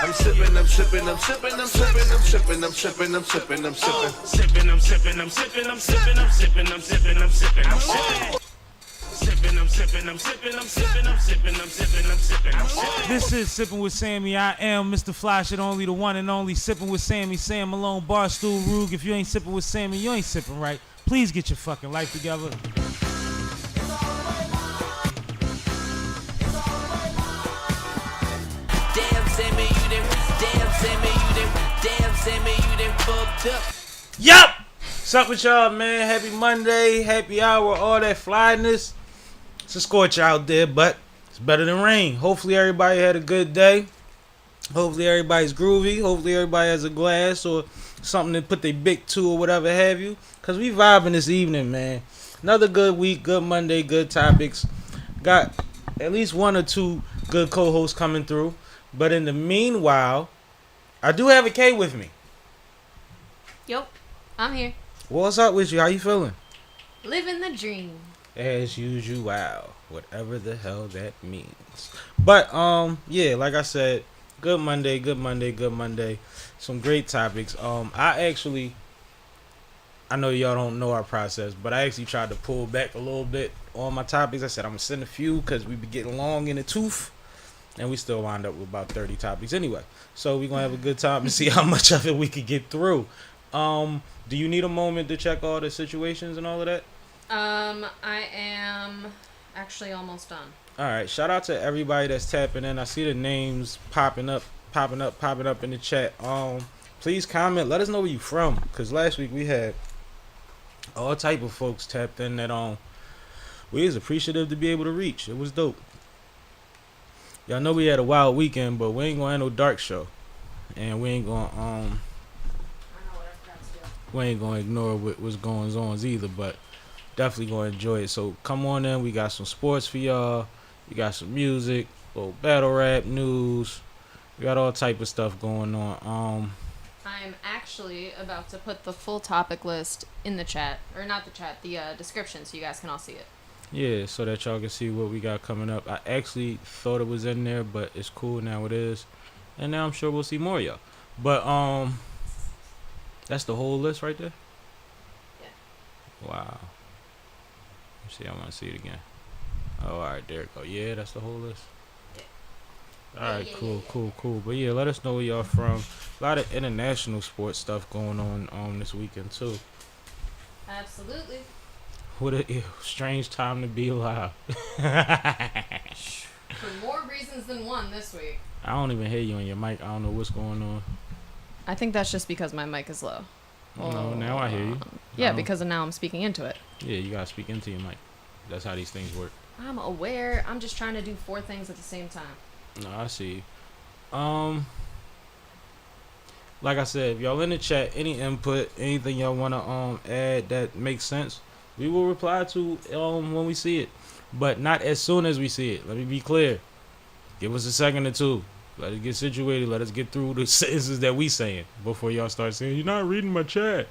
I'm sipping, I'm sipping, I'm sipping, I'm sipping, I'm sipping, I'm sipping, I'm sipping, I'm sipping. Sipping, I'm sipping, I'm sipping, I'm sipping, I'm sipping, I'm sipping, I'm sipping, I'm sipping. Sipping, I'm sipping, I'm sipping, I'm sipping, I'm sipping, I'm sipping, I'm sipping, I'm sipping. This is Sippin' with Sammy. I am Mr. Flaujae, only the one and only Sippin' with Sammy. Sam Malone, Barstool Rug. If you ain't sippin' with Sammy, you ain't sippin' right. Please get your fucking life together. Yup! What's up with y'all, man? Happy Monday, happy hour, all that flyness. It's a scorcher out there, but it's better than rain. Hopefully everybody had a good day. Hopefully everybody's groovy. Hopefully everybody has a glass or something to put their bic to or whatever have you. Because we vibing this evening, man. Another good week, good Monday, good topics. Got at least one or two good co-hosts coming through. But in the meanwhile, I do have a K with me. Yup, I'm here. What's up with you? How you feeling? Living the dream. As usual, whatever the hell that means. But yeah, like I said, good Monday, good Monday, good Monday. Some great topics. I know y'all don't know our process, but I actually tried to pull back a little bit on my topics. I said I'm gonna send a few because we be getting long in the tooth, and we still wind up with about 30 topics anyway. So we're gonna have a good time and see how much of it we could get through. Do you need a moment to check all the situations and all of that? I am actually almost done. All right, shout out to everybody that's tapping in. I see the names popping up in the chat. Please comment. Let us know where you from, because last week we had all type of folks tapped in that we was appreciative to be able to reach. It was dope. Y'all know we had a wild weekend, but we ain't gonna have no dark show, and we ain't gonna ignore what's going on either, but definitely gonna enjoy it. So come on in. We got some sports for y'all. We got some music, little battle rap news. We got all type of stuff going on. I'm actually about to put the full topic list in the chat, or not the chat, the description, so you guys can all see it. Yeah, so that y'all can see what we got coming up. I actually thought it was in there, but it's cool now. It is, and now I'm sure we'll see more of y'all. But that's the whole list right there? Yeah. Wow. Let's see, I want to see it again. Oh, alright, there it go. Yeah, that's the whole list. Yeah. Alright, cool. But yeah, let us know where y'all from. A lot of international sports stuff going on this weekend too. Absolutely. What a strange time to be alive. For more reasons than one this week. I don't even hear you on your mic. I don't know what's going on. I think that's just because my mic is low. No, now I hear you. Yeah, because now I'm speaking into it. Yeah, you gotta speak into your mic. That's how these things work. I'm aware. I'm just trying to do 4 things at the same time. No, I see. Like I said, if y'all in the chat, any input, anything y'all wanna add that makes sense, we will reply to when we see it. But not as soon as we see it. Let me be clear. Give us a second or two. Let us get situated. Let us get through the sentences that we saying before y'all start saying, you're not reading my chat.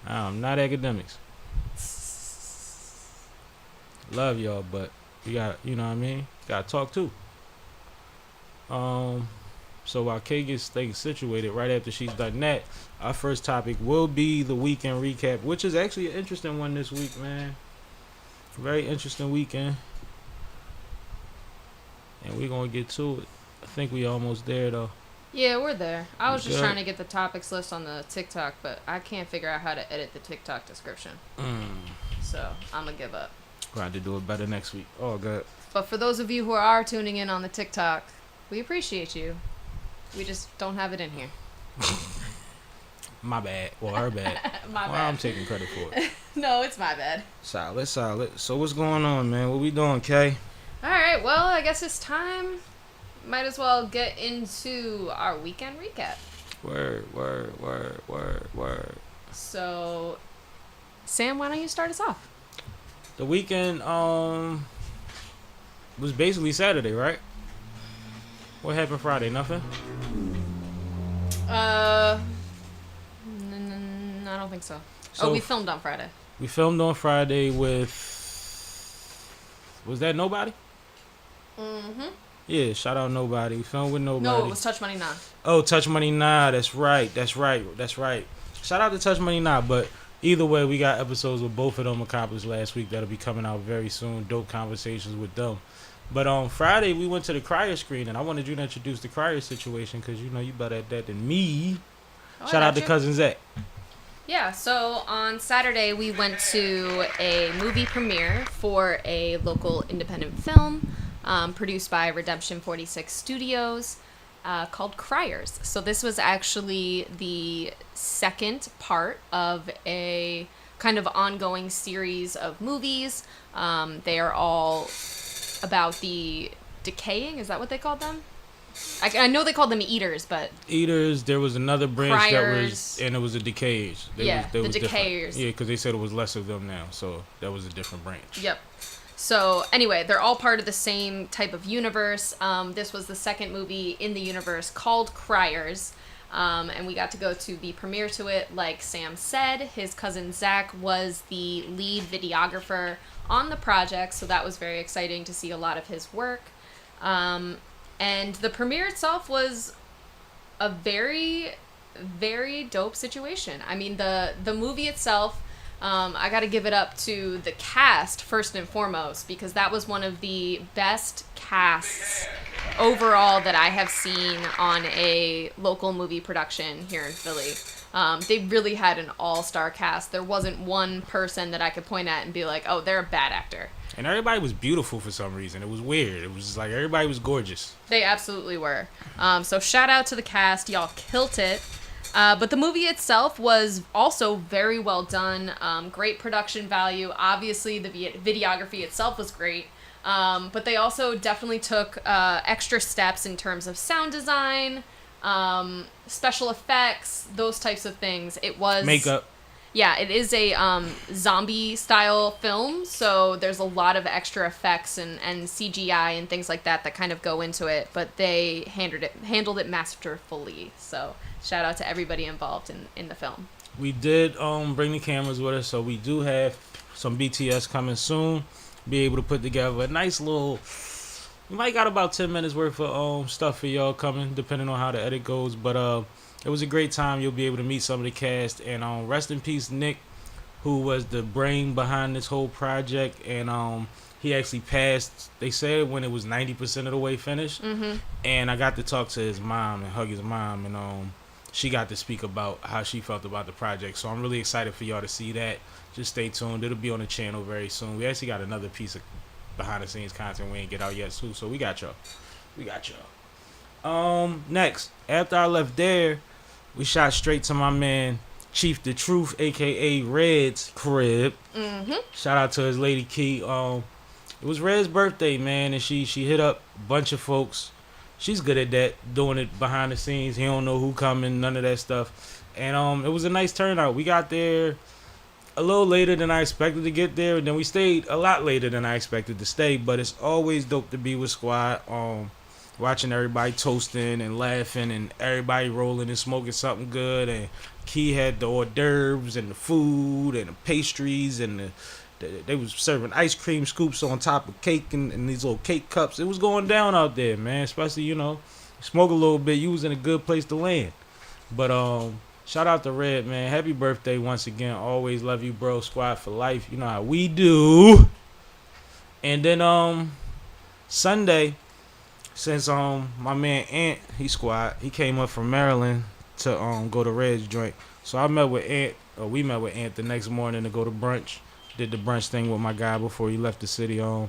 Not academics. Love y'all, but we got, you know what I mean? Got to talk too. So while Kay gets things situated, right after she's done that, our first topic will be the weekend recap, which is actually an interesting one this week, man. Very interesting weekend. And we're going to get to it. I think we almost there, though. Yeah, we're there. I was just trying to get the topics list on the TikTok, but I can't figure out how to edit the TikTok description. So I'm going to give up. We'll have to do it better next week. Oh, good. But for those of you who are tuning in on the TikTok, we appreciate you. We just don't have it in here. My bad. Well, her bad. My bad. I'm taking credit for it. No, it's my bad. Solid. So what's going on, man? What we doing, Kay? All right. Well, I guess it's time. Might as well get into our weekend recap. Word. So, Sam, why don't you start us off? The weekend was basically Saturday, right? What happened Friday? Nothing? I don't think so. We filmed on Friday. We filmed on Friday with... Was that Nobody? Mm-hmm. Yeah, shout out Nobody. Film with Nobody. No, it was Touch Money Nah. Oh, Touch Money Nah. That's right. Shout out to Touch Money Nah. But either way, we got episodes with both of them accomplished last week that'll be coming out very soon. Dope conversations with them. But on Friday, we went to the crier screen, and I wanted you to introduce the crier situation because you know you better at that than me. Oh, Shout out to Cousin Zach. Yeah, so on Saturday we went to a movie premiere for a local independent film produced by Redemption 46 Studios called Criers. So this was actually the second part of a kind of ongoing series of movies. They are all about the decaying, is that what they called them? I know they called them eaters, but Eaters, there was another branch Criers. and it was the Decayers. The Decayers. Decayers. Yeah, because they said it was less of them now, so that was a different branch. Yep. So anyway, they're all part of the same type of universe. This was the second movie in the universe called Criers. And we got to go to the premiere to it. Like Sam said, his cousin Zach was the lead videographer on the project, so that was very exciting to see a lot of his work. And the premiere itself was a very, very dope situation. I mean, the movie itself, I got to give it up to the cast first and foremost, because that was one of the best casts overall that I have seen on a local movie production here in Philly. They really had an all-star cast. There wasn't one person that I could point at and be like, oh, they're a bad actor. And everybody was beautiful for some reason. It was weird. It was just like everybody was gorgeous. They absolutely were. So shout out to the cast. Y'all killed it. But the movie itself was also very well done. Great production value. Obviously, the videography itself was great. But they also definitely took extra steps in terms of sound design, special effects, those types of things. It was Makeup. Yeah, it is a zombie style film, so there's a lot of extra effects and CGI and things like that kind of go into it, but they handled it masterfully. So shout out to everybody involved in the film. We did bring the cameras with us, so we do have some BTS coming soon. Be able to put together a nice little. We might got about 10 minutes worth of stuff for y'all coming, depending on how the edit goes. But it was a great time. You'll be able to meet some of the cast. And rest in peace, Nick, who was the brain behind this whole project. And he actually passed, they said, when it was 90% of the way finished. Mm-hmm. And I got to talk to his mom and hug his mom. And she got to speak about how she felt about the project. So I'm really excited for y'all to see that. Just stay tuned. It'll be on the channel very soon. We actually got another piece of behind-the-scenes content we ain't get out yet, too. So we got y'all. Next, after I left there, we shot straight to my man Chief the Truth, aka Red's crib. Mm-hmm. Shout out to his lady Key. It was Red's birthday, man, and she hit up a bunch of folks. She's good at that, doing it behind the scenes. He don't know who coming, none of that stuff. And it was a nice turnout. We got there a little later than I expected to get there, and then we stayed a lot later than I expected to stay. But it's always dope to be with squad. Watching everybody toasting and laughing and everybody rolling and smoking something good. And Key had the hors d'oeuvres and the food and the pastries and they was serving ice cream scoops on top of cake and these little cake cups. It was going down out there, man. Especially, smoke a little bit. You was in a good place to land. But shout out to Red, man. Happy birthday once again. Always love you, bro. Squad for life. You know how we do. And then Sunday, since my man Ant, he came up from Maryland to go to Red's joint. So I met with Ant, or we met with Ant the next morning to go to brunch. Did the brunch thing with my guy before he left the city. Well,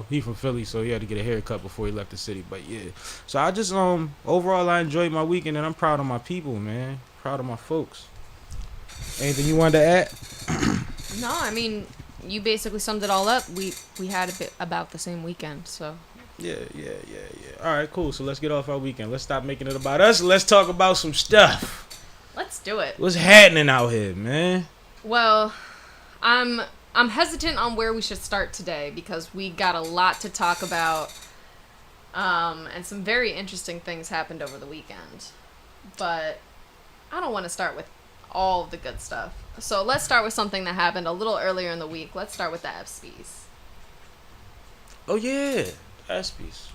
he from Philly, so he had to get a haircut before he left the city. But yeah, so I just overall I enjoyed my weekend, and I'm proud of my people, man. Proud of my folks. Anything you wanted to add? No, I mean, you basically summed it all up. We had a bit about the same weekend, so. Yeah. All right, cool. So let's get off our weekend. Let's stop making it about us. Let's talk about some stuff. Let's do it. What's happening out here, man? Well, I'm hesitant on where we should start today because we got a lot to talk about, and some very interesting things happened over the weekend. But I don't want to start with all of the good stuff. So let's start with something that happened a little earlier in the week. Let's start with the Espys. Oh yeah, Espys.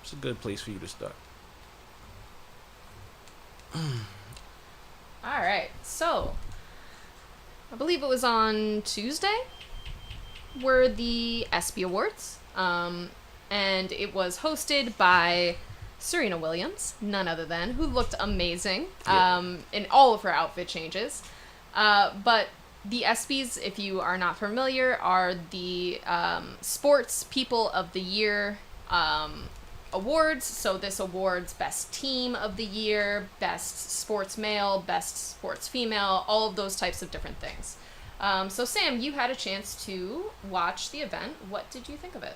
It's a good place for you to start. All right, so I believe it was on Tuesday were the Espy Awards, and it was hosted by Serena Williams, none other than, who looked amazing in all of her outfit changes. But the Espys, if you are not familiar, are the Sports People of the Year awards. So this awards best team of the year, best sports male, best sports female, all of those types of different things. So Sam, you had a chance to watch the event. What did you think of it?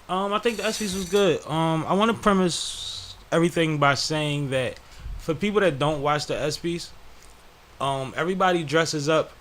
I think the Espys was good. I want to premise everything by saying that for people that don't watch the Espys, everybody dresses up,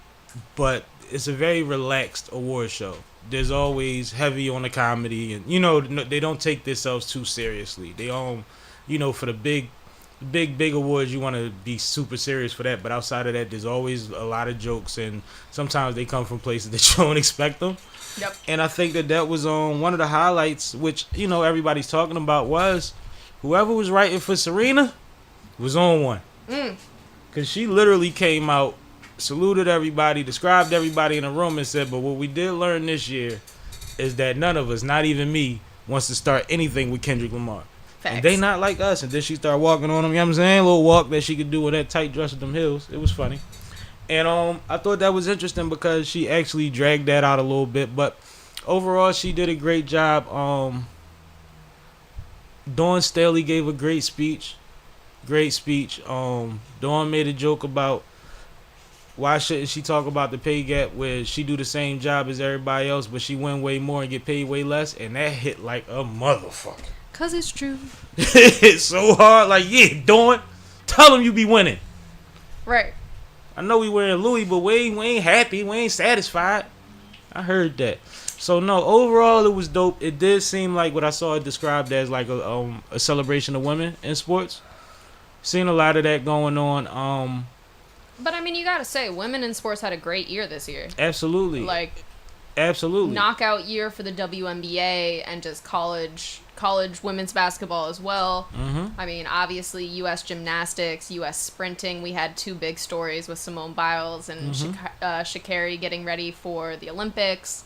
but it's a very relaxed award show. There's always heavy on the comedy, and they don't take themselves too seriously. They for the big awards, you want to be super serious for that, but outside of that, there's always a lot of jokes, and sometimes they come from places that you don't expect them. Yep. And I think that was one of the highlights, which everybody's talking about, was whoever was writing for Serena was on one. Because she literally came out, saluted everybody, described everybody in the room, and said, but what we did learn this year is that none of us, not even me, wants to start anything with Kendrick Lamar. Facts. And they not like us. And then she started walking on them, you know what I'm saying? A little walk that she could do with that tight dress with them heels. It was funny. And I thought that was interesting because she actually dragged that out a little bit. But overall, she did a great job. Dawn Staley gave a great speech. Dawn made a joke about why shouldn't she talk about the pay gap where she do the same job as everybody else, but she win way more and get paid way less. And that hit like a motherfucker. Because it's true. It's so hard. Like, yeah, Dawn, tell them you be winning. Right. I know we wearing Louis, but we ain't happy. We ain't satisfied. I heard that. So, no, overall, it was dope. It did seem like what I saw it described as like a celebration of women in sports. Seen a lot of that going on. But, I mean, you got to say, women in sports had a great year this year. Absolutely. Like, absolutely. Knockout year for the WNBA and just college women's basketball as well. I mean, obviously, U.S. gymnastics, U.S. sprinting. We had two big stories with Simone Biles and Sha'Carri getting ready for the Olympics.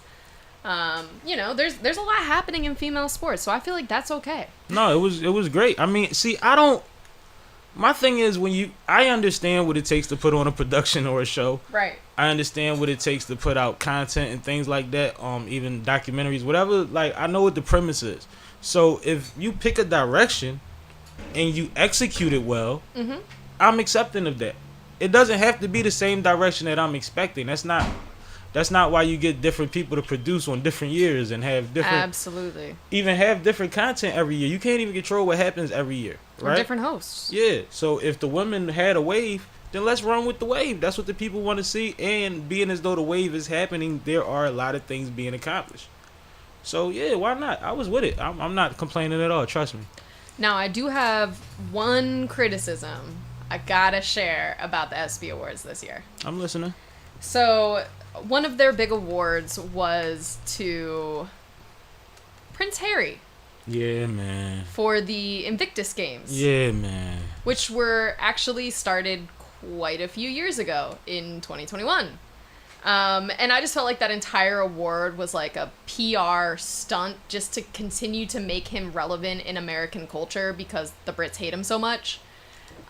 There's a lot happening in female sports, so I feel like that's okay. No, it was great. I mean, see, my thing is I understand what it takes to put on a production or a show. Right. I understand what it takes to put out content and things like that, even documentaries, whatever. Like, I know what the premise is. So if you pick a direction and you execute it well, I'm accepting of that. It doesn't have to be the same direction that I'm expecting. That's not why you get different people to produce on different years and have different even have different content every year. You can't even control what happens every year, right? Or different hosts. Yeah. So if the women had a wave, then let's run with the wave. That's what the people want to see. And being as though the wave is happening, there are a lot of things being accomplished. So, yeah, why not? I was with it. I'm not complaining at all. Trust me. Now, I do have one criticism I gotta share about the Espy Awards this year. I'm listening. So, one of their big awards was to Prince Harry. Yeah, man. For the Invictus Games. Yeah, man. Which were actually started quite a few years ago in 2021. And I just felt like that entire award was like a PR stunt just to continue to make him relevant in American culture because the Brits hate him so much.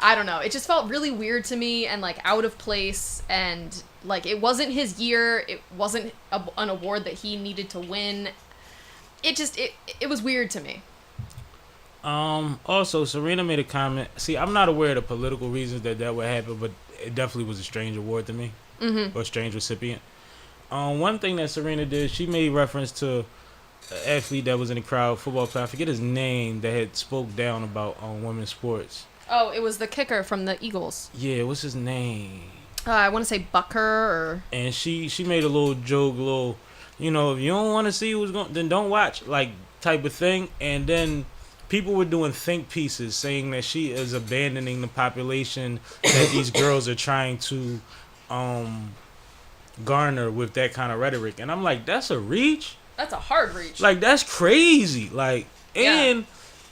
I don't know. It just felt really weird to me and like out of place, and like it wasn't his year. It wasn't an award that he needed to win. It was weird to me. Also, Serena made a comment. See, I'm not aware of the political reasons that would happen, but it definitely was a strange award to me. Or a strange recipient. One thing that Serena did, she made reference to an athlete that was in the crowd, football player, I forget his name, that had spoke down about women's sports. Oh, it was the kicker from the Eagles. Yeah, what's his name? I want to say Bucker or... And she made a little joke, if you don't want to see who's going, then don't watch, like, type of thing. And then people were doing think pieces saying that she is abandoning the population that these girls are trying to garner with that kind of rhetoric. And I'm like, that's a reach? That's a hard reach. Like, that's crazy. Like, and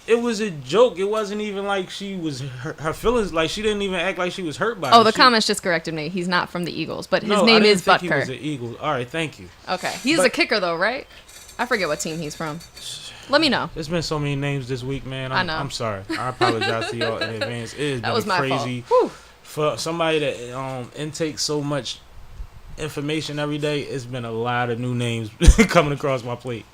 it was a joke. It wasn't even like she was her feelings. Like she didn't even act like she was hurt by it. Oh, the comments just corrected me. He's not from the Eagles, but his name is Butker. He was an Eagle. All right, thank you. Okay, he's a kicker though, right? I forget what team he's from. Let me know. There's been so many names this week, man. I know. I'm sorry. I apologize to y'all in advance. It has been crazy for somebody that intakes so much information every day. It's been a lot of new names coming across my plate.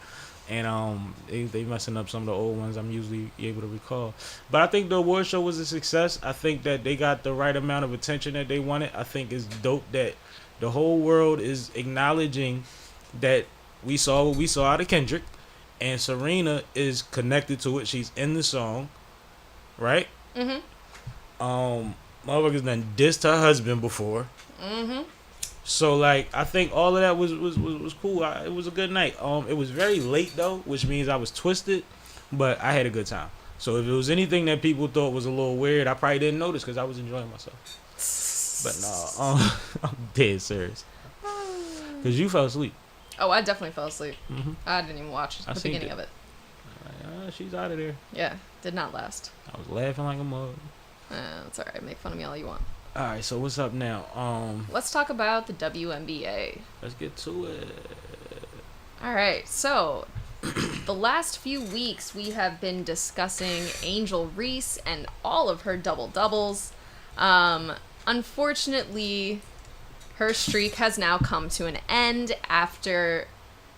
And they messing up some of the old ones I'm usually able to recall. But I think the award show was a success. I think that they got the right amount of attention that they wanted. I think it's dope that the whole world is acknowledging that we saw what we saw out of Kendrick. And Serena is connected to it. She's in the song. Right? Mm-hmm. Motherfuckers done dissed her husband before. Mm-hmm. So, like, I think all of that was cool. It was a good night. It was very late, though, which means I was twisted, but I had a good time. So, if it was anything that people thought was a little weird, I probably didn't notice because I was enjoying myself. But, no, I'm dead serious. Because you fell asleep. Oh, I definitely fell asleep. Mm-hmm. I didn't even watch the beginning of it. She's out of there. Yeah, did not last. I was laughing like a mug. That's all right. Make fun of me all you want. All right, so what's up now? Let's talk about the WNBA. Let's get to it. All right, so the last few weeks we have been discussing Angel Reese and all of her double-doubles. Unfortunately, her streak has now come to an end after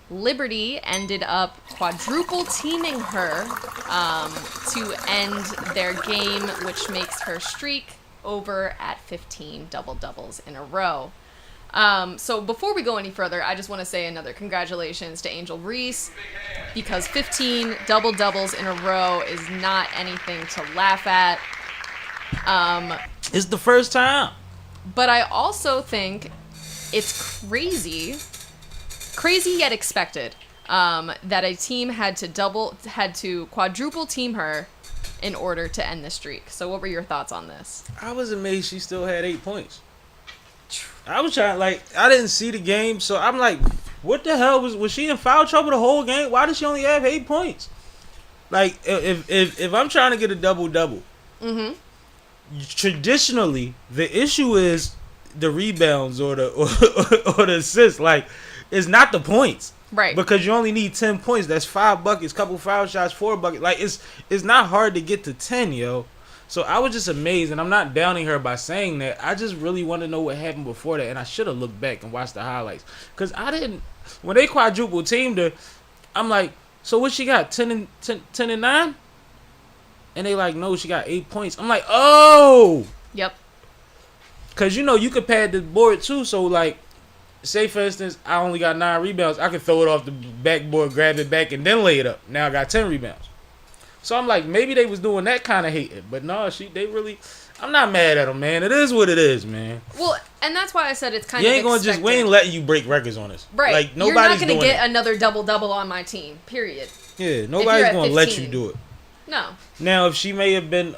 Liberty ended up quadruple teaming her to end their game, which makes her streak over at 15 double-doubles in a row. So before we go any further, I just want to say another congratulations to Angel Reese, because 15 double-doubles in a row is not anything to laugh at. It's the first time. But I also think it's crazy yet expected, that a team had to quadruple team her in order to end the streak. So what were your thoughts on this? I was amazed she still had 8 points. I was trying, I didn't see the game, so I'm like, what the hell was she in foul trouble the whole game? Why did she only have 8 points? Like, if I'm trying to get a double-double, traditionally, the issue is the rebounds or the assists. Like, it's not the points. Right. Because you only need 10 points. That's 5 buckets, couple foul shots, 4 buckets. Like, it's not hard to get to 10, yo. So I was just amazed, and I'm not downing her by saying that. I just really want to know what happened before that, and I should have looked back and watched the highlights. Because I didn't... When they quadruple teamed her, I'm like, so what she got, 10 and 9? And they like, no, she got 8 points. I'm like, oh! Yep. Because, you could pad the board, too, so, like... Say, for instance, I only got 9 rebounds. I could throw it off the backboard, grab it back, and then lay it up. Now I got 10 rebounds. So I'm like, maybe they was doing that kind of hating. But no, they really... I'm not mad at them, man. It is what it is, man. Well, and that's why I said it's kind of expected. We ain't letting you break records on us. Right. Like, nobody's You're not going to get that. another double-double on my team, period. Yeah, nobody's going to let you do it. No. Now, if she may have been,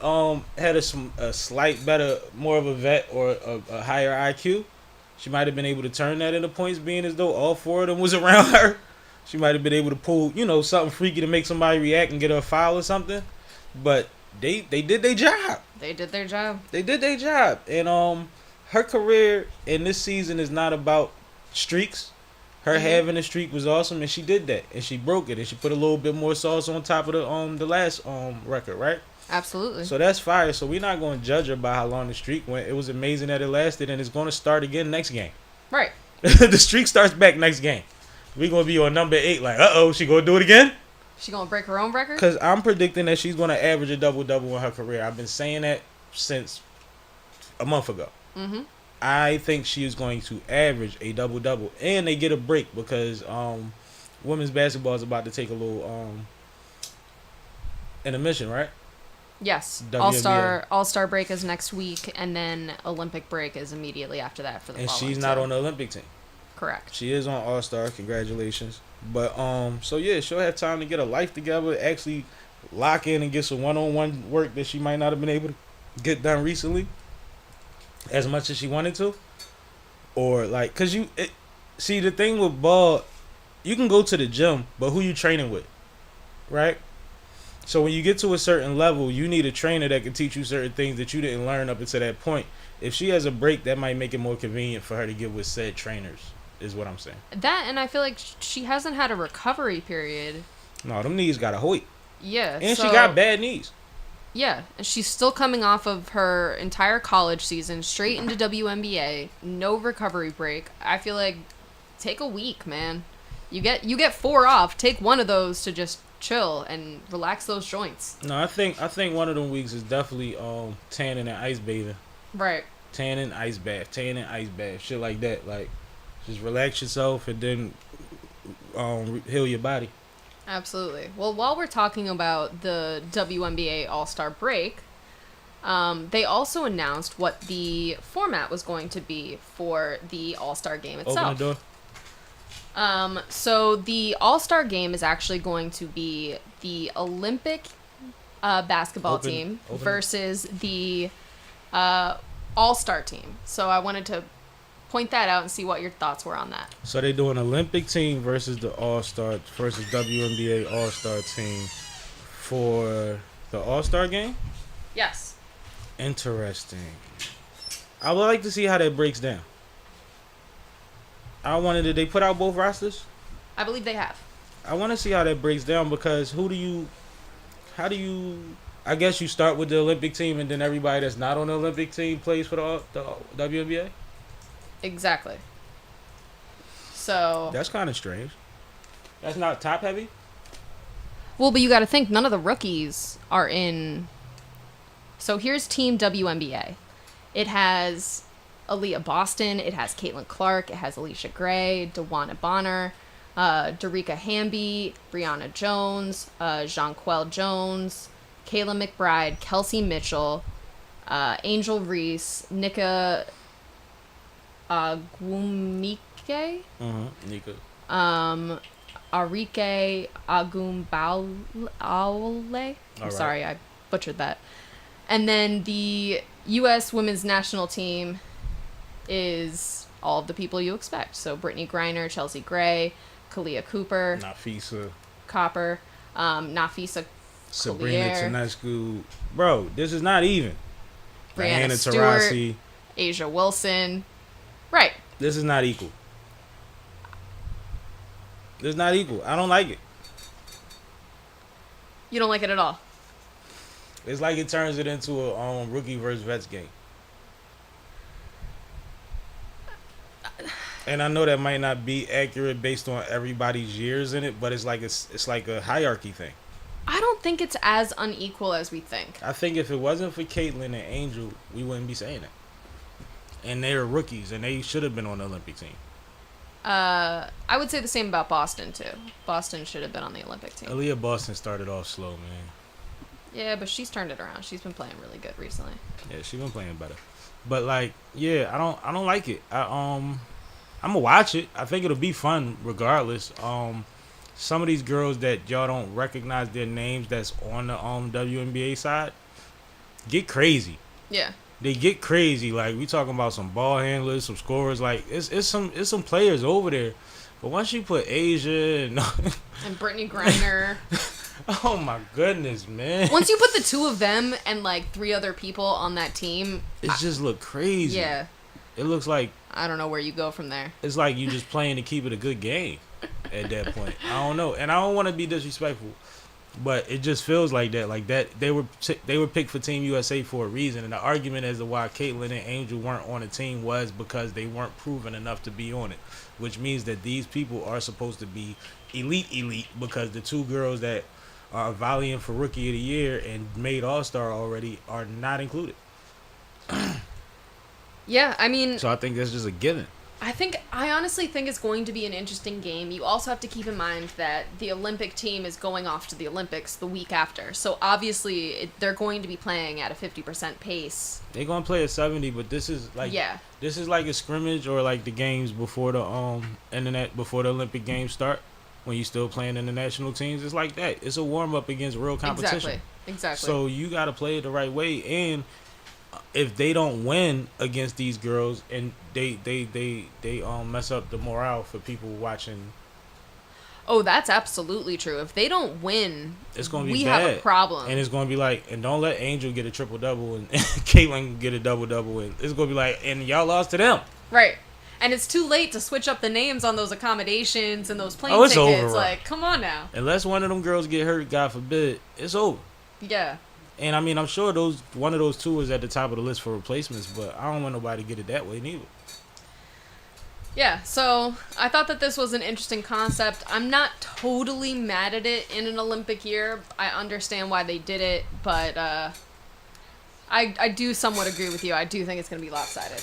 had a slight better, more of a vet or a higher IQ... She might have been able to turn that into points, being as though all 4 of them was around her. She might have been able to pull, something freaky to make somebody react and get her a foul or something. But they did their job. They did their job. They did their job. And her career in this season is not about streaks. Her having a streak was awesome, and she did that. And she broke it, and she put a little bit more sauce on top of the last record, right? Absolutely. So that's fire. So we're not going to judge her by how long the streak went. It was amazing that it lasted, and it's going to start again next game. Right. The streak starts back next game. We're going to be on number 8 like, uh-oh, she going to do it again? She going to break her own record? Because I'm predicting that she's going to average a double-double in her career. I've been saying that since a month ago. Mm-hmm. I think she is going to average a double-double. And they get a break because women's basketball is about to take a little intermission, right? Yes. WNBA. All-Star break is next week, and then Olympic break is immediately after that for the following. And she's not on the Olympic team. Correct. She is on All-Star. Congratulations. But so yeah, she'll have time to get her life together, actually lock in and get some one-on-one work that she might not have been able to get done recently as much as she wanted to. Or like, cause see the thing with ball, you can go to the gym, but who you training with, right? So when you get to a certain level, you need a trainer that can teach you certain things that you didn't learn up until that point. If she has a break, that might make it more convenient for her to get with said trainers, is what I'm saying. That, and I feel like she hasn't had a recovery period. No, them knees got a hoit. Yeah. And she got bad knees. Yeah, and she's still coming off of her entire college season, straight into WNBA, no recovery break. I feel like take a week, man. You get 4 off. Take one of those to just chill and relax those joints. No, I think one of them weeks is definitely tanning and ice bathing. Right. Tanning, ice bath, shit like that. Like, just relax yourself and then heal your body. Absolutely. Well, while we're talking about the WNBA All-Star break, they also announced what the format was going to be for the All-Star game itself. Open the door. So the All-Star game is actually going to be the Olympic basketball team versus the All-Star team. So I wanted to point that out and see what your thoughts were on that. So they doing Olympic team versus the All-Star versus WNBA All-Star team for the All-Star game? Yes. Interesting. I would like to see how that breaks down. Did they put out both rosters? I believe they have. I want to see how that breaks down because I guess you start with the Olympic team and then everybody that's not on the Olympic team plays for the WNBA? Exactly. So That's kind of strange. That's not top heavy? well, but you got to think none of the rookies are in. So here's Team WNBA. It has Aaliyah Boston. It has Caitlin Clark. It has Alicia Gray, DeWanna Bonner, Darica Hamby, Brianna Jones, Jonquel Jones, Kayla McBride, Kelsey Mitchell, Angel Reese, Nika Agumike, Nika. Arike Agumbaule. I'm sorry, I butchered that. And then the U.S. Women's National Team is all of the people you expect. So Brittany Griner, Chelsea Gray, Kalia Cooper, Nafisa Copper, Nafisa Sabrina Collier, Tedesco. Bro, this is not even. Brianna Diana Stewart, Taurasi. Asia Wilson. Right. This is not equal. This is not equal. I don't like it. You don't like it at all. It's like it turns it into a rookie versus vets game. And I know that might not be accurate based on everybody's years in it, but it's like a hierarchy thing. I don't think it's as unequal as we think. I think if it wasn't for Caitlin and Angel, we wouldn't be saying that. And they're rookies, and they should have been on the Olympic team. I would say the same about Boston, too. Boston should have been on the Olympic team. Aaliyah Boston started off slow, man. Yeah, but she's turned it around. She's been playing really good recently. Yeah, she's been playing better. But like, yeah, I don't like it. I'm gonna watch it. I think it'll be fun regardless. Some of these girls that y'all don't recognize their names that's on the WNBA side get crazy. Yeah. They get crazy. Like, we talking about some ball handlers, some scorers. Like, it's some players over there. But once you put Asia and And Brittany Griner. oh my goodness, man. Once you put the two of them and like 3 other people on that team, It just look crazy. yeah, It looks like I don't know where you go from there. it's like you just playing to keep it a good game at that point. I don't know. And I don't want to be disrespectful, but it just feels like that. Like that they were picked for Team USA for a reason. And the argument as to why Caitlin and Angel weren't on the team was because they weren't proven enough to be on it, which means that these people are supposed to be elite because the 2 girls that are volleying for Rookie of the Year and made All-Star already are not included. Yeah, I mean, So I think that's just a given. I honestly think it's going to be an interesting game. You also have to keep in mind that the Olympic team is going off to the Olympics the week after. So obviously they're going to be playing at a 50% pace. They're gonna play at 70, but this is like a scrimmage or like the games before the before the Olympic games start, when you still playing international teams. It's like that. It's a warm up against real competition. Exactly. So you gotta play it the right way. And if they don't win against these girls and they mess up the morale for people watching. Oh, that's absolutely true. If they don't win, It's gonna be we bad. have a problem. And it's gonna be like, and don't let Angel get a triple double and Caitlyn get a double double. And it's gonna be like, and y'all lost to them. Right. And it's too late to switch up the names on those accommodations and those plane It's tickets. over. Like, come on now. Unless one of them girls get hurt, God forbid, it's over. Yeah. And I mean, I'm sure one of those two is at the top of the list for replacements, but I don't want nobody to get it that way neither. Yeah, so I thought that this was an interesting concept. I'm not totally mad at it in an Olympic year. I understand why they did it, but I do somewhat agree with you. I do think it's going to be lopsided.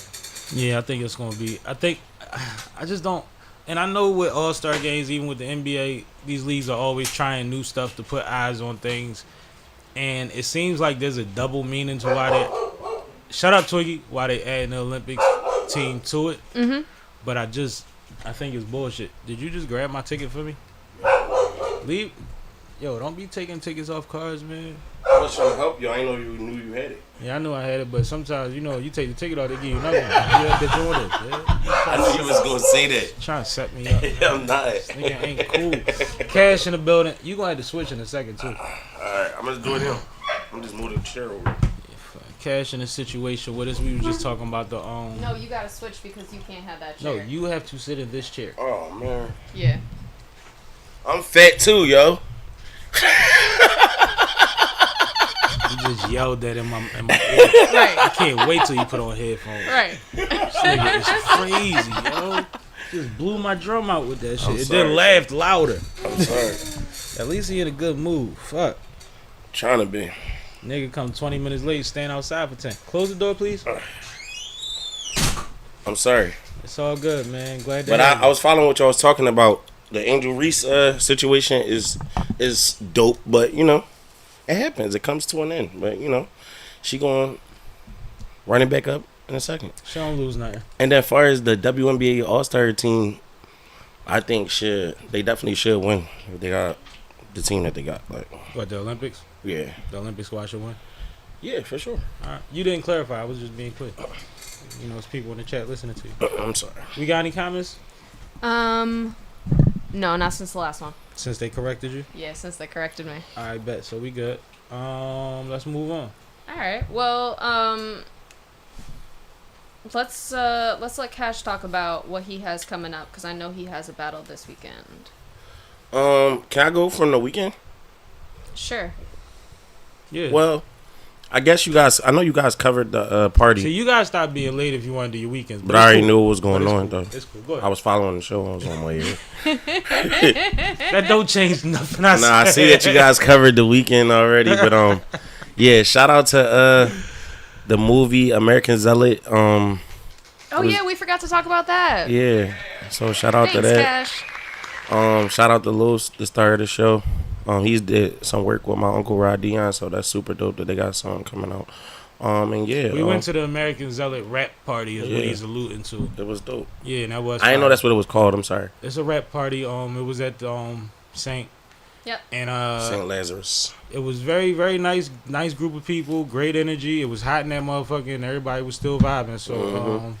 Yeah, I think it's going to be. I just don't. And I know with All-Star games, even with the NBA, these leagues are always trying new stuff to put eyes on things. And it seems like there's a double meaning to why they. Shut up, Twiggy. Why they adding the Olympics team to it. Mm-hmm. But I think it's bullshit. Did you just grab my ticket for me? Leave. Yo, don't be taking tickets off cars, man. I was trying to help you. I didn't know you knew you had it. Yeah, I knew I had it, but sometimes, you take the ticket off, they give you another one. You have to join it, man. I knew you was going to say that. Trying to set me up. Yeah, I'm not. Nigga ain't cool. Cash in the building. You gonna have to switch in a second, too. Alright, I'm going to do it here. I'm just moving the chair over. Cash in a situation with us. We were just talking about the No, you got to switch because you can't have that No, chair. you have to sit in this chair. Oh, man. Yeah. I'm fat, too, yo. You just yelled that in my ear. Right. I can't wait till you put on headphones. Right. This nigga is crazy, yo. Just blew my drum out with that shit. I'm It sorry. then laughed louder. I'm sorry. At least he in a good mood. Fuck. Trying to be. Nigga come 20 minutes late, stand outside for 10. Close the door, please. I'm sorry. It's all good, man. Glad that. But I was following what y'all was talking about. The Angel Reese situation is dope, but, it happens. It comes to an end. But, she going running back up in a second. She don't lose nothing. And then as far as the WNBA All-Star team, I think they definitely should win if they got the team that they got. Like, What, the Olympics? yeah. The Olympic squad should win? Yeah, for sure. All right. You didn't clarify. I was just being quick. There's people in the chat listening to you. I'm sorry. We got any comments No, not since the last one. since they corrected you? Yeah, since they corrected me. All right, bet. So we good. Let's move on. All right. Well, let's let Cash talk about what he has coming up because I know he has a battle this weekend. Can I go from the weekend? Sure. Yeah. Well, I guess I know you guys covered the party. So you guys stop being late if you want to do your weekends. But I already knew what was going But on, it's though. cool. It's cool. Go ahead. I was following the show. I was on my ear. That don't change nothing. Nah, I see that you guys covered the weekend already. But, yeah, shout out to the movie American Zealot. Oh, yeah, we forgot to talk about that. Yeah. So, shout out to Thanks, that. Cash. Shout out to Lil, the star of the show. He's did some work with my uncle Rod Dion, so that's super dope that they got something coming out. And yeah, We went to the American Zealot rap party is what Yeah. he's alluding to. it was dope. Yeah, and that was I didn't know fire. that's what it was called. I'm sorry, It's a rap party. It was at Saint. Yep. And St. Lazarus. it was very, very nice group of people, great energy. It was hot in that motherfucker, and everybody was still vibing. So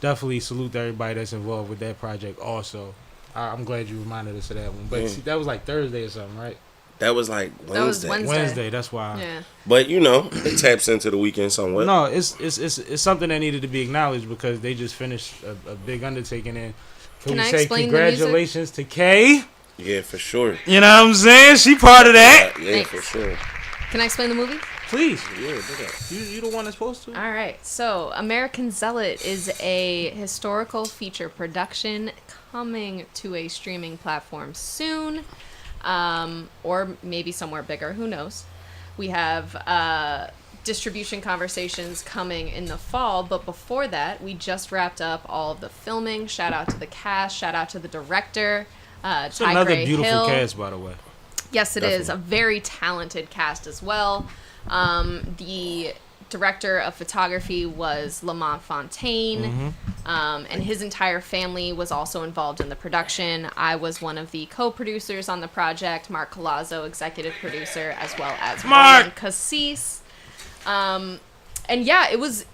definitely salute to everybody that's involved with that project. Also, I'm glad you reminded us of that one. But see, that was like Thursday or something, right? That was like Wednesday. That was Wednesday. Wednesday. That's why. Yeah. But it taps into the weekend somewhat. No, it's something that needed to be acknowledged because they just finished a big undertaking. And Can we I say explain the music? congratulations to Kay? Yeah, for sure. You know what I'm saying? She part of that. Yeah, Thanks. for sure. Can I explain the movie? Please. Yeah, do that. You the one that's supposed to? All right. So, American Zealot is a historical feature production coming to a streaming platform soon, or maybe somewhere bigger. Who knows? We have distribution conversations coming in the fall, but before that, we just wrapped up all of the filming. Shout out to the cast. Shout out to the director. It's Ty another Gray beautiful Hill. cast, by the way. Yes, it is. Definitely. A very talented cast as well. The director of photography was Lamont Fontaine, and his entire family was also involved in the production. I was one of the co-producers on the project, Mark Colazzo, executive producer, as well as Mark! Roland Cassis. And yeah, it was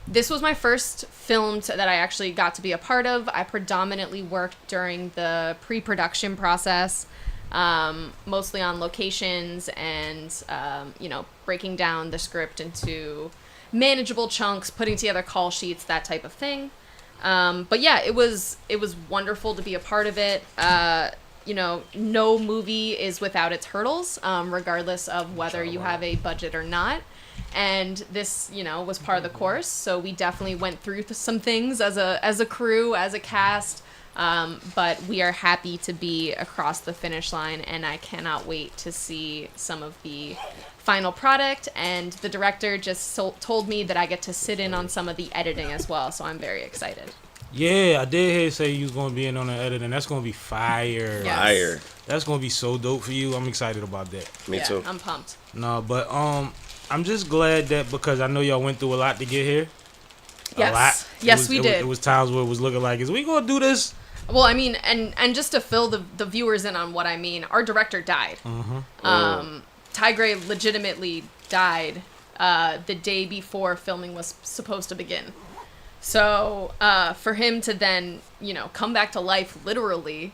This was my first film that I actually got to be a part of. I predominantly worked during the pre-production process, mostly on locations and, breaking down the script into manageable chunks, putting together call sheets, that type of thing. But yeah, it was wonderful to be a part of it. No movie is without its hurdles, regardless of whether you have a budget or not. And this, was part of the course. So we definitely went through some things as a crew, as a cast. But we are happy to be across the finish line, and I cannot wait to see some of the final product. And the director just told me that I get to sit in on some of the editing as well, so I'm very excited. Yeah, I did hear you say you was going to be in on the editing. That's going to be fire. Yes. Fire. That's going to be so dope for you. I'm excited about that. Me too. I'm pumped. No, but I'm just glad that because I know y'all went through a lot to get here. Yes. A lot. Yes, we did. It was times where it was looking like, is we going to do this? Well, I mean, and just to fill the viewers in on what I mean, our director died. Tigray legitimately died the day before filming was supposed to begin. So for him to then, come back to life literally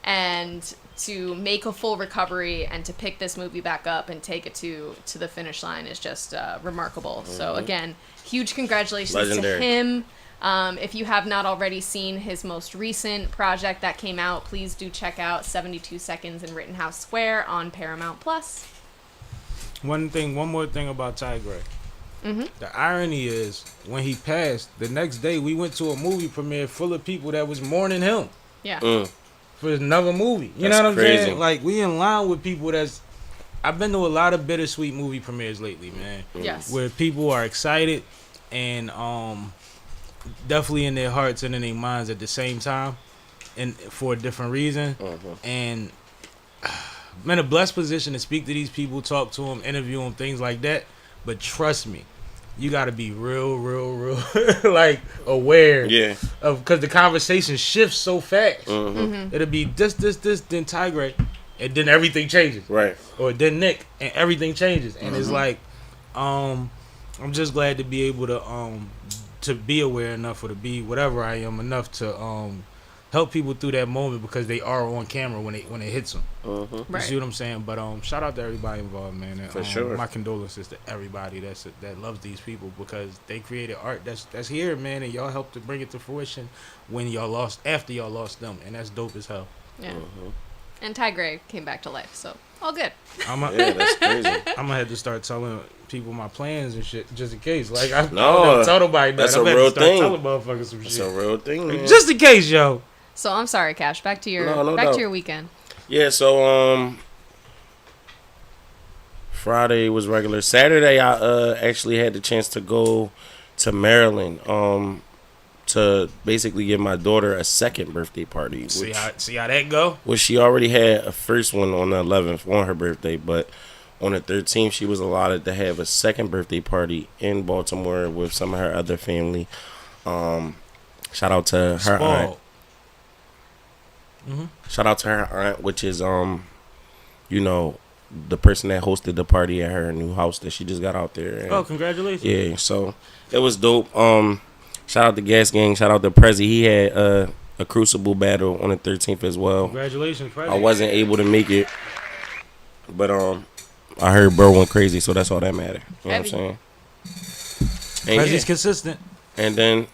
and to make a full recovery and to pick this movie back up and take it to the finish line is just remarkable. So again, huge congratulations Legendary. to him. If you have not already seen his most recent project that came out, please do check out 72 Seconds in Rittenhouse Square on Paramount Plus. One more thing about Tigray. The irony is, when he passed, the next day we went to a movie premiere full of people that was mourning him Yeah. for another movie. You That's know what I'm crazy. saying? Like, we in line with people I've been to a lot of bittersweet movie premieres lately, man. Yes. Where people are excited and definitely in their hearts and in their minds at the same time, and for a different reason. And I'm in a blessed position to speak to these people, talk to them, interview them, things like that. But trust me, you got to be real like aware of, because the conversation shifts so fast. It'll be this, then Tigray, and then everything changes. Right. Or then Nick, and everything changes. And it's like, I'm just glad to be able to be aware enough, or to be whatever I am enough to help people through that moment, because they are on camera when it hits them. You Right. see what I'm saying? But shout out to everybody involved, man. And, For sure. My condolences to everybody that loves these people, because they created art that's here, man, and y'all helped to bring it to fruition after y'all lost them, and that's dope as hell. Yeah. And Tigray came back to life, so all good. Yeah, that's crazy. I'm gonna have to start telling people my plans and shit, just in case. Like, I No, never tell nobody that. that's I'm a gonna real have to start thing. telling motherfuckers some It's shit. a real thing, man. Just in case, yo. So I'm sorry, Cash. Back to your No doubt. to your weekend. Yeah, so Friday was regular. Saturday I actually had the chance to go to Maryland to basically give my daughter a second birthday party. See how that go? Well, she already had a first one on the 11th on her birthday, but on the 13th she was allotted to have a second birthday party in Baltimore with some of her other family. Shout out to her aunt. Shout out to her aunt, which is the person that hosted the party at her new house that she just got out there. And Oh, congratulations. yeah, so it was dope. Shout out to Gas Gang. Shout out to Prezi. He had a Crucible battle on the 13th as well. Congratulations, Freddie. I wasn't able to make it, but I heard bro went crazy, so that's all that mattered. You know what I'm saying? And, Prezi's consistent. and then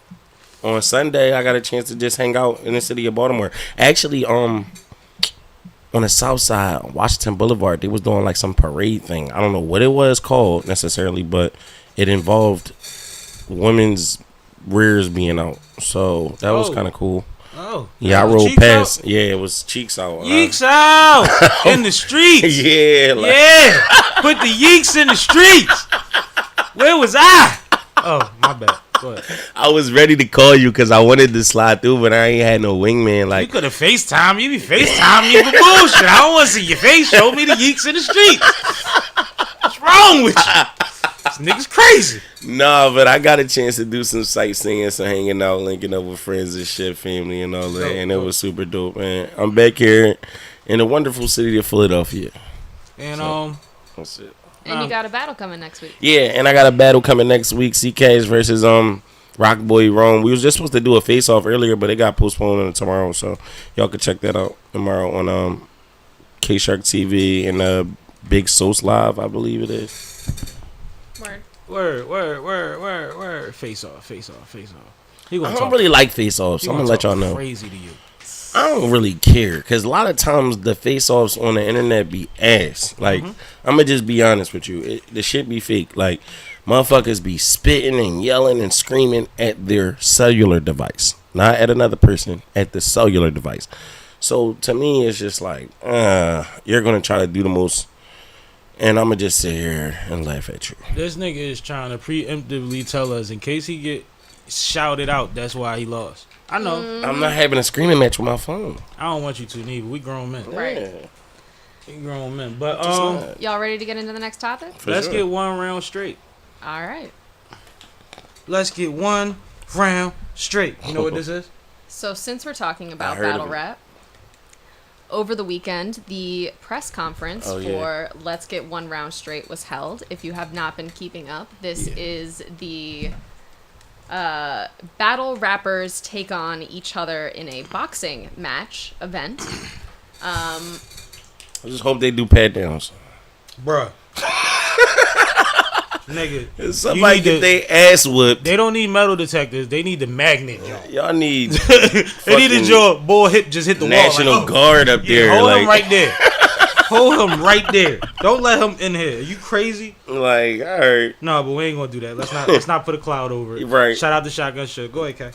on Sunday, I got a chance to just hang out in the city of Baltimore. Actually, on the south side, Washington Boulevard, they was doing like some parade thing. I don't know what it was called necessarily, but it involved women's rears being out. So that was kind of cool. Oh. Yeah, I rolled past. Yeah, it was cheeks out. Yeeks out in the streets. Yeah. Like, Yeah. Put the yeeks in the streets. Where was I? Oh, my bad. Go ahead. I was ready to call you because I wanted to slide through, but I ain't had no wingman. You Like, could have FaceTime. You be FaceTime me for bullshit. I don't want to see your face. Show me the yeeks in the streets. What's wrong with you? This nigga's crazy. nah, but I got a chance to do some sightseeing, some hanging out, linking up with friends and shit, family and all that, Dope, and it dope. was super dope, man. I'm back here in the wonderful city of Philadelphia. And That's it. And you got a battle coming next week. Yeah, and I got a battle coming next week. CCASH versus Rock Boy Rome. We was just supposed to do a face off earlier, but it got postponed until tomorrow. So y'all can check that out tomorrow on K Shark TV and Big Sauce Live, I believe it is. Word. Face off. I don't really like face offs. I'm gonna let y'all know. Crazy to you. I don't really care because a lot of times the face offs on the internet be ass. Like I'm gonna just be honest with you, the shit be fake. Like motherfuckers be spitting and yelling and screaming at their cellular device, not at another person, at the cellular device. So to me, it's just like you're gonna try to do the most. And I'm going to just sit here and laugh at you. This nigga is trying to preemptively tell us in case he get shouted out, that's why he lost. I know. I'm not having a screaming match with my phone. I don't want you to neither. We grown men. Right. We grown men. But y'all ready to get into the next topic? Let's get one round straight. All right. Let's get one round straight. You know what this is? So since we're talking about battle rap, over the weekend, the press conference for Let's Get One Round Straight was held. If you have not been keeping up, this is the battle rappers take on each other in a boxing match event. I just hope they do pat downs. Bruh. Nigga. Somebody get their ass whipped. They don't need metal detectors. They need the magnet, y'all. Y'all need... They need a jaw. Bull hip just hit the National wall. Like, Guard up there. Hold him right there. Hold him right there. Don't let him in here. Are you crazy? Like, all right. No, but we ain't gonna do that. Let's not put a cloud over it. Right. Shout out to Shotgun Shook. Go ahead, Kay.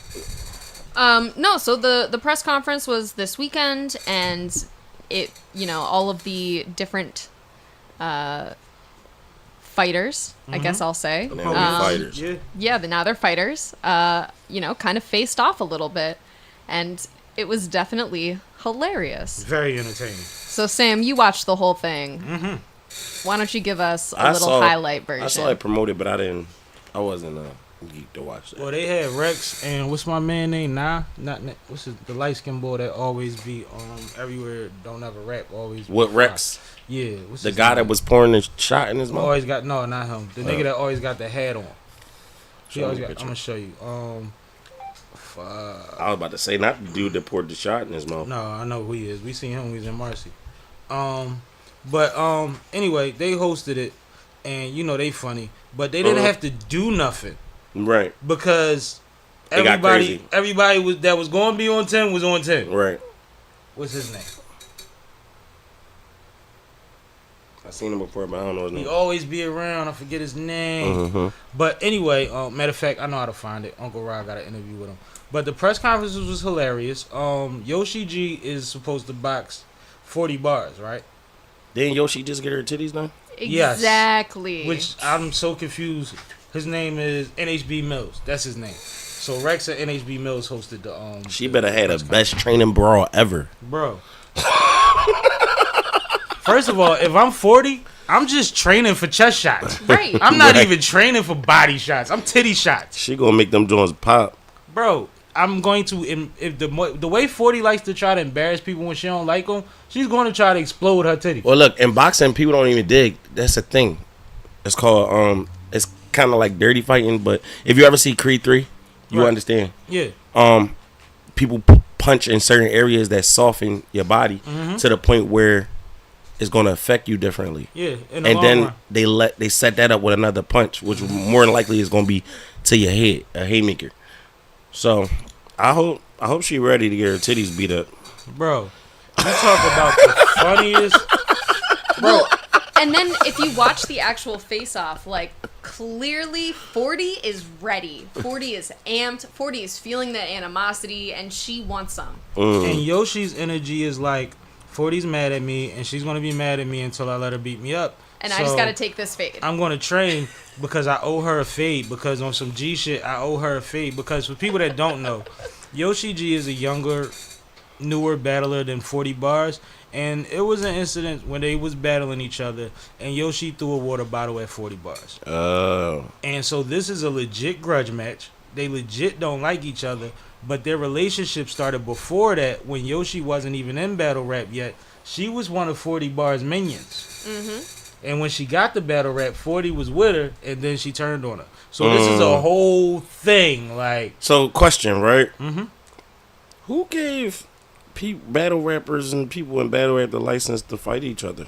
No, so the press conference was this weekend, and it, all of the different fighters, I guess I'll say. Now fighters. Yeah, now they're fighters. Kind of faced off a little bit, and it was definitely hilarious. Very entertaining. So, Sam, you watched the whole thing. Why don't you give us a little highlight version? I saw it promoted, but I wasn't geek to watch that. Well, they had Rex and what's my man name? The light skinned boy that always be everywhere, don't ever rap, always. What Rex? Yeah, the guy that was pouring the shot in his mouth. Always got not him. The nigga that always got the hat on. I'm gonna show you. I was about to say not the dude that poured the shot in his mouth. No, I know who he is. We seen him. He's in Marcy. Anyway, they hosted it, and they funny, but they didn't have to do nothing. Right. Because everybody that was going to be on 10 was on 10. Right. What's his name? I seen him before, but I don't know his name. He always be around. I forget his name. But anyway, matter of fact, I know how to find it. Uncle Rod got an interview with him. But the press conference was hilarious. Yoshi G is supposed to box 40 bars, right? Didn't Yoshi just get her titties done? Exactly. Yes. Which I'm so confused. His name is NHB Mills. That's his name. So Rex at NHB Mills hosted the She better had the best training brawl ever. Bro. First of all, if I'm 40, I'm just training for chest shots. Right. I'm not even training for body shots. I'm titty shots. She gonna make them joints pop. Bro, I'm going to, if the way 40 likes to try to embarrass people when she don't like them, she's going to try to explode her titty. Well, look, in boxing, people don't even dig. That's the thing. It's called, it's kind of like dirty fighting, but if you ever see Creed 3, you understand. Yeah. People punch in certain areas that soften your body to the point where it's going to affect you differently. Yeah. And then they set that up with another punch, which more than likely is going to be to your head, a haymaker. So I hope she ready to get her titties beat up. Bro, you talk about the funniest. Bro, and then if you watch the actual face-off, like, clearly 40 is ready. 40 is amped. 40 is feeling the animosity, and she wants some. And Yoshi's energy is like, 40's mad at me, and she's going to be mad at me until I let her beat me up. And I just got to take this fade. I'm going to train because I owe her a fade. Because on some G shit, I owe her a fade. Because for people that don't know, Yoshi G is a younger, newer battler than 40 bars. And it was an incident when they was battling each other, and Yoshi threw a water bottle at 40 bars. Oh. And so this is a legit grudge match. They legit don't like each other. But their relationship started before that when Yoshi wasn't even in battle rap yet. She was one of 40 bars minions. And when she got the battle rap, 40 was with her, and then she turned on her. So this is a whole thing. Like, so question, right? Mhm. Who gave battle rappers and people in battle rap the license to fight each other?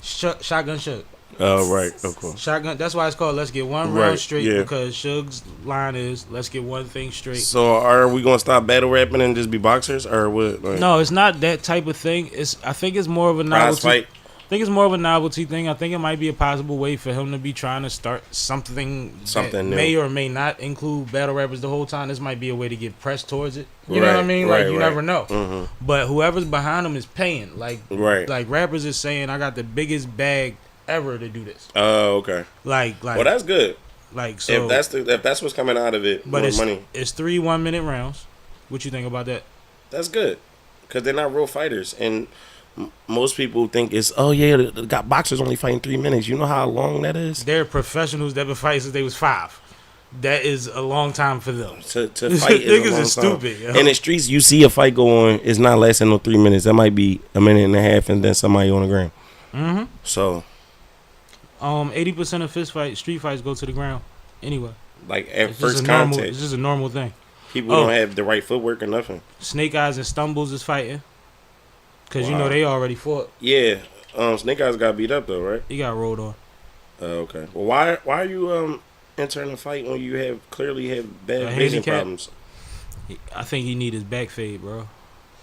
Shotgun Suge. Oh, right, of course. Shotgun. That's why it's called Let's Get One Right, Round Straight, yeah. because Suge's line is Let's get one thing straight. So are we gonna stop battle rapping and just be boxers, or what? Like, No, it's not that type of thing. I think it's more of a prize novelty. fight. I think it's more of a novelty thing. I think it might be a possible way for him to be trying to start something that new. may or may not include battle rappers the whole time. This might be a way to get pressed towards it. You know what I Right, mean? right, Like, you right. never know. Mhm. But whoever's behind him is paying. Like, Right. like rappers is saying, I got the biggest bag ever to do this. Oh, okay. Like, Well, that's good. so. If that's what's coming out of it, But more money. it's 3 1-minute rounds. What you think about that? That's good, because they're not real fighters, and most people think it's they got boxers only fighting 3 minutes. You know how long that is They're professionals that been fighting since they was 5. That is a long time for them. to fight. Is a Niggas long is time. stupid, yo. In the streets, you see a fight go on, it's not lasting no 3 minutes. That might be a minute and a half, and then somebody on the ground. Mm-hmm. So, 80% of street fights go to the ground. Anyway, like at it's first just a normal. contact, It's just a normal thing. people Oh. don't have the right footwork or nothing. Snake Eyes and Stumbles is fighting, cause you Wow. know they already fought. Yeah, Snake Eyes got beat up though, right? He got rolled on. Okay. Well, why are you entering a fight when you clearly have bad A vision handicap? problems? I think he need his back fade, bro.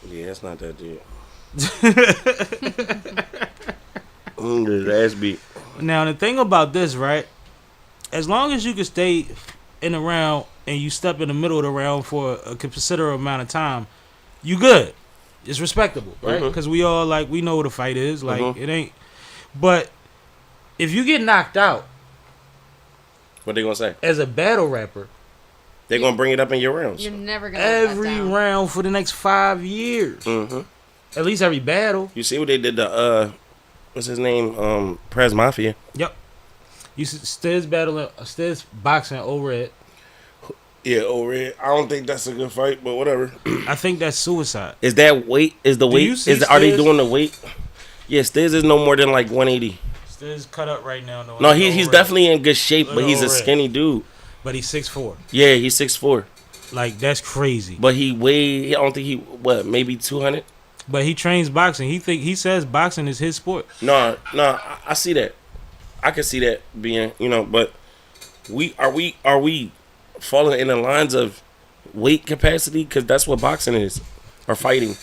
Yeah, that's not that deep. His ass beat. Now the thing about this, right? As long as you can stay in the round and you step in the middle of the round for a considerable amount of time, you good. It's respectable, right? Mhm. Because we all we know what a fight is. Like Mhm. it ain't. But if you get knocked out What they gonna say? as a battle rapper, They gonna bring it up in your rounds. You're never gonna let that every down. round for the next 5 years, Mm-hmm. at least every battle. You see what they did to what's his name? Prez Mafia. Yep. You see Stiz boxing over it. Yeah, over it. I don't think that's a good fight, but whatever. I think that's suicide. Is that weight? Is the Do weight? you see Are they Stiz? doing the weight? Yeah, Stiz is no more than like 180. Stiz cut up right now. No, he's definitely in good shape, but he's a Look at skinny dude. But he's 6'4". Yeah, he's 6'4". Like that's crazy. But I don't think maybe 200? But he trains boxing. He says boxing is his sport. No, I see that. I can see that being, but are we falling in the lines of weight capacity? Because that's what boxing is, or fighting.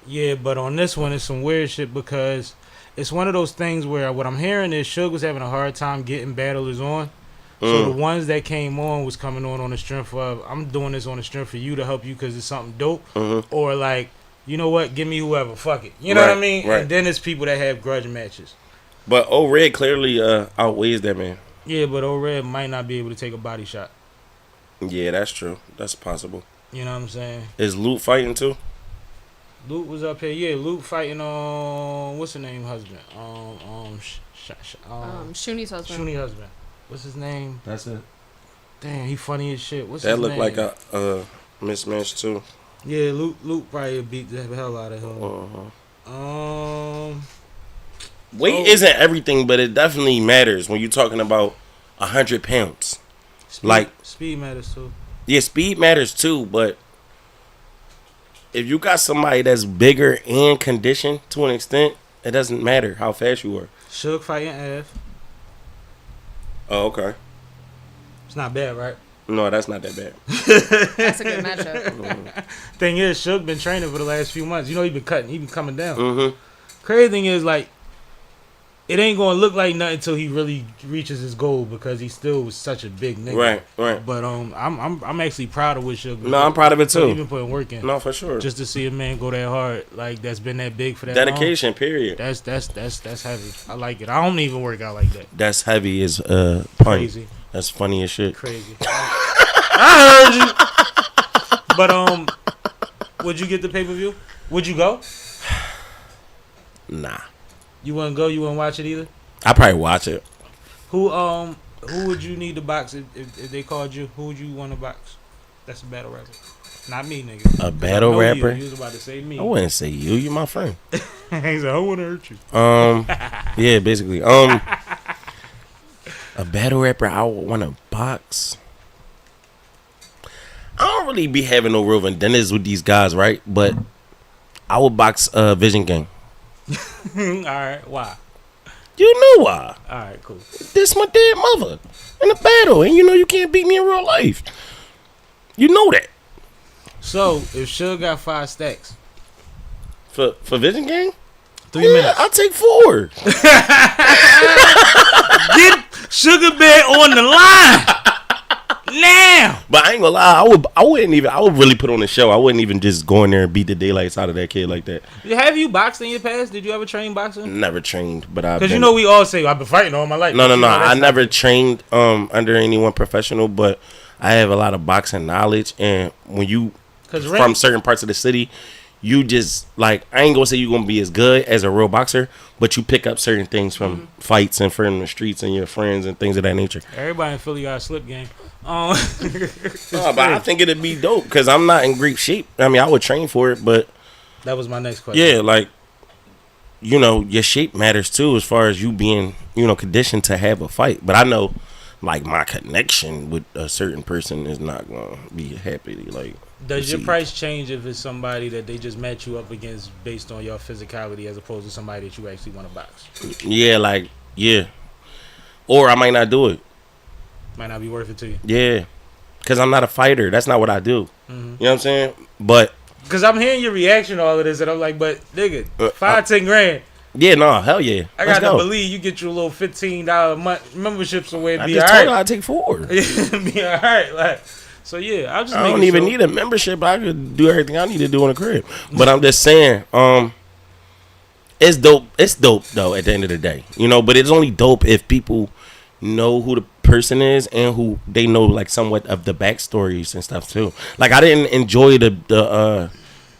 Yeah, but on this one, it's some weird shit because it's one of those things where what I'm hearing is Suge was having a hard time getting battlers on. So the ones that came on was coming on the strength of, I'm doing this on the strength for you to help you because it's something dope. Mm-hmm. Or like, you know what, give me whoever, fuck it. You know what I mean? Right. And then there's people that have grudge matches. But O-Red clearly outweighs that man. Yeah, but O-Red might not be able to take a body shot. Yeah, that's true. That's possible. You know what I'm saying? Is Luke fighting too? Luke was up here. Yeah, Luke fighting on what's her name husband? Shuni's husband. Shuni husband. What's his name? That's it. Damn, he funny as shit. What's That his looked name? like a mismatch too. Yeah, Luke probably beat the hell out of him. Uh-huh. Weight isn't everything, but it definitely matters when you're talking about 100 pounds. Speed matters too. Yeah, speed matters too, but if you got somebody that's bigger and conditioned to an extent, it doesn't matter how fast you are. Suge fighting Av. Oh, okay. It's not bad, right? No, that's not that bad. That's a good matchup. Thing is, Suge been training for the last few months. You know, he been coming down. Mm-hmm. Crazy thing is, like, it ain't gonna look like nothing until he really reaches his goal because he still was such a big nigga. Right. But I'm actually proud of what Suge. No, I'm proud of it He too. been putting work in. No, for sure. Just to see a man go that hard, like that's been that big for that Dedication, period. long. That's heavy. I like it. I don't even work out like that. That's heavy is funny. Crazy. That's funny as shit. Crazy. I heard you. But would you get the pay-per-view? Would you go? Nah. You wouldn't go? You wouldn't watch it either? I probably watch it. Who would you need to box if they called you? Who would you want to box? That's a battle rapper. Not me, nigga. A battle rapper? You was about to say me. I wouldn't say you. You my friend. He's like, I want to hurt you. Yeah, basically. A battle rapper I would want to box. I don't really be having no real vendettas with these guys, right? But I would box Vision Gang. All right, why? You know why? All right, cool. This my dead mother in a battle, and you know you can't beat me in real life. You know that. So if Suge got 5 stacks For Vision Gang? 3 minutes, I'll take 4. get Sugar Bear on the line now. But I ain't gonna lie, I would really put on the show. I wouldn't even just go in there and beat the daylights out of that kid like that. Have you boxed in your past? Did you ever train boxing? Never trained, but I've Because you know we all say I've been fighting all my life. No. You know, I never trained under anyone professional, but I have a lot of boxing knowledge. And when you from certain parts of the city, you just like, I ain't gonna say you're gonna be as good as a real boxer, but you pick up certain things from fights and from the streets and your friends and things of that nature. Everybody in Philly got a slip game. No, but I think it'd be dope because I'm not in great shape. I mean, I would train for it, but that was my next question. yeah, like, you know, your shape matters too as far as you being, you know, conditioned to have a fight. But I know, like, my connection with a certain person is not gonna be happy. Like, does your price change if it's somebody that they just match you up against based on your physicality as opposed to somebody that you actually want to box? Yeah, like, yeah. Or I might not do it. Might not be worth it to you. Yeah, because I'm not a fighter. That's not what I do. You know what I'm saying? But because I'm hearing your reaction to all of this, and I'm like, but nigga, 5-10 grand. Yeah, no, hell yeah. I gotta believe you get your little $15 a month membership somewhere. I just told you I'd take 4. Be all right, like. So yeah, I don't even need a membership. I could do everything I need to do in the crib. But I'm just saying, it's dope. It's dope though. At the end of the day, you know. But it's only dope if people know who the person is and who they know, like, somewhat of the backstories and stuff too. Like, I didn't enjoy the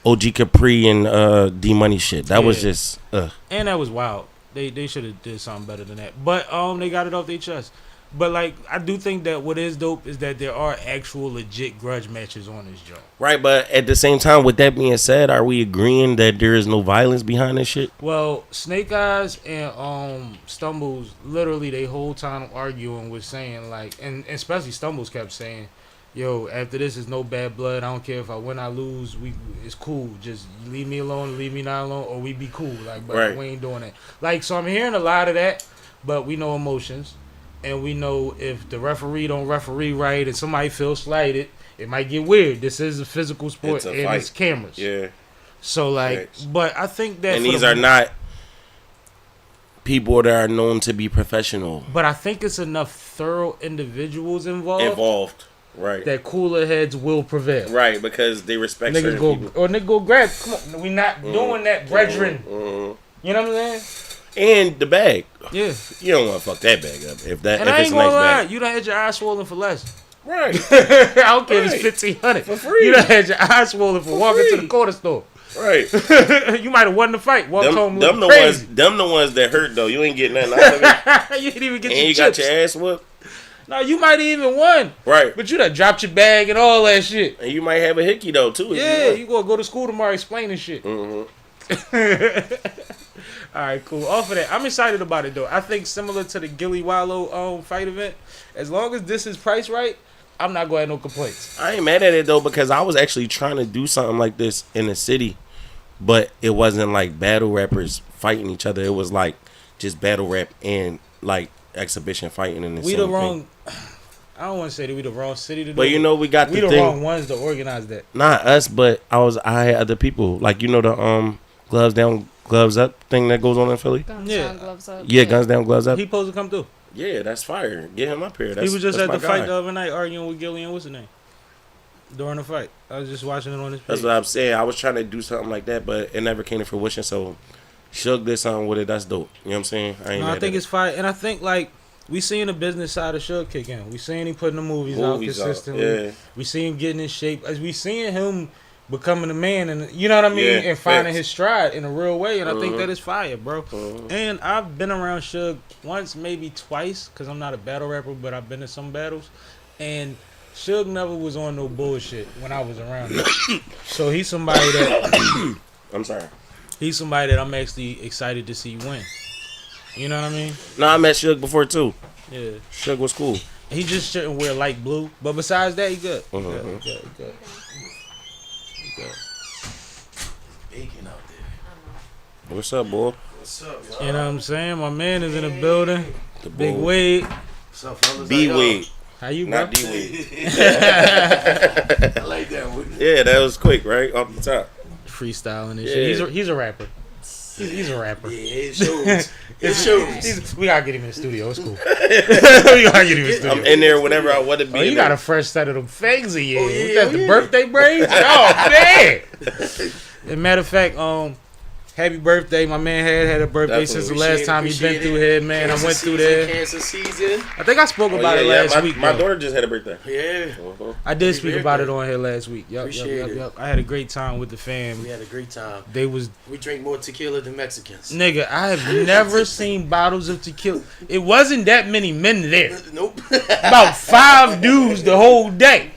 OG Capri and D Money shit. That was just and that was wild. They should have did something better than that. But they got it off their chest. But like, I do think that what is dope is that there are actual legit grudge matches on this joint. Right, but at the same time, with that being said, are we agreeing that there is no violence behind this shit? Well, Snake Eyes and Stumbles, literally they whole time arguing was saying, like, and especially Stumbles kept saying, yo, after this is no bad blood. I don't care if I win, I lose. It's cool. Just leave me alone, leave me not alone, or we be cool. Like, but right. We ain't doing that. Like, so I'm hearing a lot of that, but we know emotions. And we know if the referee don't referee right and somebody feels slighted, it might get weird. This is a physical sport and it's cameras. Yeah. So, like, but I think that... And these are not people that are known to be professional. But I think it's enough thorough individuals involved. Right. That cooler heads will prevail. Right, because they respect niggas certain people. Or nigga go grab. Come on, we not doing that, brethren. You know what I'm saying? And the bag. Yeah. You don't want to fuck that bag up. If I it's ain't a gonna nice lie, bag. you done had your eyes swollen for less. Right. I don't care if it's $1,500. For free. You done had your eyes swollen for walking to the corner store. Right. You might have won the fight. Walked home them crazy. Them the ones that hurt though. You ain't getting nothing out of it. You didn't even get and your you chips. got your ass whooped. No, you might have even won. Right. But you done dropped your bag and all that shit. And you might have a hickey though too. Yeah, you gonna go to school tomorrow explaining shit. All right, cool. Off of that, I'm excited about it though. I think similar to the Gilly Wallow fight event, as long as this is priced right, I'm not gonna have no complaints. I ain't mad at it though because I was actually trying to do something like this in the city, but it wasn't like battle rappers fighting each other. It was like just battle rap and like exhibition fighting in the same thing. I don't want to say that we the wrong city to do it. But you know we got we the wrong ones to organize that. Not us, but I had other people. Like, you know the gloves down, gloves up thing that goes on in Philly? Guns down, gloves up. Yeah, guns down, gloves up. He supposed to come through. Yeah, that's fire. Get him up here. He was just at the fight the other night arguing with Gilly and what's his name? During the fight. I was just watching it on his page. That's what I'm saying. I was trying to do something like that, but it never came to fruition. So Suge did something with it. That's dope. You know what I'm saying? I think it's fire. And I think, like, we seeing the business side of Suge kick in. We seeing him putting the movies out consistently. Yeah. We see him getting in shape. As we seeing him becoming a man, and you know what I mean, and finding his stride in a real way. And I think that is fire, bro. And I've been around Suge once, maybe twice, because I'm not a battle rapper, but I've been to some battles. And Suge never was on no bullshit when I was around him. So he's somebody that I'm sorry. He's somebody that I'm actually excited to see win. You know what I mean? No, I met Suge before too. Yeah. Suge was cool. He just shouldn't wear light blue. But besides that, he good. He Mhm. good. He good. Baking out there. What's up, boy? What's up, y'all? You know what I'm saying? My man is in the building. The Big boy. Wade. What's up, fellas? B How y'all? Wade, How you, bro? not D Wade. I like that one. Yeah, that was quick, right off the top. Freestyling and Yeah. shit. He's a rapper. He's a rapper. Yeah, it shows. It shows. We gotta get him in the studio. It's cool. We gotta get him in the studio. I'm in there whenever I want to be. Oh, you in got there. a fresh set of them fangs of you. Oh, Was yeah, that oh, the yeah. birthday braids? Oh, man. As a matter of fact, happy birthday. My man had a birthday since the last time he been through here, man. I went through there. Cancer season. I think I spoke about it last week. My though. daughter just had a birthday. Yeah. I did speak about it birthday. on here last week. Yup. Appreciate it. I had a great time with the fam. We had a great time. They was We drink more tequila than Mexicans. nigga. I have never seen bottles of tequila. It wasn't that many men there. Nope. About 5 dudes the whole day.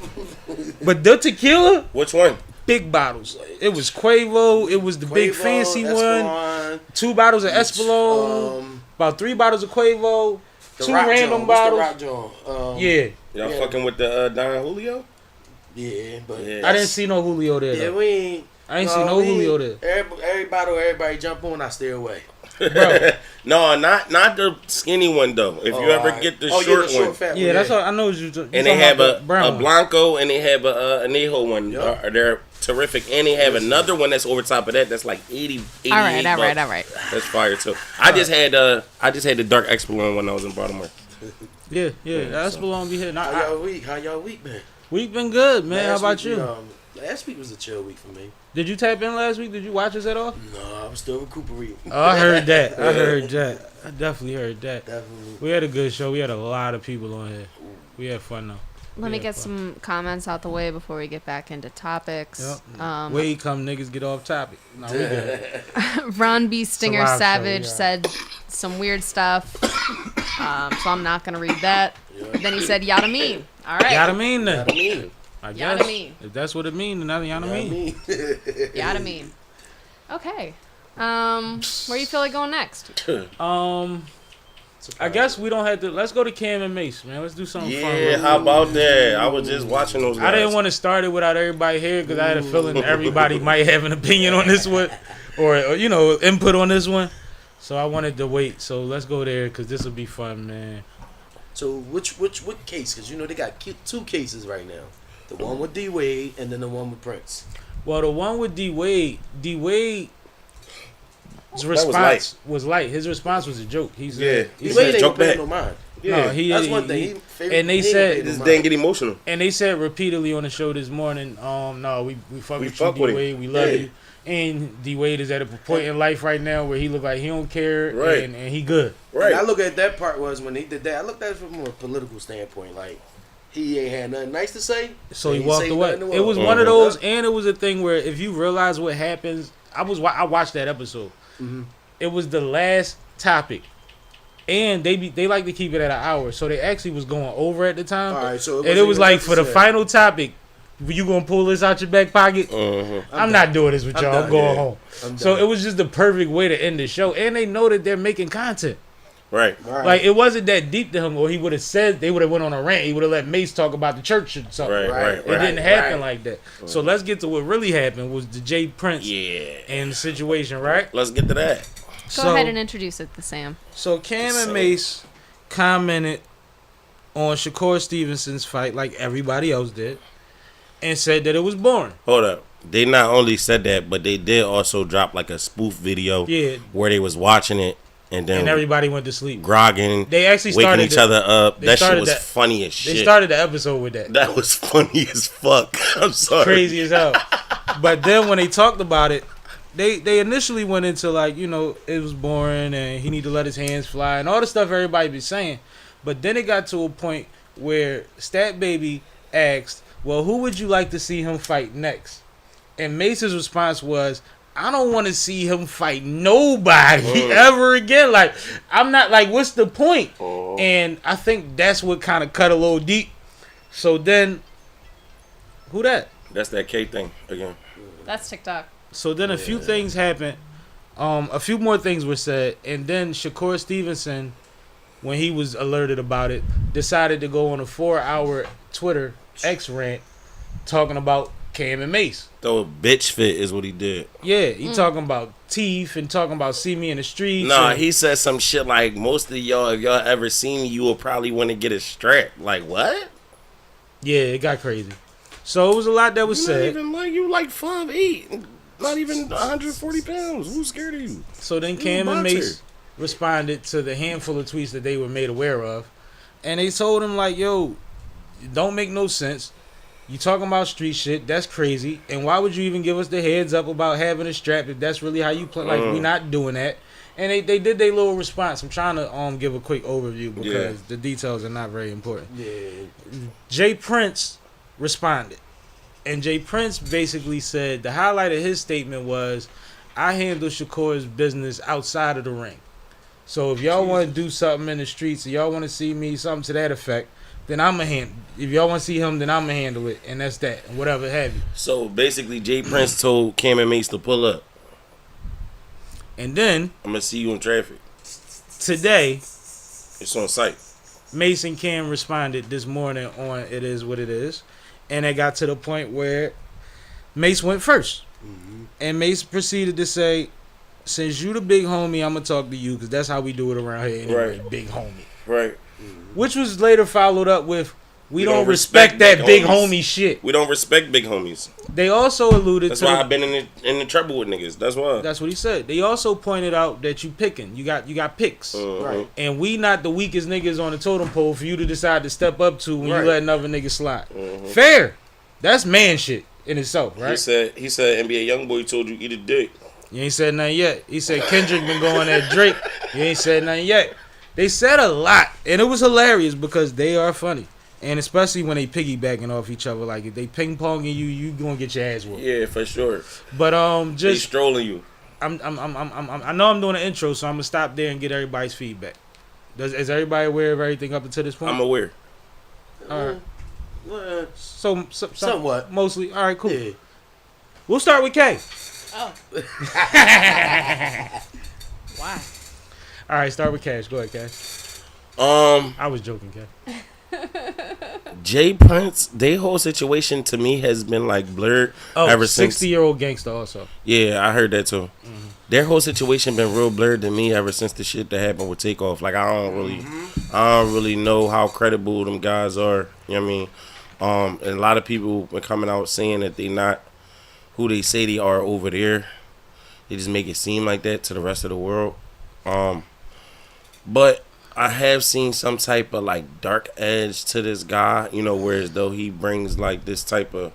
But the tequila, Which one? big bottles. It was Quavo. It was the big Quavo, fancy one. Espelon, 2 bottles of Espelon. About 3 bottles of Quavo. the 2 Rock random Joint. bottles. What's the Rock Joint? Yeah. Y'all Yeah. fucking with the Don Julio? Yeah, but Yeah. I didn't see no Julio there. yeah, Though. we ain't. I ain't see no we Julio ain't- there. Every bottle, everybody jump on. I stay away. Bro. No, not the skinny one though. If you ever get the short one, fat Yeah, that's what I know. You and they have a brown one. Blanco, and they have a Anejo one. Yep. They're terrific, and they have another one that's over top of that. That's like 80. All right. bucks. That's fire too. I just had the dark Espelon when I was in Baltimore. Yeah, that's belong to be here. How y'all week been? We've been good, man. How Last about week you? Last week was a chill week for me. Did you tap in last week? Did you watch us at all? No, I was still recuperating. Oh, I heard that. I definitely heard that. Definitely. We had a good show. We had a lot of people on here. We had fun though. Let me Yeah, get fun. some comments out the way before we get back into topics. Yep. Wait, come niggas get off topic. No, we good. Ron B. Stinger live show, Savage yeah. said some weird stuff, so I'm not gonna read that. Yeah. Then he said yada mean. All right. Yada mean then. Know what I mean? I guess. Yada mean. If that's what it means, then that's yada mean. Yada mean. Okay. Where you feel like going next? I guess we don't have to. Let's go to Cam and Mase, man. Let's do something fun. Yeah, real how about that? I was just watching those guys. I didn't want to start it without everybody here because I had a feeling everybody might have an opinion on this one or input on this one. So I wanted to wait. So let's go there because this will be fun, man. So what case? Because they got 2 cases right now. The one with D Wade and then the one with Prince. Well, the one with D Wade's was response was light. His response was a joke. He said, He D said, Wade ain't joke gonna pay back. no mind. No, That's one thing. And they said- He This ain't didn't get emotional. And they said repeatedly on the show this morning, no, we fuck We with fuck you, with D him. Wade. We love Yeah. you. And D Wade is at a point in life right now where he look like he don't care, Right. and he good. Right. And I look at that part was when he did that. I looked at it from a political standpoint. Like he ain't had nothing nice to say, So he and walked say away. nothing to It was us. one of those, Yeah. and it was a thing where if you realize what happens, I watched that episode. Mhm. It was the last topic, and they like to keep it at an hour, so they actually was going over at the time. All right, so And it was wasn't like even for the necessary. final topic, you gonna pull this out your back pocket? I'm not doing this with I'm y'all. I'm done, going yeah. home. I'm So done. it was just the perfect way to end the show, and they know that they're making content. Right. Right. Like it wasn't that deep to him, or he would have said they would have went on a rant. He would have let Mase talk about the church or something. Right. Right. It didn't Right. happen like that. So let's get to what really happened was the J Prince Yeah. and the situation, right? Let's get to that. Go ahead and introduce it to Sam. So Cam and Mase commented on Shakur Stevenson's fight like everybody else did and said that it was boring. Hold up. They not only said that, but they did also drop like a spoof video Yeah. where they was watching it and then And everybody went to sleep. grogging, They actually waking started each other up. they That shit started was that- funny as shit. They started the episode with that. That was funny as fuck. I'm sorry. Crazy as hell. But then when they talked about it, they initially went into like, it was boring and he need to let his hands fly and all the stuff everybody be saying. But then it got to a point where Stat Baby asked, well, who would you like to see him fight next? And Mace's response was, I don't want to see him fight nobody ever again. Like, I'm not like, what's the point? And I think that's what kind of cut a little deep. So then, who that? That's that K thing again. That's TikTok. So then a few things happened. A few more things were said, and then Shakur Stevenson when he was alerted about it, decided to go on a 4-hour Twitter X rant talking about Cam and Mase. Throw a bitch fit is what he did. Yeah, he talking about teeth and talking about see me in the streets. Nah, and he said some shit like, most of y'all, if y'all ever seen me, you will probably want to get a strap. Like, what? yeah, it got crazy. So it was a lot that was You said. not even like, you like 5'8", not even 140 pounds. Who's scared of you? So then You Cam a and boxer. Mase responded to the handful of tweets that they were made aware of. And they told him, like, yo, it don't make no sense. You talking about street shit, that's crazy. And why would you even give us the heads up about having a strap if that's really how you play? Like, we not doing that. And they did their little response. I'm trying to give a quick overview because the details are not very important. Yeah. J Prince responded. And J Prince basically said the highlight of his statement was, I handle Shakur's business outside of the ring. So if y'all want to do something in the streets, or y'all want to see me, something to that effect, then I'm going to handle it. If y'all want to see him, then I'm going to handle it. And that's that. And whatever have you. So basically, J Prince told Cam and Mase to pull up. And then, I'm going to see you in traffic. today, It's on site. Mase and Cam responded this morning on It Is What It Is. And it got to the point where Mase went first. And Mase proceeded to say, since you the big homie, I'm going to talk to you because that's how we do it around here anyway, Right. big homie. Right. Which was later followed up with, we don't respect that big homies. homie shit. We don't respect big homies. They also alluded That's to... why I've been in the trouble with niggas. That's why. That's what he said. They also pointed out that you picking. You got picks. Right. And we not the weakest niggas on the totem pole for you to decide to step up to when Right. you let another nigga slide. Fair. That's man shit in itself, right? He said NBA YoungBoy told you eat a dick. You ain't said nothing yet. He said Kendrick been going at Drake. You ain't said nothing yet. They said a lot, and it was hilarious because they are funny, and especially when they piggybacking off each other. Like if they ping ponging you, you gonna get your ass whooped. Yeah, for sure. But They just strolling you. I know I'm doing an intro, so I'm gonna stop there and get everybody's feedback. Is everybody aware of everything up until this point? I'm aware. All right. Well, So somewhat. mostly. All right, cool. Yeah. We'll start with K. Oh. Why? All right, start with Cash. Go ahead, Cash. I was joking, Cash. J Prince, their whole situation to me has been like blurred ever since. 60-year-old gangster also. Yeah, I heard that too. Their whole situation been real blurred to me ever since the shit that happened with Takeoff. Like I don't really know how credible them guys are. You know what I mean? And a lot of people been coming out saying that they not who they say they are over there. They just make it seem like that to the rest of the world. But I have seen some type of like dark edge to this guy, you know, whereas though he brings like this type of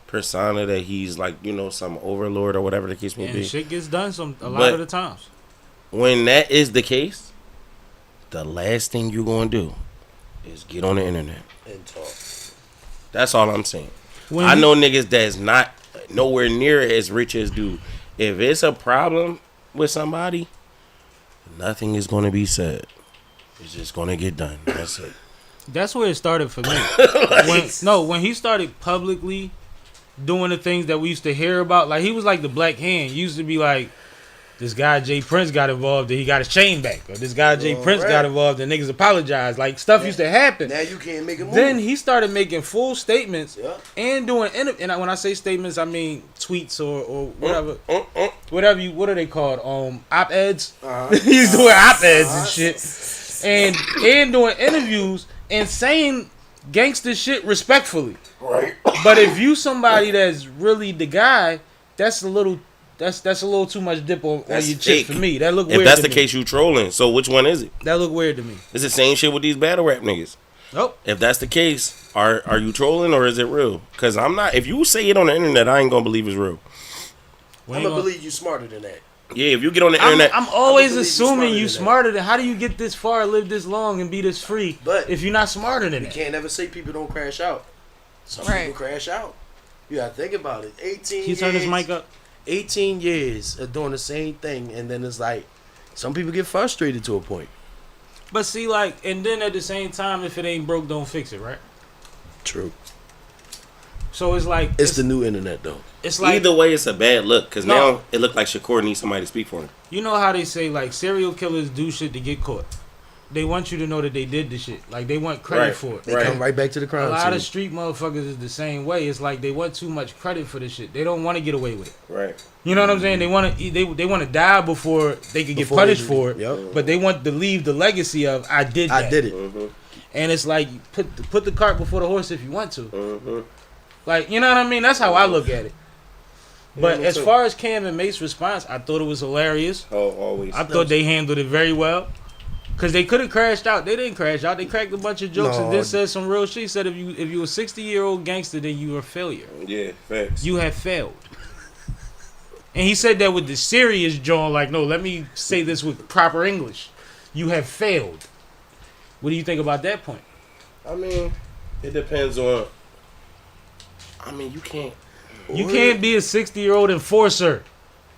persona that he's like, you know, some overlord or whatever the case may And be. shit gets done a lot But of the times. when that is the case, the last thing you're gonna do is get on the internet. And talk. That's all I'm saying. When I he- know niggas that's not nowhere near as rich as dude. If it's a problem with somebody, nothing is gonna be said. It's just gonna get done. That's it. That's where it started for me. When he started publicly doing the things that we used to hear about, like he was like the Black Hand. Used to be like, this guy J Prince got involved and he got his chain back, or this guy J Prince got involved and niggas apologized. Like stuff used to happen. Now you can't make a move. Then he started making full statements Yeah. and doing and when I say statements, I mean tweets or whatever. What are they called? Op-eds. He's doing op-eds and shit, and doing interviews and saying gangster shit respectfully. Right. But if you somebody that's really the guy, that's a little too much dip on That's your chip fake. for me. That look weird. If that's to the me. case, you trolling. So which one is it? That look weird to me. It's the same shit with these battle rap niggas. Nope. If that's the case, are you trolling or is it real? Because I'm not. If you say it on the internet, I ain't gonna believe it's real. I'm gonna believe you smarter than that. Yeah, if you get on the internet, I'm always believe you assuming you smarter smarter than. How do you get this far, live this long, and be this free? But if you're not smarter than You that, can't ever say people don't crash out. Some Right. people crash out. You gotta think about it. 18 Can you turn years, this mic up? 18 years of doing the same thing, and then it's like some people get frustrated to a point. But see, like, and then at the same time, if it ain't broke, don't fix it, right? True. So it's like It's the new internet though. it's like either way, it's a bad look. Because No. now it looked like Shakur needs somebody to speak for him. you know how they say like serial killers do shit to get caught. they want you to know that they did the shit. Like they want credit for it. They come right back to the crime A lot scene. of street motherfuckers is the same way. It's like they want too much credit for this shit. They don't want to get away with it. Right. You know what I'm saying? They want to they want to die before they can get Before punished they- for it. Yep. But they want to leave the legacy of I did that. I did it. Mm-hmm. And it's like you put the cart before the horse if you want to. Mm-hmm. Like, you know what I mean? That's how I look at it. But me as too. far as Cam and Mace's response, I thought it was hilarious. Oh, always. I thought they handled it very well. Because they could have crashed out. They didn't crash out. They cracked a bunch of jokes and No. then said some real shit. He said if you a 60-year-old gangster, then you were a failure. Yeah, facts. You have failed. And he said that with the serious jaw, like, no, let me say this with proper English. You have failed. What do you think about that point? I mean, it depends on. I mean, you can't. You can't be a 60-year-old enforcer.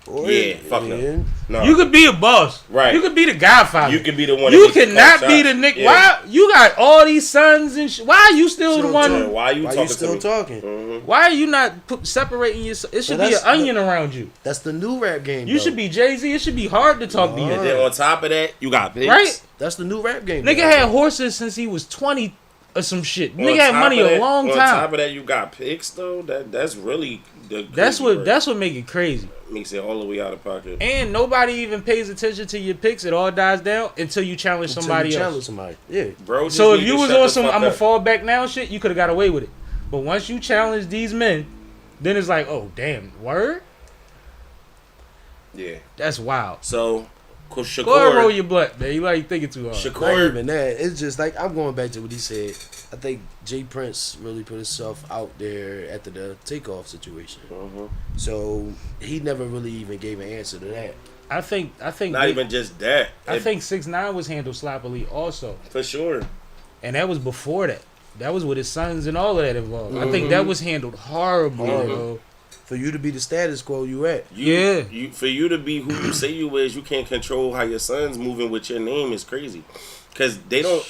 Yeah, fuck no. No. You could be a boss. Right. You could be the Godfather. You could be the one. You that makes cannot the be shots. the Nick. Yeah. Why you got all these sons and why are you still the one? Yeah, why are you Why talking you still to me? talking? Mm-hmm. Why are you not separating yourself? It should be an that's- onion around you. That's the new rap game. You though. should be Jay-Z. It should be hard to talk to And you. then on top of that, you got pigs. Right? That's the new rap game. Nigga though. had horses since he was 20 or some shit. On Nigga had top money of a that- long On time. top of that, you got picks though. That's really the. That's crazy what part. make it crazy. Makes it all the way out of pocket. And nobody even pays attention to your picks. It all dies down until you challenge Until somebody you else. challenge somebody. Yeah. Bro, just So if need you to was shut on the some fuck I'm a up. fall back now shit, you could have got away with it. But once you challenge these men, then it's like, oh damn, word? Yeah. That's wild. So, Go ahead, roll Shakur. your blunt, man. You like thinking too hard. Not Shakur. even that. It's just like I'm going back to what he said. I think J Prince really put himself out there after the takeoff situation. Mhm. So he never really even gave an answer to that. I think Not even just that. I think 6ix9ine was handled sloppily also. for sure. And that was before that. That was with his sons and all of that involved. I think that was handled horribly, bro. For you to be the status quo you at. Yeah. For you to be who you say you is, you can't control how your son's moving with your name is crazy. Cause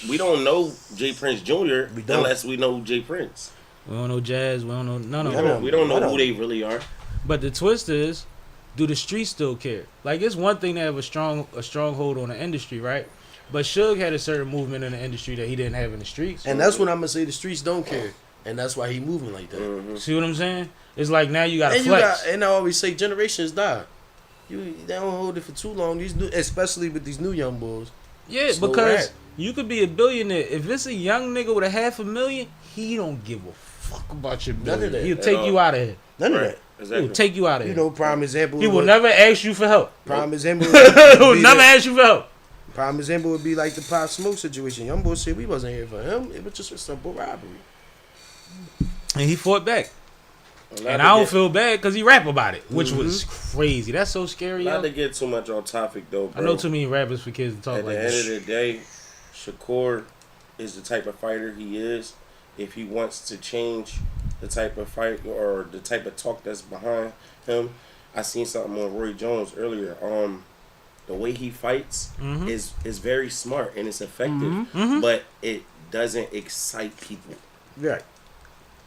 we don't know J Prince Jr. We don't. unless we know J Prince. We don't know Jazz. We don't know none of Yeah, them. We don't know I who don't. they really are. But the twist is, do the streets still care? Like it's one thing to have a stronghold on the industry, right? But Suge had a certain movement in the industry that he didn't have in the streets. And that's when I'm gonna say the streets don't care. And that's why he moving like that. Mm-hmm. See what I'm saying? It's like now you gotta And flex. and I always say generations die. They don't hold it for too long. These new, especially with these new young bulls. Yeah, Slow because rap. you could be a billionaire. If it's a young nigga with $500,000, he don't give a fuck about your None of billion. that He'll at take all. you out of here. None Right. of that. Exactly. He'll take you out of You here. know, prime example. He will would- never ask you for help. Prime example. He'll would be never that- ask you for help. Prime example would be like the Pop Smoke situation. Young boy said we wasn't here for him. It was just a simple robbery. And he fought back. Not And to I don't get- feel bad because he rap about it, which was crazy. That's so scary, Not yo. to get too much on topic though, I bro. know too many rappers for kids to talk At like the end this. of the day, Shakur is the type of fighter he is. If he wants to change the type of fight or the type of talk that's behind him, I seen something on Roy Jones earlier. The way he fights is very smart and it's effective, but it doesn't excite people. Right.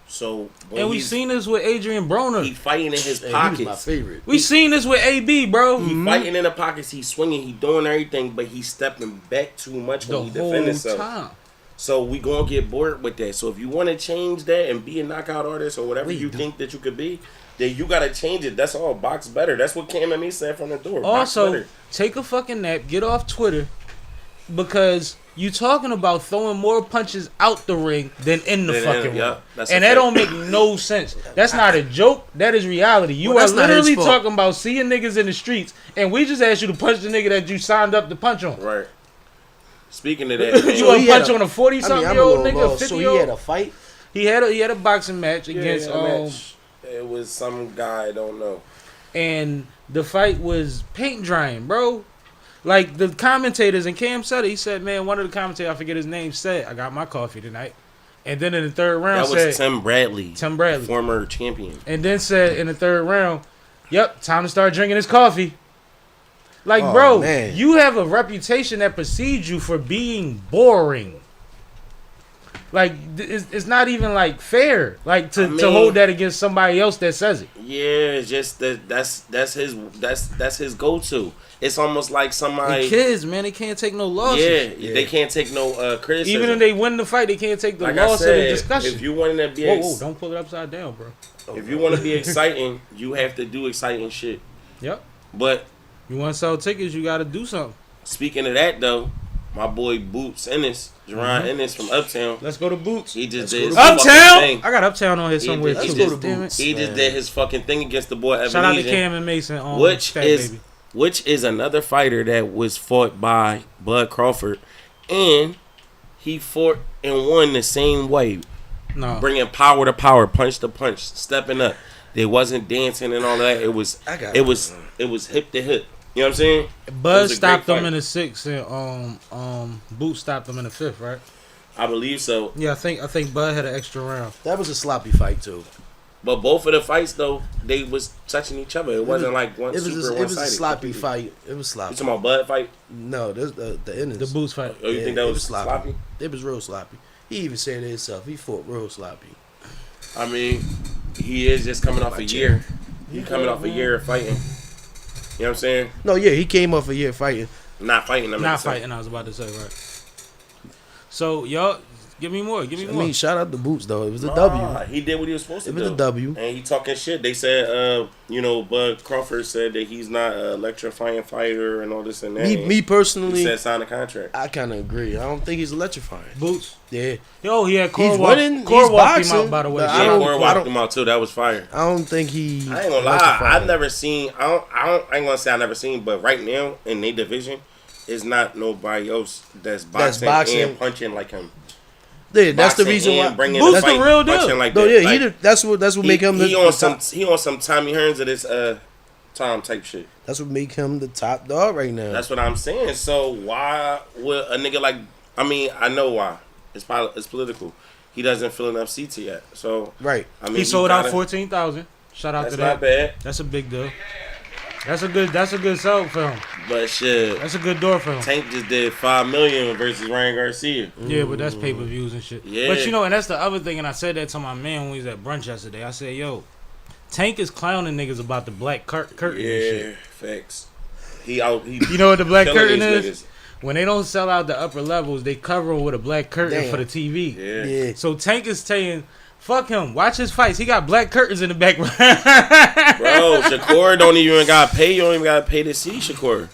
So when And we he's seen this with Adrian Broner. he fighting in his Hey, he was my pockets. favorite. We seen this with AB, bro. He fighting in the pockets. He's swinging. He doing everything, but he's stepping back too much The when he whole defend himself. time. So we gonna get bored with that. So if you want to change that and be a knockout artist or whatever you think that you could be, then you gotta change it. That's all. Box better. That's what Cam and me said from the door. Box Also, better. take a fucking nap, get off Twitter, because you talking about throwing more punches out the ring than in the Than in- fucking yeah, ring. that's And a that fact. don't make no sense. That's not a joke. That is reality. You Well, are that's not his literally fault. talking about seeing niggas in the streets, and we just asked you to punch the nigga that you signed up to punch on. Right. Speaking of that, You So want he to had punch a- on a 40-something I'm year a old little nigga, lost. 50 So year he had old? a fight. He had a boxing match against it was some guy I don't know. and the fight was paint drying, bro. Like the commentators, and Cam said it. He said, "Man, one of the commentators, I forget his name, said I got my coffee tonight." And then in the third round, That was said Tim Bradley, Tim Bradley, former champion. and then said in the third round, "Yep, time to start drinking his coffee." Like, Oh, bro, man. you have a reputation that precedes you for being boring. Like it's not even like fair. Like to I to mean- hold that against somebody else that says it. Yeah, it's just that's his go-to. It's almost like The somebody. kids, man, they can't take no losses. Yeah, they can't take no criticism. Even if they win the fight, they can't take the like I loss of said, the discussion. if you want to be Whoa, don't pull it upside down, bro. if you want to be exciting, you have to do exciting shit. Yep. But You want to sell tickets, you got to do something. speaking of that though, my boy Boots Ennis, Jerron Ennis from Uptown, Let's go to Boots. he just Let's did go his to fucking Uptown. thing. I got Uptown on here He somewhere did- too. he did- Damn it. He just did his fucking thing against the boy Shout out to Ebenezer, Cam and Mason on which Fat is Baby. which is another fighter that was fought by Bud Crawford, and he fought and won the same way, No. bringing power to power, punch to punch, stepping up. They wasn't dancing and all that. It was hip to hip. You know what I'm saying? It Bud was a stopped great them fight. in the 6th and Boots stopped them in the 5th, right? I believe so. Yeah, I think Bud had an extra round. That was a sloppy fight too. But both of the fights though, they was touching each other. It wasn't like one It was super a, it was a one-sided. sloppy fight. It was You sloppy. talking about Bud fight? No, there's the innings. The Boots fight. Oh, you think that it was sloppy? It was real sloppy. He even said it himself. He fought real sloppy. I mean, he is just coming off a year. He coming off a year of fighting. You know what I'm saying? No, yeah, he came off a year fighting. Not fighting. I'm Not saying. fighting, I was about to say, right. So, y'all, give me more. Give me I more. mean, shout out to Boots though. It was a Nah, W. he did what he was supposed to It do. was a W. And he talking shit. They said, Bud Crawford said that he's not an electrifying fighter and all this and that. Me He personally, said sign a contract. I kind of agree. I don't think he's electrifying. Boots. Yeah, Yo, he had Core He's walk. winning, Core he's walked him boxing, out, by the way. but I Yeah, don't- Corey walked him out too. That was fire. I don't think he. I ain't gonna lie. electrifying. I've never seen. I ain't gonna say I never seen, but right now in their division, it's not nobody else that's boxing, and punching like him. Yeah, that's the Boxing reason why. and bringing Boots the the fight, real deal. punching like No, that. yeah, Like, that's what make him the, he on the some top. he on some Tommy Hearns of this Tom type shit. That's what make him the top dog right now. That's what I'm saying. So why would a nigga like? I mean, I know why. It's political. He doesn't fill enough seats yet. So right. I mean, He sold out gotta- 14,000. Shout out That's to not that. bad. That's a big deal. That's a good sell for him. But shit, That's a good door for him. Tank just did $5 million versus Ryan Garcia. Yeah, but that's pay-per-views and shit. Yeah. But you know, and that's the other thing, and I said that to my man when we was at brunch yesterday. I said, yo, Tank is clowning niggas about the black curtain and Yeah, shit. facts. He out. He You know what the black killing curtain these is? niggas. When they don't sell out the upper levels, they cover them with a black curtain Damn. for the TV. Yeah. Yeah. So Tank is saying, fuck him. Watch his fights. He got black curtains in the background. Bro, Shakur don't even got to pay. You don't even got to pay to see Shakur.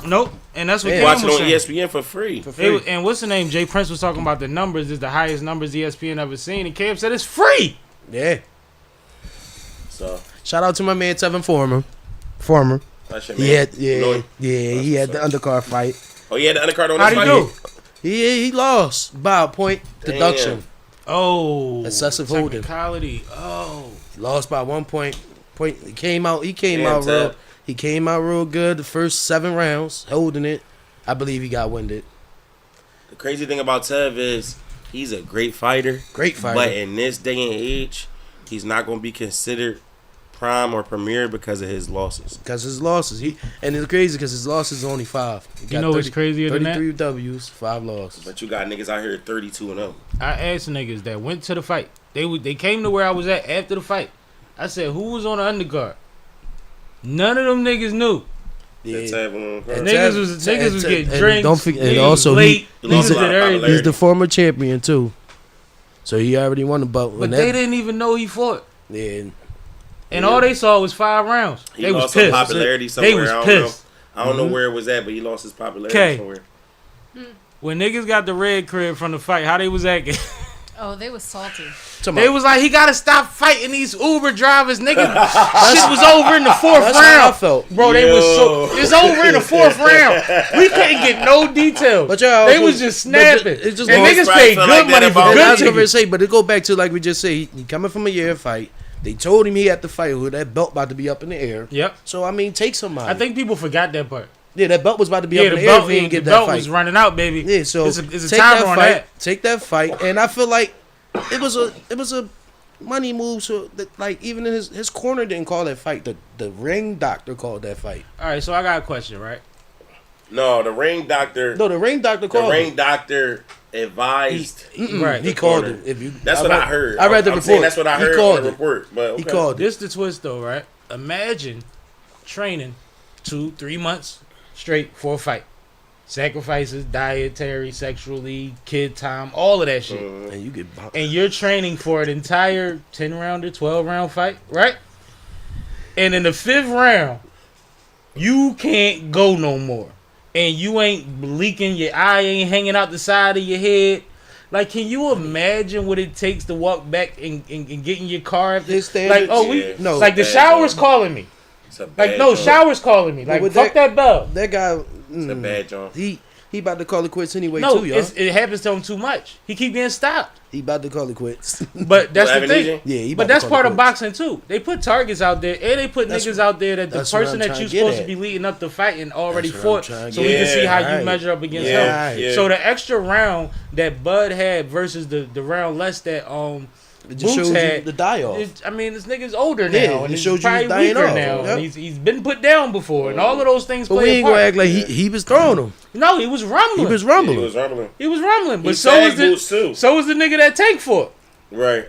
Nope. And that's what Yeah. Cam Watch it was on saying. ESPN for free. And what's the name? Jay Prince was talking about the numbers. Is the highest numbers ESPN ever seen. And Cam said it's free. Yeah. So Shout out to my man Tevin Former. that's your He man. had Lloyd. he had the what's undercard fight. Oh, he had the undercard on How'd this he fight? do? He lost by a point deduction. Oh. Excessive holding. Technicality. Oh. He lost by 1 point. He came out Damn, out real. Ted. He came out real good the first 7 rounds, holding it. I believe he got winded. The crazy thing about Tev is he's a great fighter. Great fighter. But in this day and age, he's not going to be considered prime or premier because of his losses. Because his losses, and it's crazy because his losses is only 5. He You know what's crazier than that? 33 W's, 5 losses. But you got niggas out here 32-0. I asked niggas that went to the fight. They came to where I was at after the fight. I said, who was on the undercard? None of them niggas knew. Yeah. That's Tev on the And card. Niggas was getting and drinks. don't forget- and niggas also was late. he lost Niggas a lot did of everything. He's the former champion too, so he already won the belt. But they didn't even know he fought. Yeah, And all they saw was 5 rounds. He They was lost some pissed. popularity somewhere. They was I don't pissed. know. I don't know where it was at, but he lost his popularity Okay. somewhere. When niggas got the red crib from the fight, how they was acting? Oh, they was salty. They was like, he gotta stop fighting these Uber drivers, nigga. Shit was over in the 4th That's how I round. felt. Bro, they was so it's over in the 4th round. We couldn't get no detail. But y'all they also- was just but snapping. it's just and most niggas probably paid feel good like that money about for And I good was gonna tickets. say, but to go back to like we just say, he coming from a year fight. They told him he had to fight with that belt about to be up in the air. Yep. So I mean, take somebody. I think people forgot that part. yeah, that belt was about to be Yeah, up in the the air belt, if he didn't the get that belt fight. was running out, baby. Yeah, so it's a take timer that on fight. that. Take that fight, and I feel like it was a money move. So that, like even in his corner didn't call that fight. The ring doctor called that fight. All right, so I got a question, right? No, the ring doctor. No, the ring doctor The called ring him. doctor advised. Right. He called him. If you, That's what I heard. I read the I'm report. saying that's what I He heard called on the it. report. But okay. He called it. This the twist though, right? Imagine training 2-3 months straight for a fight. Sacrifices, dietary, sexually, kid time, all of that shit. And you get bumped. And you're training for an entire 10-rounder, 12-round fight, right? And in the 5th round, you can't go no more. And you ain't leaking, your eye ain't hanging out the side of your head. Like, can you imagine what it takes to walk back and get in your car? His Like, standards- oh, Yeah. No. like the Bad shower's job. calling me. It's a Like, bad no, job. shower's calling me. Like, but fuck that bell. That guy, It's a bad job. he about to call it quits anyway No, too, y'all. it happens to him too much. He keep getting stopped. He about to call it quits. But that's What, the Evan thing. Yeah, he about But to that's call part it of quits. boxing too. They put targets out there, and they put That's niggas out there that the that's what person I'm that you trying to get supposed to at. be leading up to fighting already That's what I'm fought, trying to so get we can at. see how Yeah, you measure up against yeah, him. yeah. So the extra round that Bud had versus the round less that It just Boots shows had, you the die off. I mean, this nigga's older now, Yeah, and it he's shows you probably he's dying weaker off. now, Yep. and he's been put down before, and all of those things But we play a ain't gonna part. act like he was throwing him. No, he was rumbling. He was He rumbling. was rumbling. But He so tagged was Boots, too. so was the nigga that Tank fought. Right.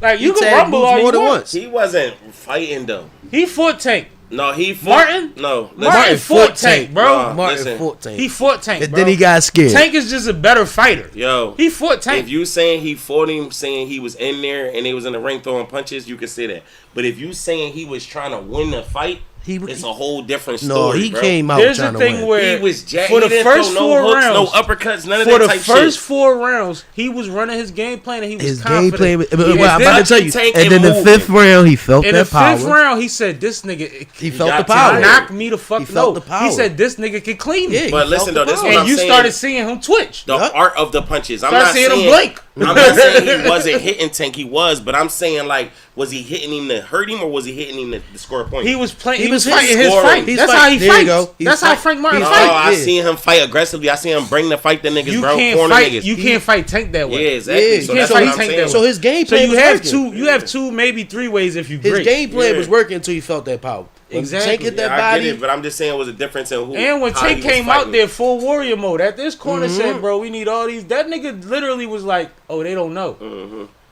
Like, you He can tagged rumble Boots all you more than want. once. He wasn't fighting though. He fought Tank. No, he fought. Martin? No, Martin fought Tank, bro. Nah. Martin listen. fought Tank. He fought Tank, and bro. then he got scared. Tank is just a better fighter. Yo, He fought Tank. if you saying he fought him, saying he was in there and they was in the ring throwing punches, you can say that. But if you saying he was trying to win the fight, it's a whole different story. No, he bro. came out There's the trying to thing win. where He was jacked. for the He didn't first throw no 4 hooks, rounds, no uppercuts, none of for that the type first shit. 4 rounds, he was running his game plan and he was His confident. game plan. But He I'm was about to tell you. Tank And then the and 5th round, he felt in the that power. 5th round, he said, "This nigga, He felt got the tired. power. knock me the fuck He felt no." the power. He said, "This nigga can clean me." Yeah, But he listen felt though, the this power. what and I'm you saying. started seeing him twitch. The Yup. art of the punches. I'm Started not seeing him saying blink. I'm not saying he wasn't hitting Tank. He was, but I'm saying like, was he hitting him to hurt him or was he hitting him to score a point? He was playing. He He was was fighting his scoring. fight. He's That's fight- how he there you fights. go. He's That's how fight- Frank Martin he's No, fights. I Yeah. seen him fight aggressively. I seen him bring the fight the niggas, You bro. can't Corner fight. niggas. You can't fight Tank that way. Yeah, exactly. Yeah, so you can't that's fight what I'm Tank saying. that So his game So plan you was have working. two. You have 2, maybe 3 ways if you His great. game plan Yeah. was working until he felt that power. When Exactly. Tank hit that Yeah, I body. get it, but I'm just saying it was a difference in who. And when how Tank he was came out fighting. there full warrior mode, at this corner said, "Bro, we need all these." That nigga literally was like, "Oh, they don't know.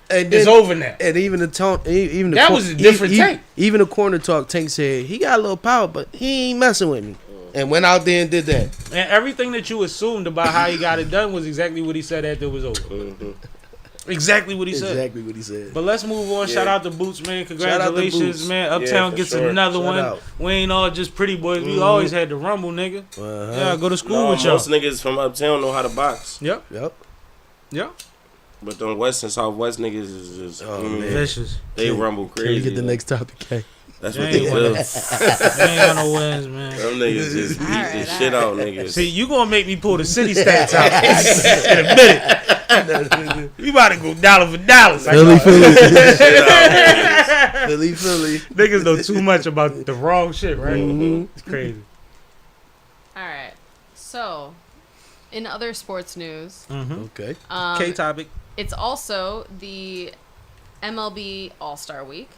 And It's then- over now." And even the tone, even the That cor- was a different Tank. Even the corner talk, Tank said he got a little power, but he ain't messing with me. And went out there and did that. And everything that you assumed about how he got it done was exactly what he said after it was over. Exactly what he said. Exactly what he said. But let's move on. Yeah. Shout out to Boots, man. out to Congratulations, Boots. man. Uptown for gets sure. another Shout one. out. We ain't all just pretty boys. We always had the rumble, nigga. Yeah, I go to school No, with y'all. most niggas from uptown know how to box, Yep. Yep. Yep. but them west and southwest niggas is just Man. Vicious. they rumble Can crazy. we get the like, next topic, K? That's They what they ain't do. They ain't got no wins, man. Them niggas just beat Alright, the shit out niggas. See, you gonna make me pull the city stats out in a minute. We about to go dollar for dollar. Philly, Philly. Shit out niggas. Philly, Philly. Niggas know too much about the wrong shit, right? It's crazy. All right. So, in other sports news, Okay. Topic. it's also the MLB All-Star Week,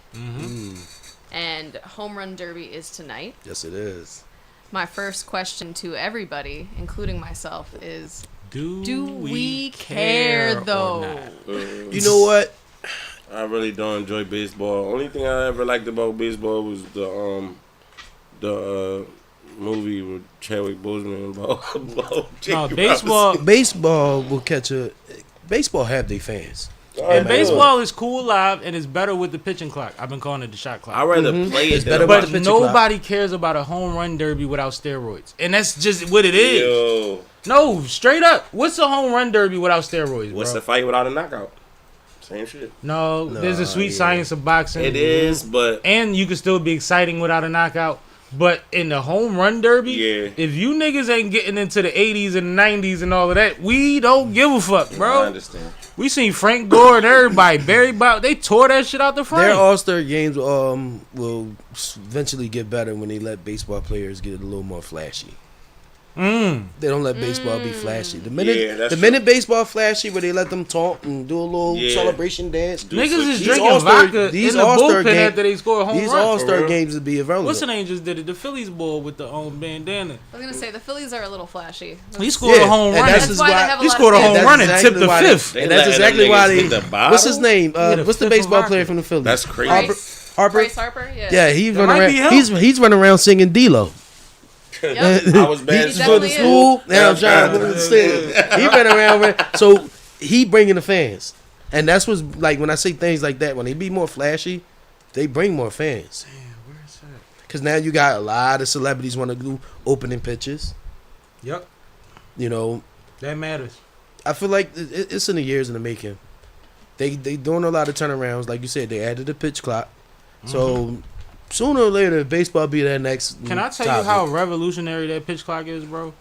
and Home Run Derby is tonight. Yes, it is. My first question to everybody, including myself, is: Do we care though? You know what? I really don't enjoy baseball. Only thing I ever liked about baseball was the movie with Chadwick Boseman about Jackie No, baseball. Baseball will catch a. Baseball have their fans. Robinson. And baseball is cool live and it's better with the pitching clock. I've been calling it the shot clock. I'd rather play it It's than better watch But pitching nobody cares about a home run derby without steroids. And that's just what it is. Yo, No, straight up. What's a home run derby without steroids, what's bro? a fight without a knockout? Same shit. No, there's a sweet yeah. science of boxing. It is, but And you can still be exciting without a knockout. But in the home run derby, Yeah. if you niggas ain't getting into the 80s and 90s and all of that, we don't give a fuck, I bro. understand. We seen Frank Gore and everybody, Barry Bob, they tore that shit out the frame. Their All-Star games will eventually get better when they let baseball players get a little more flashy. They don't let baseball be flashy. The minute Yeah, that's minute baseball flashy, where they let them talk and do a little Yeah. celebration dance. Niggas is These drinking All-Star- vodka these in the All-Star bullpen game- after they score a home These run. All-Star real. games would be irrelevant. What's the name just did it? The Phillies ball with the bandana. I was gonna say the Phillies are a little flashy. He scored a home and run. that's That's why they have a He lot scored of a home fans. run and tipped the why they- fifth. They and that's letting exactly them why niggas they. hit the bottle? What's his name? Yeah, the What's the fifth baseball of player vodka. from the Phillies? That's crazy. Harper. Bryce Harper, yeah. Yeah, he's That running might be around. him. He's running around singing D-Lo. Yep. I was bad. He's He going to definitely school. Now I'm trying to sing. He running around. So he bringing the fans, and that's what's like when I say things like that. When they be more flashy, they bring more fans. Damn, where's that? Because now you got a lot of celebrities want to do opening pitches. Yep, You know, that matters. I feel like it's in the years in the making. They doing a lot of turnarounds. Like you said, they added a pitch clock. So sooner or later, baseball be that next. Can I tell you how revolutionary that pitch clock is, bro?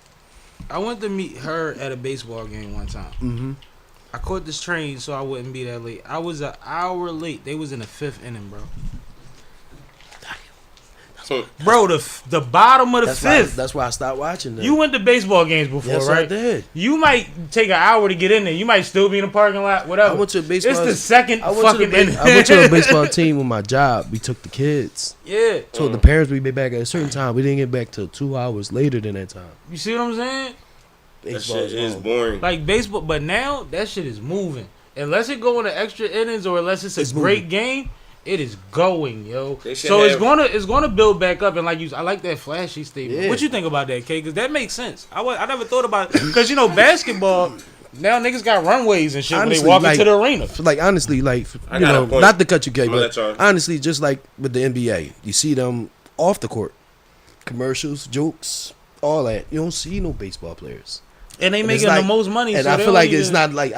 I went to meet her at a baseball game one time. Mm-hmm. I caught this train so I wouldn't be that late. I was an hour late. They was in the 5th inning, bro. Bro, the bottom of the fifth. That's why I stopped watching them. You went to baseball games before, Yes, right? I did. You might take an hour to get in there. You might still be in the parking lot, whatever. I went to a baseball. It's the second I went fucking inning. I went to a baseball team with my job. We took the kids. Yeah. Told the parents we'd be back at a certain time. We didn't get back till 2 hours later than that time. You see what I'm saying? That Baseball shit is gone. boring. Like baseball, but now that shit is moving. Unless it go into extra innings or unless it's a great game, it is going, yo. They should So have- it's gonna build back up and like I like that flashy statement. Yeah. What you think about that, K? Because that makes sense. I never thought about it because basketball now niggas got runways and shit Honestly, when they walk like- into the arena. Like honestly, like I you got a know, point. not to cut you, K, I'm gonna but let y'all- honestly, just like with the NBA, you see them off the court, commercials, jokes, all that. You don't see no baseball players. And they And making it's like- the most money. And so I they feel don't like it's even- not like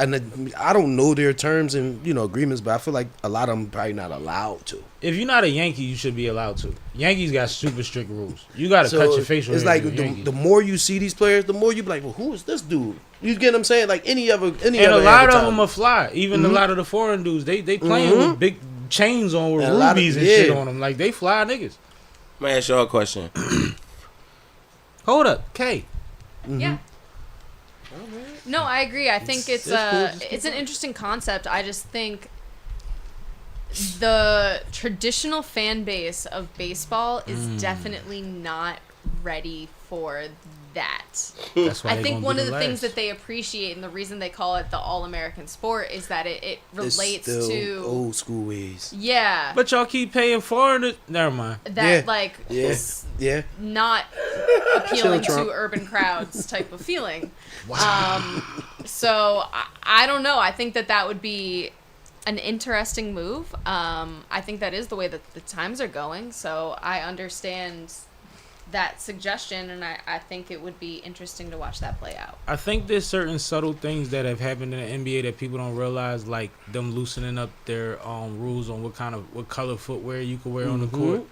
I don't know their terms and agreements, but I feel like a lot of them probably not allowed to. If you're not a Yankee, you should be allowed to. Yankees got super strict rules. You got to cut your facial it's hair like if you're a Yankee. the more you see these players, the more you be like, well, who is this dude? You get what I'm saying? Like any and other a lot of them advertisement. are fly. Even a lot of the foreign dudes, they playing Mhm. with big chains on with And a lot of- rubies and yeah. shit on them. Like they fly niggas. I'm gonna ask y'all a question. Hold up, K. Yeah. No, I agree. I think it's cool. Just it's an interesting concept. I just think the traditional fan base of baseball is definitely not ready for that. That's why I they think gonna one be of the things last. that they appreciate and the reason they call it the all-American sport is that it It's relates still to old school ways. yeah, But y'all keep paying foreigners. Never mind. that Yeah. like Yeah. is Yeah. not appealing Chill, Trump. to urban crowds type of feeling. So I don't know. I think that would be an interesting move. I think that is the way that the times are going. So I understand that suggestion, and I think it would be interesting to watch that play out. I think there's certain subtle things that have happened in the NBA that people don't realize, like them loosening up their rules on what color footwear you can wear on the court,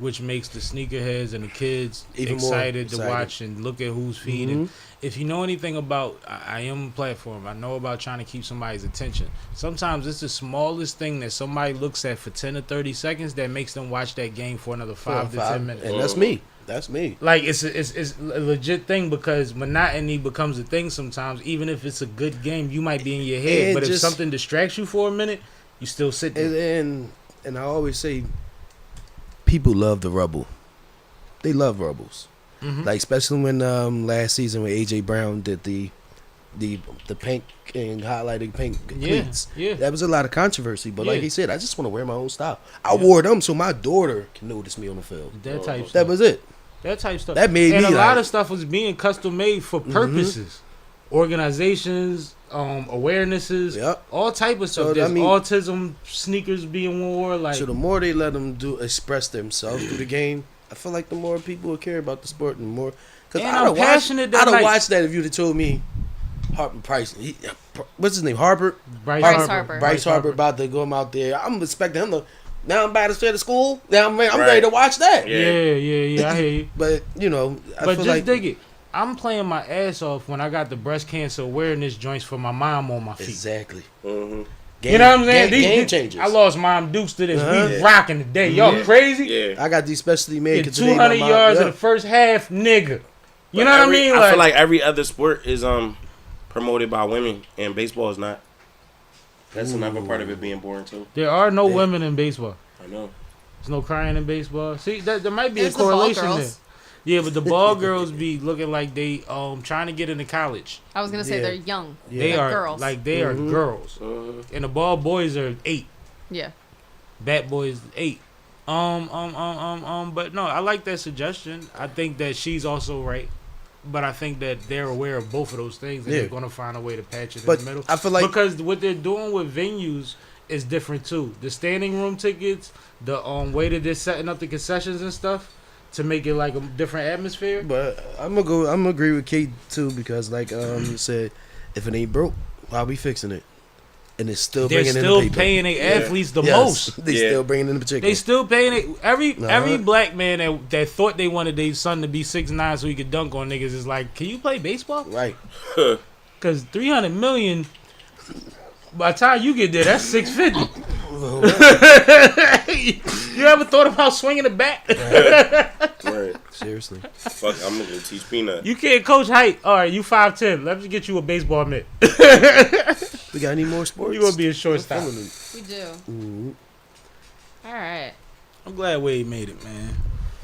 which makes the sneakerheads and the kids Even more excited to excited. watch and look at who's feeding. If you know anything about I am a platform, I know about trying to keep somebody's attention. Sometimes it's the smallest thing that somebody looks at for 10 or 30 seconds that makes them watch that game for another 5 to 10 minutes. And that's me. That's me. Like it's a legit thing because monotony becomes a thing sometimes. Even if it's a good game, you might be in your head, And but if just- something distracts you for a minute, you still sit there. And I always say, people love the rubble. They love rubbles. Like especially when last season when AJ Brown did the pink and highlighted pink cleats. Yeah. That was a lot of controversy. But like Yeah. he said, I just want to wear my own style. I wore them so my daughter can notice me on the field. That type stuff. That was it. That type stuff. That made and me a lot like- of stuff was being custom made for purposes, organizations, awarenesses, Yep. all type of stuff. So, I There's mean- autism sneakers being worn. Like So the more they let them express themselves through the game, I feel like the more people will care about the sport and more. Because And I'd I'm have watched, passionate that I'd have night. watched that if you'd have told me Harper Price. What's his name? Harper. Bryce Harper. Bryce Harper about to go him out there. I'm expecting him to. Now I'm about to start to school. Now I'm ready Right. to watch that. Yeah, I hear you. But you know, I But feel just like dig it. I'm playing my ass off when I got the breast cancer awareness joints for my mom on my feet. exactly. Mm-hmm. Game, You know what I'm saying? Game changers. I lost Mom Dukes to this. Uh-huh. We Yeah. rocking today. Y'all crazy? Yeah. I got these specially made. Get 'cause today my 200 mom- yards yeah. in the first half, nigga. You know what I mean? I feel like every other sport is promoted by women, and baseball is not. That's another part of it being boring too. There are no women in baseball. I know. There's no crying in baseball. See, there might be There's a the ball correlation there. girls. Yeah, but the ball girls be looking like they trying to get into college. I was gonna say Yeah. they're young. They Like are girls. like they are girls, and the ball boys are 8. Yeah. Bat boys 8. But no, I like that suggestion. I think that she's also right. But I think that they're aware of both of those things, and Yeah. they're gonna find a way to patch it But in the middle. I feel like because what they're doing with venues is different too. The standing room tickets, the way that they're setting up the concessions and stuff to make it like a different atmosphere. But I'm gonna agree with Kate too, because like said, if it ain't broke, why we fixing it? And it's still They're bringing in still the paper. paying their athletes the Yes. most. They Yeah. still bringing in the chicken. They still paying it. Every Uh-huh. black man that thought they wanted their son to be 6'9" so he could dunk on niggas is like, can you play baseball? Right. Because $300 million. By the time you get there, that's $650. You ever thought about swinging a bat? Right. Seriously. Fuck, I'm gonna go teach Peanut. You can't coach height. All right, you 5'10". Let me get you a baseball mitt. We got any more sports? You gonna be a shortstop. We do. Mm-hmm. All right. I'm glad Wade made it, man.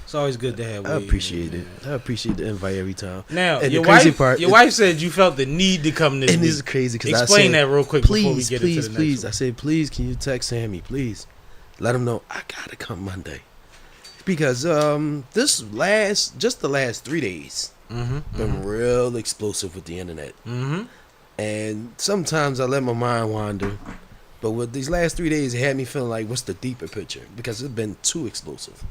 It's always good to have Wade. I appreciate man. it. I appreciate the invite every time. Now, And your the crazy wife, part your is- wife said you felt the need to come this And week. this is crazy because Explain I said, that real quick before we please, get please, into the please. I next said, please, can you text Sammy, please? Let him know I gotta come Monday. Because the last 3 days one. been real explosive with the internet. Mm-hmm. And sometimes I let my mind wander. But with these last 3 days, it had me feeling like, what's the deeper picture? Because it's been too explosive.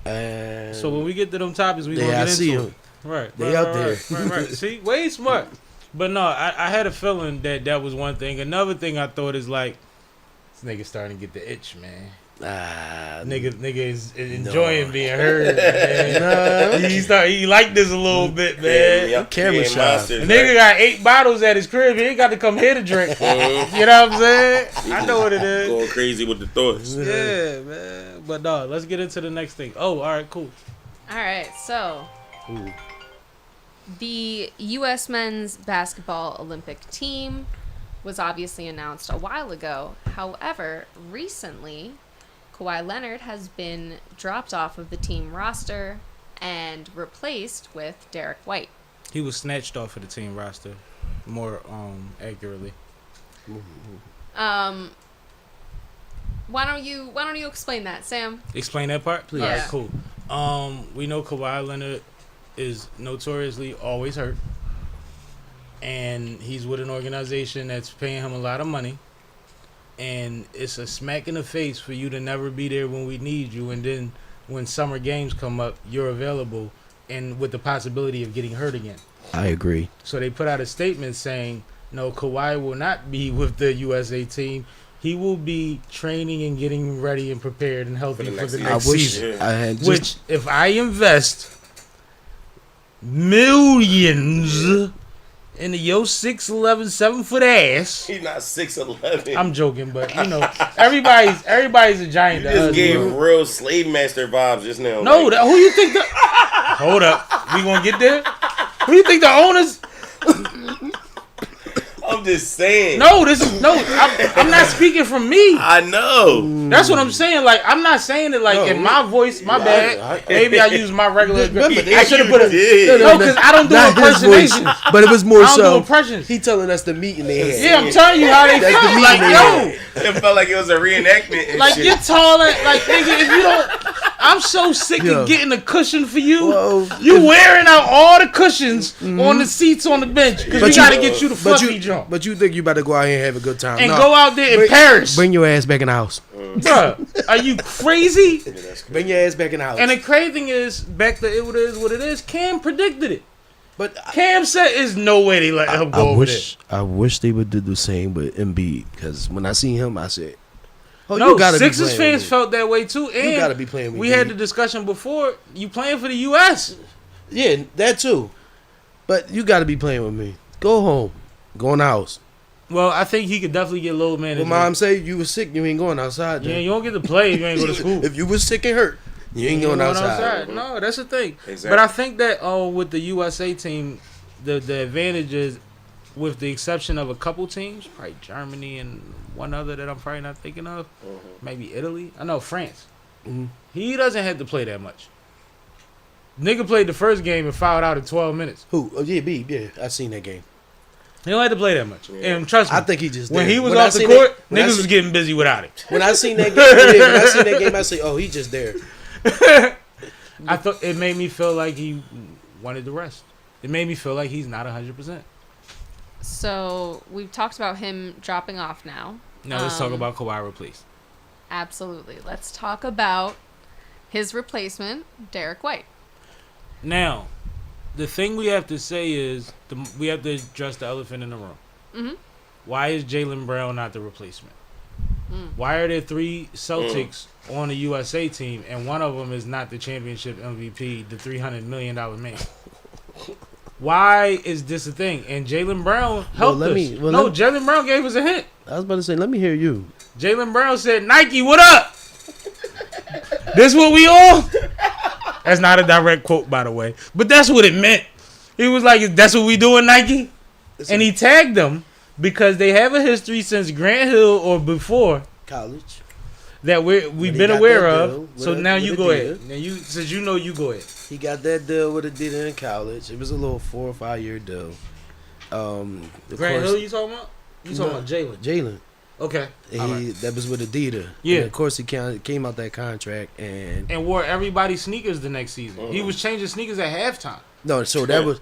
And So when we get to them topics, we Yeah, gonna I get see into them. it. Right. They right, out right, there. Right. See, way smart. But no, I had a feeling that was one thing. Another thing I thought is like, this nigga starting to get the itch, man. Nigga is enjoying being heard, man. He like this a little bit, man. Camera shot. The nigga got 8 bottles at his crib. He ain't got to come here to drink. You know what I'm saying? I know what it is. Going crazy with the thoughts. Yeah, man. But no, let's get into the next thing. Oh, all right, cool. All right. So, the U.S. men's basketball Olympic team was obviously announced a while ago. However, recently, Kawhi Leonard has been dropped off of the team roster and replaced with Derrick White. He was snatched off of the team roster, more accurately. Why don't you explain that, Sam? Explain that part? Please. All right, Yeah. cool. We know Kawhi Leonard is notoriously always hurt. And he's with an organization that's paying him a lot of money. And it's a smack in the face for you to never be there when we need you. And then when summer games come up, you're available and with the possibility of getting hurt again. I agree. So they put out a statement saying, no, Kawhi will not be with the USA team. He will be training and getting ready and prepared and healthy for the next season. I had Which, if I invest millions into your 6'11", 7-foot ass, He's not 6'11". I'm joking, but you know, everybody's a giant. You to just us, gave bro. real slave master vibes just now. No, like, who you think the? Hold up, we gonna get there. Who you think the owners? I'm just saying. No, I'm not speaking from me. I know. That's what I'm saying. Like, I'm not saying it like in my voice. My bad. Maybe I use my regular. I should have put a did. no, because I don't do not his voice, impersonations. but it was more I don't do so. impressions. He telling us the meeting they had. Yeah, I'm telling you how they That's the feel. meeting Like, they yo, It felt like it was a reenactment and like shit. you're taller. Like, nigga, if you don't, I'm so sick Yo. of getting a cushion for you. Well, You wearing out all the cushions on the seats on the bench because we got to get you the fluffy jump But you think you about to go out here and have a good time? and No. go out there in Paris. Bring your ass back in the house. Bruh, are you crazy? Yeah, that's crazy. Bring your ass back in the house. And the crazy thing is, back to it is what it is. Cam predicted it. but Cam said, "There's no way they let him go over I wish they would do the same with Embiid, because when I seen him, I said, "Oh, there." No, you gotta Sixers be playing fans with felt that way too. me. You gotta And be playing with we me." had the discussion before. You playing for the U.S. Yeah, that too. But you gotta be playing with me. Go home. Go in the house. Well, I think he could definitely get load managed. Well, mom say you was sick, you ain't going outside. Yeah, Then. you don't get to play if you ain't go to school. If you was sick and hurt, You ain't going outside. No, that's the thing. Exactly. But I think that with the USA team, the advantage is, with the exception of a couple teams, probably Germany and one other that I'm probably not thinking of, maybe Italy. I know France. He doesn't have to play that much. Nigga played the first game and fouled out in 12 minutes. Who? Oh, yeah, B. Yeah, I seen that game. He don't have to play that much. And trust me, I think he just when did. he was off the court, niggas was getting busy without him. When I seen that game, I say, oh, he just there. I thought it made me feel like he wanted the rest. It made me feel like he's not 100%. So we've talked about him dropping off now. Now let's talk about Kawhi replaced. Absolutely. Let's talk about his replacement, Derrick White. Now, the thing we have to say is we have to address the elephant in the room. Mm-hmm. Why is Jaylen Brown not the replacement? Why are there 3 Celtics on the USA team and one of them is not the championship MVP, the $300 million man? Why is this a thing? And Jaylen Brown helped us. Jaylen Brown gave us a hint. I was about to say, let me hear you. Jaylen Brown said, Nike, what up? This what we on? That's not a direct quote, by the way. But that's what it meant. He was like, that's what we doing, Nike? And he tagged them because they have a history since Grant Hill or before college that we've been aware of. So now you go ahead. Now since you know, you go ahead. He got that deal with Adidas in college. It was a little 4 or 5 year deal. Grant Hill, you talking about? You talking about Jalen? Jalen. Okay. That was with Adidas. Yeah. And of course, he came out that contract and wore everybody's sneakers the next season. He was changing sneakers at halftime. No, so that was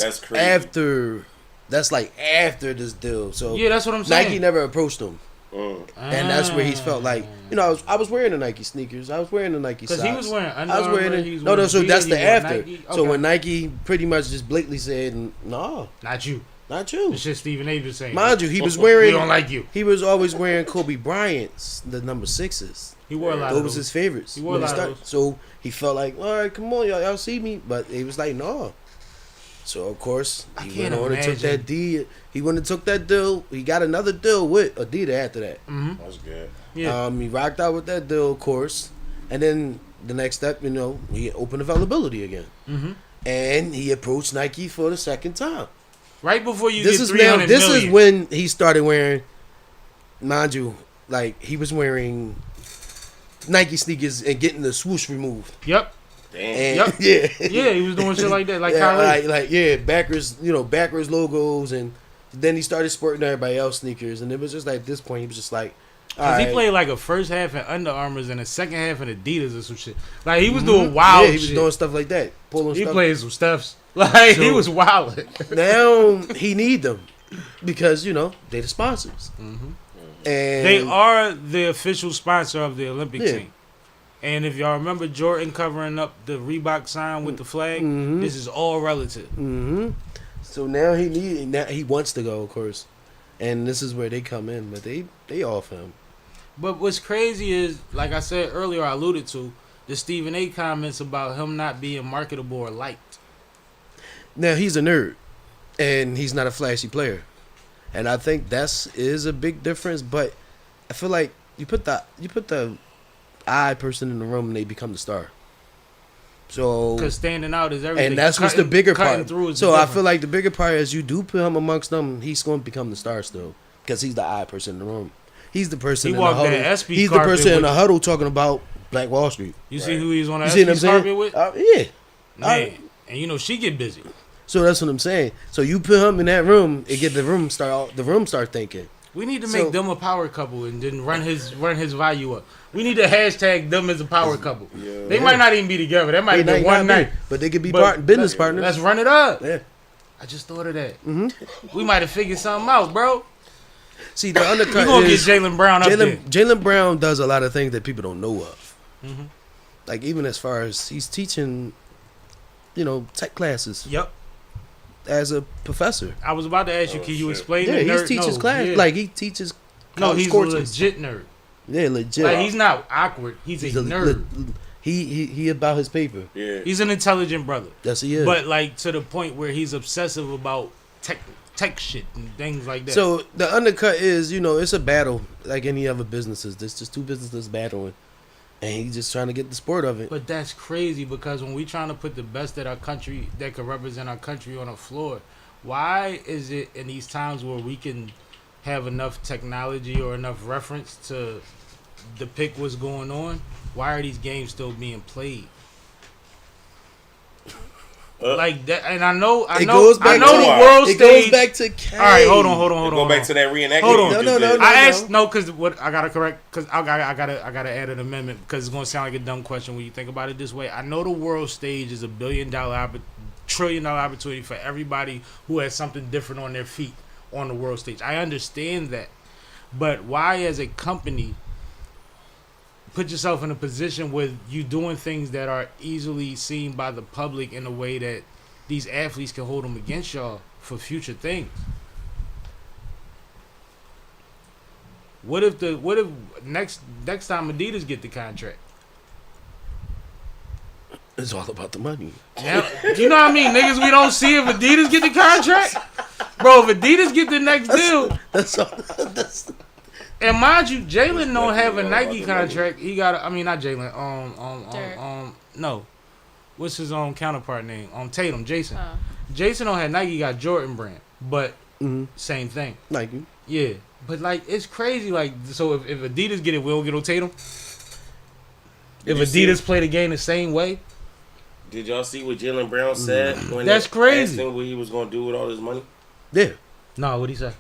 That's crazy. after. That's like after this deal. So yeah, that's what I'm saying. Nike never approached him. And that's where he's felt like, I was wearing the Nike sneakers. I was wearing the Nike socks. Because he was wearing Under I was wearing Armour, it. he was No, wearing so that's Adidas, the he wore after. Nike. So Okay. when Nike pretty much just blatantly said, no, Not you. not you. The shit Stephen A was saying. Mind you, he was wearing. We don't like you. He was always wearing Kobe Bryant's, the number 6s. He wore a lot Those of was those. his favorites. He wore when a lot of started. those. So he felt like, all right, come on, y'all see me. But he was like, no. So of course he can't went on and took imagine. that deal. He went and took that deal. He got another deal with Adidas after that. That's good. Yeah. He rocked out with that deal, of course. And then the next step, he opened availability again. And he approached Nike for the second time. Right before you This get is 300 this million. is when he started wearing, mind you, like he was wearing Nike sneakers and getting the swoosh removed. Yep. And Yep. yeah, Yeah, he was doing shit like that, like yeah, Kawhi. backwards logos, and then he started sporting everybody else sneakers, and it was just like at this point he was just like, all Cause right. he played like a first half in Under Armours and a second half in Adidas or some shit. Like he was doing wild Yeah, he was shit. doing stuff like that, pulling He stuff. played some stuffs. Like he So- was wild. Now he need them because they the sponsors, and They are the official sponsor of the Olympic Yeah. team. And if y'all remember Jordan covering up the Reebok sign with the flag, this is all relative. So now he wants to go, of course, and this is where they come in, but they offer him. But what's crazy is, like I said earlier, I alluded to, the Stephen A comments about him not being marketable or liked. Now he's a nerd, and he's not a flashy player, and I think is a big difference. But I feel like you put the eye person in the room, and they become the star. So Because standing out is everything. and that's what's the bigger cutting part. through is So the I difference. feel like the bigger part is you do put him amongst them, he's going to become the star still because he's the eye person in the room. He's the person He in the walked huddle. that Espys He's the carpet person in with- the huddle talking about Black Wall Street. You see who he's on the You see what I'm Espys saying? carpet with? Yeah. Man. And she get busy. So that's what I'm saying. So you put him in that room and get the room start thinking. We need to So- make them a power couple and then run his value up. We need to hashtag them as a power couple. They might not even be together. That might They be might one not be, night. but they could be But business partners. Let's run it up. Yeah. I just thought of that. We might have figured something out, bro. See, the undercut We gonna get is Jaylen Brown up there. Jaylen Brown does a lot of things that people don't know of. Like even as far as he's teaching, tech classes Yep. as a professor. I was about to ask you, can you explain Yeah, the he nerd? teaches No, class. yeah. Like he teaches. no, college he's courses. a legit nerd. Yeah, legit. Like he's not awkward. He's a nerd. He about his paper. Yeah. He's an intelligent brother. Yes, he is. But like to the point where he's obsessive about tech shit and things like that. So the undercut is, it's a battle like any other businesses. There's just two businesses battling, and he's just trying to get the sport of it. But that's crazy because when we trying to put the best that our country that could represent our country on the floor, why is it in these times where we can have enough technology or enough reference to depict what's going on, why are these games still being played? Like that, and I know the world stage. It goes back to K. All right, hold on. Go back to that reenactment. Hold on. No. I asked because what I gotta correct because I gotta add an amendment because it's gonna sound like a dumb question when you think about it this way. I know the world stage is $1 billion, $1 trillion opportunity for everybody who has something different on their feet on the world stage. I understand that, but why, as a company, put yourself in a position where you doing things that are easily seen by the public in a way that these athletes can hold them against y'all for future things? What if next time Adidas get the contract? It's all about the money. Now, you know what I mean? Niggas, we don't see if Adidas get the contract. Bro, if Adidas get the next deal. That's And mind you, Jalen don't have a Nike contract. He got not Jalen. No. What's his own counterpart name? Tatum, Jason. Jason don't have Nike, he got Jordan brand. But same thing. Nike. Yeah. But like it's crazy. Like so if Adidas get it, we don't get on Tatum. If Adidas play the game the same way. Did y'all see what Jaylen Brown said when That's crazy. asked him what he was gonna do with all his money? Yeah. No, what'd he say?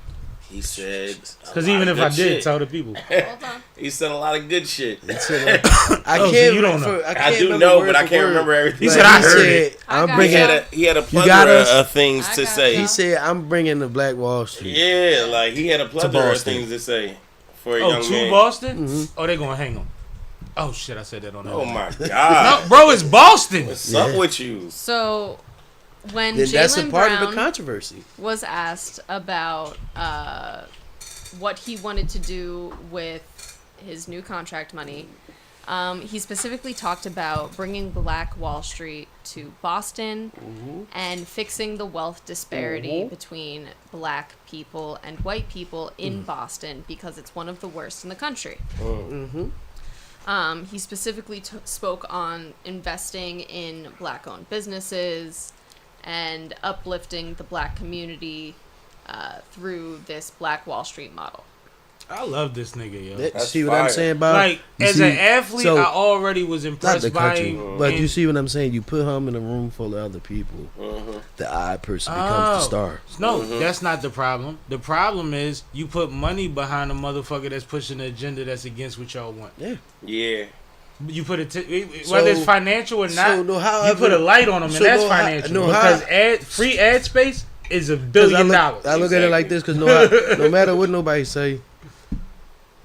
He said, because even if I did, tell the people. Hold on. He said a lot of good shit. I can't. So you don't know. I do know, but I can't remember everything. He said I heard it. I'm got bringing. you. He had a plethora of things I to got say. you. He said, "I'm bringing the Black Wall Street." Yeah, like he had a plethora of Boston. things to say for a Oh, young to man. Boston? Oh, they gonna hang him. Oh shit, I said that on that. Oh my god, No, bro, it's Boston. what's up with you? So when Then that's a Jaylen part of the Brown controversy. was asked about what he wanted to do with his new contract money, he specifically talked about bringing Black Wall Street to Boston and fixing the wealth disparity between black people and white people in Boston because it's one of the worst in the country. He specifically spoke on investing in black-owned businesses and uplifting the black community through this Black Wall Street model. I love this nigga, yo. See what fire. I'm saying, Bob? Like, You as see, an athlete, so- I already was Not impressed the by country, him. but and- you see what I'm saying? You put him in a room full of other people. The odd person becomes the star. No, that's not the problem. The problem is you put money behind a motherfucker that's pushing an agenda that's against what y'all want. Yeah. Yeah, You put whether it's financial or not, you put a light on them, and that's financial. Because free ad space is $1 billion. I look at it like this because no matter what nobody say,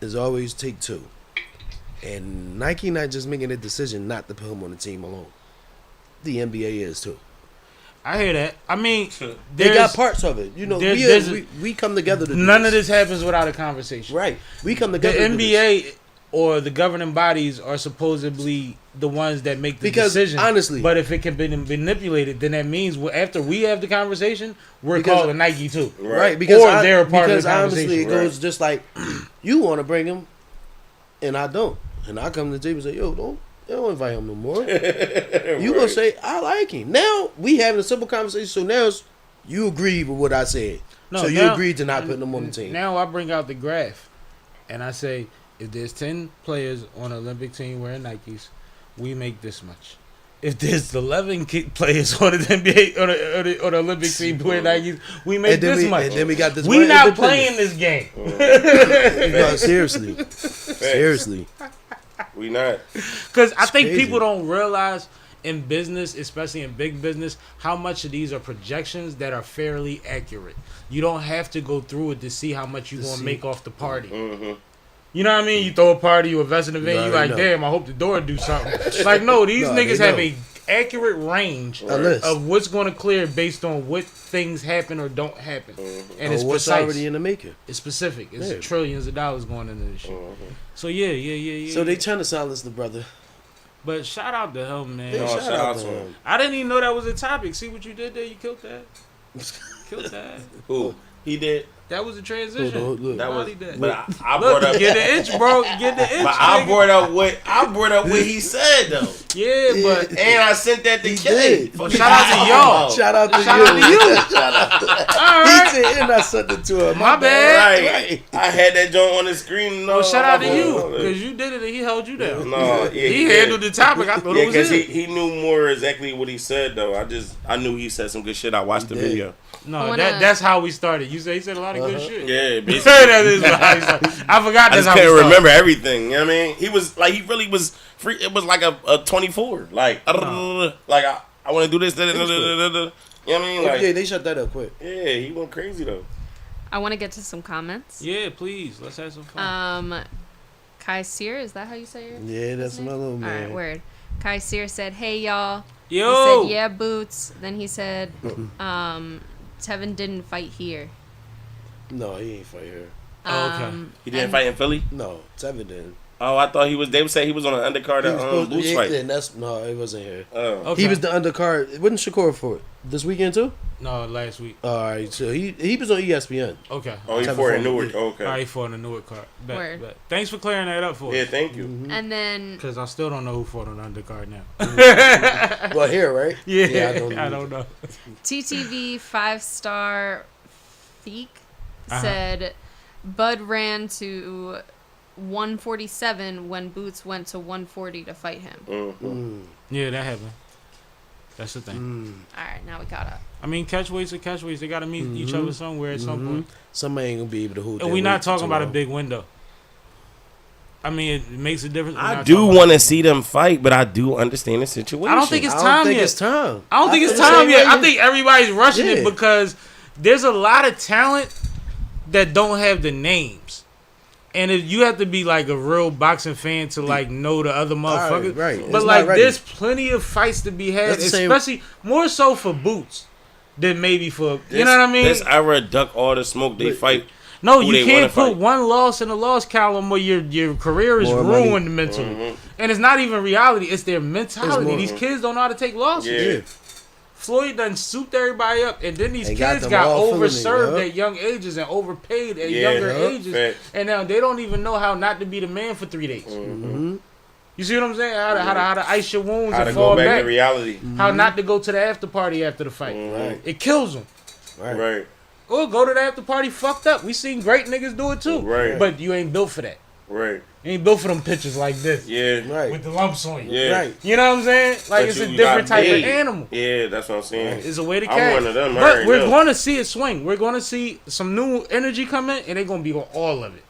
there's always take two. And Nike not just making a decision not to put him on the team alone. The NBA is too. I hear that. I mean, They got parts of it. You know, we come together to do none of this happens without a conversation. Right. We come The together to do this. NBA or the governing bodies are supposedly the ones that make the Because, decision. honestly- But if it can be manipulated, then that means after we have the conversation, we're Because- calling Nike too. Right, because they're a part of the honestly, conversation. it goes just like you want to bring him, and I don't, and I come to the table and say, "Yo, don't invite him no more." You gonna say, "I like him." Now we having a simple conversation, so now you agree with what I said. No, So you now- agreed to not putting him on the team. Now I bring out the graph, and I say, if there's 10 players on an Olympic team wearing Nikes, we make this much. If there's 11 players on the NBA or the Olympic team wearing Nikes, we make And then this we- much. and then we got this We one not independent. playing this game. No, seriously, seriously. we not. Because I think crazy. people don't realize in business, especially in big business, how much of these are projections that are fairly accurate. You don't have to go through it to see how much you're going to make off the party. You know what I mean? You throw a party, you invest in a venue, you like, already know. damn, I hope the door do something. Like, no, these No, niggas they have know. a accurate range A list. of what's going to clear based on what things happen or don't happen. And it's Or what's precise. already in the making. It's specific. It's Yeah. trillions of dollars going into this shit. So, yeah. So they trying to silence the brother. But shout out to him, man. Yeah, Oh, shout out to him. I didn't even know that was a topic. See what you did there? You killed that. Killed that. Who? He did. That was a transition. Look. That was. He did. But I brought up. Get the itch, bro. Get the itch. But I nigga. brought up what he said though. Yeah, but And I sent that to He K. did. shout out to y'all. Shout out to Shout you. out to you. All He right. said, and I sent it to him. My bad. Right. I had that joint on the screen. No, Well, shout out to my you fault. because you did it and he held you down. No, yeah, He handled the topic. I thought Yeah, it was because him. he knew more exactly what he said though. I knew he said some good shit. I watched the did. video. No, that's how we started. You said he said a lot of good shit. Yeah, basically. That is how he started. I forgot I that's just how we can't started. remember everything. You know what I mean? He was like, he really was free. It was like a 24. Like, like I want to do this. You know what I mean? Like, Yeah, they shut that up quick. yeah, he went crazy though. I want to get to some comments. Yeah, please. Let's have some fun. Kai Sear, is that how you say your Yeah, that's name? my little All man. right, word. Kai Sear said, "Hey y'all." He Yo. said, "Yeah, boots." Then he said, "Tevin didn't fight here." No, he ain't fight her. Oh, okay. He didn't and- fight in Philly. No, Tevin didn't. Oh, I thought he was. They would say he was on an undercard He was supposed to- Boots yeah, fight. yeah, no, it wasn't here. Oh, Okay. He was the undercard. Wasn't Shakur for it this weekend too? No, last week. All right, so he was on ESPN. Okay. oh, he Tevin fought in fought- Newark. Oh, okay. All right, for the Newark card. Bet, Word. bet. Thanks for clearing that up for Yeah, us. thank you. Mm-hmm. And then Because I still don't know who fought on the undercard now. Well, here, right? Yeah, I I don't don't know. TTV 5-star Feek Uh-huh. said Bud ran to 147 when Boots went to 140 to fight him. Mm. Yeah, that happened. That's the thing. All right, now we caught up. I mean, catchweights are catchweights. They got to meet each other somewhere at some point. Somebody ain't gonna be able to hold. And that we're not weight for talking too about a long. big window. I mean, it makes a difference. We're I not do talking want to about- see them fight, but I do understand the situation. I don't think it's I don't time think yet. it's time. I don't think feel it's the time same yet. way. I think everybody's rushing it Yeah. because there's a lot of talent that don't have the names. And if you have to be like a real boxing fan to like know the other motherfuckers. right. But It's like not ready. there's plenty of fights to be had, That's the same- especially more so for Boots than maybe for you know what I mean? This era duck all the smoke. They But- fight. No, who you they can't wanna put fight. one loss in the loss column where your career is More money. ruined mentally. And it's not even reality, it's their mentality. more- These kids don't know how to take losses. Yeah. Yeah. Floyd done souped everybody up, and then these And got kids them got all feeling it, overserved yup. at young ages and overpaid at Yeah, younger yup. ages, Facts. and now they don't even know how not to be the man for 3 days. Mm-hmm. You see what I'm saying? How to ice your wounds How and to fall go back back. to reality. How not to go to the after party after the fight. Right. It kills them. Right. Right. Or go to the after party fucked up. We seen great niggas do it too. Right. But you ain't built for that. Right. You ain't built for them pictures like this. Yeah. Right. With the lumps on you. Yeah. Right. You know what I'm saying? Like But it's a you different got type made. of animal. Yeah, that's what I'm saying. It's a way to I'm catch. one of them, I But already we're know. going to see it swing. We're going to see some new energy come in, and they're going to be on all of it.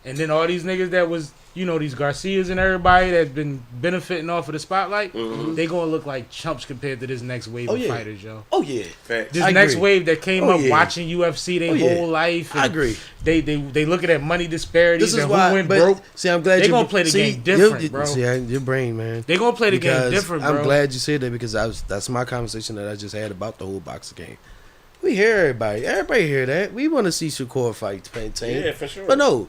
And then all these niggas that was, you know, these Garcias and everybody that's been benefiting off of the spotlight, they going to look like chumps compared to this next wave Oh, of yeah. fighters, yo. Oh yeah. Facts. This I next agree. wave that came Oh, up yeah. watching UFC their Oh, yeah. whole life. I and agree. They looking at money disparities This is and why. who went But broke. see, I'm glad They you gonna play the see, game different, you- bro. See, your brain, man. They going to play the game Because different, bro. I'm glad you said that because that's my conversation that I just had about the whole boxing game. We hear everybody. Everybody hear that. We want to see Shakur fight Tank. Yeah, for sure. But no,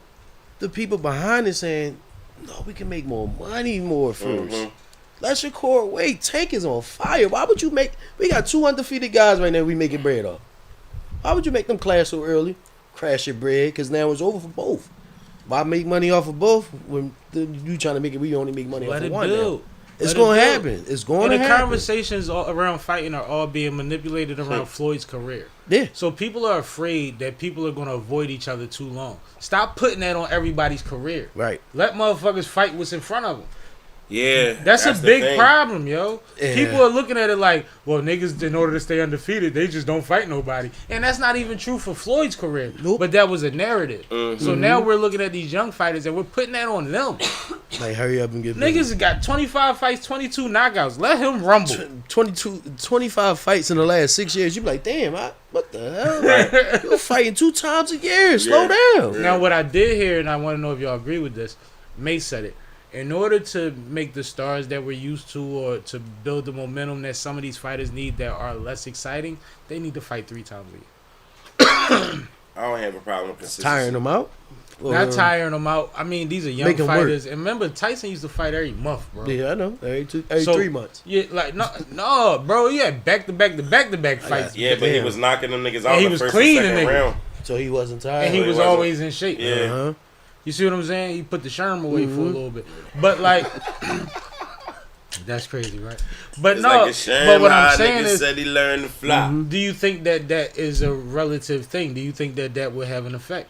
the people behind it saying, no, we can make more money more 1st. Let Shakur wait. Tank is on fire. Why would you make? We got 2 undefeated guys right now. We making bread off. Why would you make them clash so early? Crash your bread because now it's over for both. Why make money off of both when you trying to make it? We only make money Let off it of one. Now. build. It's Let it going to build. happen. It's going And to the happen. conversations around fighting are all being manipulated around Floyd's career. Yeah. So people are afraid that people are going to avoid each other too long. Stop putting that on everybody's career. Right. Let motherfuckers fight what's in front of them. Yeah. That's a the big thing. problem, yo. Yeah. People are looking at it like, well, niggas, in order to stay undefeated, they just don't fight nobody. And that's not even true for Floyd's career. Nope. But that was a narrative. So now we're looking at these young fighters and we're putting that on them. Like, hurry up and get Niggas got 25 fights, 22 knockouts. Let him rumble. 25 fights in the last 6 years. You be like, damn, what the hell? You're fighting 2 times a year. Slow down. Now, what I did hear, and I want to know if y'all agree with this, Mase said it. In order to make the stars that we're used to or to build the momentum that some of these fighters need that are less exciting, they need to fight 3 times a year. I don't have a problem with consistency. Tiring them out. Not tiring them out. I mean, these are young Make 'em fighters. And remember, Tyson used to fight every month, bro. Yeah, I know. Every So- 3 months. Yeah, like, no, bro. Yeah, back to back fights. Yeah, but he Damn. was knocking them niggas And out he the was first cleaning and second niggas. round. So he wasn't tired. And he was wasn't. always in shape. Yeah. Uh-huh. You see what I'm saying? He put the Sherm away for a little bit. But like that's crazy, right? But It's no, like a shame but what how I'm saying niggas is, said he learned to fly. do you think that is a relative thing? Do you think that would have an effect?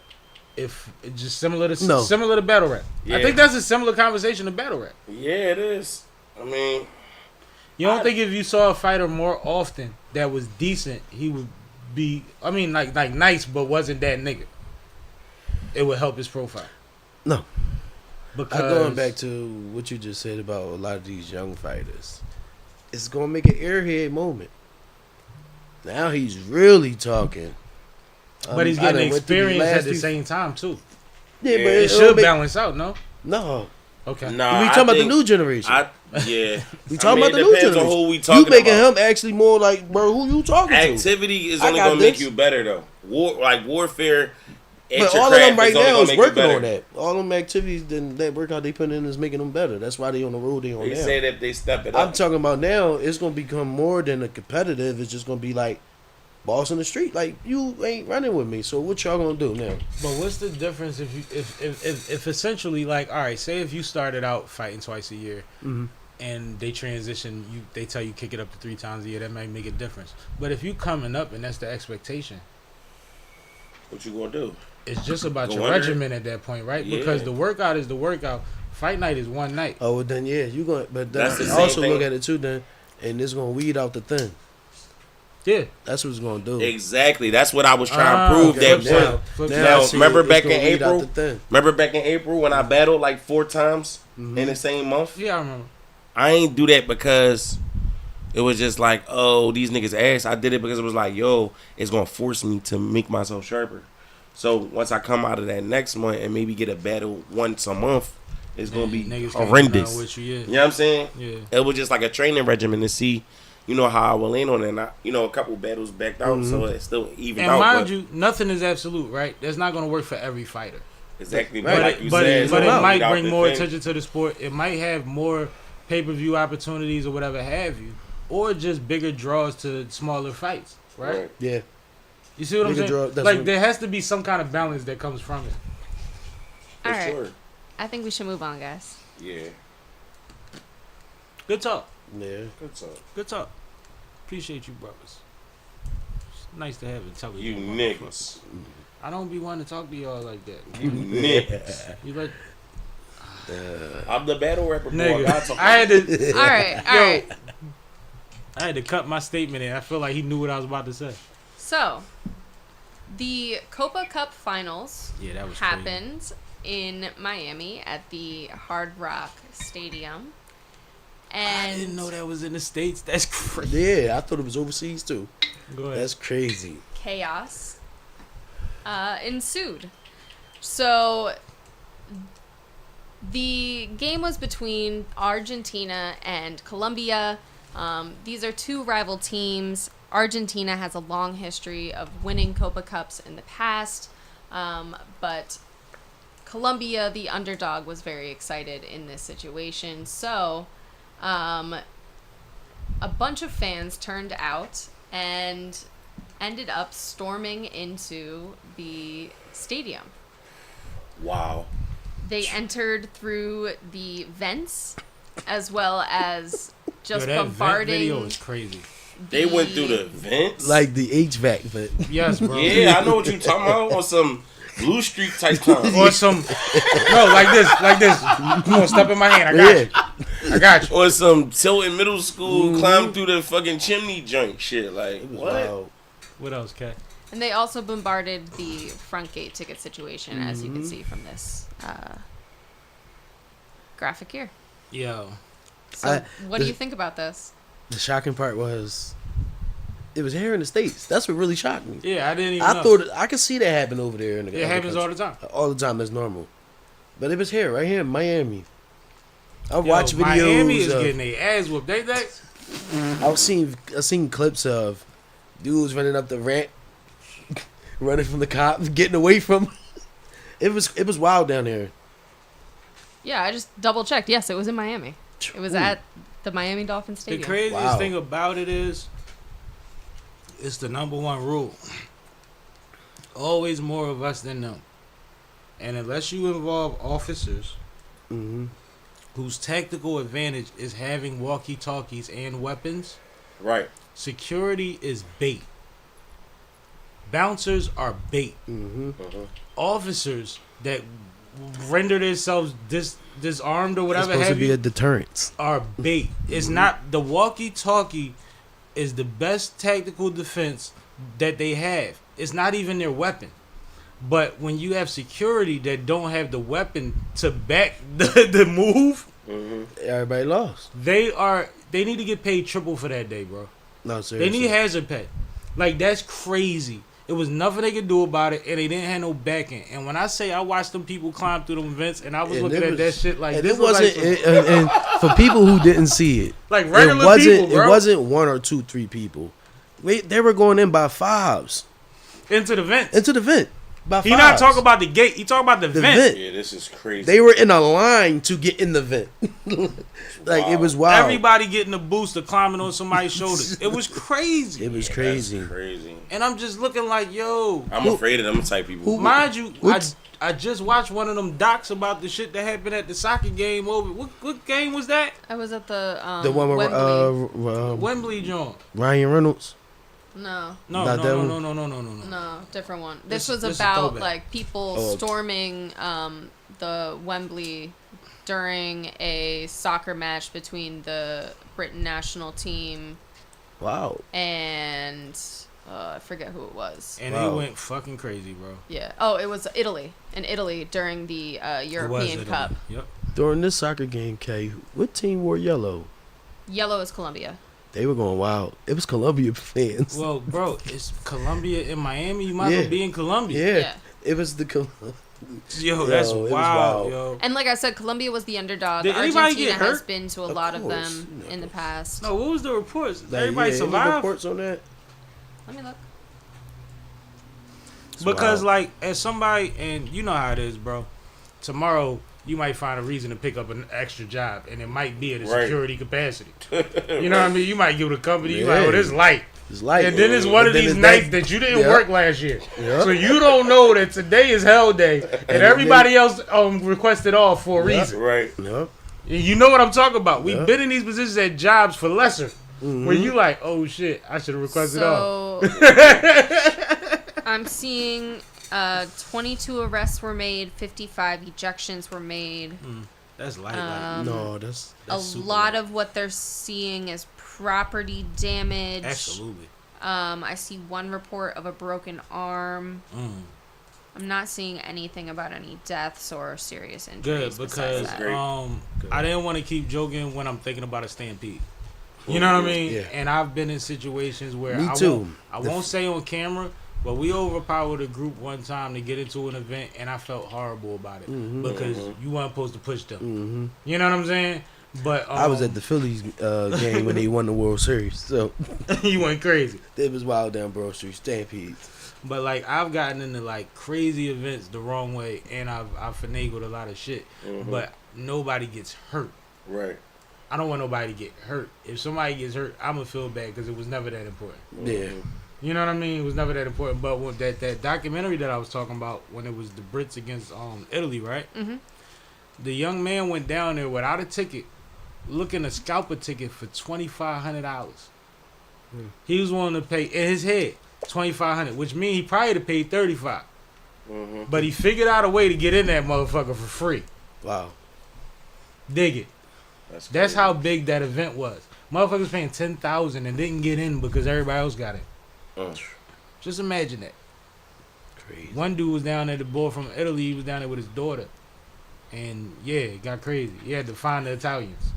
If it's just similar to battle rap. Yeah. I think that's a similar conversation to battle rap. Yeah, it is. I mean, You don't think if you saw a fighter more often that was decent, he would be, I mean, like nice, but wasn't that nigga? It would help his profile. No. Because Going back to what you just said about a lot of these young fighters, it's gonna make an airhead moment. Now he's really talking. but he's I getting done went through experience at the few- same time too. Yeah, but It it'll should make- balance out, no? No, Okay. nah. we I talking about the think- new generation. Yeah. We talking about the it new depends generation. on who we talking You making about. him actually more like, bro, who you talking to? Activity is I only got gonna make this. you better though. Warfare. But all of them right now is working on that. All them activities that workout they put in is making them better. That's why they on the road they on They now. say that they step it up. I'm talking about now. It's gonna become more than a competitive. It's just gonna be like boss in the street. Like you ain't running with me. So what y'all gonna do now? But what's the difference if you if essentially like, all right, say if you started out fighting twice a year and they transition, they tell you kick it up to 3 times a year, that might make a difference. But if you coming up and that's the expectation, What you gonna do? it's just about Go your under it? regimen at that point, right? Yeah. Because the workout is the workout. Fight night is one night. Oh, well, then yeah, you going. But then That's the same also thing. look at it too. Then and it's gonna weed out the thin. Yeah. That's what it's gonna do. Exactly. That's what I was trying to prove. okay. That Flip now, Flip now Now, I see remember it's back gonna in weed out April? the thin. Remember back in April when I battled like 4 times in the same month? Yeah, I remember. I ain't do that because it was just like, oh, these niggas ass. I did it because it was like, yo, it's gonna force me to make myself sharper. So once I come out of that next month and maybe get a battle once a month, it's gonna be Niggas can't horrendous. get down with you, yeah. You know what I'm saying? Yeah. It was just like a training regimen to see, you know, how I will lean on it. And I, you know, a couple battles backed out, so it's still even And out. mind but you, nothing is absolute, right? That's not going to work for every fighter. exactly, Right. but like you but said, it without might bring the more thing. attention to the sport. It might have more pay-per-view opportunities or whatever have you, or just bigger draws to smaller fights, right? Right. Yeah. You see what I'm Bigger saying? draw- that's Like what- there has to be some kind of balance that comes from it. For All right. sure. I think we should move on, guys. Yeah. Good talk. Yeah. Good talk. Good talk. Appreciate you, brothers. It's nice to have intelligent You motherfuckers. niggas. I don't be wanting to talk to y'all like that. You niggas. You like I'm the battle rapper boy. nigga? I'm talking I had to. All right, all Yo. right. I had to cut my statement in. I feel like he knew what I was about to say. So, the Copa Cup Finals Yeah, that was happened in Miami at the Hard Rock Stadium. And I didn't know that was in the States. That's crazy. Yeah, I thought it was overseas too. Go ahead. That's crazy. chaos ensued. So the game was between Argentina and Colombia. These are two rival teams. Argentina has a long history of winning Copa Cups in the past, but Colombia, the underdog, was very excited in this situation. So a bunch of fans turned out and ended up storming into the stadium. Wow. They entered through the vents as well as just Yo, that bombarding. vent video is crazy. They went through the vents. Like the HVAC, but Yes, bro. yeah, I know what you talking about on some Blue Street type time. Or some, no, like this. Come on, step in my hand. I got you. Or some Tilton Middle School climb through the fucking chimney joint shit. Like what? wow. What else, Kat? And they also bombarded the front gate ticket situation, as you can see from this graphic here. Yo, So, what do you think about this? The shocking part was it was here in the States. That's what really shocked me. yeah, I didn't even I know. thought I could see that happen over there in the It happens all the time. All the time, that's normal. But it was here, right here in Miami. I Yo, watch videos. Miami is of, getting their ass whooped. They I've seen clips of dudes running up the ramp, running from the cops, getting away from. It was wild down there. Yeah, I just double checked. Yes, it was in Miami. It was Ooh. at the Miami Dolphin The Stadium. craziest Wow. thing about it is, it's the number one rule. always more of us than them. And unless you involve officers whose tactical advantage is having walkie-talkies and weapons, Right. security is bait. Bouncers are bait. Officers that render themselves disarmed or It's whatever supposed to have be you a deterrence. are bait. It's not the walkie-talkie is the best tactical defense that they have. It's not even their weapon. But when you have security that don't have the weapon to back the move, Everybody lost. they need to get paid triple for that day, bro. No, They seriously. need hazard pay. Like, that's crazy. It was nothing they could do about it, and they didn't have no backing. And when I say I watched them people climb through them vents, and I was And looking it at was- that shit like, and this it look wasn't. like some- And for people who didn't see it, like it regular wasn't. people, bro, It wasn't 1 or 2, 3 people. They were going in by fives into the vents. into the vent. By He not fives. talking about the gate. He talking about the the vent. vent. Yeah, this is crazy. They were in a line to get in the vent. Like it was wild. Everybody getting a booster climbing on somebody's shoulders. It was crazy. It was That's crazy. crazy. And I'm just looking like, yo. I'm afraid of them type people. Mind you, What's- I just watched one of them docs about the shit that happened at the soccer game over. What game was that? I was at the The one with Wembley. Wembley joint. Ryan Reynolds. No, No, Not no, that no, one? no, no, no, no, no, no. no, different one. This- This was this is about throwback. like people Oh. storming the Wembley during a soccer match between the Britain national team Wow. and I forget who it was. And Wow. they went fucking crazy, bro. Yeah. Oh, it was Italy. In Italy during the It was European Italy. Cup. Yep. During this soccer game, K, what team wore yellow? Yellow is Colombia. They were going wild. It was Columbia fans. Well, bro, it's Colombia in Miami. You might as Yeah. well be in Colombia. Yeah. Yeah. It was the. Yo, that's Yo, it was wild, wild. yo. And like I said, Colombia was the underdog. Did anybody Argentina get hurt? has been to a lot of them in the past. No, what was the reports? Like, Everybody any survived? reports on that? Let me look. Because, wild. like, as somebody, and you know how it is, bro. Tomorrow, you might find a reason to pick up an extra job, and it might be at a Right. security capacity. You know what I mean? You might give the company, you like, Yeah. oh, this light. It's light. And then it's one of then these it's nights that- that you didn't Yep. work last year. Yep. So you don't know that today is hell day, and then- everybody else requested off for a Yep. reason. Right. Yep. You know what I'm talking about. We've Yeah. been in these positions at jobs for lesser. Mm-hmm. Where you like, oh shit, I should have requested off. So I'm seeing 22 arrests were made, 55 ejections were made. That's light. No, that's A super lot light. of what they're seeing is property damage. Absolutely. I see one report of a broken arm. I'm not seeing anything about any deaths or serious Good, injuries. because besides that. Great. I didn't want to keep joking when I'm thinking about a stampede. You know what I mean? Yeah. And I've been in situations where Me I too. won't say on camera, but we overpowered a group one time to get into an event, and I felt horrible about it because you weren't supposed to push them. You know what I'm saying? But I was at the Phillies game when they won the World Series, so you went crazy. it was wild down Broad Street Stampedes. But like I've gotten into like crazy events the wrong way, and I've finagled a lot of shit. But nobody gets hurt. Right. I don't want nobody to get hurt. If somebody gets hurt, I'm gonna feel bad because it was never that important. Yeah. You know what I mean? It was never that important. But when that documentary that I was talking about, when it was the Brits against Italy, right? The young man went down there without a ticket, looking to scalp a ticket for $2,500. He was willing to pay in his head $2,500, which means he probably have paid $35. But he figured out a way to get in that motherfucker for free. Wow. Dig it. That's That's crazy. how big that event was. Motherfuckers paying $10,000 and didn't get in because everybody else got it. Just imagine that. Crazy. One dude was down there, the boy from Italy, he was down there with his daughter. And yeah, it got crazy. He had to find the Italians.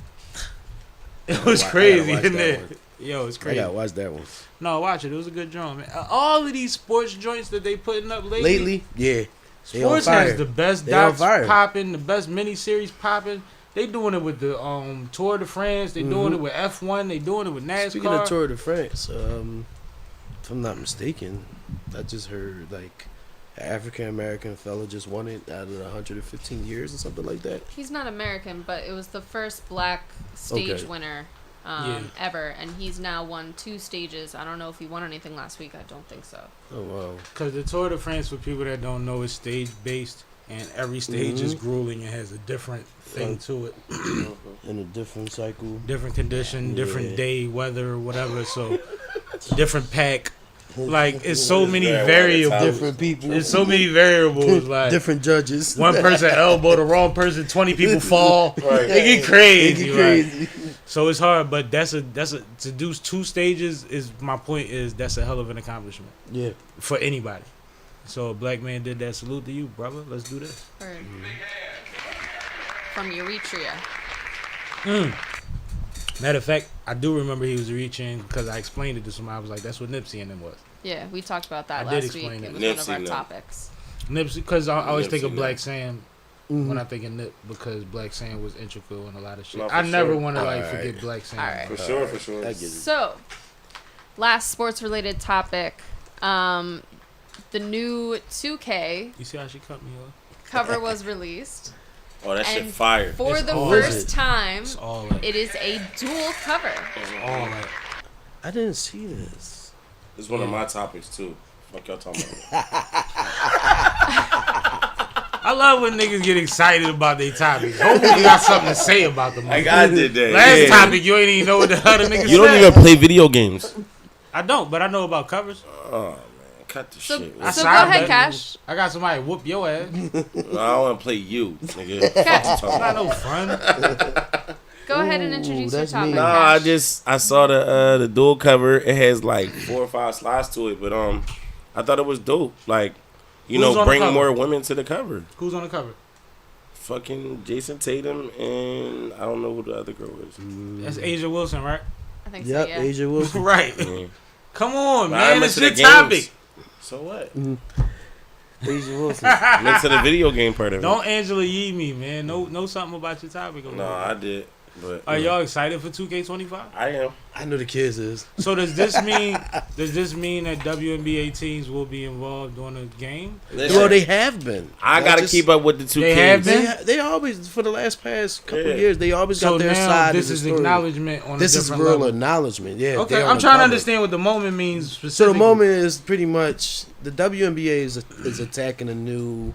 It was I gotta crazy watch in that there. one. Yo, it's I crazy. gotta watch that one. No, watch it. It was a good joint, man. All of these sports joints that they putting up lately, Yeah. They on sports fire. has the best They on docs fire. popping, the best miniseries popping. They doing it with the Tour de France. They doing it with F1. They doing it with NASCAR. Speaking of Tour de France, if I'm not mistaken, I just heard like an African American fella just won it out of 115 years or something like that. He's not American, but it was the first black stage Okay. winner ever, and he's now won 2 stages. I don't know if he won anything last week. I don't think so. Oh wow! Because the Tour de France, for people that don't know, is stage based, and every stage is grueling and has a different thing to it, In a different cycle. different condition, different day, weather, whatever. So different pack. Like it's so many variables. Different people. There's so many variables. Like Different judges. one person elbow the wrong person, 20 people fall. Right. They get crazy. They get right? crazy. So it's hard, but that's a to do 2 stages is my point is that's a hell of an accomplishment Yeah. for anybody. So a black man did that. Salute to you, brother. Let's do this. Word. From Eritrea. Matter of fact, I do remember he was reaching because I explained it to somebody. I was like, that's what Nipsey and them was. Yeah, we talked about that I did last week. explain It it. was one of Nipsey, our no. topics. Nipsey, because I always think of Nipsey, Black no. Sam when I think of Nip because Black Sam was integral in a lot of shit. No, for I never sure. want to like Alright. forget Black Sam. Alright. For sure, for sure. I get it. So, last sports-related topic. The new 2K You see how she cut me off? cover was released. Oh, that shit And fire. For It's the all first it. time, It's all that. it is a dual cover. All that. I didn't see this. It's one of my topics too. Fuck y'all talking about. I love when niggas get excited about their topics. Hopefully you got something to say about them. Like I did that. Last yeah. topic, you ain't even know what the other niggas You don't said. even play video games. I don't, but I know about covers. Oh man, cut the So, shit. I so saw go ahead, that. Cash. I got somebody whoop your ass. I don't want to play you, nigga. Cash, It's not no fun. go ahead and introduce your that's topic. me. Nah, Cash. I saw the dual cover. It has like 4 or 5 slides to it, but I thought it was dope. Like, you Who's on know, the bring cover? more women to the cover. Who's on the cover? Fucking Jason Tatum and I don't know who the other girl is. That's Asia Wilson, right? I think Yep, so, yeah. Asia Wilson. Right. Yeah. Come on, But I'm man. It's into your the topic. games. So what? Asia Wilson. I'm into the video game part of it. Don't Angela Yee me, man. Know something about your topic. No, I did. But Are y'all excited for 2K25? I am. I know the kids is. So does this mean that WNBA teams will be involved on the game? Listen, Well, they have been. I Not gotta just- keep up with the 2K. They have been? They always for the past couple Yeah. years they always So got their now side. this of the is story. acknowledgement on This a is different real level. acknowledgement. Yeah. Okay, they on I'm the trying to cover. understand what the moment means So specifically. the moment is pretty much the WNBA is attacking a new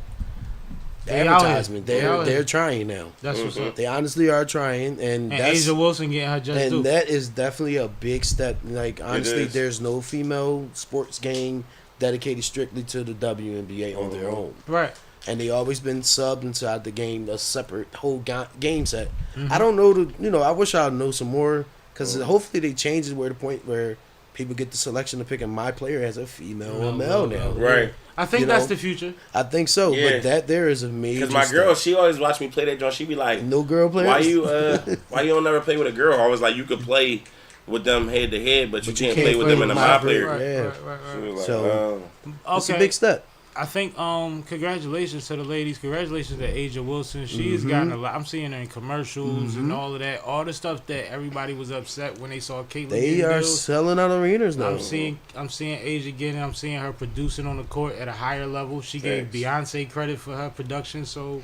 They out here. advertisement. They out They're here. trying now. That's what's up. They honestly are trying, and And that's Asia Wilson getting her just due. and that is definitely a big step. Like honestly, is. there's no female sports game dedicated strictly to the WNBA on their own, Right. and they always been subbed inside the game, a separate whole game set. Mm-hmm. I don't know I wish I'd know some more because hopefully they change it where the point where people get the selection of picking my player as a female or male now. Right. I think You that's know? the future. I think so, Yeah. but that there is a major. Because my girl, step. she always watch me play that joint. She be like, no girl players. why you don't never play with a girl? I was like, you could play with them head to head, but you can't play with them in a my player. Right, Yeah. right. She was like, So- It's a Okay. big step. I think congratulations to the ladies. Congratulations to Asia Wilson. She's gotten a lot. I'm seeing her in commercials and all of that. All the stuff that everybody was upset when they saw Caitlyn. They getting are deals. selling out arenas now. I'm seeing Asia getting. I'm seeing her producing on the court at a higher level. She gave Thanks. Beyonce credit for her production. So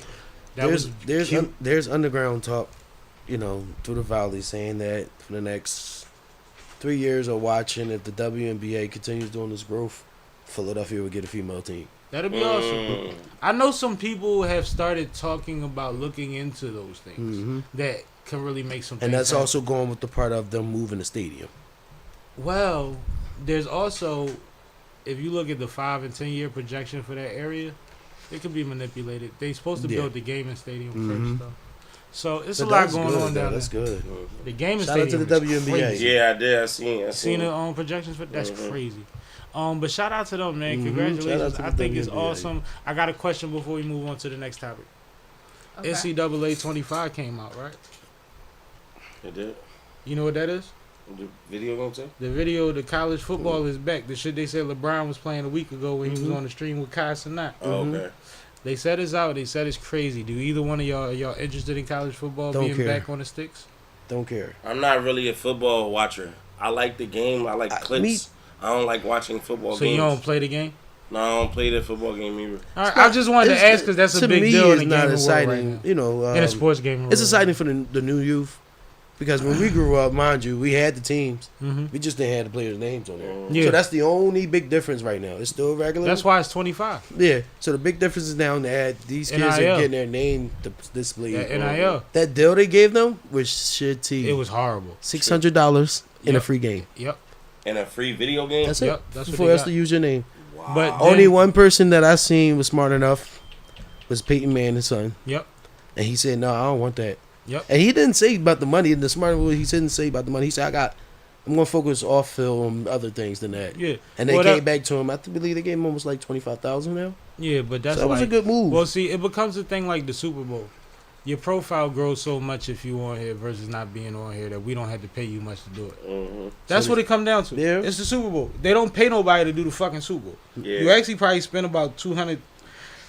that was there's cute. there's underground talk, through the valley saying that for the next 3 years of watching, if the WNBA continues doing this growth, Philadelphia will get a female team. That'd be awesome. I know some people have started talking about looking into those things that can really make some. And things that's happen. also going with the part of them moving the stadium. Well, there's also, if you look at the 5 and 10 year projection for that area, it could be manipulated. They're supposed to Yeah. build the gaming stadium first, though. So it's But a lot that's going good, on though. down That's there. good. The gaming Shout out to stadium the is WNBA. crazy. Yeah, I did. I seen Seen it. the projections for that's crazy. But shout out to them, man. Shout out Congratulations. to the I think it's WNBA. awesome. I got a question before we move on to the next topic. Okay. NCAA 25 came out, right? It did. You know what that is? The video game too? The video, the college football is back. The shit they said LeBron was playing a week ago when he was on the stream with Kai Cenat. Oh, okay. They said it's out. They said it's crazy. Do either one of y'all are y'all interested in college football Don't being care. back on the sticks? Don't care. I'm not really a football watcher. I like the game. I like clips. me- I don't like watching football So games. you don't play the game? No, I don't play the football game either. All right, I just wanted to ask because that's a to big me, deal in it's the not gaming world right exciting. now. In a sports gaming world. It's exciting for the new youth. Because when we grew up, mind you, we had the teams. Mm-hmm. We just didn't have the players' names on there. Yeah. So that's the only big difference right now. It's still regular. That's why it's 25. Yeah. So the big difference is now that these kids are NIL. getting their name displayed. That NIL. That deal they gave them was shitty. It was horrible. $600 in a Yep. free game. Yep. And a free video game. That's it. Yep, that's what for they us got. to use your name. But Only then- one person that I seen was smart enough was Peyton Manning's son. Yep. And he said, no, I don't want that. Yep. And he didn't say about the money. The smart one, he didn't say about the money. He said, I'm going to focus off film other things than that. Yeah. And they Well, came that- back to him. I believe they gave him almost like $25,000 now. Yeah, but that's So that was a like- good move. Well, see, it becomes a thing like the Super Bowl. Your profile grows so much if you on here versus not being on here that we don't have to pay you much to do it. Mm-hmm. That's So what it come down to. Yeah. It's the Super Bowl. They don't pay nobody to do the fucking Super Bowl. Yeah. You actually probably spend about 200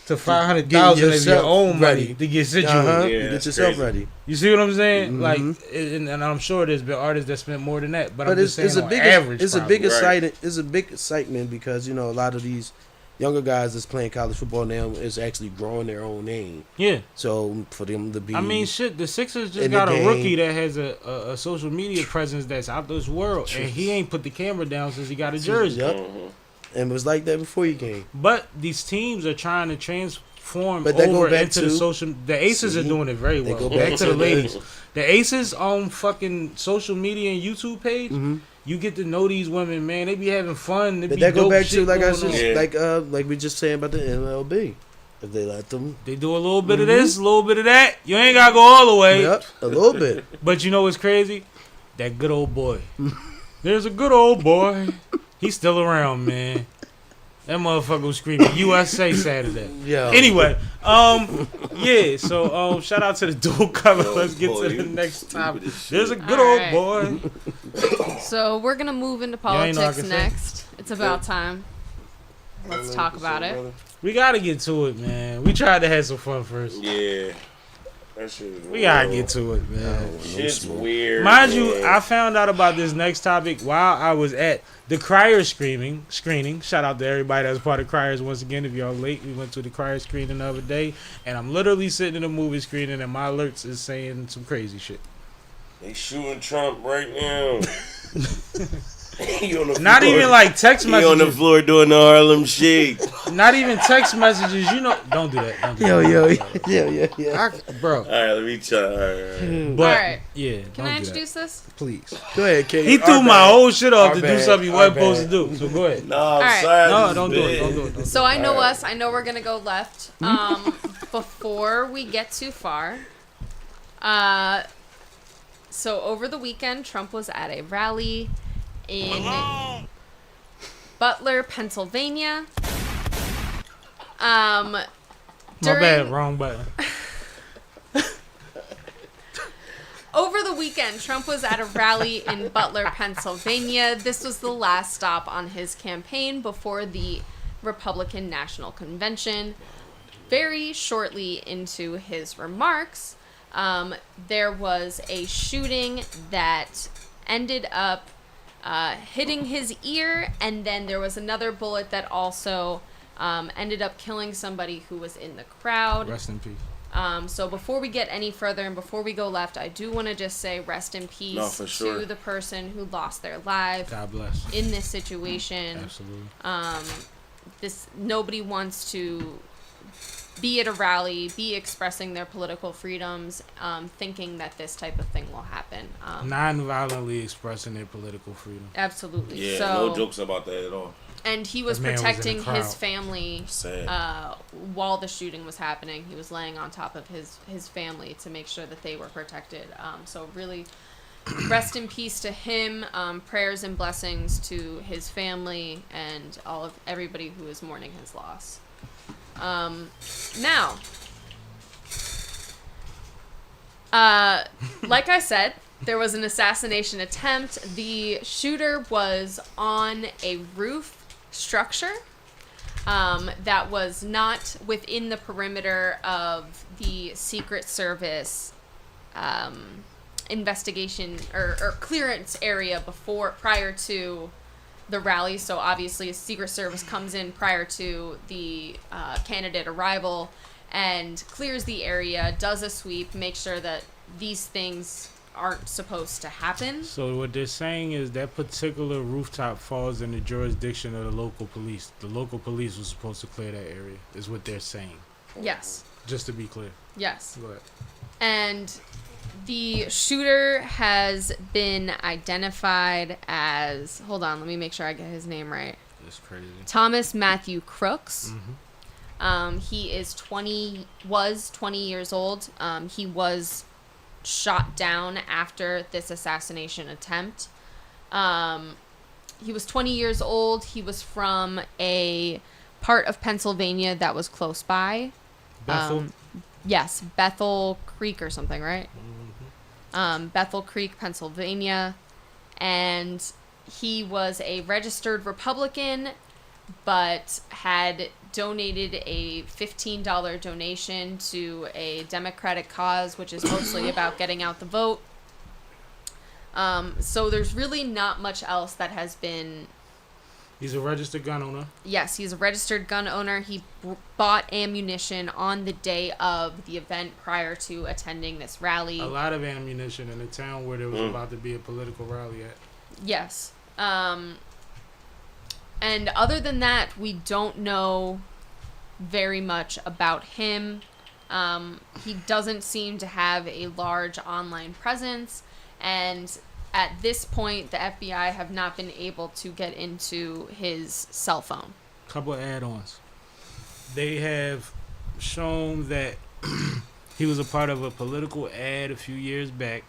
to 500,000 Getting of your yourself own money ready. to get situated. Uh-huh. Yeah, You get that's yourself crazy. ready. You see what I'm saying? Mhm. Like, and I'm sure there's been artists that spent more than that. But I'm But just saying, it's a on big average, it's a probably. big Right. excitement. It's a big excitement because a lot of these younger guys that's playing college football now is actually growing their own name. Yeah. So for them to be, I mean, shit. The Sixers just in the got a game. rookie that has a social media presence that's out this world, and he ain't put the camera down since he got a jersey. Yep. Mm-hmm. And it was like that before you came. But these teams are trying to transform But they go over back into the to- social. The Aces are See? doing it very They well. go Back back to to the the- ladies. The Aces on fucking social media and YouTube page. Mm-hmm. You get to know these women, man. They be having fun. They But be that go dope back shit to like I going said, on. Yeah. like we just saying about the MLB. If they let them, They do a little bit of this, a little bit of that. You ain't gotta go all the way. yep, a little bit. But you know what's crazy? That good old boy. There's a good old boy. He's still around, man. That motherfucker was screaming USA Saturday. Yeah. Anyway, yeah. So, shout out to the dual cover. Let's get boy, to the you next stupid topic. as shit. There's a good Alright. old boy. So we're gonna move into You ain't know I politics can say? next. It's about time. Let's talk about it. We gotta get to it, man. We tried to have some fun first. Yeah. That shit is We gotta weird. get to it, man. Shit's weird. Mind you, man. I found out about this next topic while I was at the Crier screening. Shout out to everybody that was part of Criers once again. If y'all late, we went to the Crier screening the other day, and I'm literally sitting in a movie screening, and my alerts is saying some crazy shit. They shooting Trump right now. He on the Not floor. even like text He on the messages. floor doing the Harlem Shake. Not even text messages. You know, don't do that. Don't do Yo, that. yeah. Bro. All right, let me try. All right. But Alright. yeah, Can don't I do introduce this? that. Please. Go ahead, Kate. He threw my whole shit off to do bad. something he Our wasn't supposed to bad. do. So go ahead. No, I'm right. sorry. No, this don't is do it. bad. Don't do it. Don't do it. So I know Alright. us. I know we're gonna go left. Before we get too far, so over the weekend, Trump was at a rally in Butler, Pennsylvania. My During, bad. Wrong button. Over the weekend, Trump was at a rally in Butler, Pennsylvania. This was the last stop on his campaign before the Republican National Convention. Very shortly into his remarks, there was a shooting that ended up hitting his ear, and then there was another bullet that also ended up killing somebody who was in the crowd. Rest in peace. So before we get any further and before we go left, I do want to just say rest in peace No, for sure. to the person who lost their life God bless. in this situation. Absolutely. Nobody wants to be at a rally, be expressing their political freedoms, thinking that this type of thing will happen. Non-violently expressing their political freedom. Absolutely. Yeah, So, no jokes about that at all. and he was That man was in the protecting crowd. his family Sad. while the shooting was happening. He was laying on top of his family to make sure that they were protected. So really, rest in peace to him. Prayers and blessings to his family and everybody who is mourning his loss. Now, like I said, there was an assassination attempt. The shooter was on a roof structure that was not within the perimeter of the Secret Service investigation or clearance area prior to the rally. So obviously, a Secret Service comes in prior to the candidate arrival and clears the area, does a sweep, makes sure that these things aren't supposed to happen. So what they're saying is that particular rooftop falls in the jurisdiction of the local police. The local police was supposed to clear that area, is what they're saying. Yes. Just to be clear. Yes. Go ahead. And the shooter has been identified as, hold on, let me make sure I get his name right. That's crazy. Thomas Matthew Crooks. Mm-hmm. He is 20 years old. He was shot down after this assassination attempt. He was 20 years old. He was from a part of Pennsylvania that was close by. Bethel? Yes, Bethel Creek or something, right? Mm-hmm. Bethel Creek, Pennsylvania. And he was a registered Republican, but had donated a $15 donation to a Democratic cause, which is mostly about getting out the vote. So there's really not much else that has been... He's a registered gun owner. Yes, he's a registered gun owner. He bought ammunition on the day of the event prior to attending this rally. A lot of ammunition in a town where there was about to be a political rally at. Yes. And other than that, we don't know very much about him. He doesn't seem to have a large online presence, and at this point, the FBI have not been able to get into his cell phone. Couple of add-ons. They have shown that he was a part of a political ad a few years back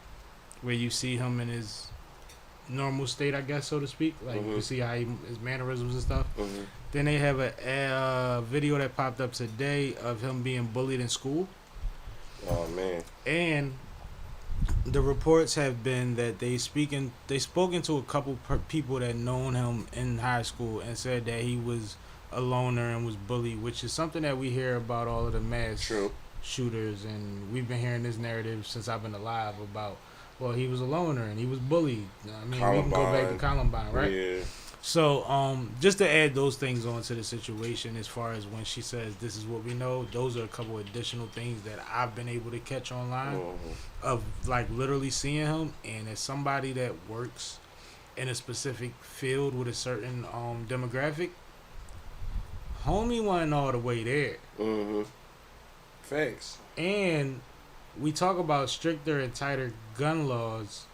where you see him in his normal state, I guess, so to speak. Like, you see how his mannerisms and stuff. Then they have a video that popped up today of him being bullied in school. Oh, man. And the reports have been that they spoken to a couple people that known him in high school and said that he was a loner and was bullied, which is something that we hear about all of the mass shooters, and we've been hearing this narrative since I've been alive about, well, he was a loner and he was bullied. I mean, we can go back to Columbine, right? Yeah. So, just to add those things onto the situation, as far as when she says this is what we know, those are a couple additional things that I've been able to catch online of, like, literally seeing him. And as somebody that works in a specific field with a certain demographic, homie wasn't all the way there. Facts. And we talk about stricter and tighter gun laws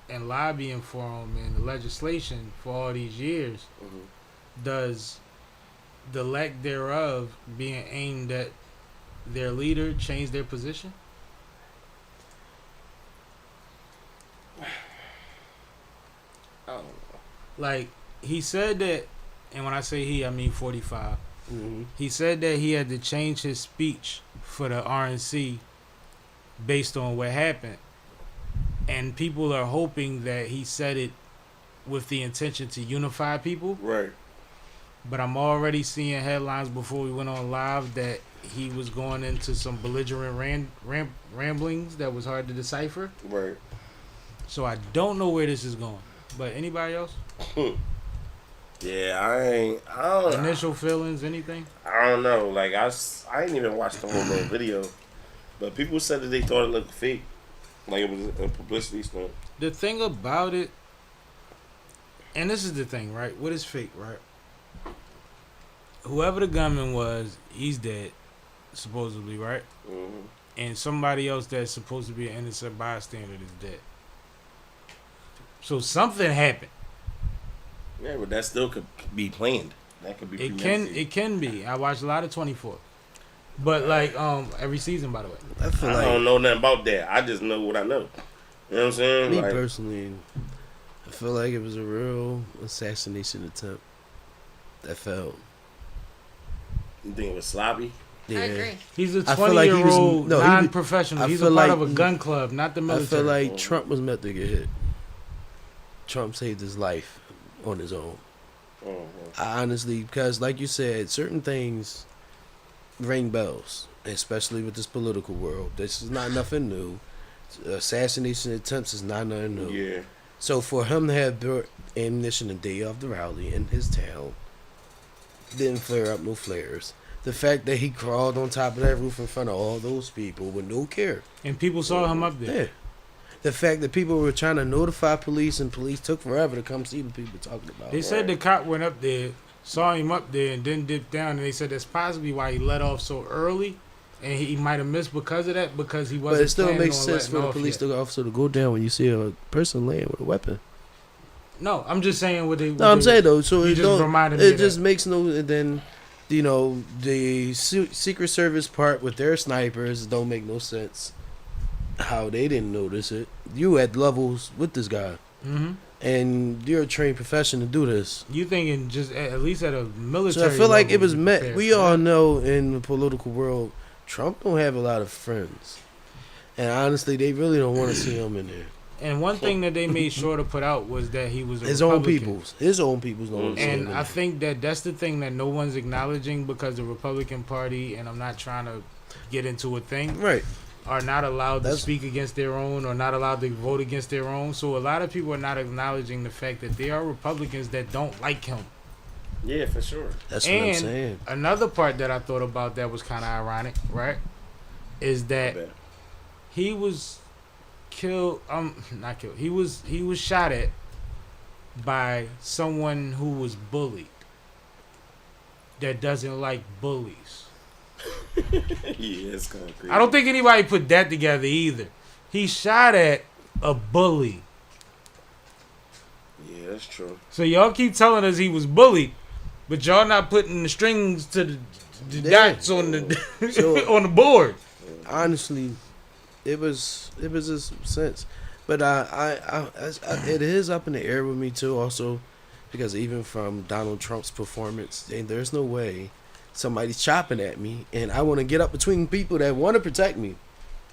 and lobbying for them and the legislation for all these years. Does the lack thereof being aimed at their leader change their position? I don't know. Like, he said that, and when I say he, I mean 45. He said that he had to change his speech for the RNC based on what happened. And people are hoping that he said it with the intention to unify people. Right. But I'm already seeing headlines before we went on live that he was going into some belligerent ramblings that was hard to decipher. Right. So I don't know where this is going. But anybody else? Yeah, I don't know. Initial feelings, anything? I don't know. Like, I ain't even watched the whole little video. But people said that they thought it looked fake. Like it was a publicity stunt. The thing about it, and this is the thing, right? What is fake, right? Whoever the gunman was, he's dead, supposedly, right? And somebody else that's supposed to be an innocent bystander is dead. So something happened. Yeah, but that still could be planned. That could be. It can be. I watch a lot of 24. But, like, every season, by the way. I feel I don't know nothing about that. I just know what I know. You know what I'm saying? Me personally, I feel like it was a real assassination attempt that failed. You think it was sloppy? Yeah. I agree. He's a I feel like he was 20-year-old non-professional. He's a part like, of a gun club, not the military. I feel like Trump was meant to get hit. Trump saved his life on his own. I honestly, because like you said, certain things ring bells, especially with this political world. This is not nothing new. Assassination attempts is not nothing new. Yeah. So for him to have built ammunition the day of the rally in his town, didn't flare up no flares. The fact that he crawled on top of that roof in front of all those people with no care. And people saw him up there. Yeah. the fact that people were trying to notify police and police took forever to come see the people talking about. They said the cop went up there, saw him up there, and then dipped down. And they said that's possibly why he let off so early, and he might have missed because of that, because he wasn't. But it still planning makes on sense for letting the off police yet. officer to go down when you see a person laying with a weapon. No, I'm just saying what they. No, I'm saying though, so You it just don't. reminded me It of just that. makes no. And then, you know, the Secret Service part with their snipers don't make no sense. How they didn't notice it. You at levels with this guy, Mm-hmm. and you're a trained professional to do this. You thinking just at least at a military? So I feel like level it was you met. prepared We for all that. know in the political world, Trump don't have a lot of friends, and honestly, they really don't want to see him in there. And one thing that they made sure to put out was that he was a His own Republican. his own people's don't want to see him And in I there. think that that's the thing that no one's acknowledging, because the Republican Party, and I'm not trying to get into a thing, Right. are not allowed to That's- speak against their own, or not allowed to vote against their own. So a lot of people are not acknowledging the fact that there are Republicans that don't like him. Yeah, for sure. That's what I'm And saying. another part that I thought about that was kind of ironic, right, is I that bet. he was killed. Not killed. He was shot at by someone who was bullied. That doesn't like bullies. Yeah, it's kind of crazy. I don't think anybody put that together either. He shot at a bully. Yeah, that's true. So y'all keep telling us he was bullied, but y'all not putting the strings to the Yeah. dots on the So- on the board. Honestly, it was a sense, but it is up in the air with me too. Also, because even from Donald Trump's performance, there's no way somebody's chopping at me, and I want to get up between people that want to protect me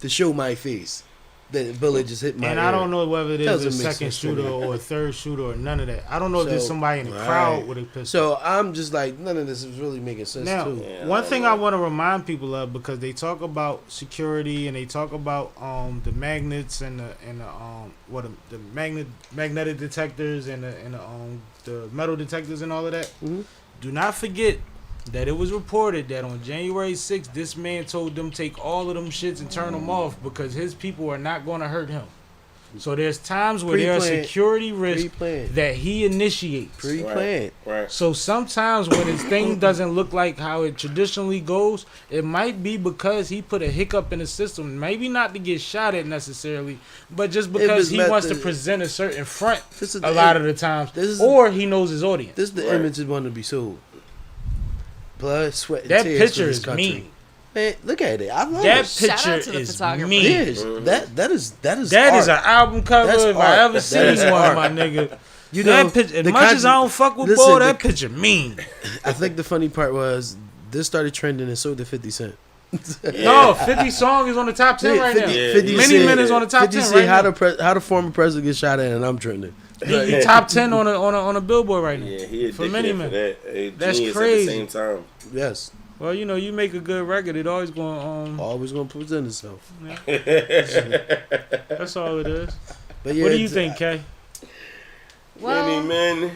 to show my face. That bullet just hit my And ear. I don't know whether it is Doesn't a make second sense to me. shooter or a third shooter or none of that. I don't know if there's So, somebody in the right. crowd with a pistol. So I'm just like, none of this is really making sense Now, too. Yeah, one I thing know. I want to remind people of, because they talk about security and they talk about the magnets and the magnetic detectors and the metal detectors and all of that. Mhm. Do not forget that it was reported that on January 6th, this man told them take all of them shits and turn them off because his people are not going to hurt him. So there's times where there are Pre-planned. security risks Pre-planned. that he initiates. Pre-planned. Right. So sometimes when his thing doesn't look like how it traditionally goes, it might be because he put a hiccup in the system. Maybe not to get shot at necessarily, but just because was he meant wants to to- present a certain front This is a lot of the times, this is- or he knows his audience. This is the Right. image that wanted to be sold. Blood, sweat, and That tears picture for this is country. mean. Man, look at it. I love That it. Shout out picture to the is photographer. mean. It is. That is That art. is an album cover That's if art. I ever That seen is one, art. my nigga. You know, That picture, as the much as I country- don't fuck with listen, Bull, the- that picture mean. I think the funny part was this started trending and so did 50 Cent. No, 50 song is on the top 10 right now. 50 Many said- Men is on the top 50 10 said right how now. how the former president get shot at and I'm trending. He top 10 on a billboard right now. Yeah, he For addicted many for men. that. A That's genius crazy. At the same time. Yes. Well, you know, you make a good record, it always going Always gonna present itself. that's all it is. But yeah, What do you it's- think, Kay? Well, Many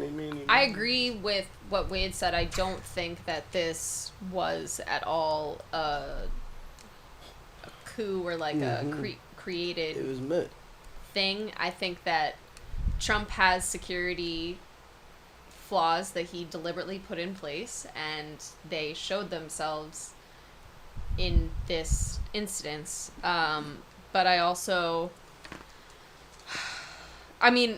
men. I agree with what Wade said. I don't think that this was at all a coup or like a created It was meant. thing. I think that Trump has security flaws that he deliberately put in place, and they showed themselves in this instance. But I also, I mean,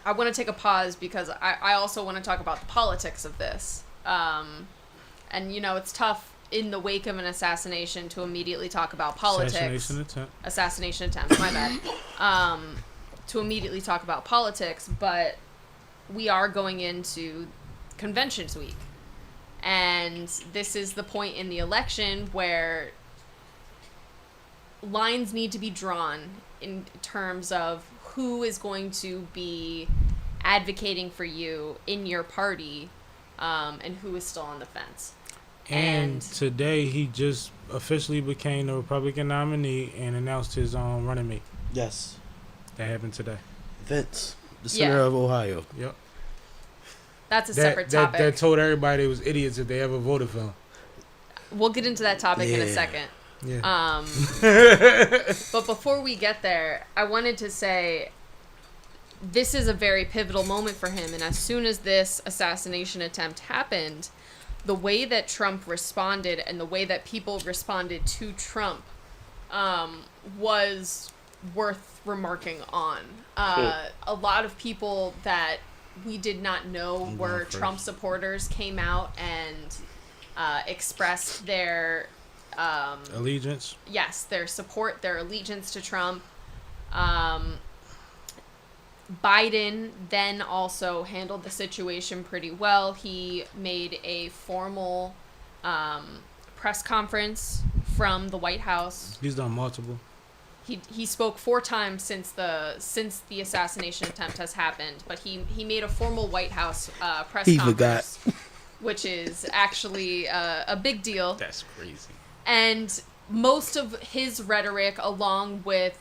I want to take a pause because I also want to talk about the politics of this. And, you know, it's tough in the wake of an assassination to immediately talk about politics. Assassination attempt, my bad. To immediately talk about politics, but we are going into conventions week. And this is the point in the election where lines need to be drawn in terms of who is going to be advocating for you in your party, and who is still on the fence. And today he just officially became the Republican nominee and announced his running mate. Yes. That happened today. Vince, the center of Ohio. Yep. That's a separate topic. That told everybody they was idiots if they ever voted for him. We'll get into that topic in a Yeah. second. Yeah. But before we get there, I wanted to say this is a very pivotal moment for him. And as soon as this assassination attempt happened, the way that Trump responded and the way that people responded to Trump was worth remarking on. A lot of people that we did not know were Trump supporters came out and expressed their allegiance. Yes, their support, their allegiance to Trump. Biden then also handled the situation pretty well. He made a formal press conference from the White House. He's done multiple. He spoke 4 times since the assassination attempt has happened, but he made a formal White House press conference, which is actually a big deal. That's crazy. And most of his rhetoric, along with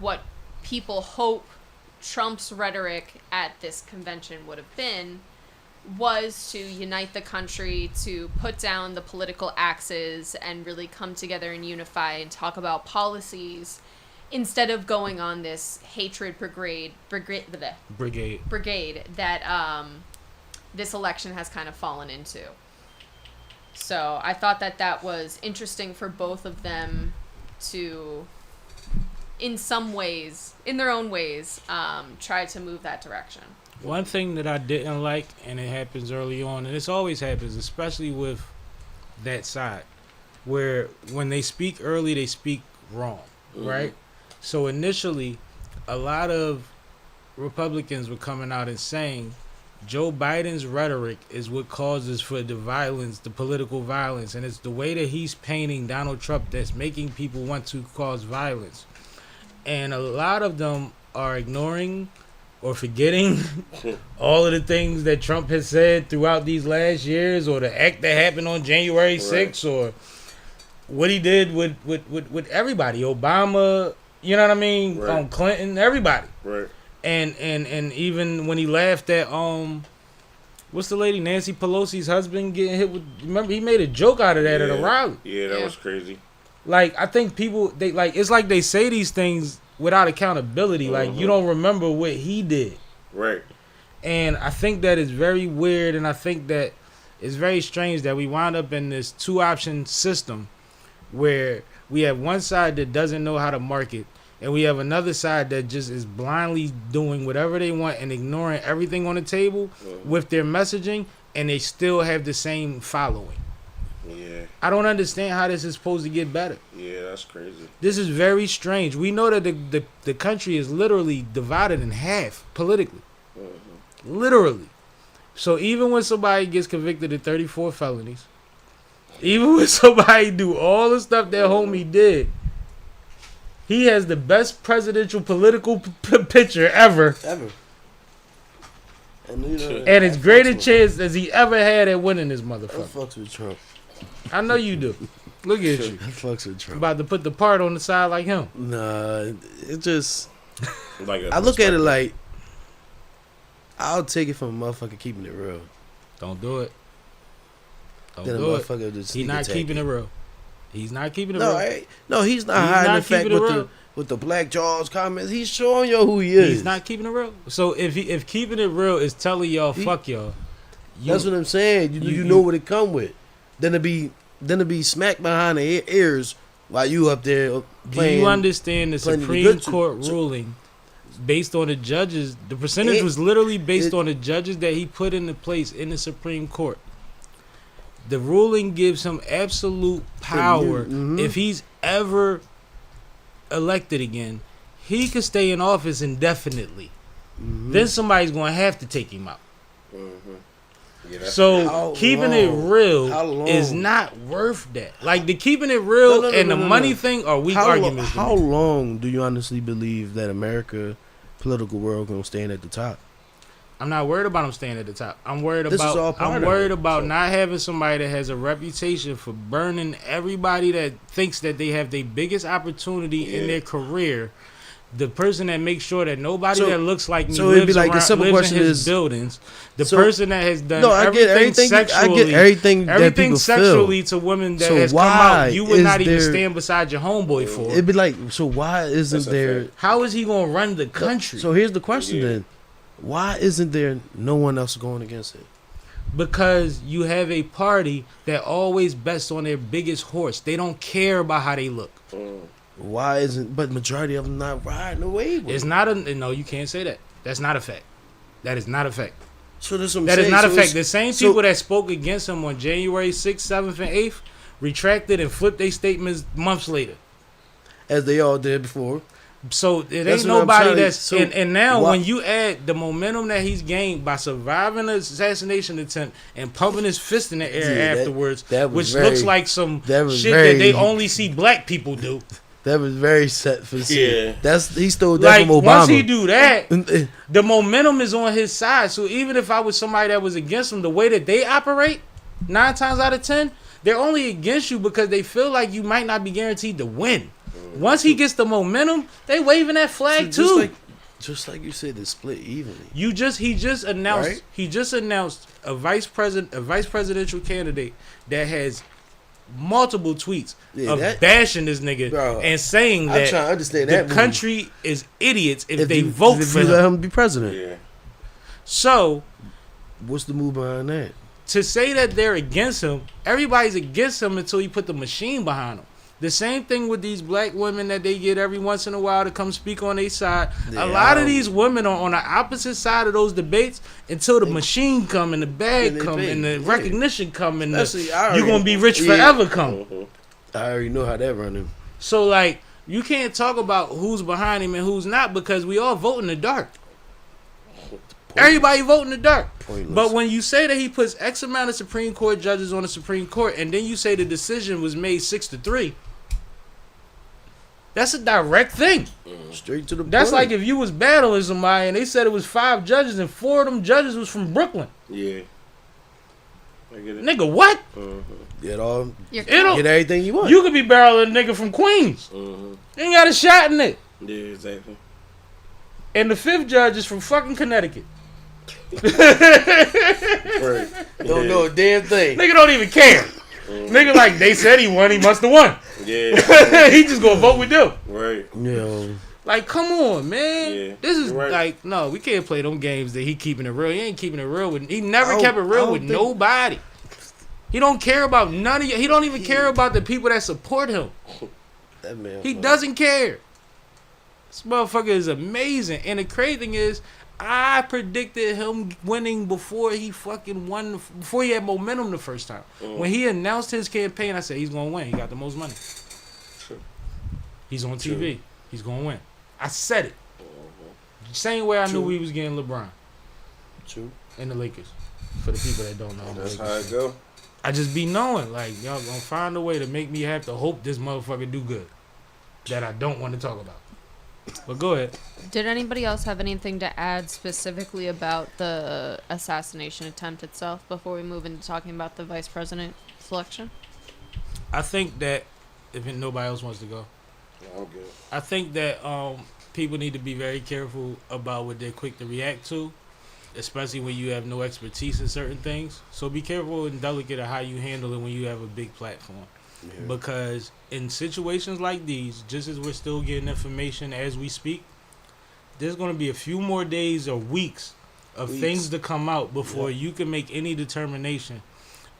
what people hope Trump's rhetoric at this convention would have been, was to unite the country, to put down the political axes and really come together and unify and talk about policies instead of going on this hatred brigade that this election has kind of fallen into. So I thought that was interesting for both of them to, in some ways, in their own ways, try to move that direction. One thing that I didn't like, and it happens early on, and this always happens, especially with that side, where when they speak early, they speak wrong, right? So initially, a lot of Republicans were coming out and saying Joe Biden's rhetoric is what causes for the violence, the political violence, and it's the way that he's painting Donald Trump that's making people want to cause violence. And a lot of them are ignoring or forgetting all of the things that Trump has said throughout these last years, or the act that happened on January 6th, or what he did with everybody, Obama, you know what I mean, Clinton, everybody. Right. And even when he laughed at what's the lady, Nancy Pelosi's husband getting hit with, remember he made a joke out of that at a rally. Yeah, that was crazy. Like, I think people, they like, it's like they say these things without accountability. Like, you don't remember what he did. Right. And I think that is very weird, and I think that it's very strange that we wind up in this 2-option system where we have one side that doesn't know how to market, and we have another side that just is blindly doing whatever they want and ignoring everything on the table with their messaging, and they still have the same following. Yeah. I don't understand how this is supposed to get better. Yeah, that's crazy. This is very strange. We know that the country is literally divided in half politically. Literally. So even when somebody gets convicted of 34 felonies, even when somebody do all the stuff that homie did, he has the best presidential political picture ever. And, you know, and as great a chance as he ever had at winning this motherfucker. I fucks with Trump. I know you do. Look at you. I fucks with Trump. About to put the part on the side like him. Nah, it just... Like I look at it like, I'll take it from a motherfucker keeping it real. Don't do it. Don't Then a do it. motherfucker just He's not keeping it real. He's not keeping it no, real. No, he's not hiding the fact with the Black Jaws comments. He's showing you who he is. He's not keeping it real. So if keeping it real is telling y'all fuck y'all, that's what I'm saying. You know what it come with. Then to be smacked behind the ears while you up there playing. Do you understand the Supreme Court ruling based on the judges? The percentage was literally based on the judges that he put into place in the Supreme Court. The ruling gives him absolute power. If he's ever elected again, he could stay in office indefinitely. Then somebody's going to have to take him out. Yeah, so keeping it real is not worth that. Like, the keeping it real and the money thing are weak arguments. How long do you honestly believe that America political world gonna stand at the top? I'm not worried about him staying at the top. I'm worried about not having somebody that has a reputation for burning everybody that thinks that they have their biggest opportunity in their career the person that makes sure that nobody So- that looks like me so it'd be lives, like the around, simple lives question in his is- buildings. The so- person that has done No, I get everything everything. I sexually, get everything that everything people sexually feel. to women that So has come why out, you would is not even there- stand beside your homeboy for. It'd be like, so why isn't That's a there? fact. How is he gonna run the country? So here's the question Yeah. then: why isn't there no one else going against it? Because you have a party that always bets on their biggest horse. They don't care about how they look. Why isn't? But majority of them not riding away with It's it. not a no. You can't say that. That's not a fact. That is not a fact. So that's what I'm That saying. is not So a fact. it's- The same so- people that spoke against him on January 6th, 7th, and 8th retracted and flipped their statements months later. as they all did before. So it That's ain't what I'm nobody telling you. that's So and now why- when you add the momentum that he's gained by surviving the assassination attempt and pumping his fist in the air Yeah, that- afterwards, that was which very- looks like some that was shit very- that they only see black people do. That was very set for the scene. Yeah. He stole that Like from Obama. once he do that, that, the momentum is on his side. So even if I was somebody that was against him, the way that they operate, 9 times out of 10, they're only against you because they feel like you might not be guaranteed to win. Once he gets the momentum, they waving that flag too. just like you said, it's split evenly. He just announced Right? he just announced a vice presidential candidate that has multiple tweets Yeah, of that- bashing this nigga Bro, and saying I'm that trying to understand the that movie. country is idiots if they you, vote if for you him. let him be president. Yeah. So What's the move behind that? to say that they're against him, everybody's against him until you put the machine behind him. The same thing with these black women that they get every once in a while to come speak on their side. Yeah, a lot of I these women are on the opposite side of those debates until the machine come and the bag And they come pay. and the Yeah. recognition come and Especially, I you're already- gonna be rich yeah. forever come. I already know how that running. So like you can't talk about who's behind him and who's not because we all vote in the dark. Everybody vote in the dark. Pointless. But when you say that he puts X amount of Supreme Court judges on the Supreme Court, and then you say the decision was made 6-3, that's a direct thing. Straight to the That's point. like if you was battling somebody and they said it was 5 judges and 4 of them judges was from Brooklyn. Yeah. I get it. Nigga, what? Get all, You're It'll, get everything you want. you could be barreling a nigga from Queens. Mm-hmm. Ain't got a shot in it. Yeah, exactly. And the 5th judge is from fucking Connecticut. Right. Don't know a damn thing. Nigga don't even care. Nigga like, they said he won, he must have won. Yeah. He just gonna vote with them. Right. Yo, Like, come on, man. Yeah, This is you're right. like, no, we can't play them games that he keeping it real. He ain't keeping it real with. He never I don't- kept it I real don't with think- nobody. He don't care about none of you. He don't even care about the people that support him. that man. He funny. doesn't care. This motherfucker is amazing. And the crazy thing is, I predicted him winning before he fucking won, before he had momentum the first time. When he announced his campaign, I said he's gonna win. He got the most money. True. He's on TV. He's gonna win. I said it. Same way I knew we was getting LeBron True. and the Lakers. For the people that don't know, I'm a That's Lakers how it fan. go. I just be knowing, like, y'all gonna find a way to make me have to hope this motherfucker do good. That I don't want to talk about. But go ahead. Did anybody else have anything to add specifically about the assassination attempt itself before we move into talking about the vice president selection? I think that if nobody else wants to go, I'm good. I think that people need to be very careful about what they're quick to react to, especially when you have no expertise in certain things. So be careful and delicate of how you handle it when you have a big platform. Yeah. Because in situations like these, just as we're still getting information as we speak, there's going to be a few more days or weeks of things to come out before you can make any determination.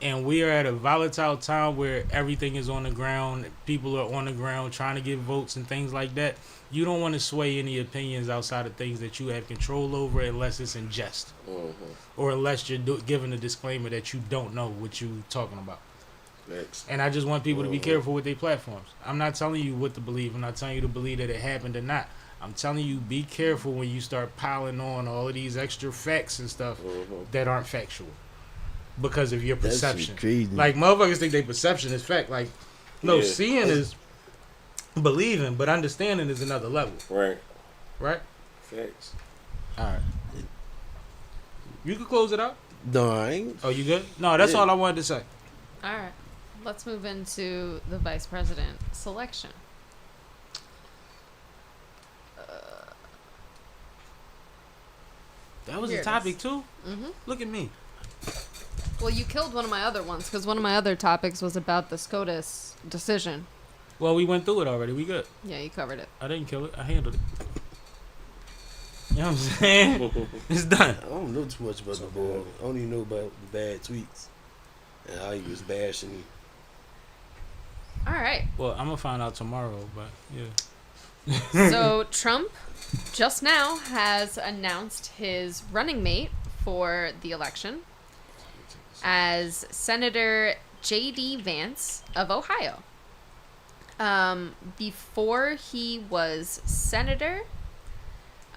And we are at a volatile time where everything is on the ground. People are on the ground trying to get votes and things like that. You don't want to sway any opinions outside of things that you have control over unless it's in jest. Or unless you're giving a disclaimer that you don't know what you're talking about. Next. And I just want people to be careful with their platforms. I'm not telling you what to believe. I'm not telling you to believe that it happened or not. I'm telling you, be careful when you start piling on all of these extra facts and stuff that aren't factual because of your That shit perception. crazy. Like, motherfuckers think their perception is fact. Like, no, Yeah. seeing is believing, but understanding is another level. Right. Right? Facts. All right. You can close it out. No, I ain't. Oh, you good? No, that's Yeah. all I wanted to say. All right. Let's move into the vice president selection. That was Here a it topic is. too. Mhm. Look at me. Well, you killed one of my other ones because one of my other topics was about the SCOTUS decision. Well, we went through it already. We good. Yeah, you covered it. I didn't kill it. I handled it. You know what I'm saying? It's done. I don't know too much about the boy. I only know about the bad tweets and how he was bashing. All right. Well, I'm gonna find out tomorrow, but yeah. So Trump just now has announced his running mate for the election as Senator J.D. Vance of Ohio. Before he was senator,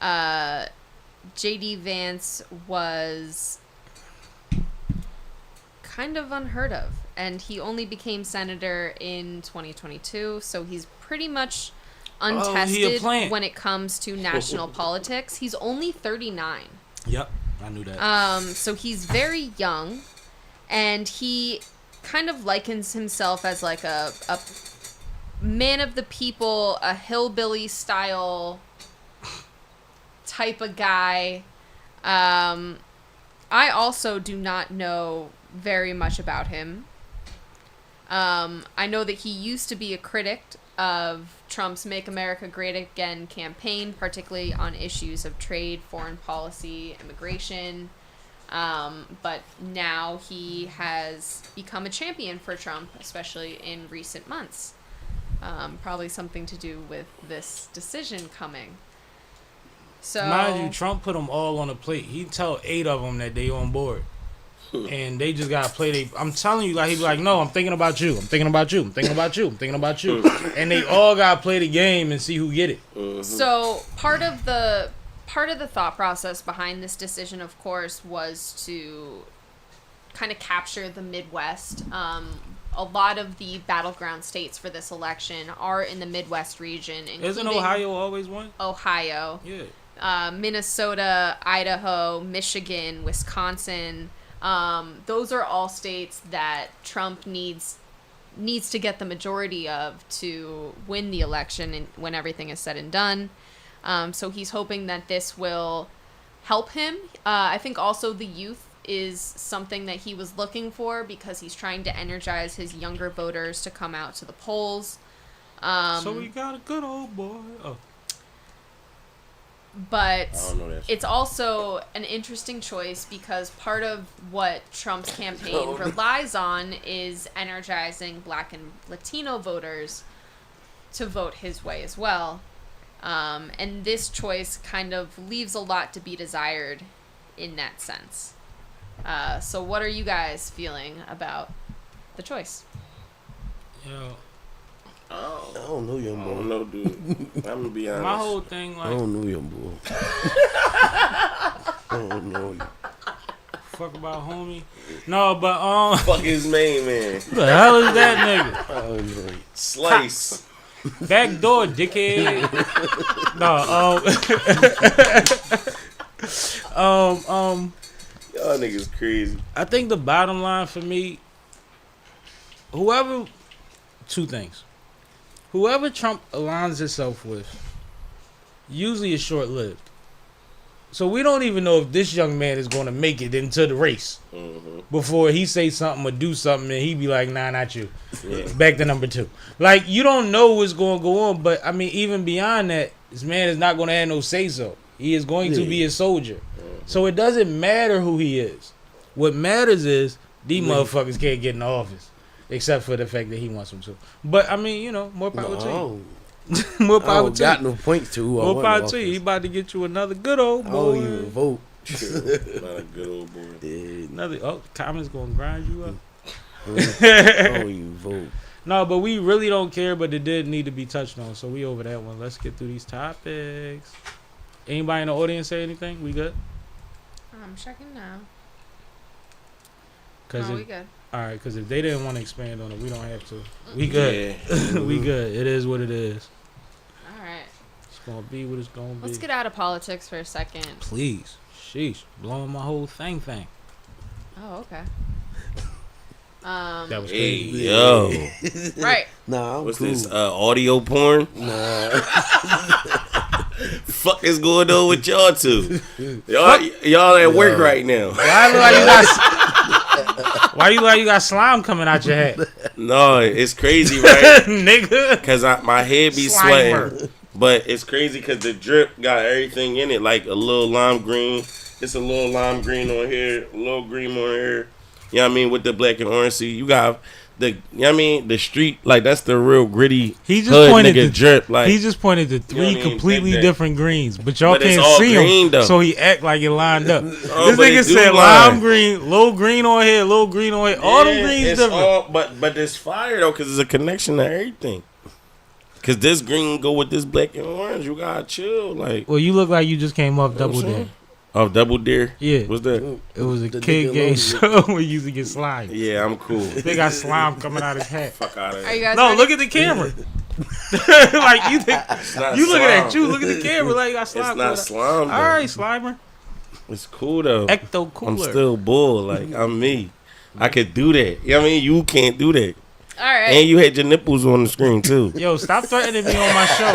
J.D. Vance was kind of unheard of, and he only became senator in 2022, so he's pretty much untested plant. when it comes to national politics. He's only 39. Yep, I knew that. So he's very young, and he kind of likens himself as like a man of the people, a hillbilly style type of guy. I also do not know very much about him. I know that he used to be a critic of Trump's Make America Great Again campaign, particularly on issues of trade, foreign policy, immigration. But now he has become a champion for Trump, especially in recent months. Probably something to do with this decision coming. So, Mind you, Trump put them all on a plate. He tell 8 of them that they on board. And they just gotta play. I'm telling you, like he be like, no, I'm thinking about you. I'm thinking about you. I'm thinking about you. I'm thinking about you. And they all gotta play the game and see who get it. So part of the thought process behind this decision, of course, was to kind of capture the Midwest. A lot of the battleground states for this election are in the Midwest region, including Isn't Ohio always one? Ohio, Yeah. Minnesota, Idaho, Michigan, Wisconsin. Those are all states that Trump needs to get the majority of to win the election and when everything is said and done. So he's hoping that this will help him. I think also the youth is something that he was looking for because he's trying to energize his younger voters to come out to the polls. So we got a good old boy. Oh. But I don't know that. it's also an interesting choice because part of what Trump's campaign relies on is energizing Black and Latino voters to vote his way as well. And this choice kind of leaves a lot to be desired in that sense. So what are you guys feeling about the choice? Yo, I don't know young I boy. don't know, dude. I'm gonna be honest. my whole thing, I like, don't know young boy. I don't know you. fuck about homie. No, but, Fuck his main man. who the hell is that nigga? I don't know you. Slice. Back door, dickhead. No, Y'all niggas crazy. I think the bottom line for me, two things. Whoever Trump aligns himself with, usually is short-lived. So we don't even know if this young man is going to make it into the race before he say something or do something and he be like, nah, not you. Yeah. Back to number 2. Like, you don't know what's going to go on, but, I mean, even beyond that, this man is not going to have no say-so. He is going to be a soldier. So it doesn't matter who he is. What matters is these motherfuckers can't get in the office. Except for the fact that he wants them to. But, I mean, you know, more power to you. More I power don't to got you. no point to who I More want power in to you. He office. about to get you another good old I don't even boy. vote. Not a good old boy. Yeah, Another comments gonna grind you up. I don't even vote. No, but we really don't care. But it did need to be touched on, so we over that one. Let's get through these topics. Anybody in the audience say anything? We good? I'm checking now. Cause No, if, we good. all right, because if they didn't want to expand on it, we don't have to. We good. We good. It is what it is. All right. It's gonna be what it's gonna be. Let's get out of politics for a second. Please. Sheesh. Blowing my whole thing. Oh, okay. That was Hey, crazy. yo. Right. Nah, I'm What's cool. this? Audio porn? Nah. fuck is going on with y'all two? Y'all at work right now. Why you like you got slime coming out your head? No, it's crazy, right? Nigga. Cause my head be Slimer. sweating. But it's crazy because the drip got everything in it, like a little lime green. It's a little lime green on here, a little green on here. You know what I mean? With the black and orange. See, you got the, you know what I mean? The street, like that's the real gritty He just hood pointed nigga to drip. Like he just pointed to three You know what I mean? completely That- different greens, but y'all But it's can't all see green, him, though. so he act like it lined up. Oh, This but nigga it do said line. lime green, little green on here, little green on here. All them yeah, greens it's different. all- but it's fire though, cause it's a connection to everything. Cause this green go with this black and orange. You gotta chill, like. Well, you look like you just came off You know what Double I'm Dare. saying? Oh, Double Dare. Yeah, What's that? it was a The kid nigga game alone. show where you used to get slime. Yeah, I'm cool. They got slime coming out his head. Fuck out of Are you here. guys No, ready? look at the camera. Like you think not you looking at slime. you, look at the camera like you got slime. It's coming not out. slime. Though. All right, Slimer. It's cool though. Ecto cooler. I'm still bull. Like I'm me. I could do that. You know what I mean? You can't do that. All right. And you had your nipples on the screen too. Yo, stop threatening me on my show.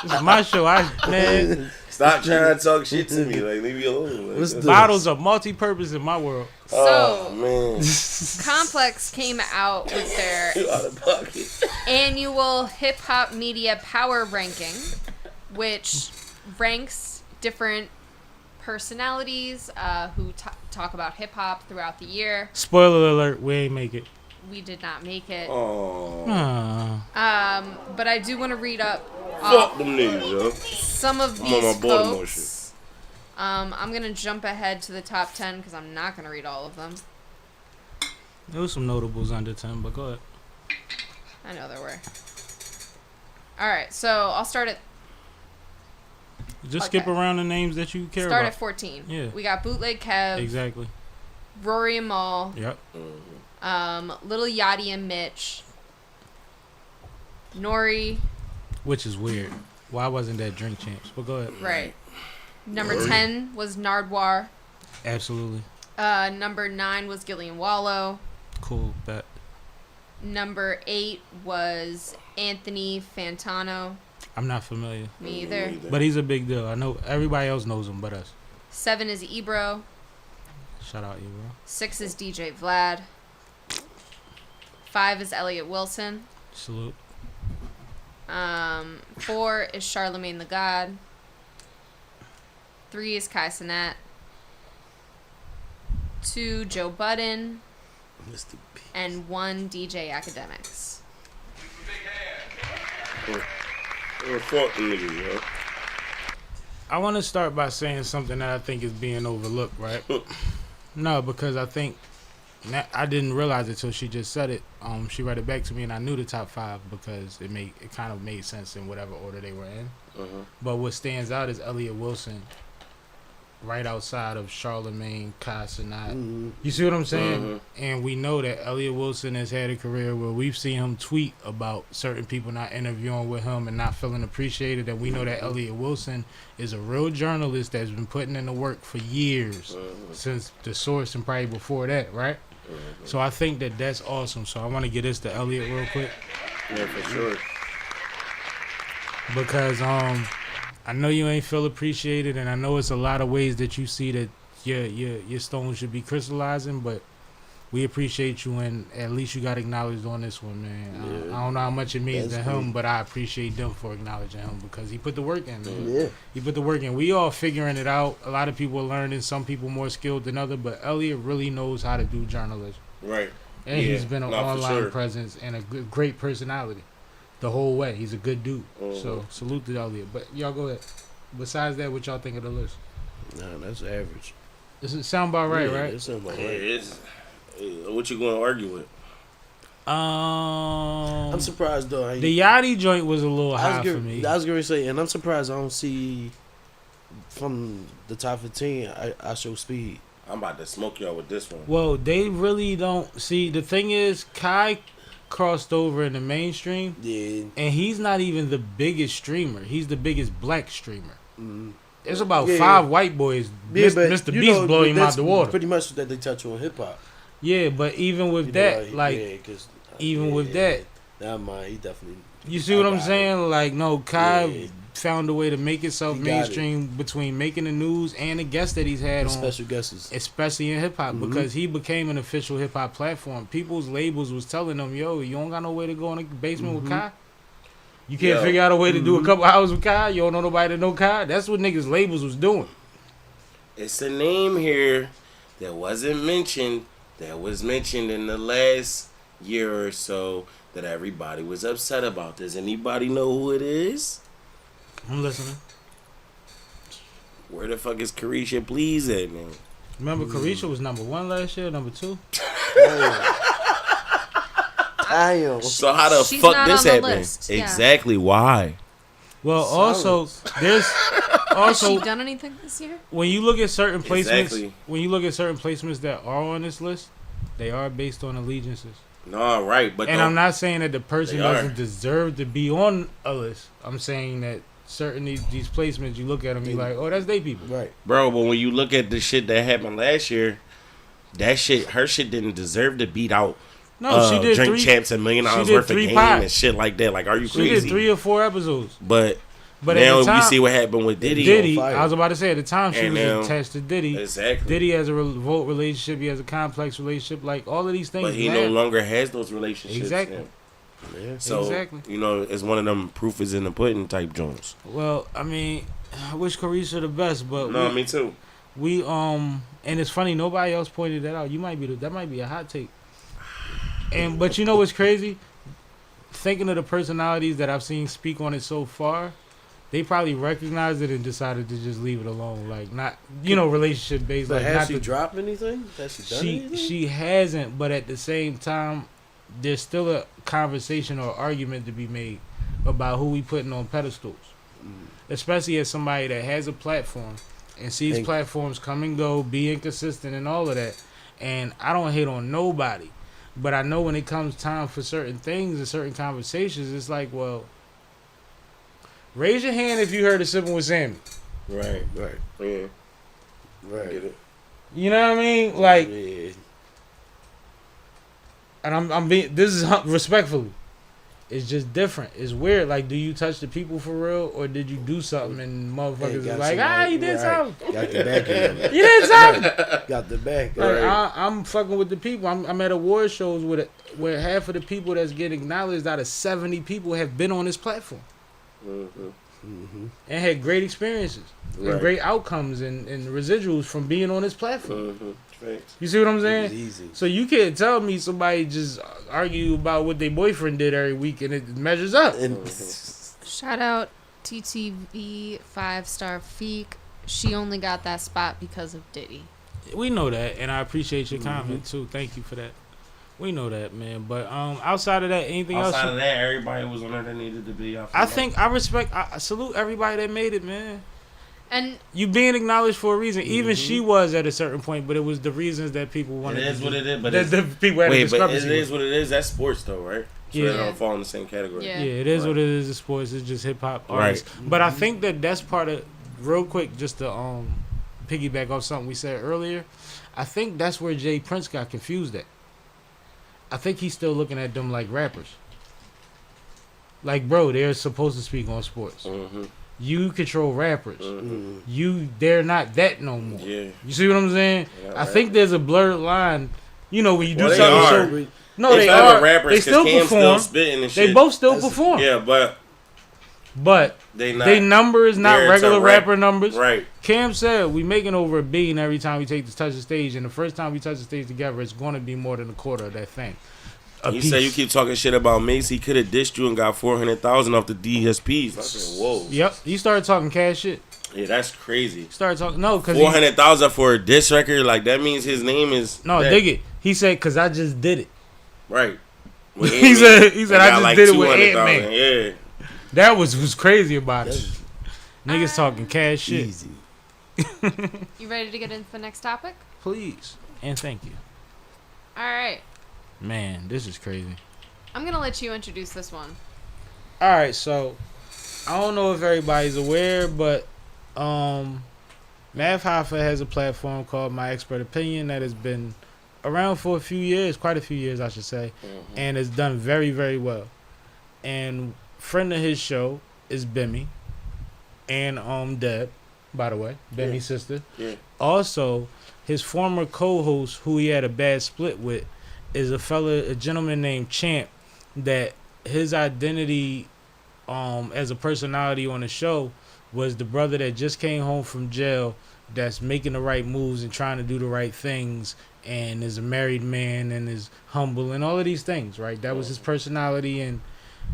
This is my show. Man, Stop trying to talk shit to me. Like leave me alone. Like, What's that's- bottles are multi-purpose in my world. Oh So, man, Complex came out with their you out of pocket. annual hip hop media power ranking, which ranks different personalities who talk about hip hop throughout the year. Spoiler alert, we ain't make it. We did not make it. Oh, But I do want to read up fuck them niggas, yo. some of I'm on my these Baltimore quotes. I'm gonna jump ahead to the top 10 because I'm not gonna read all of them. There was some notables under 10, but go ahead. I know there were. All right, so I'll start at Just skip Okay. around the names that you care start about. at 14. Yeah. We got Bootleg Kev, Exactly. Rory and Mal, Yep. Little Yachty and Mitch, Nori, Which is weird. Why wasn't that Drink Champs? But go ahead. right. Number 10 was Nardwar. Absolutely. Number 9 was Gillian Wallow. Cool. Bet. Number 8 was Anthony Fantano. I'm not familiar. Me either. But he's a big deal. I know everybody else knows him but us. 7 is Ebro. Shout out you, bro. 6 is DJ Vlad. 5 is Elliot Wilson. Salute. 4 is Charlemagne the God. 3 is Kai Cenat. 2 Joe Budden. Mr. B. And 1 DJ Academics. Fuck them niggas, yo. I want to start by saying something that I think is being overlooked, right? No, because I think I didn't realize it till she just said it. She read it back to me, and I knew the top 5 because it kind of made sense in whatever order they were in. But what stands out is Elliot Wilson, right outside of Charlemagne, Kai Cenat. You see what I'm saying? And we know that Elliot Wilson has had a career where we've seen him tweet about certain people not interviewing with him and not feeling appreciated. And we know that Elliot Wilson is a real journalist that's been putting in the work for years, since The Source and probably before that, right? So I think that that's awesome. So I want to get this to Elliot real quick. Yeah, for sure. Because I know you ain't feel appreciated, and I know it's a lot of ways that you see that your stone should be crystallizing, but we appreciate you, and at least you got acknowledged on this one, man. I don't know how much it means That's to him, great. but I appreciate them for acknowledging him because he put the work in, man. Yeah. He put the work in. We all figuring it out. A lot of people are learning. Some people more skilled than others, but Elliot really knows how to do journalism. Right. And Yeah, he's been an no, for online sure. presence and a great personality the whole way. He's a good dude. So salute to Elliot. But y'all go ahead. Besides that, what y'all think of the list? Nah, that's average. Does it sound about right, Yeah, right? That sound about Yeah, right. it's, what you gonna argue with? I'm surprised though. The Yachty joint was a little high for me. I was gonna say, and I'm surprised I don't see from the top 15. I show speed. I'm about to smoke y'all with this one. Well, they really don't see. The thing is, Kai crossed over in the mainstream, Yeah. and he's not even the biggest streamer. He's the biggest black streamer. Mm. There's about Yeah, 5 white boys. Mr. you Beast know, blowing him out that's the water. Pretty much that they touch on hip hop. Yeah, but even with You that, know, like, yeah, 'cause, even with that, never mind. He definitely. you see what I I'm got saying? Like, no, Kai Yeah. found a way to make itself He got mainstream between making the news and the guests that he's had on, special guesses. especially in hip hop, because he became an official hip hop platform. People's labels was telling them, "Yo, you don't got no way to go in the basement with Kai. You can't figure out a way to do a couple hours with Kai. You don't know nobody to know Kai." That's what niggas' labels was doing. It's a name here that wasn't mentioned, that was mentioned in the last year or so that everybody was upset about. Does anybody know who it is? I'm listening. Where the fuck is Carisha Please at, man? Remember, Carisha was number 1 last year, number 2. Damn. So how the She's fuck not this on the happened? list, yeah. Exactly why? Well, also there's Has she also done anything this year? when you look at certain placements, Exactly. when you look at certain placements that are on this list, they are based on allegiances. No, right, but And I'm not saying that the person They are. doesn't deserve to be on a list. I'm saying that certain these placements, you look at them, you like, oh, that's they people. Right. bro. But when you look at the shit that happened last year, her shit didn't deserve to beat out. No, she did Drink 3. Champs $1 million she worth did of 3 game pods. and shit like that. Like, are you She crazy? did 3 or 4 episodes. But But now at the time, we see what happened with Diddy. Diddy, on fire. I was about to say at the time she And was now- attached to Diddy. Exactly. Diddy has a revolt relationship. He has a complex relationship. Like all of these things. But he matter. no longer has those relationships. Exactly. now. Yeah. So, Exactly. you know, it's one of them proof is in the pudding type Jones. Well, I mean, I wish Carisha the best, but No, me too. we and it's funny nobody else pointed that out. You might be that might be a hot take. And but you know what's crazy? Thinking of the personalities that I've seen speak on it so far, they probably recognized it and decided to just leave it alone. Like not relationship based. But Like has not she to, dropped anything? Has she done anything? she hasn't, but at the same time, there's still a conversation or argument to be made about who we putting on pedestals, especially as somebody that has a platform and sees Thank- platforms come and go, be inconsistent and all of that. And I don't hate on nobody, but I know when it comes time for certain things and certain conversations, it's like, well, raise your hand if you heard of Sippin' with Sammy. Right. Right. Yeah. Right. Get it. You know what I mean? Like, Yeah. and I'm being, this is respectfully, it's just different. It's weird. Like, do you touch the people for real, or did you do something and motherfuckers is got like, somebody- you did right. something. Got the back end. You did something. Got the back. Like, Right. I'm fucking with the people. I'm at award shows where half of the people that's getting acknowledged out of 70 people have been on this platform Mm-hmm. and had great experiences and Right. great outcomes and residuals from being on this platform. Mm-hmm. Thanks. You see what I'm It saying? was easy. So you can't tell me somebody just argue about what their boyfriend did every week and it measures up. And Shout out TTV 5-star Feek. She only got that spot because of Diddy. We know that, and I appreciate your comment too. Thank you for that. We know that, man. But outside of that, anything Outside else? of that, everybody was on there that needed to be. I salute everybody that made it, man. And You being acknowledged for a reason. Even she was at a certain point, but it was the reasons that people It wanted. is to what do. it is, but That it's, the people had a wait, but it discrepancy. is what it is. That's sports, though, right? So Yeah. they don't fall in the same category. Yeah. Yeah, it is Right. what it is. The sports. It's just hip hop Right. artists. But I think that's part of. Real quick, just to piggyback off something we said earlier. I think that's where Jay Prince got confused at. I think he's still looking at them like rappers. Like, bro, they're supposed to speak on sports. Mm-hmm. You control rappers. Mm-hmm. They're not that no more. Yeah. You see what I'm saying? Yeah, I think there's a blurred line. You know, when you do Well, they something are. so. No, they forever are. rappers They 'cause still Cam's perform. spitting and shit. They both still That's- perform. Yeah, but But they not. they number is not there to regular rap. rapper numbers. Right. Cam said we making over $1 billion every time we touch the stage, and the first time we touch the stage together, it's going to be more than a quarter of that thing. A You piece. say you keep talking shit about Mase. He could have dissed you and got 400,000 off the DSPs. I said, whoa. Yep, he started talking cash shit. Yeah, that's crazy. Started talking because 400,000 for a diss record, like that means his name is. no, that. dig it. He said because I just did it. Right. With He Ant-Man, said they I got just like did it with 200,000. Ant-Man. Yeah. That was crazy about it. Niggas talking cash shit. easy. you ready to get into the next topic? Please and thank you. All right. Man, this is crazy. I'm going to let you introduce this one. All right, so I don't know if everybody's aware, but Mav Hoffa has a platform called My Expert Opinion that has been around for a few years, quite a few years, I should say, and has done very, very well. And friend of his show is Bimmy, and Deb, by the way, Bimmy's sister. Yeah. Also, his former co-host, who he had a bad split with, is a gentleman named Champ, that his identity as a personality on the show was the brother that just came home from jail, that's making the right moves and trying to do the right things, and is a married man and is humble and all of these things, right? That was his personality, and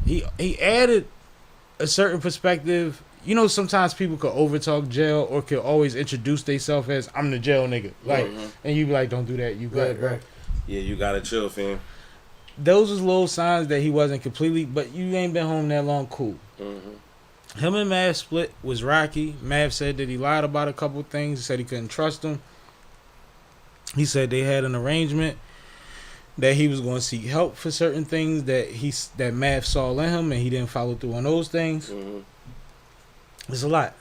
he added a certain perspective. You know, sometimes people could overtalk jail or could always introduce themselves as, I'm the jail nigga. Like, and you be like, don't do that. You good, bro. Yeah, you gotta chill, fam. Those was little signs that he wasn't completely, but you ain't been home that long, cool. Him and Mav split was rocky. Mav said that he lied about a couple things. He said he couldn't trust him. He said they had an arrangement that he was going to seek help for certain things that Mav saw in him, and he didn't follow through on those things. It's a lot.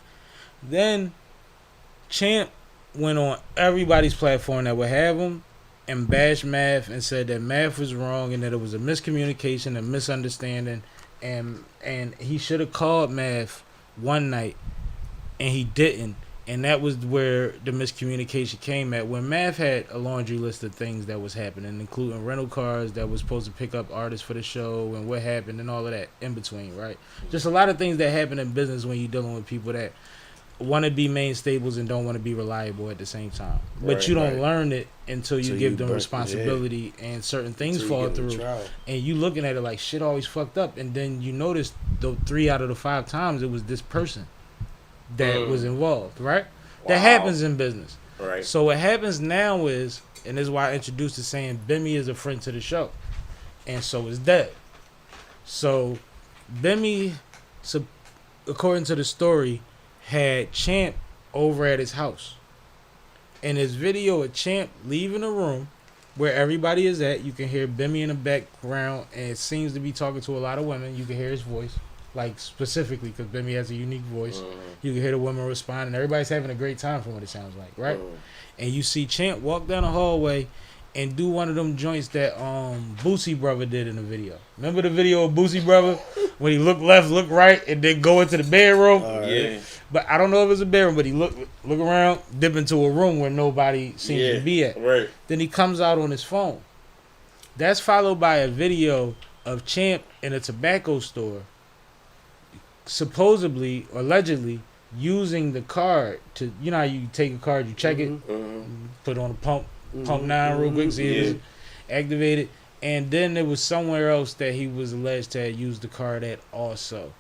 Then Champ went on everybody's platform that would have him and bashed Mav and said that Mav was wrong and that it was a miscommunication, a misunderstanding, and he should have called Mav one night and he didn't. And that was where the miscommunication came at, when Mav had a laundry list of things that was happening, including rental cars that was supposed to pick up artists for the show and what happened and all of that in between, right? Just a lot of things that happen in business when you're dealing with people that want to be main staples and don't want to be reliable at the same time. But you don't learn it until you give them responsibility and certain things fall through. And you looking at it like shit always fucked up. And then you notice the 3 out of the 5 times it was this person that was involved, right? That happens in business. Right. So what happens now is, and this is why I introduced the saying, Bimmy is a friend to the show. And so is Deb. So Bimmy, according to the story, had Champ over at his house. In his video of Champ leaving the room where everybody is at, you can hear Bimmy in the background, and it seems to be talking to a lot of women. You can hear his voice, like specifically because Bimmy has a unique voice. You can hear the women respond, and everybody's having a great time from what it sounds like, right? And you see Champ walk down the hallway and do one of them joints that Boosie brother did in the video. Remember the video of Boosie brother when he looked left, looked right, and then go into the bedroom? Yeah. But I don't know if it was a bedroom, but he look around, dip into a room where nobody seems to be at. Right. Then he comes out on his phone. That's followed by a video of Champ in a tobacco store, supposedly or allegedly using the card to, you know how you take a card, you check it, put it on a pump 9 real quick, see it was activated. And then there was somewhere else that he was alleged to have used the card at also.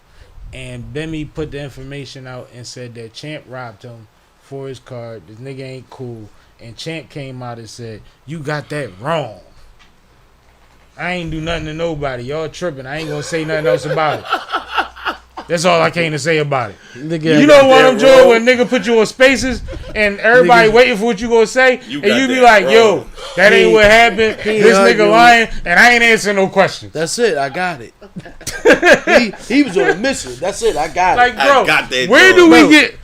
And Bimmy put the information out and said that Champ robbed him for his card. This nigga ain't cool. And Champ came out and said, you got that wrong. I ain't do nothing to nobody. Y'all tripping. I ain't gonna say nothing else about it. That's all I came to say about it. Nigga, you know what I'm doing when nigga put you on spaces and everybody waiting for what you gonna say, and you be like, yo, that ain't what happened. This nigga lying, and I ain't answering no questions. That's it. I got it. he was on a mission. That's it. I got it. Like, bro, I got that,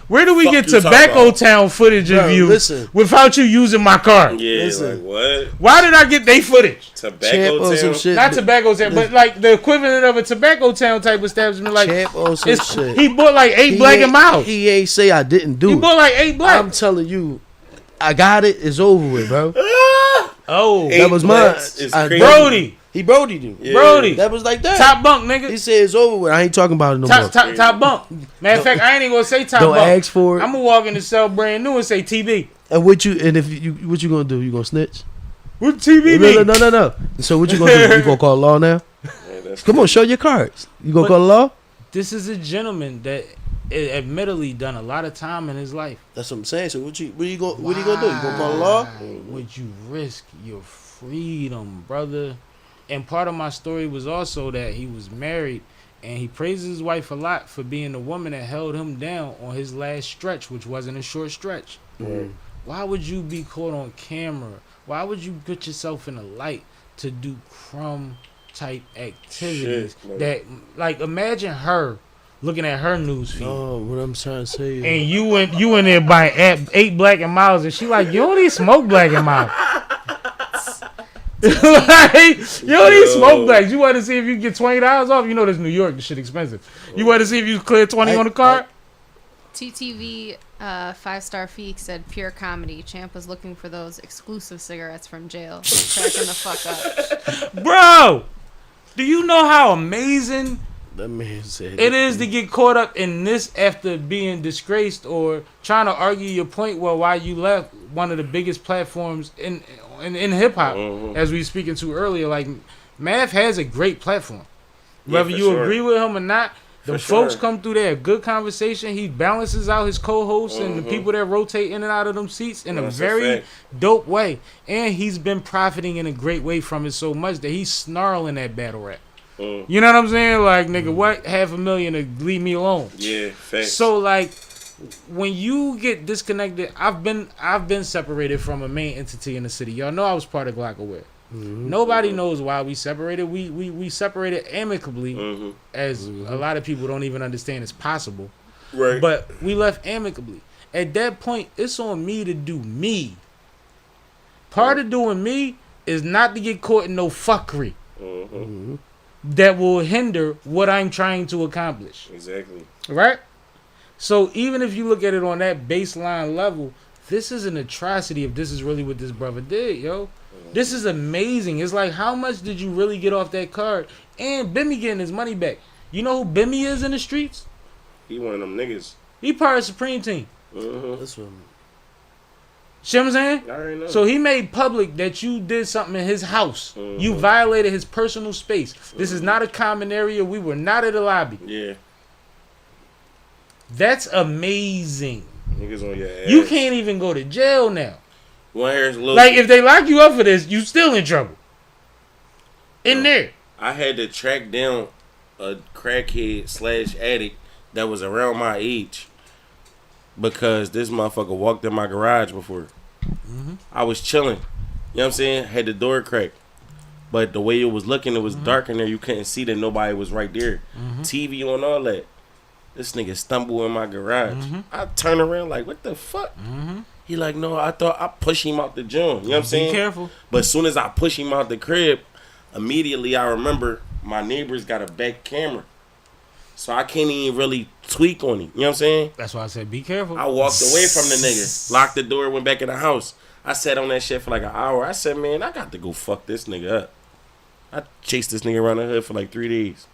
where do we get Tobacco Town footage of you without you using my card? Yeah, like what? Why did I get they footage? Tobacco Town? Shit. Not Tobacco Town, but like the equivalent of a Tobacco Town type establishment. Like, shit. He bought like 8 Black and Miles. He ain't say I didn't do it. He bought like 8 Black. I'm telling you, I got it. It's over with, bro. Oh, that was mine. Brody. He Brody dude. Yeah. Brody. That was like that. Top bunk, nigga. He said it's over with. I ain't talking about it no more. Top bunk. Matter of fact, I ain't even gonna say top don't bunk. Don't ask for it. I'm gonna walk in the cell brand new and say TB. And what you gonna do? You gonna snitch? What TB mean? No. So what you gonna do? You gonna call law now? Come on, show your cards. You gonna call the law? This is a gentleman that admittedly done a lot of time in his life. That's what I'm saying. So what you gonna do? You gonna call the law? Would you risk your freedom, brother? And part of my story was also that he was married, and he praises his wife a lot for being the woman that held him down on his last stretch, which wasn't a short stretch. Why would you be caught on camera? Why would you put yourself in the light to do crumb type activities? That, like, imagine her looking at her news feed. Oh, what I'm trying to say is, and you in there buying 8 Black and Miles, and she like, you don't even smoke Black and Miles. Like, you don't even smoke Blacks. You want to see if you can get $20 off? You know this New York, this shit expensive. You want to see if you clear 20 on the card? TTV 5-star Feek said pure comedy. Champ was looking for those exclusive cigarettes from jail. Cracking the fuck up. Bro, do you know how amazing That man said it is to get caught up in this after being disgraced or trying to argue your point why you left one of the biggest platforms in hip hop, as we speaking to earlier. Like, Math has a great platform. Whether you agree with him or not, the folks come through there, good conversation. He balances out his co-hosts and the people that rotate in and out of them seats in a very dope way. And he's been profiting in a great way from it so much that he's snarling that battle rap. You know what I'm saying? Like, nigga, what? $500,000 to leave me alone. Yeah, facts. So, like, when you get disconnected, I've been separated from a main entity in the city. Y'all know I was part of Glockaware. Nobody knows why we separated. We separated amicably, as a lot of people don't even understand it's possible. Right. But we left amicably. At that point, it's on me to do me. Part of doing me is not to get caught in no fuckery that will hinder what I'm trying to accomplish. Exactly. Right? So even if you look at it on that baseline level, this is an atrocity if this is really what this brother did, yo. This is amazing. It's like, how much did you really get off that card? And Bimmy getting his money back. You know who Bimmy is in the streets? He one of them niggas. He part of the Supreme Team. This one. See what I'm saying? I already know. So he made public that you did something in his house. You violated his personal space. This is not a common area. We were not at a lobby. Yeah. That's amazing. Niggas on your ass. You can't even go to jail now. Little Like, if they lock you up for this, you still in trouble. There. I had to track down a crackhead / addict that was around my age because this motherfucker walked in my garage before. I was chilling. You know what I'm saying? Had the door cracked. But the way it was looking, it was dark in there. You couldn't see that nobody was right there. TV on, all that. This nigga stumbled in my garage. I turn around like, what the fuck? He like, no, I thought I push him out the gym. You know what I'm saying? Be careful. But as soon as I push him out the crib, immediately I remember my neighbors got a back camera. So I can't even really tweak on him. You know what I'm saying? That's why I said be careful. I walked away from the nigga. Locked the door, went back in the house. I sat on that shit for like an hour. I said, man, I got to go fuck this nigga up. I chased this nigga around the hood for like 3 days.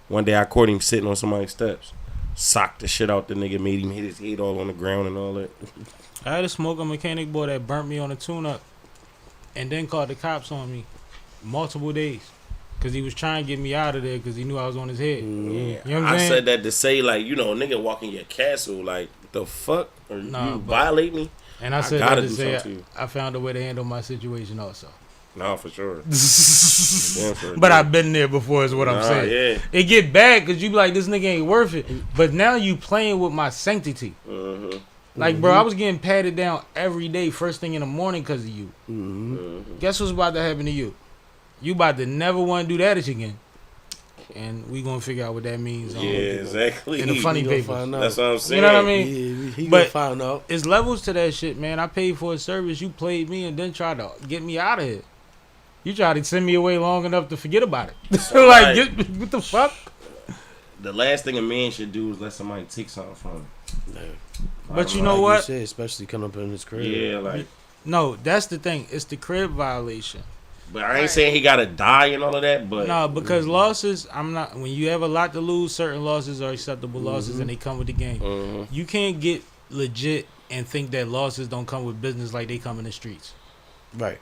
One day I caught him sitting on somebody's steps. Socked the shit out the nigga, made him hit his head all on the ground and all that. I had a smoker mechanic boy that burnt me on a tune-up and then called the cops on me multiple days because he was trying to get me out of there because he knew I was on his head. Yeah, You know what I'm I saying? said that to say, like, you know, a nigga walk in your castle, like, the fuck? Or you violate me? And I said gotta that to do say something to you. I found a way to handle my situation also. No, for sure. But I've been there before is what I'm saying. Yeah. It get bad because you be like, this nigga ain't worth it. But now you playing with my sanctity. Like, bro, I was getting patted down every day first thing in the morning because of you. Guess what's about to happen to you? You about to never want to do that again. And we going to figure out what that means. Yeah, exactly. In the funny papers. That's what I'm saying. You know what I mean? Yeah, he But gonna find out. it's levels to that shit, man. I paid for a service. You played me and then tried to get me out of here. You tried to send me away long enough to forget about it. Like, what the fuck? The last thing a man should do is let somebody take something from him. But you know what? You said, especially coming up in his crib. Yeah, like. No, that's the thing. It's the crib violation. But I ain't saying he gotta die and all of that, but. No, because losses, when you have a lot to lose, certain losses are acceptable losses and they come with the game. You can't get legit and think that losses don't come with business like they come in the streets. Right.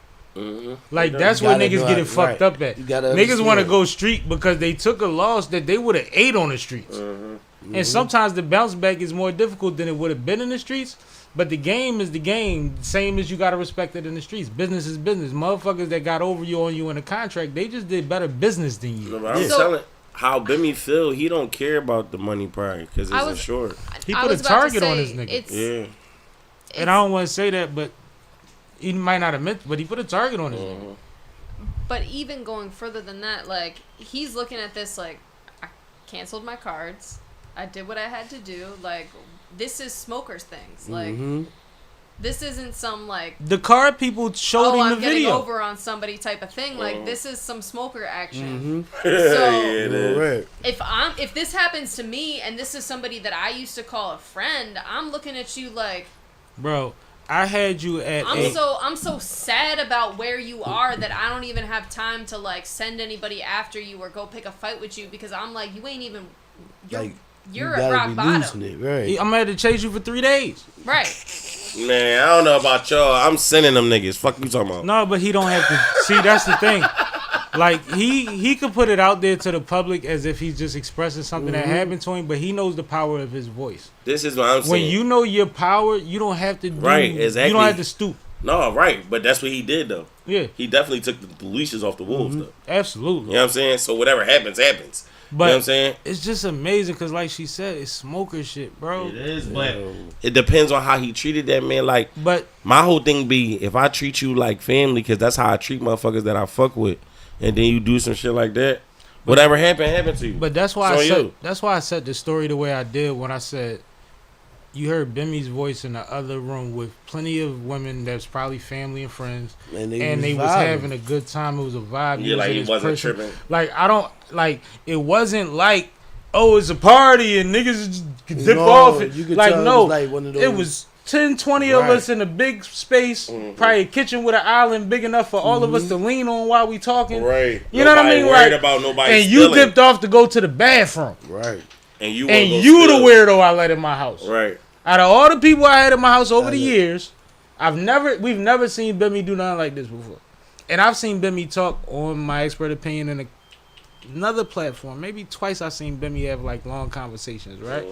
Like, that's where niggas get it fucked up at. Niggas want to go street because they took a loss that they would have ate on the streets. And sometimes the bounce back is more difficult than it would have been in the streets. But the game is the game, same as you got to respect it in the streets. Business is business. Motherfuckers that got over you on you in a contract, they just did better business than you. No, I'm telling how Bimmy feel, he don't care about the money probably because it's insured. He put a target on his nigga. Yeah. And I don't want to say that, but he might not have meant, but he put a target on his nigga. But even going further than that, like, he's looking at this like, I canceled my cards. I did what I had to do. Like, this is smokers things. Like, This isn't some like The car people showed him I'm the getting video. over on somebody type of thing. Like this is some smoker action. Yeah, it is. Right. If this happens to me and this is somebody that I used to call a friend, I'm looking at you like, Bro, I had you at I'm so sad about where you are that I don't even have time to like send anybody after you or go pick a fight with you because I'm like, you ain't even you're at rock bottom. It, right. I'm gonna have to chase you for 3 days. Right. Man, I don't know about y'all. I'm sending them niggas. Fuck you talking about. No, but he don't have to. See, that's the thing. Like he could put it out there to the public as if he's just expressing something that happened to him, but he knows the power of his voice. This is what I'm saying. When you know your power, you don't have to do, Right, exactly. You don't have to stoop. No, right. But that's what he did, though. Yeah, He definitely took the leashes off the wolves, though. absolutely. You know what I'm saying? So whatever happens, happens. But you know what I'm saying? it's just amazing because, like she said, it's smoker shit, bro. It is, but it depends on how he treated that man. Like, But my whole thing be, if I treat you like family, because that's how I treat motherfuckers that I fuck with, and then you do some shit like that, whatever happened to you. But that's why It's on you. that's why I said the story the way I did when I said you heard Bimmy's voice in the other room with plenty of women that's probably family and friends, And they was having a good time. It was a vibe. Yeah, like in he his wasn't person. tripping. Like I don't like it wasn't like it's a party and niggas just dip off. You could Like tell no, it was like one of those. it was 10, 20 of Right. us in a big space, probably a kitchen with an island big enough for all of us to lean on while we talking. Right. You know what I Nobody mean? worried Like, about nobody and you stealing. dipped off to go to the bathroom. Right. And you And wanna go you the steal. weirdo I let in my house. Right. Out of all the people I had in my house over the years, we've never seen Bimmy do nothing like this before. And I've seen Bimmy talk on my expert opinion in another platform. Maybe twice I've seen Bimmy have like long conversations, right?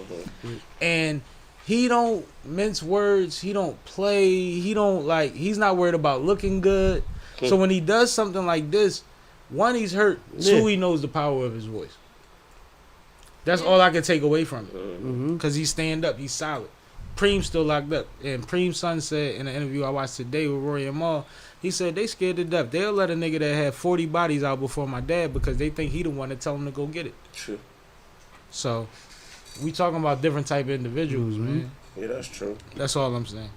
And he don't mince words, he don't play, he's not worried about looking good. So when he does something like this, one, he's hurt, two, he knows the power of his voice. That's all I can take away from it. Because he's stand up, he's solid. Preem's still locked up. And Preem's son said in an interview I watched today with Rory and Maul, he said they scared to death. They'll let a nigga that had 40 bodies out before my dad because they think he the one to tell them to go get it. True. So we talking about different type of individuals, man. Yeah, that's true. That's all I'm saying.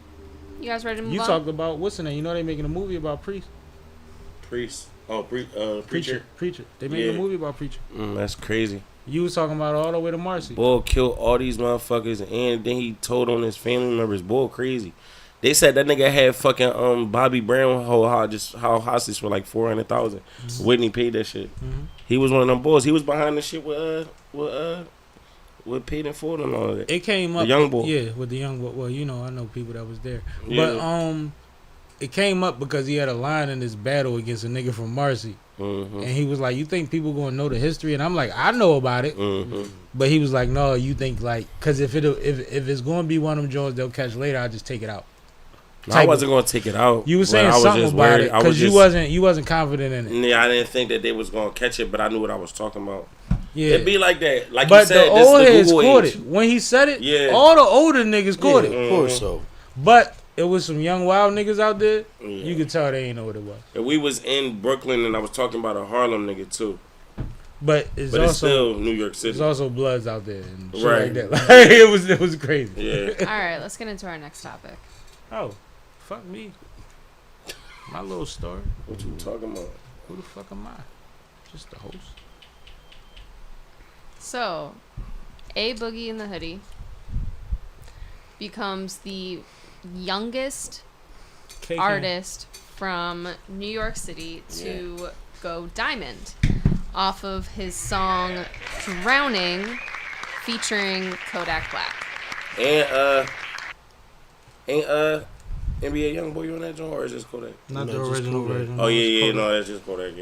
You guys ready to move You on? talked about what's the name? You know they making a movie about Priest. Priest. Oh, Preacher. Preacher. They making Yeah. a movie about Preacher. That's crazy. You was talking about all the way to Marcy. Bull killed all these motherfuckers, and then he told on his family members. Bull crazy. They said that nigga had fucking Bobby Brown how hostage for like $400,000. Whitney paid that shit. He was one of them boys. He was behind the shit with Paid in Full and all of that. It came up. The young boy. Yeah, with the young boy. Well, you know, I know people that was there. Yeah. But it came up because he had a line in this battle against a nigga from Marcy. And he was like, you think people gonna know the history? And I'm like, I know about it. But he was like, no, you think like, because if it's gonna be one of them joints they'll catch later, I'll just take it out. No, I wasn't gonna take it out. You were but saying I was something just about worried. it because you wasn't confident in it. Yeah, I didn't think that they was gonna catch it, but I knew what I was talking about. Yeah, It'd be like that. Like but you said, the this old is the heads Google caught age. it when he said it. Yeah. All the older niggas caught it. Of course so. But it was some young wild niggas out there. Yeah. You could tell they ain't know what it was. And we was in Brooklyn, and I was talking about a Harlem nigga too. But it's But also it's still New York City. there's also Bloods out there and shit Right. like that. Like, it was crazy. Yeah. All right, let's get into our next topic. Oh, fuck me. My little story. What you talking about? Who the fuck am I? Just the host. So, A Boogie in the Hoodie becomes the youngest KK. artist from New York City to go diamond off of his song Drowning featuring Kodak Black. And ain't NBA Youngboy on that joint, or is this Kodak? Not No, the just original Kodak. version. Oh it's yeah, Kodak. no, that's just Kodak.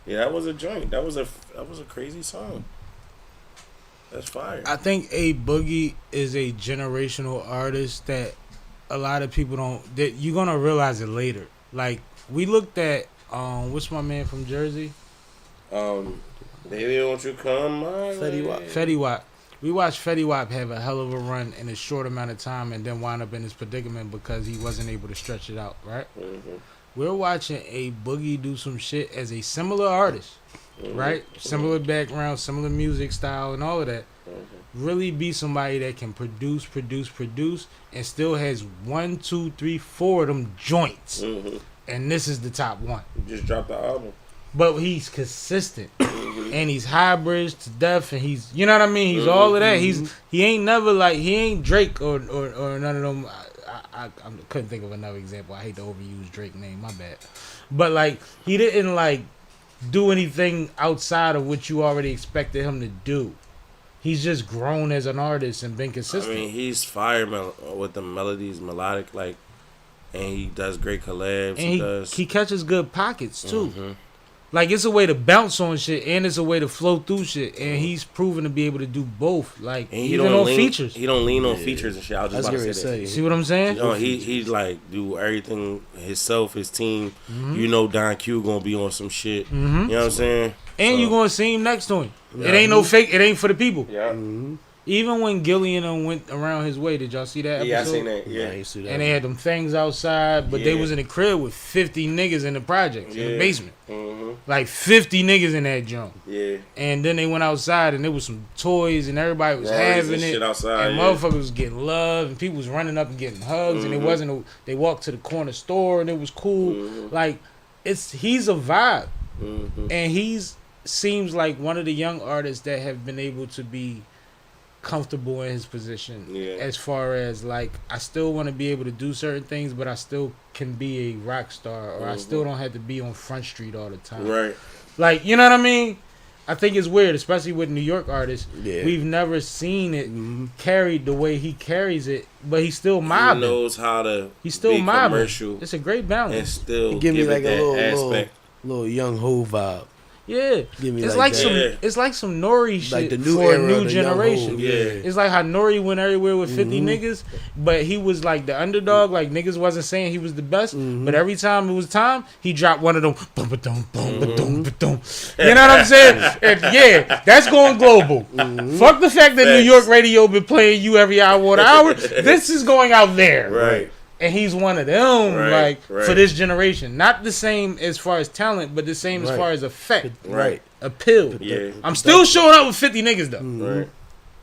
Yeah, that was a joint. That was a crazy song. That's fire. I think A Boogie is a generational artist that a lot of people don't. That you're gonna realize it later. Like we looked at what's my man from Jersey? Baby, won't you come my Fetty way? Wap. Fetty Wap. We watched Fetty Wap have a hell of a run in a short amount of time and then wind up in his predicament because he wasn't able to stretch it out, right? We're watching A Boogie do some shit as a similar artist, right? Similar background, similar music style and all of that. really be somebody that can produce, and still has 1, 2, 3, 4 of them joints. And this is the top one. You just dropped the album. But he's consistent. And he's hybrid to death, and he's, you know what I mean? He's all of that. He ain't never like, he ain't Drake or none of them. I couldn't think of another example. I hate to overuse Drake name, my bad. But like, he didn't like do anything outside of what you already expected him to do. He's just grown as an artist and been consistent. I mean, he's fire with the melodies, melodic, like, and he does great collabs. And he catches good pockets too. Like, it's a way to bounce on shit, and it's a way to flow through shit, and he's proven to be able to do both. Like, and even on features. He don't lean on features and shit. I was just about to say that. See what I'm saying? You know, he like do everything himself, his team. You know, Don Q gonna be on some shit. You know what I'm saying? And you gonna see him next to him. It ain't no fake. It ain't for the people. Yeah. Even when Gillian went around his way, did y'all see that episode? Yeah, I seen that. Yeah, I ain't see that. And they had them things outside, but they was in the crib with 50 niggas in the projects, in the basement. Like 50 niggas in that junk. Yeah. And then they went outside and there was some toys and everybody was having it. Shit outside, and motherfuckers was getting love and people was running up and getting hugs and it wasn't they walked to the corner store and it was cool. Like, he's a vibe. And he's seems like one of the young artists that have been able to be comfortable in his position as far as like, I still want to be able to do certain things, but I still can be a rock star, or I still don't have to be on Front Street all the time. Right. Like, you know what I mean? I think it's weird, especially with New York artists. Yeah. We've never seen it carried the way he carries it, but he's still mobbing. He knows how to he's still be mobbing. Commercial. It's a great balance. And still give me like it that a aspect. little young Ho vibe. Yeah, Give me it's like some that. it's like some Nori shit Like the new for a era new of the young generation. Ho, Yeah. It's like how Nori went everywhere with 50 niggas, but he was like the underdog. Like, niggas wasn't saying he was the best, but every time it was time, he dropped one of them. Boom, boom, boom, boom. You know what I'm saying? And yeah, that's going global. Fuck the fact that New York radio been playing you every hour or hour. This is going out there. Right. And he's one of them, for this generation. Not the same as far as talent, but the same as far as effect. Right. Appeal. Yeah. I'm still showing up with 50 niggas, though.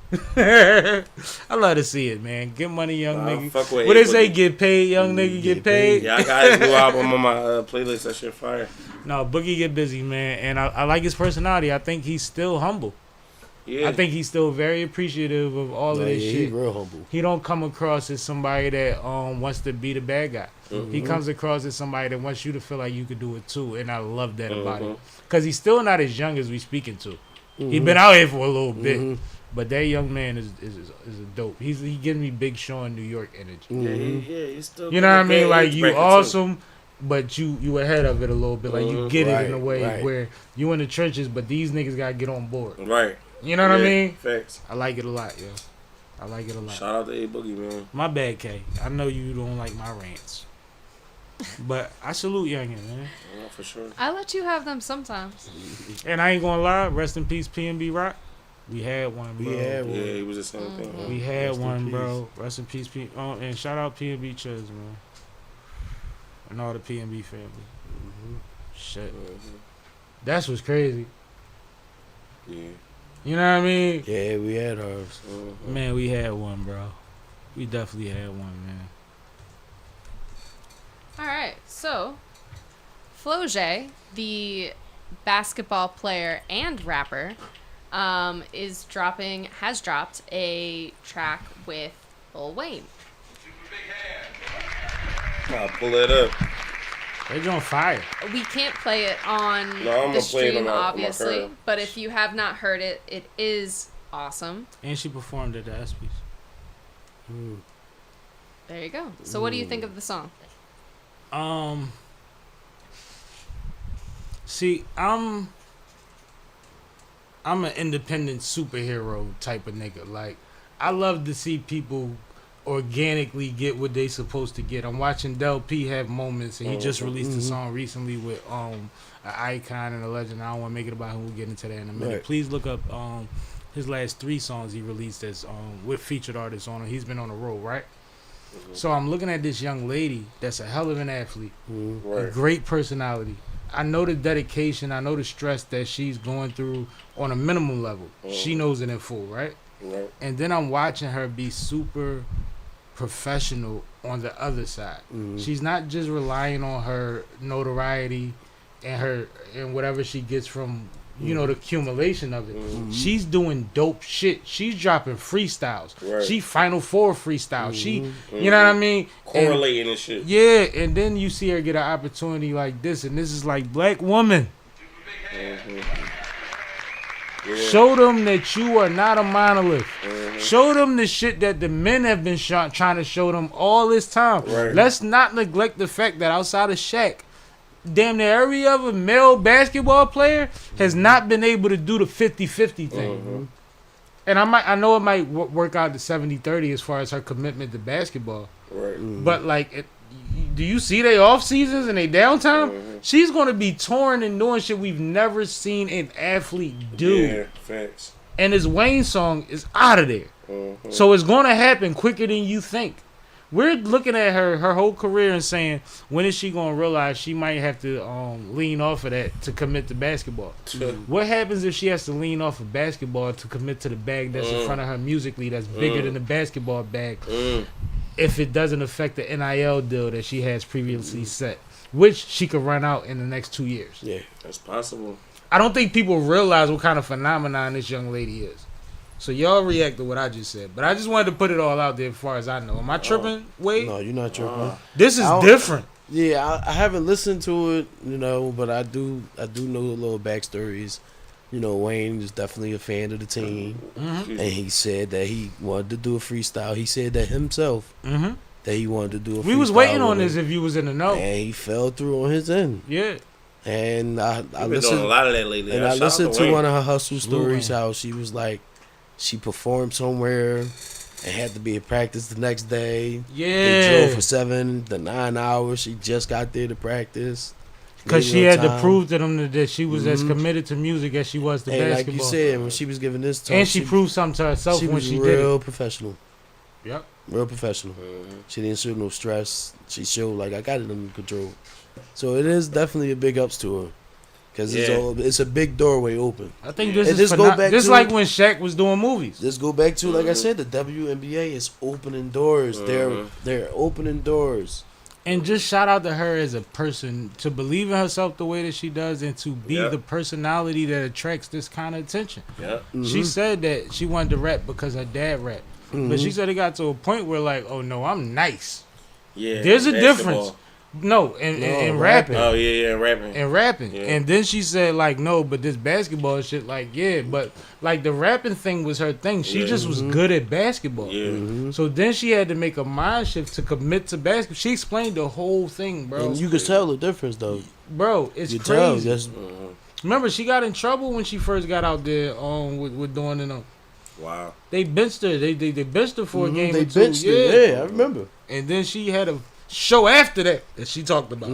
Right. I love to see it, man. Get money, young nigga. Fuck with What they A say, Boogie. get paid, young nigga, get paid. Yeah, I got his new album on my playlist. That shit fire. No, Boogie get busy, man. And I like his personality. I think he's still humble. Yeah. I think he's still very appreciative of all of this shit. He's real humble. He don't come across as somebody that wants to be the bad guy. He comes across as somebody that wants you to feel like you could do it too, and I love that about him. Because he's still not as young as we speaking to. He been out here for a little bit, but that young man is a dope. He giving me Big Sean New York energy. Yeah, he's still. You know what I mean? Like, you awesome, but you ahead of it a little bit. Like, you get it in a way where you in the trenches, but these niggas gotta get on board. Right. You know what I mean? Facts. I like it a lot, yo. I like it a lot. Shout out to A Boogie, man. My bad, K. I know you don't like my rants. But I salute youngin, man. Yeah, for sure. I let you have them sometimes. And I ain't gonna lie, rest in peace, PNB Rock. We had one, bro. Yeah, he was the same thing. We had Rest in one, peace. bro. Rest in peace, and shout out PNB Chuz, man. And all the PNB family. Shit. That's what's crazy. Yeah. You know what I mean? Yeah, we had ours. Man, we had one, bro. We definitely had one, man. All right, so Flaujae, the basketball player and rapper, has dropped a track with Lil Wayne. I'll pull it up. They on fire. We can't play it on I'm the gonna play it stream, on my obviously, curve. but if you have not heard it, it is awesome. And she performed at the Espys. There you go. So what do you think of the song? See, I'm an independent superhero type of nigga. Like, I love to see people organically get what they supposed to get. I'm watching Del P have moments, and he just released a song recently with an icon and a legend. I don't want to make it about him. We'll get into that in a minute. Right. Please look up his last 3 songs he released as with featured artists on it. He's been on the road, right? So I'm looking at this young lady that's a hell of an athlete, a great personality. I know the dedication, I know the stress that she's going through on a minimum level. She knows it in full, right? Right. and then I'm watching her be super professional on the other side. She's not just relying on her notoriety and whatever she gets from the accumulation of it. She's doing dope shit. She's dropping freestyles. Right. She Final Four freestyles. She, you know what I mean? Correlating and shit. Yeah, and then you see her get an opportunity like this, and this is like, black woman. Yeah. Show them that you are not a monolith. Show them the shit that the men have been trying to show them all this time. Right. Let's not neglect the fact that outside of Shaq, damn near every other male basketball player has not been able to do the 50-50 thing. And I know it might work out to 70-30 as far as her commitment to basketball. Right. But like, do you see they off seasons and they downtime? She's gonna be touring and doing shit we've never seen an athlete do. Yeah, facts. And this Wayne song is out of there. So it's gonna happen quicker than you think. We're looking at her whole career and saying, when is she gonna realize she might have to lean off of that to commit to basketball? What happens if she has to lean off of basketball to commit to the bag that's in front of her musically that's bigger than the basketball bag? If it doesn't affect the NIL deal that she has previously set, which she could run out in the next 2 years. Yeah, that's possible. I don't think people realize what kind of phenomenon this young lady is. So y'all react to what I just said. But I just wanted to put it all out there as far as I know. Am I tripping, Wade? No, you're not tripping. This is different. Yeah, I haven't listened to it, but I do know a little backstories. Wayne is definitely a fan of the team, and he said that he wanted to do a freestyle. He said that himself, that he wanted to do a freestyle. We was waiting on this if you was in the know. And he fell through on his end. Yeah. And I Been listened doing a lot of that lately. and I listened to one of her hustle stories, Wayne. how she was like, she performed somewhere and had to be at practice the next day. Yeah. They drove for 7 to 9 hours. She just got there to practice. Because she Leaving had on to time. prove to them that she was as committed to music as she was to And basketball. like you said, when she was giving this talk, And she proved something to herself she when was she did real it. professional. Yep. Real professional. She didn't show no stress. She showed like, I got it under control. So it is definitely a big ups to her. Because it's a big doorway open. I think this And is this go back just to- like when Shaq was doing movies. Let's go back to, like I said, the WNBA is opening doors. They're opening doors. And just shout out to her as a person to believe in herself the way that she does and to be the personality that attracts this kind of attention. Yeah. She said that she wanted to rap because her dad rapped. But she said it got to a point where like, oh no, I'm nice. Yeah. There's a basketball. difference. No, in rapping. Oh yeah, rapping. And rapping. Yeah. And then she said like, no, but this basketball shit, like, yeah, but like the rapping thing was her thing. She just was good at basketball. Yeah. So then she had to make a mind shift to commit to basketball. She explained the whole thing, bro. And you can tell the difference, though. Bro, it's You tell. crazy. That's, Remember, she got in trouble when she first got out there with doing it. Wow. They benched her. They benched her for a game they or two. benched it. Yeah, I remember. And then she had a show after that she talked about.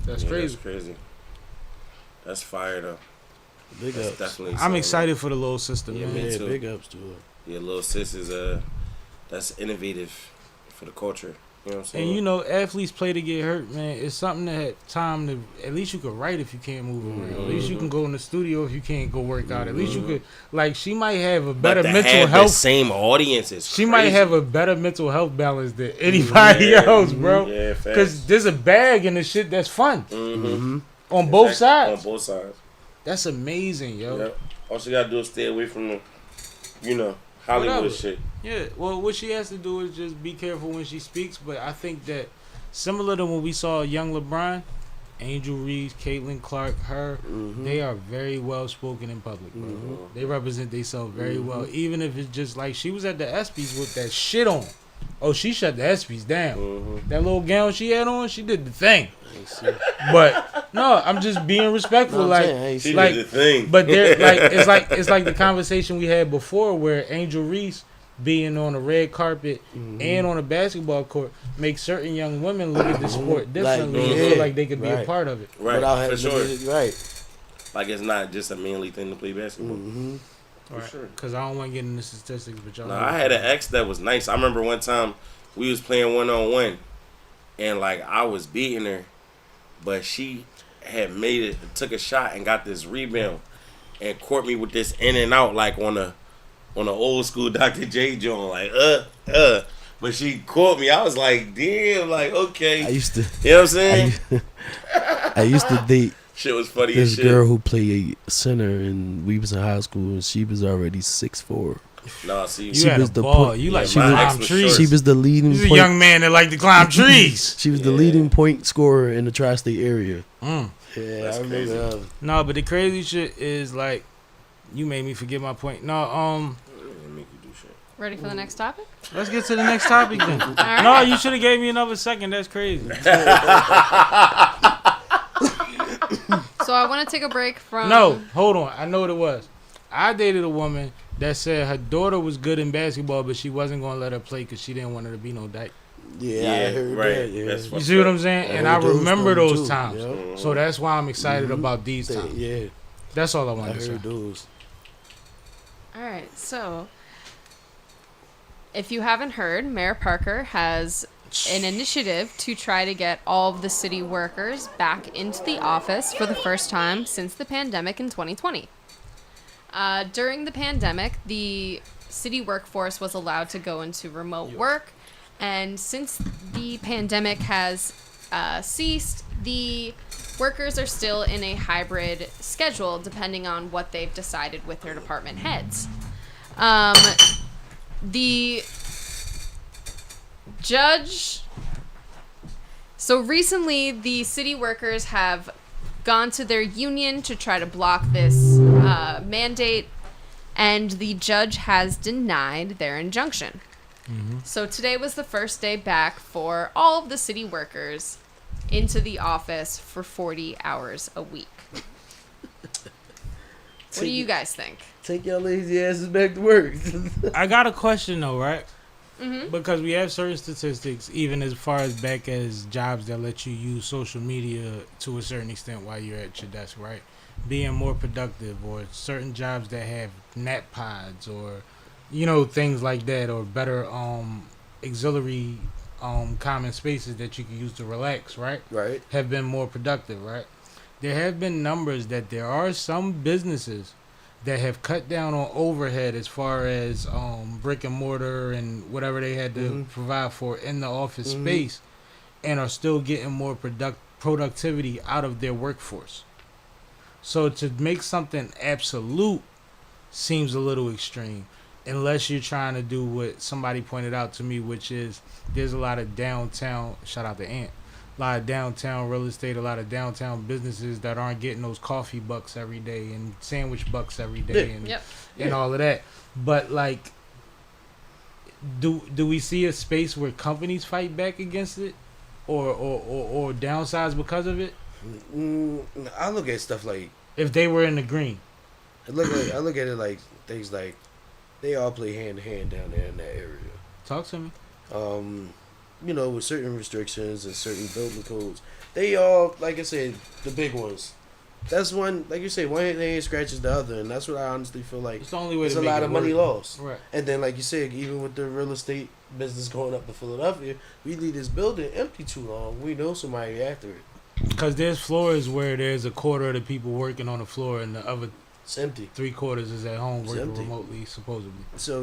That's Yeah, crazy. That's crazy. That's fire though. Big That's ups. definitely. I'm something. excited for the little sister, Yeah, man. me Yeah, too. big ups to her. Yeah, little sis is that's innovative for the culture. You know what I'm saying? And athletes play to get hurt, man. It's something that time to. At least you could write if you can't move around. At least you can go in the studio if you can't go work out. At least you could. Like, she might have a better but to mental have health. the same audiences. She might have a better mental health balance than anybody else, bro. Yeah, facts. Because there's a bag in the shit that's fun on both On sides. both sides. That's amazing, yo. Yeah. All she gotta do is stay away from the, Hollywood Whatever. shit. Yeah, well, what she has to do is just be careful when she speaks. But I think that similar to when we saw young LeBron, Angel Reese, Caitlin Clark, they are very well spoken in public, bro. They represent themselves very well. Even if it's just like she was at the Espys with that shit on. Oh, she shut the Espys down. That little gown she had on, she did the thing. But no, I'm just being respectful. No, I'm like, saying, I ain't She like, did the thing. but they're it's like the conversation we had before where Angel Reese being on a red carpet and on a basketball court makes certain young women look at the sport differently and feel like they could be a part of it. Right, Without for having sure. to, right. Like it's not just a manly thing to play basketball. For Right. sure. Because I don't want to get into statistics, but y'all. No, I had an ex that was nice. I remember one time we was playing 1-on-1, and like I was beating her, but she had took a shot and got this rebound, and caught me with this in and out like on a on an old school Dr. J joint, like but she caught me. I was like, damn, like okay. I used to. You know what I'm saying? I used to date Shit was funny this as shit. girl who played center, and we was in high school, and she was already 6'4". Nah, see, You She had was a the ball. point- You like Yeah, to my climb ex was trees. short. She was the leading He's a point. young man that like to climb trees. She was the leading point scorer in the tri-state area. Mm. Yeah, That's I remember. crazy. No, but the crazy shit is like, you made me forget my point. No, Make you do shit. Ready for the next topic? let's get to the next topic then. right. No, you should have gave me another second. That's crazy. So I want to take a break from. No, hold on. I know what it was. I dated a woman that said her daughter was good in basketball, but she wasn't gonna let her play because she didn't want her to be no dyke. Yeah, I heard right. that. Yeah. That's You fucked see what up. I'm saying? I And heard I those remember stories, those too. times. Yep. So that's why I'm excited Mhm. about these times. Yeah, That's all I I wanted to say. heard those. All right. So, if you haven't heard, Mayor Parker has an initiative to try to get all of the city workers back into the office for the first time since the pandemic in 2020. During the pandemic, the city workforce was allowed to go into remote work, and since the pandemic has ceased, the workers are still in a hybrid schedule depending on what they've decided with their department heads. The judge. So recently, the city workers have gone to their union to try to block this mandate, and the judge has denied their injunction. So today was the first day back for all of the city workers into the office for 40 hours a week. What do you guys think? Take your lazy asses back to work. I got a question though, right? Mm-hmm. Because we have certain statistics, even as far as back as jobs that let you use social media to a certain extent while you're at your desk, right? Being more productive, or certain jobs that have nap pods, or things like that, or better auxiliary common spaces that you can use to relax, right? Right. Have been more productive, right? There have been numbers that there are some businesses that have cut down on overhead as far as brick and mortar and whatever they had to provide for in the office space, and are still getting more productivity out of their workforce. So to make something absolute seems a little extreme, unless you're trying to do what somebody pointed out to me, which is there's a lot of downtown, shout out to Ant, a lot of downtown real estate, a lot of downtown businesses that aren't getting those coffee bucks every day and sandwich bucks every day and all of that. But like, do we see a space where companies fight back against it, or downsize because of it? I look at stuff like If they were in the green, I look at it like things like they all play hand to hand down there in that area. talk to me. With certain restrictions and certain building codes, they all, like I said, the big ones. That's one, like you say, one hand scratches the other, and that's what I honestly feel like. It's the only way There's to a make lot it of money work. lost. Right. And then, like you said, even with the real estate business going up to Philadelphia, we leave this building empty too long. We know somebody after it. Because there's floors where there's a quarter of the people working on the floor, and the other It's empty. 3/4 is at home It's working empty. remotely, supposedly. So,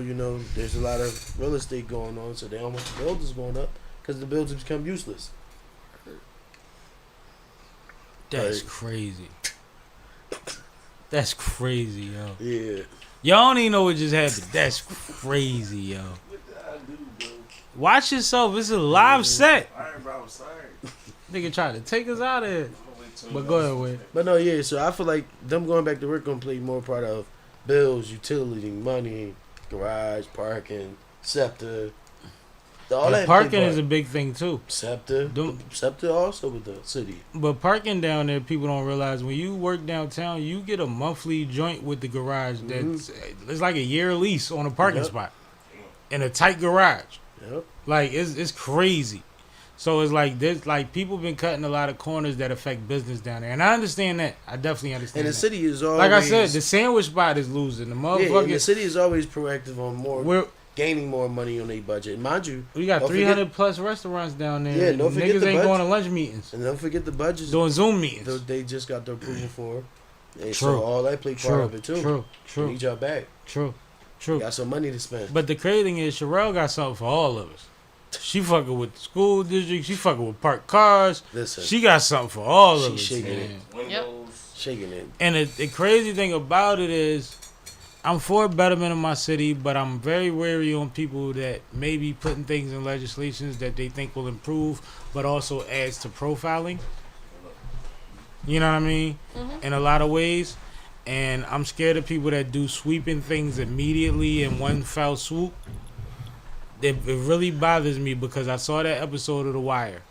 there's a lot of real estate going on, so they don't want the buildings going up because the buildings become useless. That's Like- crazy. That's crazy, yo. Yeah. Y'all don't even know what just happened. That's crazy, yo. Watch yourself. It's a live set. Alright, bro, I'm sorry. Nigga tried to take us out of here. But go ahead, Wade. But no, yeah, so I feel like them going back to work gonna play more part of bills, utility, money, garage, parking, SEPTA. All that Parking big is a part. big thing, too. SEPTA. Don't- SEPTA also with the city. But parking down there, people don't realize when you work downtown, you get a monthly joint with the garage. That's it's like a year lease on a parking Yep. spot in a tight garage. Yep. Like it's crazy. So it's like this. Like people been cutting a lot of corners that affect business down there, and I understand that. I definitely understand. And the that. city is always Like I said, the sandwich spot is losing. The yeah, and the motherfucker. city is always proactive on more We're gaining more money on their budget. Mind you, we got don't 300 plus restaurants down there. Yeah, and don't forget niggas the ain't budget. going to lunch meetings, and don't forget the budgets doing Zoom meetings. they just got the approval for. And True. so all that play part True, of it too. true, We true, need y'all back. true. True. Got some money to spend. But the crazy thing is, Sherelle got something for all of us. She fucking with the school district. She fucking with parked cars. Listen, She got something for all of us. shaking man. it. Yep. Shaking it. And the crazy thing about it is, I'm for betterment of my city, but I'm very wary on people that may be putting things in legislations that they think will improve, but also adds to profiling. You know what I mean? In a lot of ways. And I'm scared of people that do sweeping things immediately in one foul swoop. It really bothers me because I saw that episode of The Wire.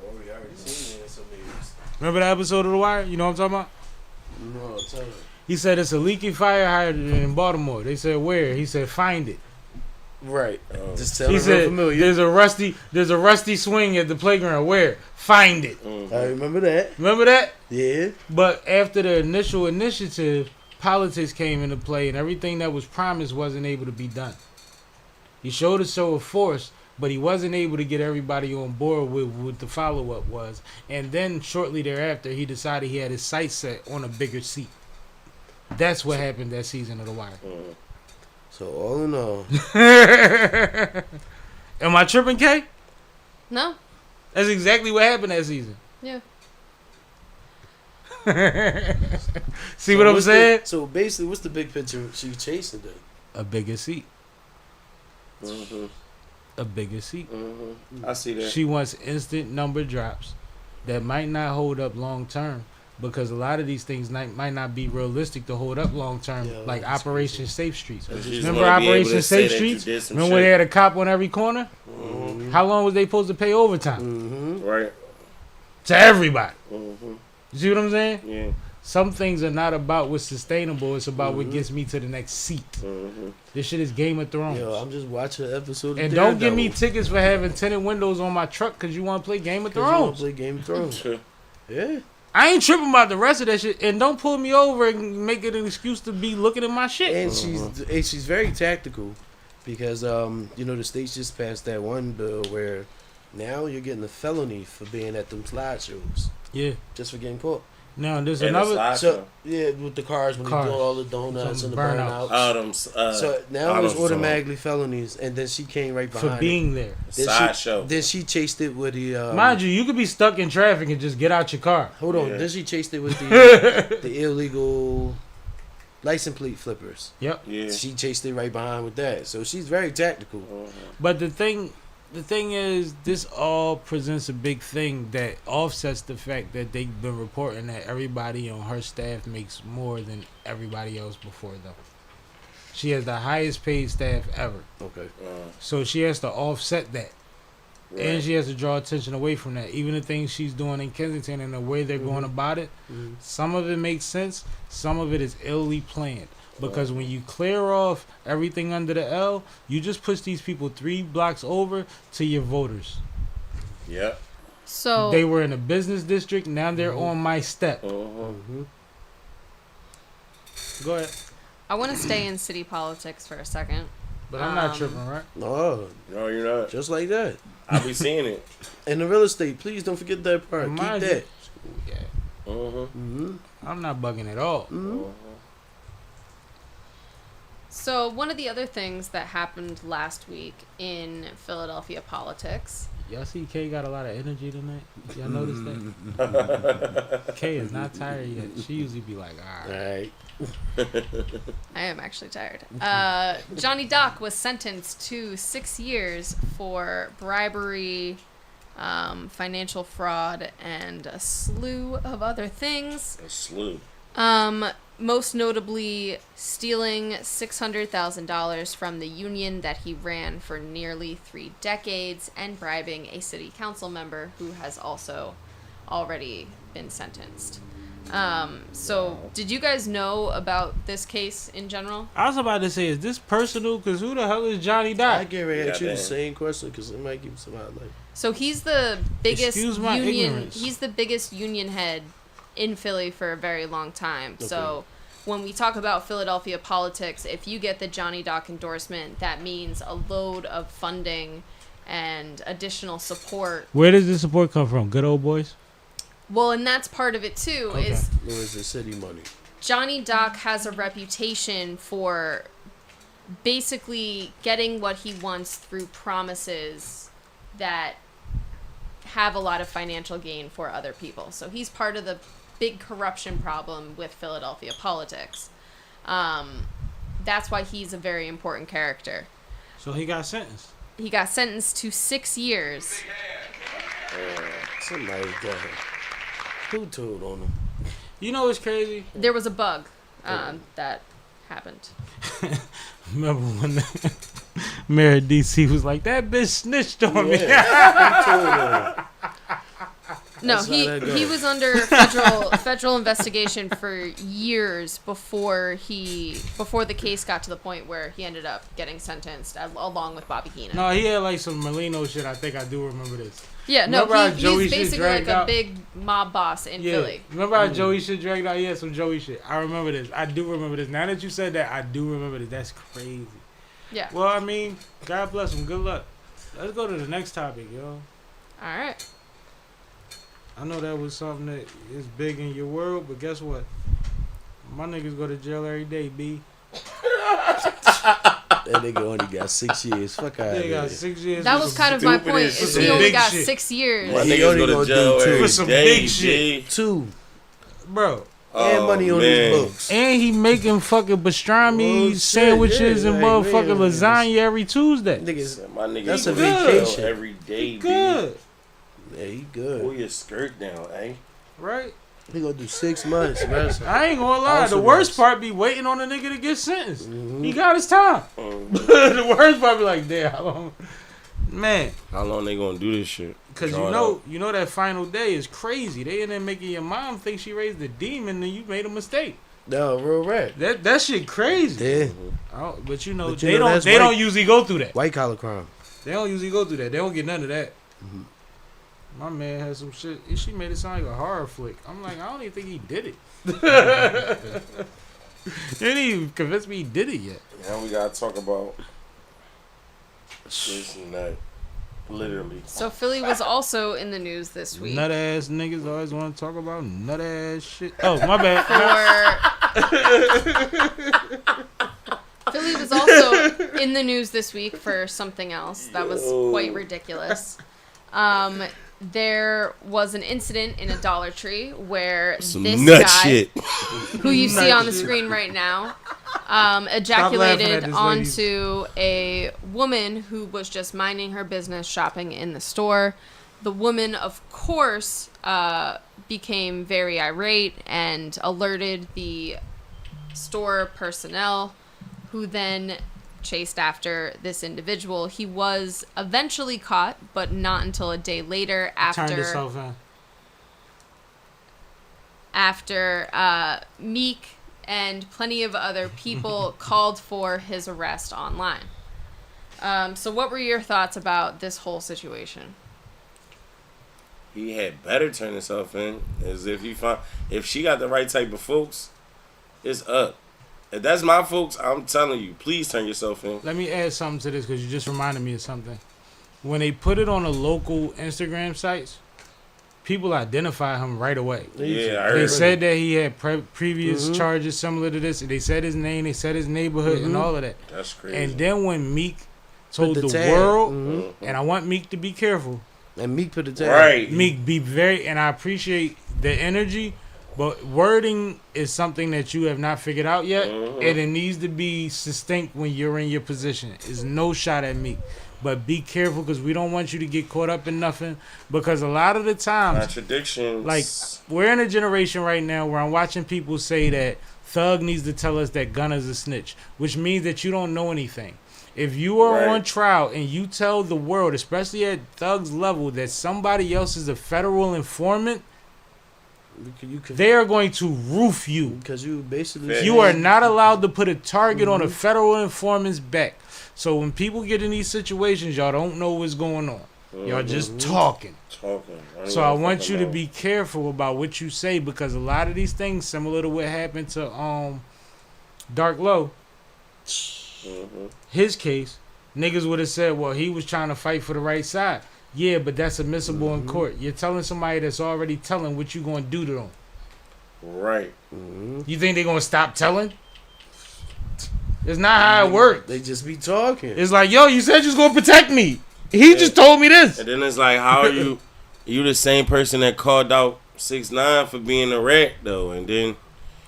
Oh, we already seen it in some movies. Remember that episode of The Wire? You know what I'm talking about? No, tell me. He said it's a leaky fire hydrant in Baltimore. They said where? He said find it. Right. Just tell He me said familiar. there's a rusty swing at the playground. Where? Find it. I remember that. Remember that? Yeah. But after the initial initiative, politics came into play, and everything that was promised wasn't able to be done. He showed a show of force, but he wasn't able to get everybody on board with what the follow-up was. And then shortly thereafter, he decided he had his sights set on a bigger seat. That's what happened that season of The Wire. So all in all, Am I tripping, K? No. That's exactly what happened that season. Yeah. See what I'm saying? So basically, what's the big picture she chasing then? A bigger seat. A bigger seat. I see that. She wants instant number drops that might not hold up long term because a lot of these things might not be realistic to hold up long term, Yeah, like that's Operation Safe Streets. Just Remember wanna be able Operation to say Safe that you Streets? did some Remember when they shit. had a cop on every corner? How long was they supposed to pay overtime? Right. To everybody. You see what I'm saying? Yeah. Some things are not about what's sustainable. It's about what gets me to the next seat. This shit is Game of Thrones. Yo, I'm just watching an episode of And don't give me Daredevil. tickets for having tinted windows on my truck because you want to play Game of 'Cause you wanna Thrones. play Game of Thrones. Yeah. I ain't tripping about the rest of that shit. And don't pull me over and make it an excuse to be looking at my shit. And she's very tactical because the states just passed that one bill where now you're getting a felony for being at them slideshows Yeah. just for getting caught. Now, there's And another. a So yeah, with the cars when Cars. they do all the donuts Some and the burnouts. burnouts. So now it's automatically felonies, and then she came right behind for being there. sideshow. Then she chased it with the Mind you could be stuck in traffic and just get out your car. Hold on. Yeah. Then she chased it with the illegal license plate flippers. Yep. Yeah. She chased it right behind with that. So she's very tactical. But the thing is, this all presents a big thing that offsets the fact that they've been reporting that everybody on her staff makes more than everybody else before them. She has the highest paid staff ever. Okay. So she has to offset that. Right. And she has to draw attention away from that. Even the things she's doing in Kensington and the way they're going about it, some of it makes sense, some of it is illy planned. Because when you clear off everything under the L, you just push these people 3 blocks over to your voters. Yep. So They were in a business district, now they're on my step. Uh-huh. Go ahead. I want to stay in city politics for a second. But I'm not tripping, right? No, No, you're not. just like that. I be seeing it. And the real estate, please don't forget that part. Keep Mind that. you- Yeah. Uh-huh. I'm not bugging at all. So one of the other things that happened last week in Philadelphia politics. Y'all see Kay got a lot of energy tonight? Y'all notice that? Kay is not tired yet. She usually be like, All alright. right. I am actually tired. Johnny Doc was sentenced to 6 years for bribery, financial fraud, and a slew of other things. A slew. Most notably, stealing $600,000 from the union that he ran for nearly 3 decades and bribing a city council member who has also already been sentenced. So, did you guys know about this case in general? I was about to say, is this personal? Because who the hell is Johnny I Doc? get ready to ask you the Goddamn. same question because it might give you some highlight. So he's the biggest Excuse my union. ignorance. He's the biggest union head in Philly for a very long time. So when we talk about Philadelphia politics, if you get the Johnny Doc endorsement, that means a load of funding and additional support. Where does this support come from? Good old boys? Well, and that's part of it too. Okay. Is Or is it city money? Johnny Doc has a reputation for basically getting what he wants through promises that have a lot of financial gain for other people. So he's part of the big corruption problem with Philadelphia politics. That's why he's a very important character. So he got sentenced. He got sentenced to 6 years. Somebody got him. Who told on him? You know what's crazy? There was a bug that happened. Remember when the mayor of DC was like, that bitch snitched on me. Who told on him? No, That's how that he goes. was under federal investigation for years before the case got to the point where he ended up getting sentenced along with Bobby Heenan. No, he had like some Merlino shit. I think I do remember this. Yeah, no, Remember how Joey he's shit basically like dragged a out? big mob boss in Philly. Remember how Joey shit dragged out? Yeah, some Joey shit. I remember this. I do remember this. Now that you said that, I do remember this. That's crazy. Yeah. Well, I mean, God bless him. Good luck. Let's go to the next topic, yo. All right. I know that was something that is big in your world, but guess what? My niggas go to jail every day, B. That nigga only got 6 years. Fuck out of They here. got 6 years. That for was some kind of my stupid point. as Is shit. he only Big got shit. 6 years? My He niggas only go to gonna jail do two. every For some day, big shit. G. 2. Bro. And money on man. his books. And he making fucking pastrami Oh, shit, sandwiches yeah, and like, motherfucking man, lasagna every Tuesday. Niggas, My niggas That's go a to jail vacation. every day, B. Good. yeah, he Pull good. your skirt down, eh? Right? He gonna do 6 months, man. I ain't gonna lie. Also The worst nice. part be waiting on a nigga to get sentenced. Mhm. He got his time. The worst part be like, damn, how long? Man, How long they gonna do this shit? because Draw it you know that final day is crazy. They in there making your mom think she raised a demon and you made a mistake. No, real rap. That shit crazy. Yeah. Oh, but you know But you they know don't that's they white- don't usually go through that. White collar crime. They don't usually go through that. They don't get none of that. My man has some shit. She made it sound like a horror flick. I'm like, I don't even think he did it. You didn't even convince me he did it yet. Now we gotta talk about this and that. Literally. So Philly was also in the news this week Nut ass niggas always want to talk about nut ass shit. Oh, my bad. Philly was also in the news this week for something else that was quite ridiculous. There was an incident in a Dollar Tree where Some this nut guy, shit. who you see Nut on the shit. screen right now, laughing at ejaculated this, onto a woman who was just minding her business shopping in the store. The woman, of course, became very irate and alerted the store personnel, who then chased after this individual. He was eventually caught, but not until a day later Turned himself in. after Meek and plenty of other people called for his arrest online. So what were your thoughts about this whole situation? He had better turn himself in. As if she got the right type of folks, it's up. If that's my folks, I'm telling you, please turn yourself in. Let me add something to this because you just reminded me of something. When they put it on the local Instagram sites, people identify him right away. Yeah, I They heard. said that he had previous charges similar to this. They said his name, they said his neighborhood, and all of that. That's crazy. And then when Meek told Put the the tag. world, and I want Meek to be careful, And Meek put the tag. right. Meek be very, and I appreciate the energy, but wording is something that you have not figured out yet, and it needs to be succinct when you're in your position. It's no shot at Meek, but be careful because we don't want you to get caught up in nothing, because a lot of the times, Contradictions. like, we're in a generation right now where I'm watching people say that Thug needs to tell us that Gunna's a snitch, which means that you don't know anything. If you are Right. on trial and you tell the world, especially at Thug's level, that somebody else is a federal informant, You could, they are going to roof you. because you basically Yeah. You are not allowed to put a target on a federal informant's back. So when people get in these situations, y'all don't know what's going on. Y'all just talking. Talking. So I want you to be careful about what you say, because a lot of these things, similar to what happened to Dark Low, his case, niggas would have said, well, he was trying to fight for the right side. Yeah, but that's admissible in court. You're telling somebody that's already telling what you going to do to them. Right. You think they're gonna stop telling? It's not how it works. They just be talking. It's like, yo, you said you was gonna protect me. He just told me this. And then it's like, how are you? You the same person that called out 6ix9ine for being a rat though, and then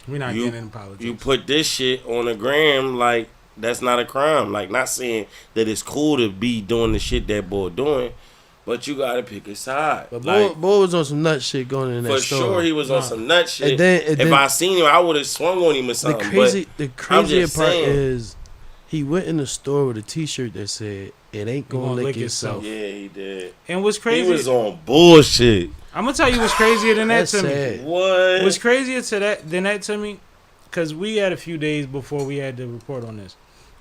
We're not getting into politics. you put this shit on the gram like that's not a crime. Like, not saying that it's cool to be doing the shit that boy doing, but you gotta pick a side. But like, boy was on some nut shit going in that for store. sure, he was on some nut shit. And then if I seen him, I would have swung on him or something. The crazier just part saying. is he went in the store with a T-shirt that said, "It ain't gonna lick itself." Yeah, he did. And what's crazy? He was on bullshit. I'm gonna tell you what's crazier than that That's to me. sad. What? What's crazier than that to me? Because we had a few days before we had to report on this,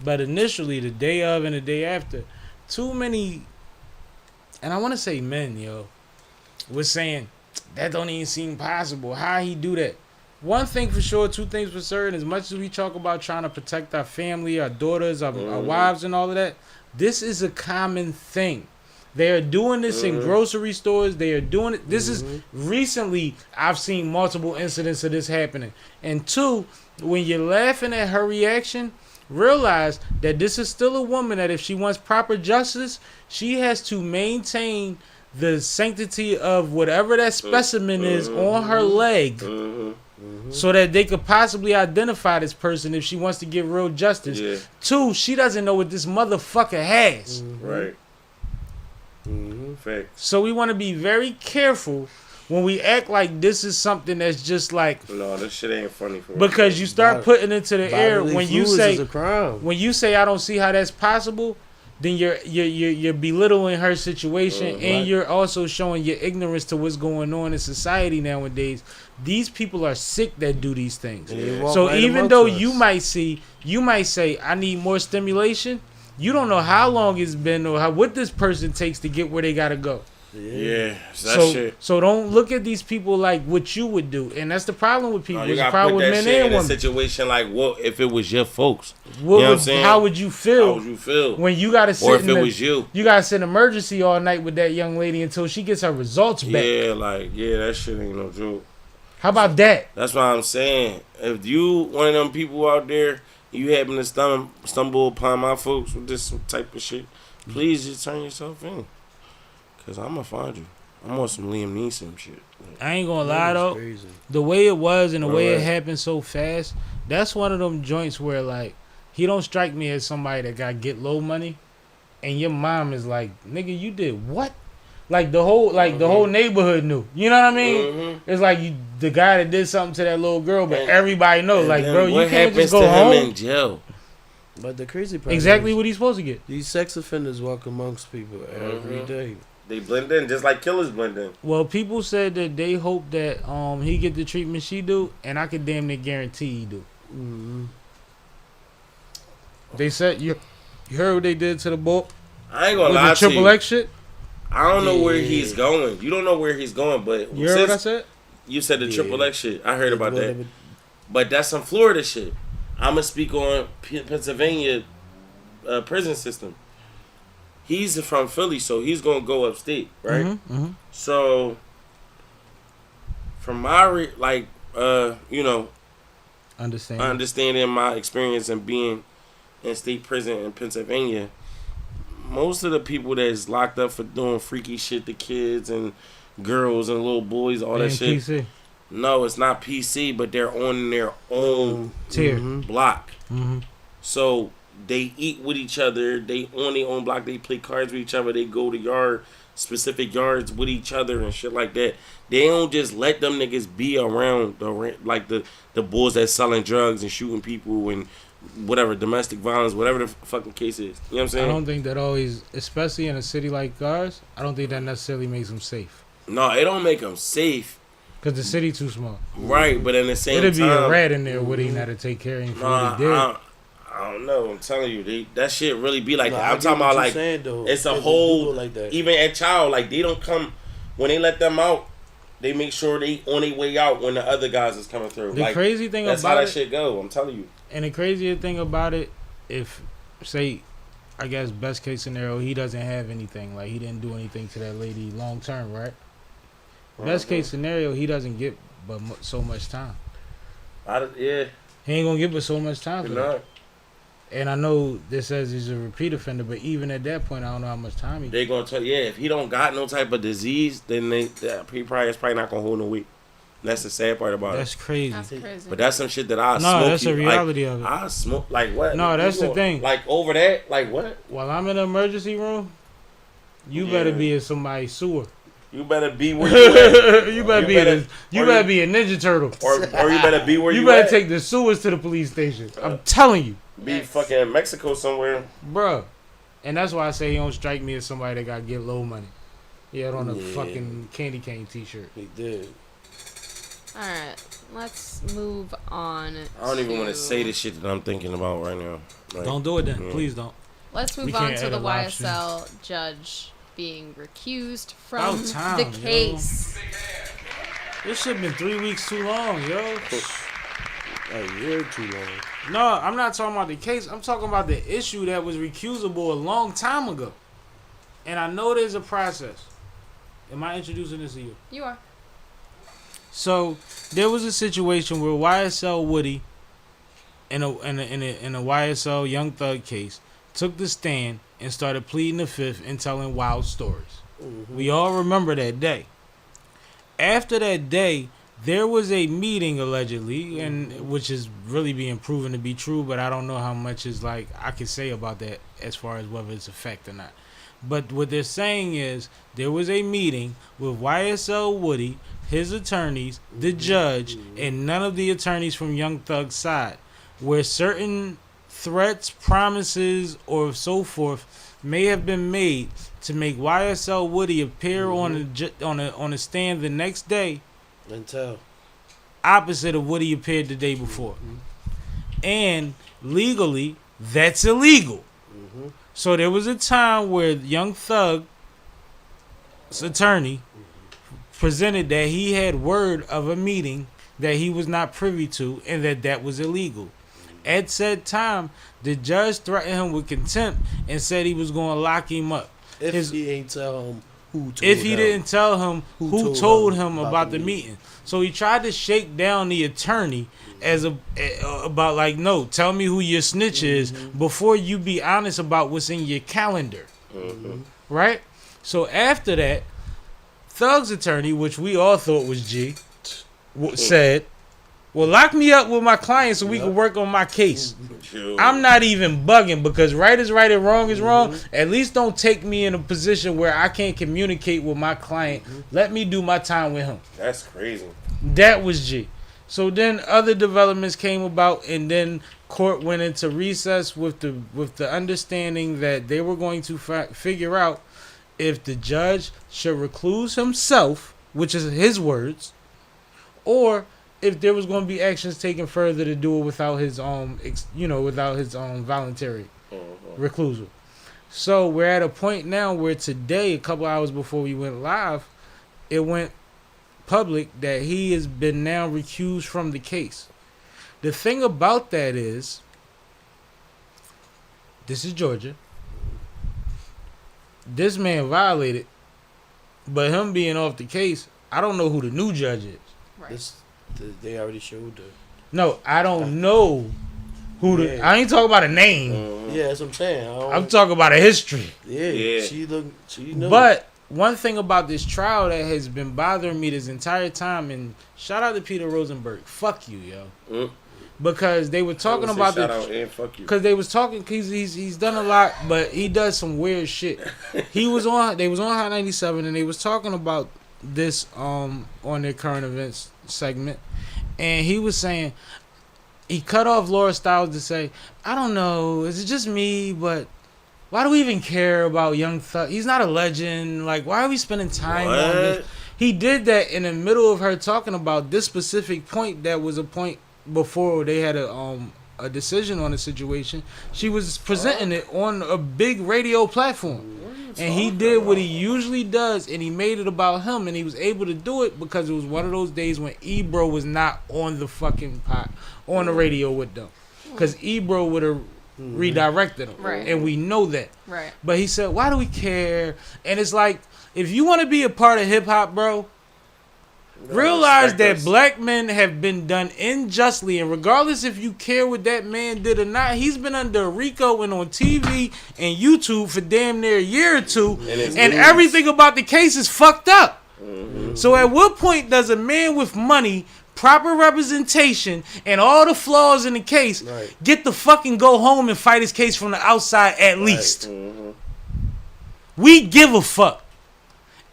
but initially the day of and the day after, too many, and I want to say men, yo, was saying that don't even seem possible. How he do that? One thing for sure, two things for certain. As much as we talk about trying to protect our family, our daughters, our wives, and all of that, this is a common thing. They are doing this in grocery stores. They are doing it. This is recently I've seen multiple incidents of this happening. And two, when you're laughing at her reaction, realize that this is still a woman that if she wants proper justice, she has to maintain the sanctity of whatever that specimen is on her leg. So that they could possibly identify this person if she wants to get real justice. Yeah. Two, she doesn't know what this motherfucker has. Right. Facts. So we want to be very careful when we act like this is something that's just like, No, this shit ain't funny for me. because you start putting into the air Bodily when you fluids say is a crime. I don't see how that's possible. Then you're belittling her situation, and you're also showing your ignorance to what's going on in society nowadays. These people are sick that do these things. Yeah. So Right even amongst though us. you might say, I need more stimulation. You don't know how long it's been or what this person takes to get where they gotta go. Yeah, that shit. So don't look at these people like what you would do, and that's the problem with people. No, you It's the gotta problem put with that men shit and in a women. situation like, what if it was your folks? What You know what I'm would- saying? How would you feel? How would you feel? When you gotta sit Or if in it the- was you. You gotta sit in emergency all night with that young lady until she gets her results back. Yeah, like, that shit ain't no joke. How about that? That's what I'm saying. If you one of them people out there, you happen to stumble upon my folks with this type of shit, please just turn yourself in. Because I'm going to find you. I'm on some Liam Neeson shit. I ain't gonna lie though. Crazy. The way it was and the way it Right. happened so fast, that's one of them joints where like he don't strike me as somebody that got get low money, and your mom is like, nigga, you did what? Like the whole neighborhood knew. You know what I mean? It's like the guy that did something to that little girl, but And- everybody know. Like, then bro, you what can't happens just go to home. him in jail? But the crazy part Exactly is what he's supposed to get. these sex offenders walk amongst people every day. They blend in just like killers blend in. Well, people said that they hope that he get the treatment she do, and I could damn near guarantee he do. They said you heard what they did to the boy I ain't gonna with lie the to triple you. X shit. I don't know where Yeah. he's going. You don't know where he's going, but You heard what I since said? you said the Yeah. triple X shit, I heard about that. Whatever. But that's some Florida shit. I'm gonna speak on Pennsylvania prison system. He's from Philly, so he's gonna go upstate, right? So, from my Understand. understanding my experience and being in state prison in Pennsylvania, most of the people that's locked up for doing freaky shit to kids and girls and little boys, all that shit. PC. No, it's not PC, but they're on their own Tier. block. So they eat with each other. They on their own block. They play cards with each other. They go to specific yards with each other and shit like that. They don't just let them niggas be around the bulls that's selling drugs and shooting people and whatever, domestic violence, whatever the fucking case is. You know what I'm I saying? don't think that always, especially in a city like ours, I don't think that necessarily makes them safe. No, it don't make them safe. Because the city too small. Right, but in the same It'd be time, a rat in there with him to take care of him for what he did. I don't know. I'm telling you, that shit really be like No, that. I I'm get talking what about you're like saying, though. it's a If they whole do it like that. even at child, like they don't come when they let them out. They make sure they on their way out when the other guys is coming through. The like, crazy thing that's about how it, that shit go. I'm telling you. and the crazier thing about it, if say, I guess best case scenario, he doesn't have anything, like he didn't do anything to that lady long term, right? Best case scenario, he doesn't get but so much time. Yeah. He ain't gonna give us so much time for that. Not. And I know this says he's a repeat offender, but even at that point, I don't know how much time he. They gonna tell if he don't got no type of disease, then he probably is probably not gonna hold no weight. That's the sad part about That's it. crazy. That's crazy. But that's some shit that I No, smoke. that's the reality of it. I smoke like what? No, that's You the going- thing. Like over that, like what? While I'm in the emergency room, you better be in somebody's sewer. You better be where you at. You better be a Ninja Turtle. Or you better be where you You better at. take the sewers to the police station. I'm telling you, Be fucking in Mexico somewhere. bruh. And that's why I say he don't strike me as somebody that got get low money. He had on a fucking candy cane t-shirt. He did. All right, let's move on. I don't even want to say the shit that I'm thinking about right now. Like, Don't do it then. Please don't. Let's We move on can't to the edit live stream. YSL judge being recused from About time, the yo. case. This shit been 3 weeks too long, yo. A year too long. No, I'm not talking about the case. I'm talking about the issue that was recusable a long time ago. And I know there's a process. Am I introducing this to you? You are. So there was a situation where YSL Woody, in a YSL Young Thug case, took the stand and started pleading the fifth and telling wild stories. We all remember that day. After that day, there was a meeting allegedly, and which is really being proven to be true, but I don't know how much is like I can say about that as far as whether it's a fact or not. But what they're saying is there was a meeting with YSL Woody, his attorneys, the judge, and none of the attorneys from Young Thug's side, where certain threats, promises, or so forth may have been made to make YSL Woody appear on a stand the next day, Until opposite of what he appeared the day before. And legally, that's illegal. So there was a time where Young Thug's attorney presented that he had word of a meeting that he was not privy to and that was illegal. At said time, the judge threatened him with contempt and said he was going to lock him up. if he ain't tell him who told If he him. didn't tell him who told him about the meeting. So he tried to shake down the attorney about like, no, tell me who your snitch is before you be honest about what's in your calendar. Right? So after that, Thug's attorney, which we all thought was G, said, well, lock me up with my client so we can work on my case. I'm not even bugging because right is right and wrong is wrong. At least don't take me in a position where I can't communicate with my client. Let me do my time with him. That's crazy. That was G. So then other developments came about, and then court went into recess with the understanding that they were going to figure out if the judge should recluse himself, which is his words, or if there was going to be actions taken further to do it without his voluntary reclusal. So we're at a point now where today, a couple hours before we went live, it went public that he has been now recused from the case. The thing about that is, this is Georgia. This man violated, but him being off the case, I don't know who the new judge is. Right. They already showed the. No, I don't know who the. I ain't talking about a name. Yeah, that's what I'm saying. I'm talking about a history. Yeah. She knows. But one thing about this trial that has been bothering me this entire time, and shout out to Peter Rosenberg. Fuck you, yo. Because they were talking about shout out and fuck you. Because they was talking. He's done a lot, but he does some weird shit. They was on Hot 97, and they was talking about this on their current events segment, and he was saying he cut off Laura Styles to say, I don't know, is it just me, but why do we even care about Young Thug? He's not a legend. Like, why are we spending time on this? He did that in the middle of her talking about this specific point that was a point before they had a decision on the situation. She was presenting it on a big radio platform. And he did what he usually does, and he made it about him, and he was able to do it because it was one of those days when Ebro was not on the fucking pot, on the radio with them. Because Ebro would have redirected him. Right. And we know that. Right. But he said, why do we care? And it's like, if you want to be a part of hip-hop, bro, Realize that us. black men have been done unjustly, and regardless if you care what that man did or not, he's been under a RICO and on TV and YouTube for damn near a year or two, and everything about the case is fucked up. So at what point does a man with money, proper representation, and all the flaws in the case get to fucking go home and fight his case from the outside at least? We give a fuck.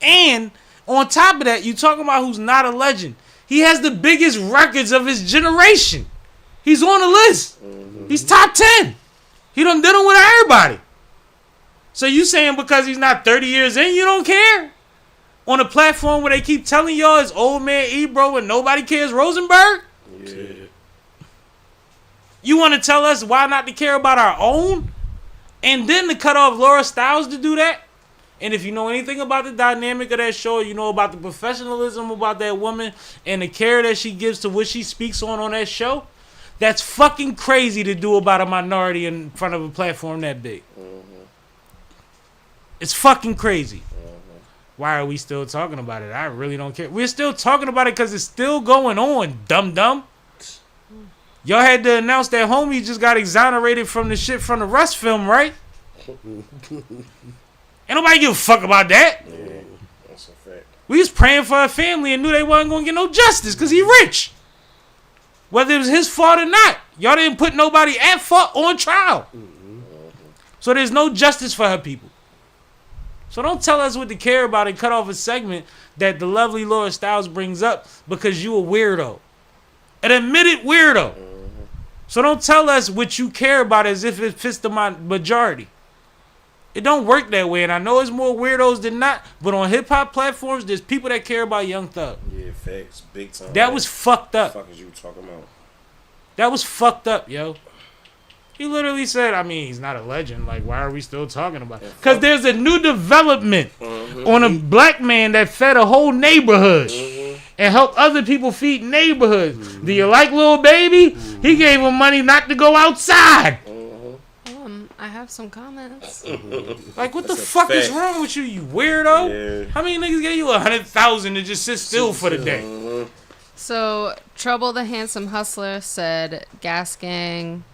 And on top of that, you talking about who's not a legend. He has the biggest records of his generation. He's on the list. He's top 10. He done did it with everybody. So you saying because he's not 30 years in, you don't care? On a platform where they keep telling y'all it's old man Ebro and nobody cares Rosenberg? Yeah. You want to tell us why not to care about our own? And then to cut off Laura Styles to do that? And if you know anything about the dynamic of that show, you know about the professionalism about that woman and the care that she gives to what she speaks on that show. That's fucking crazy to do about a minority in front of a platform that big. It's fucking crazy. Why are we still talking about it? I really don't care. We're still talking about it because it's still going on, dumb. Y'all had to announce that homie just got exonerated from the shit from the Rust film, right? Ain't nobody give a fuck about that. Yeah, that's a fact. We was praying for her family and knew they wasn't going to get no justice because he rich. Whether it was his fault or not. Y'all didn't put nobody at fault on trial. So there's no justice for her people. So don't tell us what to care about and cut off a segment that the lovely Laura Styles brings up because you a weirdo. An admitted weirdo. So don't tell us what you care about as if it fits the majority. It don't work that way, and I know it's more weirdos than not, but on hip-hop platforms, there's people that care about Young Thug. Yeah, facts. Big time. That was fucked up. What the fuck is you talking about? That was fucked up, yo. He literally said, I mean, he's not a legend. Like, why are we still talking about it? Because there's a new development on a black man that fed a whole neighborhood and helped other people feed neighborhoods. Do you like Lil Baby? He gave him money not to go outside. I have some comments. Like, what the fuck is wrong with you, you weirdo? Yeah. How many niggas gave you 100,000 to just sit still for the day? So, Trouble the Handsome Hustler said, Gas Gang,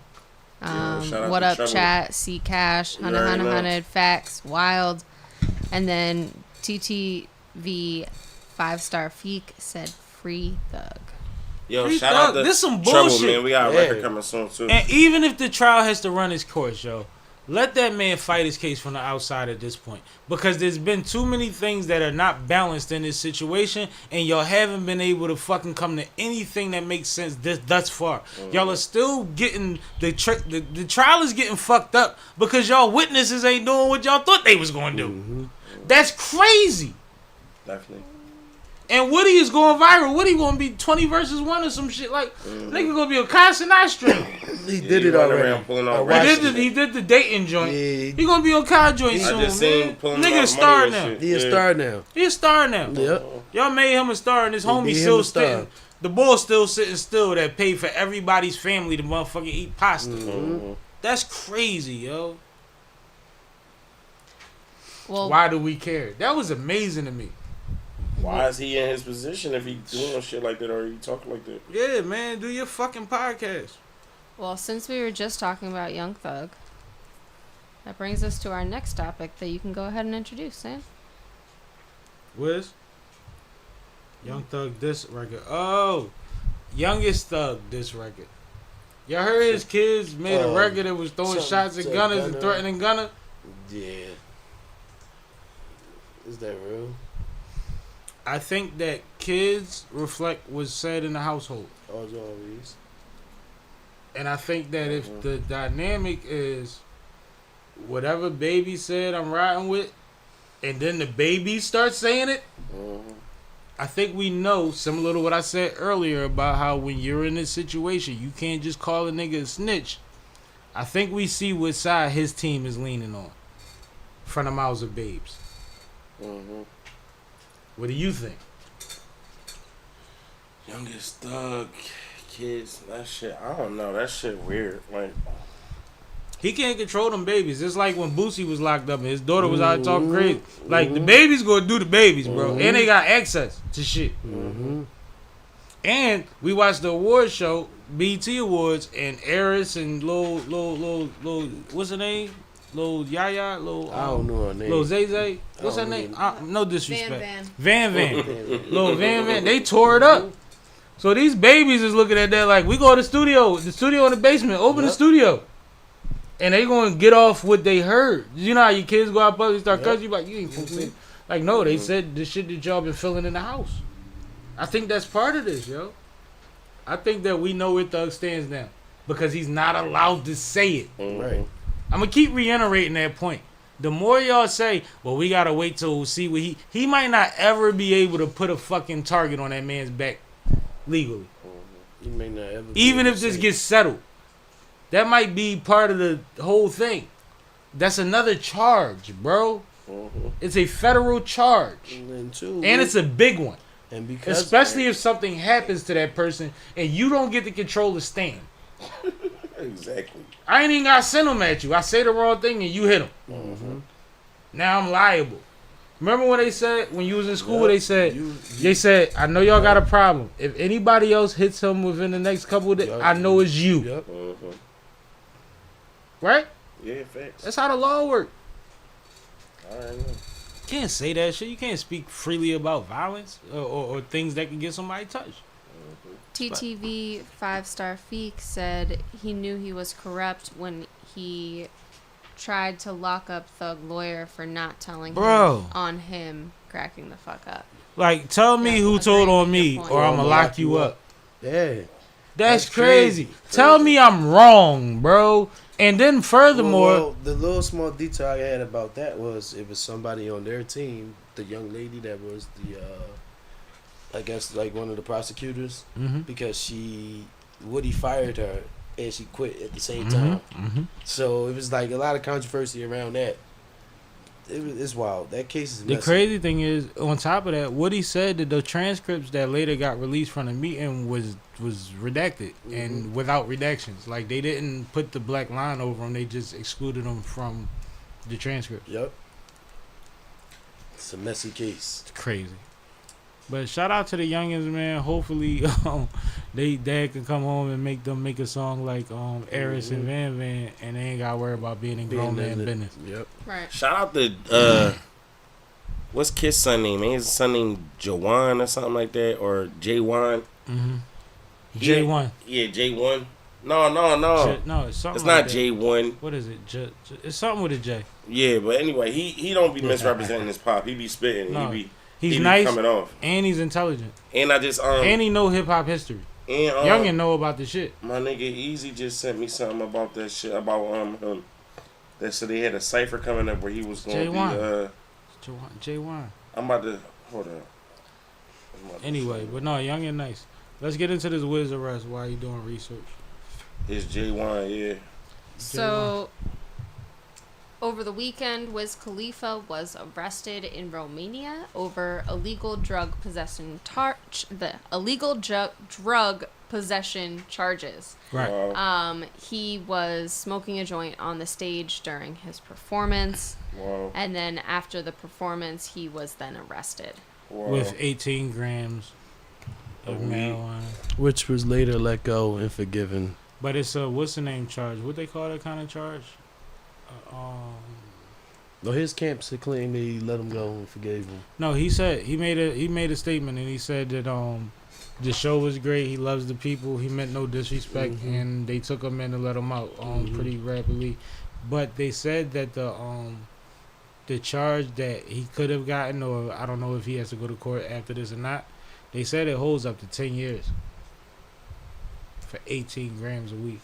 shout out What to Up Trouble. Chat, CCASH, You already know. 100, Facts, Wild. And then TTV 5-Star Feek said, Free Thug. Yo, Free shout Thug. out to This some Trouble, bullshit. man. We got a record coming soon, too. And even if the trial has to run its course, yo, let that man fight his case from the outside at this point. Because there's been too many things that are not balanced in this situation, and y'all haven't been able to fucking come to anything that makes sense thus far. Y'all are still getting, the trial is getting fucked up because y'all witnesses ain't doing what y'all thought they was going to do. That's crazy. Definitely. And Woody is going viral. Woody gonna be 20 versus 1 or some shit. Like, nigga gonna be a constant stream. He did it already. He did the dating joint. Yeah. He gonna be on car joint soon, I just seen man. pulling Nigga out a star money now. and shit. He a star now. He a star now. Yep. Y'all made him a star and his homie made him still a star. sitting. The boy still sitting still that paid for everybody's family to motherfucking eat pasta. That's crazy, yo. Well, Why do we care? That was amazing to me. Why is he in his position if he doing shit like that or he talking like that? Yeah, man. Do your fucking podcast. well, since we were just talking about Young Thug, that brings us to our next topic that you can go ahead and introduce, Sam. Wiz? Young Thug diss record. Oh, Youngest Thug diss record. Y'all heard his kids made a record that was throwing shots at Gunners and threatening Gunner? Yeah. Is that real? I think that kids reflect what's said in the household. Oh, John Reese. And I think that if the dynamic is whatever baby said I'm riding with, and then the baby starts saying it, I think we know, similar to what I said earlier about how when you're in this situation, you can't just call a nigga a snitch. I think we see what side his team is leaning on. From the mouths of babes. What do you think? Youngest Thug, kids, that shit, I don't know. That shit weird. Like, He can't control them babies. It's like when Boosie was locked up and his daughter was out talking crazy. Like, the babies gonna do the babies, bro. And they got access to shit. And we watched the award show, BT Awards, and Eris and Lil, what's her name? Lil Yaya, Lil, I don't know her name. Lil Zay Zay. What's her don't name? know. No disrespect. Van Lil Van Van. They tore it up. So these babies is looking at that like, we go to the studio in the basement, open the studio. And they gonna get off what they heard. You know how your kids go out public and start cussing you like, you ain't supposed to. Like, no, they said the shit that y'all been feeling in the house. I think that's part of this, yo. I think that we know where Thug stands now. Because he's not allowed to say it. Right. I'm gonna keep reiterating that point. The more y'all say, well, we gotta wait till see what he might not ever be able to put a fucking target on that man's back legally. He may not ever. Even if this gets settled. That might be part of the whole thing. That's another charge, bro. It's a federal charge. And it's a big one. And because especially if something happens to that person and you don't get to control the stand. Exactly. I ain't even got to send them at you. I say the wrong thing and you hit them. Now I'm liable. Remember when they said, when you was in school, they said, I know y'all got a problem. If anybody else hits him within the next couple of days, I know it's you. Yep. Right? Yeah, facts. That's how the law works. I don't know. You can't say that shit. You can't speak freely about violence or things that can get somebody touched. TTV 5-star Feek said he knew he was corrupt when he tried to lock up Thug Lawyer for not telling him on him cracking the fuck up. Like, tell me who told on me or I'm going to lock you up. Yeah. That's crazy. Tell me I'm wrong, bro. And then furthermore... Well, the little small detail I had about that was it was somebody on their team, the young lady that was the, I guess, like one of the prosecutors, because Woody fired her and she quit at the same time. So it was like a lot of controversy around that. It's wild. That case is messy. The crazy thing is, on top of that, Woody said that the transcripts that later got released from the meeting was redacted and without redactions. Like, they didn't put the black line over them. They just excluded them from the transcript. Yep. It's a messy case. It's crazy. But shout out to the youngins, man. Hopefully, they dad can come home and make a song like Eris and Van Van, and they ain't got to worry about being in grown man business. Yep. Right. Shout out to what's Kid's son name? Ain't his son named Jawan or something like that, or J1? J1. Yeah, J1. No. No, it's something. It's like not that. J1. What is it? It's something with a J. Yeah, but anyway, he don't be misrepresenting his pop. He be spitting. No. He He's be nice, coming off. and he's intelligent, and I just and he know hip hop history. And Youngin know about the shit. My nigga Easy just sent me something about that shit about him. They said they had a cipher coming up where he was going to be J1. I'm about to hold on. Anyway, but no, Youngin nice. Let's get into this Wiz arrest while you doing research. It's J1, yeah. So, over the weekend, Wiz Khalifa was arrested in Romania over illegal drug possession drug possession charges. Right. Wow. He was smoking a joint on the stage during his performance. Wow. And then after the performance, he was then arrested. Wow. With 18 grams of marijuana. Which was later let go and forgiven. But it's a, what's the name charge? What they call that kind of charge? No, his camp claimed they let him go and forgave him. No, he said he made a statement and he said that the show was great. He loves the people. He meant no disrespect, and they took him in and let him out pretty rapidly. But they said that the charge that he could have gotten, or I don't know if he has to go to court after this or not. They said it holds up to 10 years for 18 grams a week.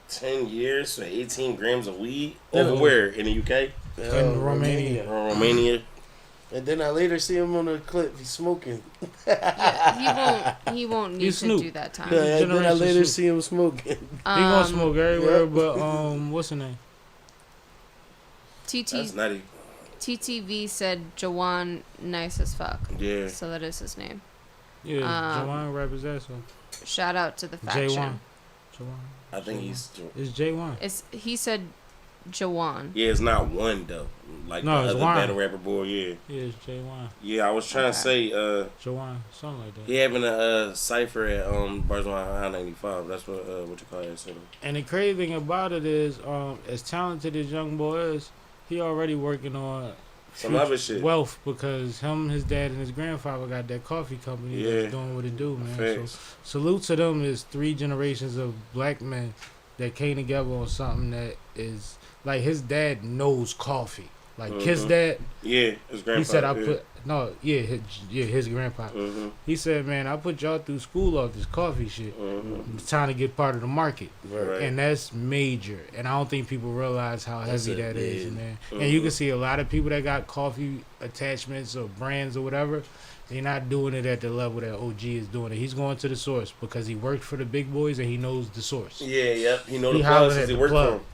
10 years for 18 grams of weed? Over where? In the UK? In Romania. Or Romania? And then I later see him on a clip. He's smoking. He won't need to do that time. Yeah, and then I later Snoop. see him smoking. He gonna smoke everywhere, but what's the name? That's nutty. TTV said Jawan nice as fuck. Yeah. So that is his name. Yeah, Jawan represents him. Shout out to the faction. Jawan. I think he's. It's J1. He said Jawan. Yeah, it's not one though. Like No, the it's other one. battle rapper boy. Yeah. Yeah, it's J1. Yeah, I was trying to say. Jawan, something like that. He having a cipher at Barcelona I-95. That's what you call it. So. And the crazy thing about it is, as talented as young boy is, he already working on Some other shit. wealth because his dad, and his grandfather got that coffee company that's doing what it do, man. Facts. So salute to them is 3 generations of black men that came together on something that is like his dad knows coffee. Like his dad, Yeah, his grandfather. he said his grandpa. He said, man, I put y'all through school off this coffee shit. It's time to get part of the market. Right. And that's major. And I don't think people realize how heavy that is, man. Mm-hmm. And you can see a lot of people that got coffee attachments or brands or whatever, they're not doing it at the level that OG is doing it. He's going to the source because he worked for the big boys and he knows the source. Yeah, yep. He know He the hollering process at he the worked plug. for.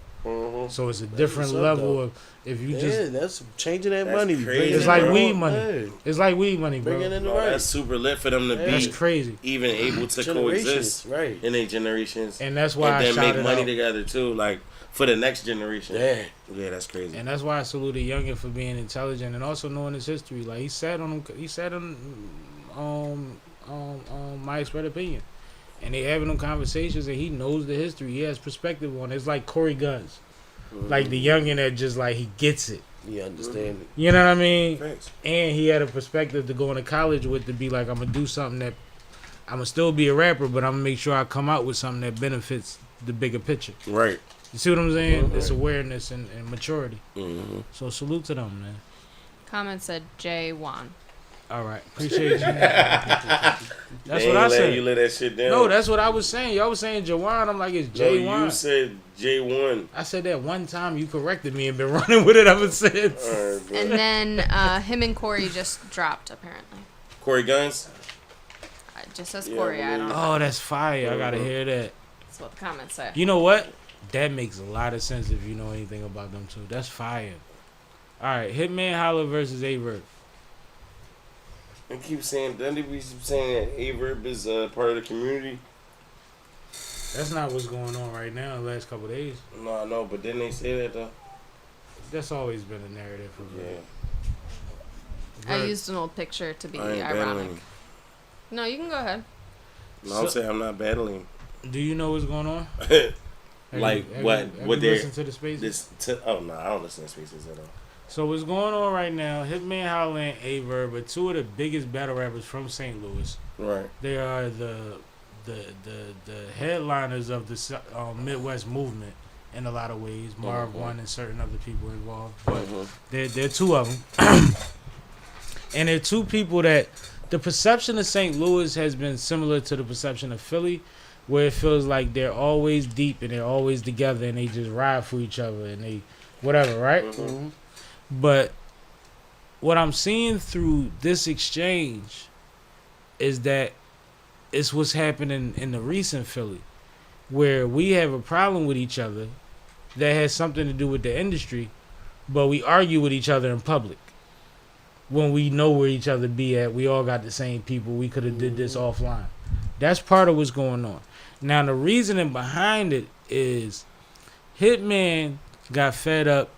So it's a different what's up, level though. of if you Yeah, just that's changing that That's money. crazy, Bringing it's it like in weed the money. hey, It's like weed money, bro. bringing in the No, right. that's super lit for them to That's be crazy. even able to Generations, coexist right. in their generations. And that's why I and then shouted make money out. together too, like for the next generation. Yeah. Yeah, that's crazy. And that's why I saluted Youngin for being intelligent and also knowing his history. Like he said on My Expert Opinion, and they having them conversations, and he knows the history. He has perspective on it. It's like Corey Guns, like the Youngin that just like he gets it. You understand it. You know what I mean? Thanks. And he had a perspective to go into college with to be like, I'm gonna do something that I'm gonna still be a rapper, but I'm gonna make sure I come out with something that benefits the bigger picture. Right. You see what I'm saying? Right. It's awareness and maturity. Mm-hmm. So salute to them, man. Comment said J1. All right, appreciate you. That's what I said. You let that shit down. No, that's what I was saying. Y'all was saying Jawan. I'm like, it's J1. No, you said J1. I said that one time. You corrected me and been running with it ever since. All right, bro. And then him and Corey just dropped, apparently. Corey Guns. It just says Yeah, Corey. I don't know. Oh, that's fire. I gotta hear that. That's what the comments say. You know what? That makes a lot of sense if you know anything about them too. That's fire. All right, Hitman Holla versus Verb. I keep saying, don't they be saying that Verb is part of the community? That's not what's going on right now. The last couple of days. No, I know, but didn't they say that though? That's always been a narrative for Verb. Yeah. I Verb. used an old picture to be I ain't ironic. battling. No, you can go ahead. No, I'm saying I'm not battling. Do you know what's going on? Like, Have what you they're- listened to the spaces? Oh no, I don't listen to Spaces at all. So what's going on right now? Hitman Holla and Verb are 2 of the biggest battle rappers from St. Louis. Right. They are the headliners of the Midwest movement in a lot of ways. Marv One and certain other people involved, but they're 2 of them, and they're 2 people that the perception of St. Louis has been similar to the perception of Philly, where it feels like they're always deep and they're always together and they just ride for each other and they whatever, right? But what I'm seeing through this exchange is that it's what's happening in the recent Philly, where we have a problem with each other that has something to do with the industry, but we argue with each other in public. When we know where each other be at, we all got the same people. We could have did this offline. That's part of what's going on. Now, the reasoning behind it is Hitman got fed up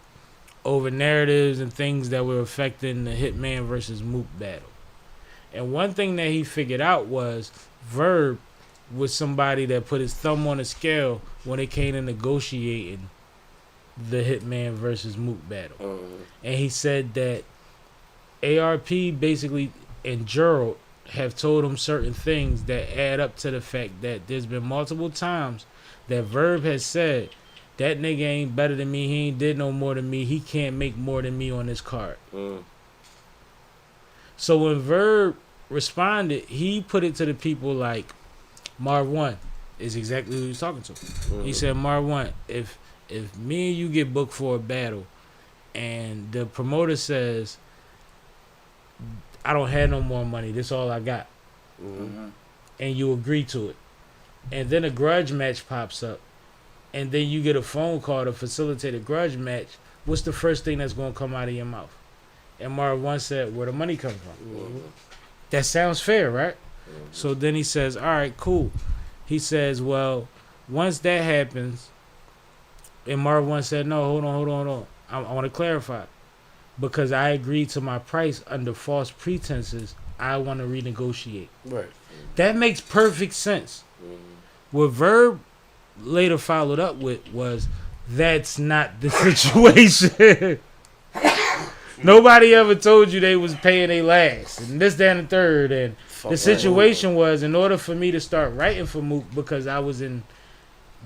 over narratives and things that were affecting the Hitman versus Mook battle. And one thing that he figured out was Verb was somebody that put his thumb on the scale when it came to negotiating the Hitman versus Mook battle. And he said that ARP basically and Gerald have told him certain things that add up to the fact that there's been multiple times that Verb has said, that nigga ain't better than me, he ain't did no more than me, he can't make more than me on this card. So when Verb responded, he put it to the people like Marv One is exactly who he was talking to. He said, Marv One, if me and you get booked for a battle and the promoter says, I don't have no more money, this all I got, and you agree to it, and then a grudge match pops up, and then you get a phone call to facilitate a grudge match, what's the first thing that's going to come out of your mouth? And Marv One said, where the money come from? That sounds fair, right? So then he says, all right, cool. He says, well, once that happens, and Marv once said, no, hold on. I want to clarify. Because I agreed to my price under false pretenses, I want to renegotiate. Right. That makes perfect sense. What Verb later followed up with was, that's not the situation. Nobody ever told you they was paying their last. And this, that, and the third. And the situation was, in order for me to start writing for Mook, because I was in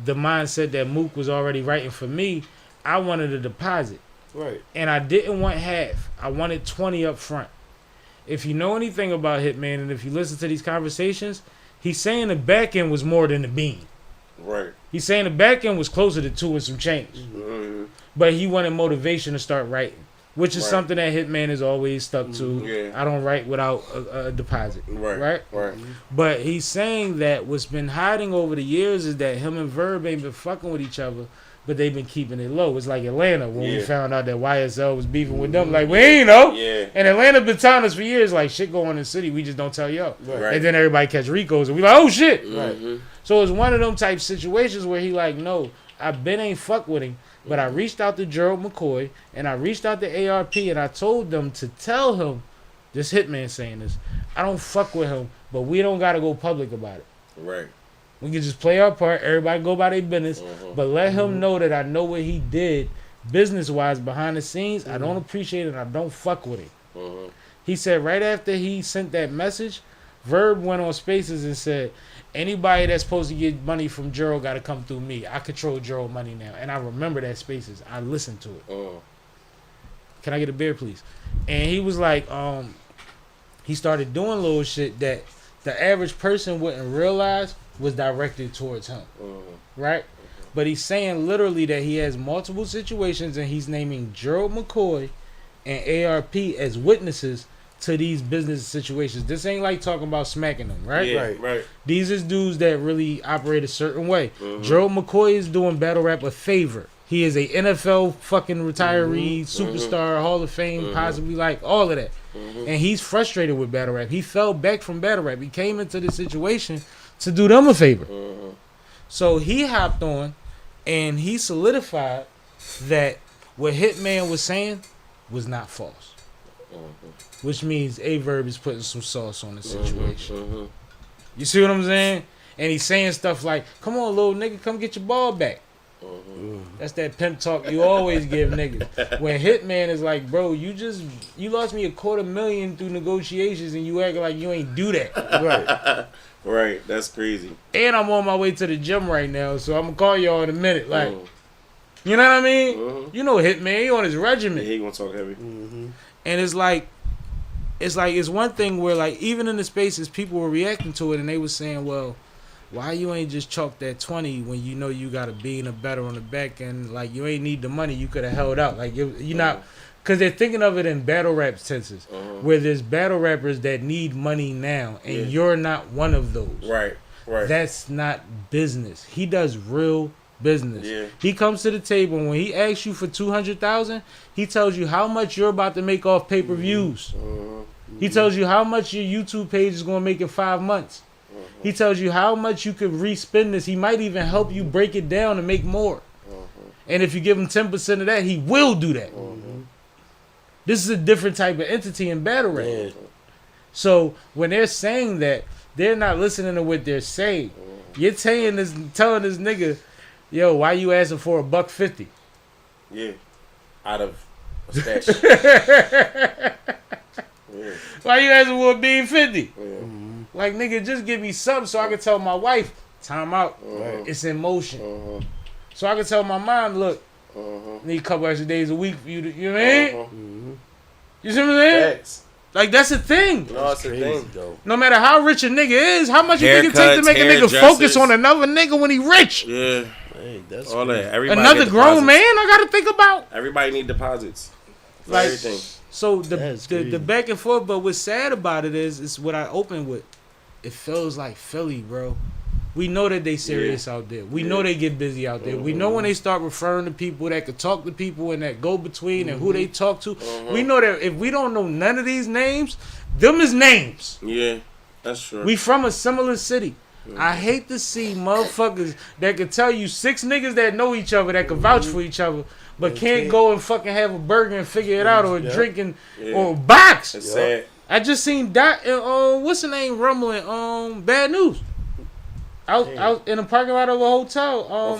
the mindset that Mook was already writing for me, I wanted a deposit. Right. And I didn't want half. I wanted 20 up front. If you know anything about Hitman, and if you listen to these conversations, he's saying the back end was more than the bean. Right. He's saying the back end was closer to 2 and some change. Mm-hmm. But he wanted motivation to start writing, which is Right. something that Hitman has always stuck to. Yeah. I don't write without a deposit. Right. Right. But he's saying that what's been hiding over the years is that him and Verb ain't been fucking with each other, but they've been keeping it low. It's like Atlanta when we found out that YSL was beefing with them. Like, we ain't know. Yeah. And Atlanta been telling us for years, like, shit going on in the city, we just don't tell y'all. Right. And then everybody catch Ricos, and we like, oh, shit. Mm-hmm. So it's one of them type situations where he like, no, I been ain't fuck with him, but I reached out to Gerald McCoy, and I reached out to ARP, and I told them to tell him, this Hitman saying this, I don't fuck with him, but we don't got to go public about it. Right. We can just play our part. Everybody go by their business. But let him know that I know what he did business-wise behind the scenes. I don't appreciate it, and I don't fuck with him. He said right after he sent that message, Verb went on Spaces and said, anybody that's supposed to get money from Gerald got to come through me. I control Gerald money now. And I remember that Spaces. I listened to it. Can I get a beer, please? And he was like, he started doing little shit that the average person wouldn't realize was directed towards him, right? But he's saying literally that he has multiple situations, and he's naming Gerald McCoy and ARP as witnesses to these business situations. This ain't like talking about smacking them, right? Yeah, right. These is dudes that really operate a certain way. Gerald McCoy is doing battle rap a favor. He is a NFL fucking retiree, superstar, Hall of Fame, possibly like all of that. And he's frustrated with battle rap. He fell back from battle rap. He came into this situation to do them a favor. So he hopped on and he solidified that what Hitman was saying was not false. Which means Verb is putting some sauce on the situation. You see what I'm saying? And he's saying stuff like, come on, little nigga, come get your ball back. That's that pimp talk you always give niggas. When Hitman is like, bro, you lost me $250,000 through negotiations and you acting like you ain't do that. Right. Right. That's crazy. And I'm on my way to the gym right now, so I'm gonna call y'all in a minute. Like, you know what I mean? You know Hitman, he on his regimen. Yeah, he gonna talk heavy. And it's one thing where like even in the spaces people were reacting to it and they was saying, well, why you ain't just chalk that 20 when you know you got a being a better on the back end? Like you ain't need the money, you could have held out. Like you're not, because they're thinking of it in battle rap senses, where there's battle rappers that need money now, and you're not one of those. Right. That's not business. He does real business. Yeah. He comes to the table and when he asks you for $200,000, he tells you how much you're about to make off pay-per-views. He tells you how much your YouTube page is going to make in 5 months. He tells you how much you could re-spend this. He might even help you break it down and make more. And if you give him 10% of that, he will do that. This is a different type of entity in battle rap. So when they're saying that, they're not listening to what they're saying. You're telling this nigga, yo, why you asking for $150? Yeah. Out of a stash. Why you asking for $150? Like, nigga, just give me something so I can tell my wife, time out. It's in motion. So I can tell my mom, look, need a couple extra days a week for you to, you know what I mean? You see what I'm saying? Facts. Like, that's a thing. No, it's a thing. Though. No matter how rich a nigga is, how much you think it take to make a nigga focus on another nigga when he rich? Yeah. Hey, that's All crazy. that. Everybody Another get grown deposits. man I gotta think about. Everybody need deposits. For Like, everything. so That's the crazy. back and forth, but what's sad about it is what I opened with. It feels like Philly, bro. We know that they serious out there. We know they get busy out there. We know when they start referring to people that could talk to people and that go between and who they talk to. We know that if we don't know none of these names, them is names. Yeah, that's true. We from a similar city. I hate to see motherfuckers that could tell you 6 niggas that know each other that could vouch for each other, but can't go and fucking have a burger and figure it out or drinking or box. It's sad. I just seen Dot and what's the name rumbling Bad News. Out in the parking lot of a hotel.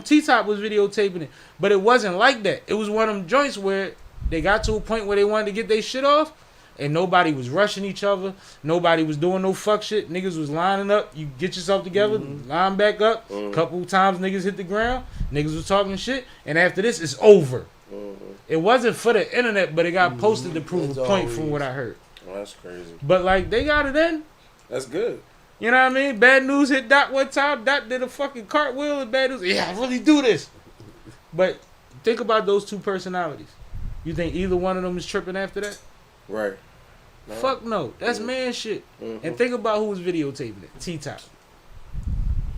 T-Top was videotaping it. But it wasn't like that. It was one of them joints where they got to a point where they wanted to get their shit off and nobody was rushing each other. Nobody was doing no fuck shit. Niggas was lining up. You get yourself together, line back up. Couple times niggas hit the ground. Niggas was talking shit. And after this, it's over. It wasn't for the internet, but it got posted to prove a point from what I heard. Oh, that's crazy. But like, they got it in. That's good. You know what I mean? Bad News hit Dot one time. Dot did a fucking cartwheel and Bad News. Yeah, I really do this. But think about those two personalities. You think either one of them is tripping after that? Right. No. Fuck no. That's man shit. And think about who was videotaping it. T-Top.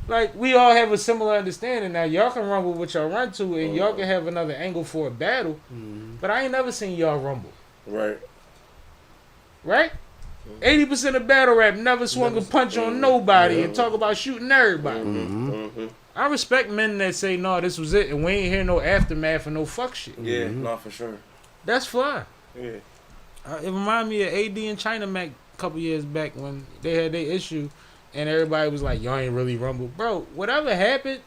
Like, we all have a similar understanding. Now, y'all can rumble what y'all run to, and y'all can have another angle for a battle. But I ain't never seen y'all rumble. Right. Right? 80% of battle rap never swung a punch on nobody and talk about shooting everybody. I respect men that say, no, this was it, and we ain't hear no aftermath or no fuck shit. Yeah, not for sure. That's fly. Yeah. It reminded me of AD and China Mac a couple years back when they had their issue, and everybody was like, y'all ain't really rumble. Bro, whatever happened,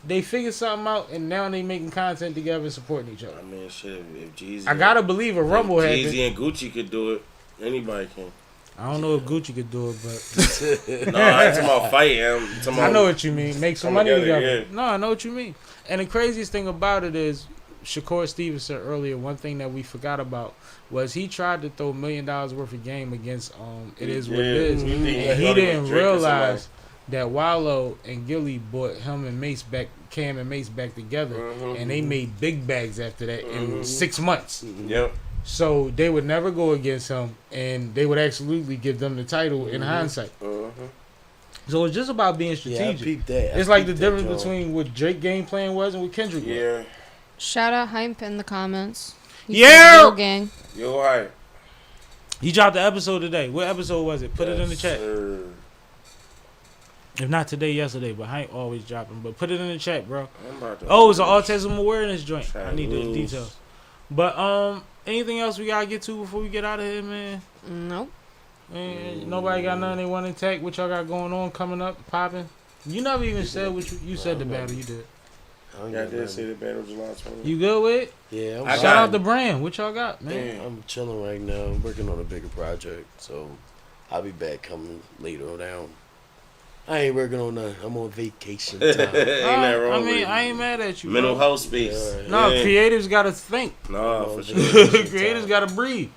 they figured something out, and now they making content together and supporting each other. I mean, shit, if Jeezy... I gotta believe a rumble happened. Jeezy and Gucci could do it. Anybody can. I don't know if Gucci could do it, but... No, I ain't talking about fighting. I'm talking about... I know what you mean. Make some money together. Yeah. No, I know what you mean. And the craziest thing about it is, Shakur Stevens said earlier, one thing that we forgot about was he tried to throw $1 million worth of game against It Is What It Is. And he didn't realize that Wallow and Gilly brought him and Mase back, Cam and Mase back together, and they made big bags after that in 6 months. Yep. So they would never go against him, and they would absolutely give them the title in hindsight. So it's just about being strategic. Yeah, I peeped that. It's like the difference between what Drake game plan was and what Kendrick was. Yeah. Shout out Hype in the comments. Yeah, gang. Yo, hi. He dropped the episode today. What episode was it? Put it in the chat. Sir. If not today, yesterday. But Hype always dropping. But put it in the chat, bro. It's It's an autism awareness joint. I need the Chinese. details. But anything else we gotta get to before we get out of here, man? Nope. Man, nobody got nothing they want to attack. What y'all got going on, coming up, popping? You never even said what you said the battle. You did. Yeah, I did say the battle July 20th. You good with it? Yeah, I Shout got out it. the brand. What y'all got, man? I'm chilling right now. I'm working on a bigger project, so I'll be back coming later down. I ain't working on nothing. I'm on vacation time. Ain't that wrong I mean, with I it. ain't mad at you. Mental bro. health space. No, Yeah. creatives gotta think. No, for sure. Creatives gotta breathe.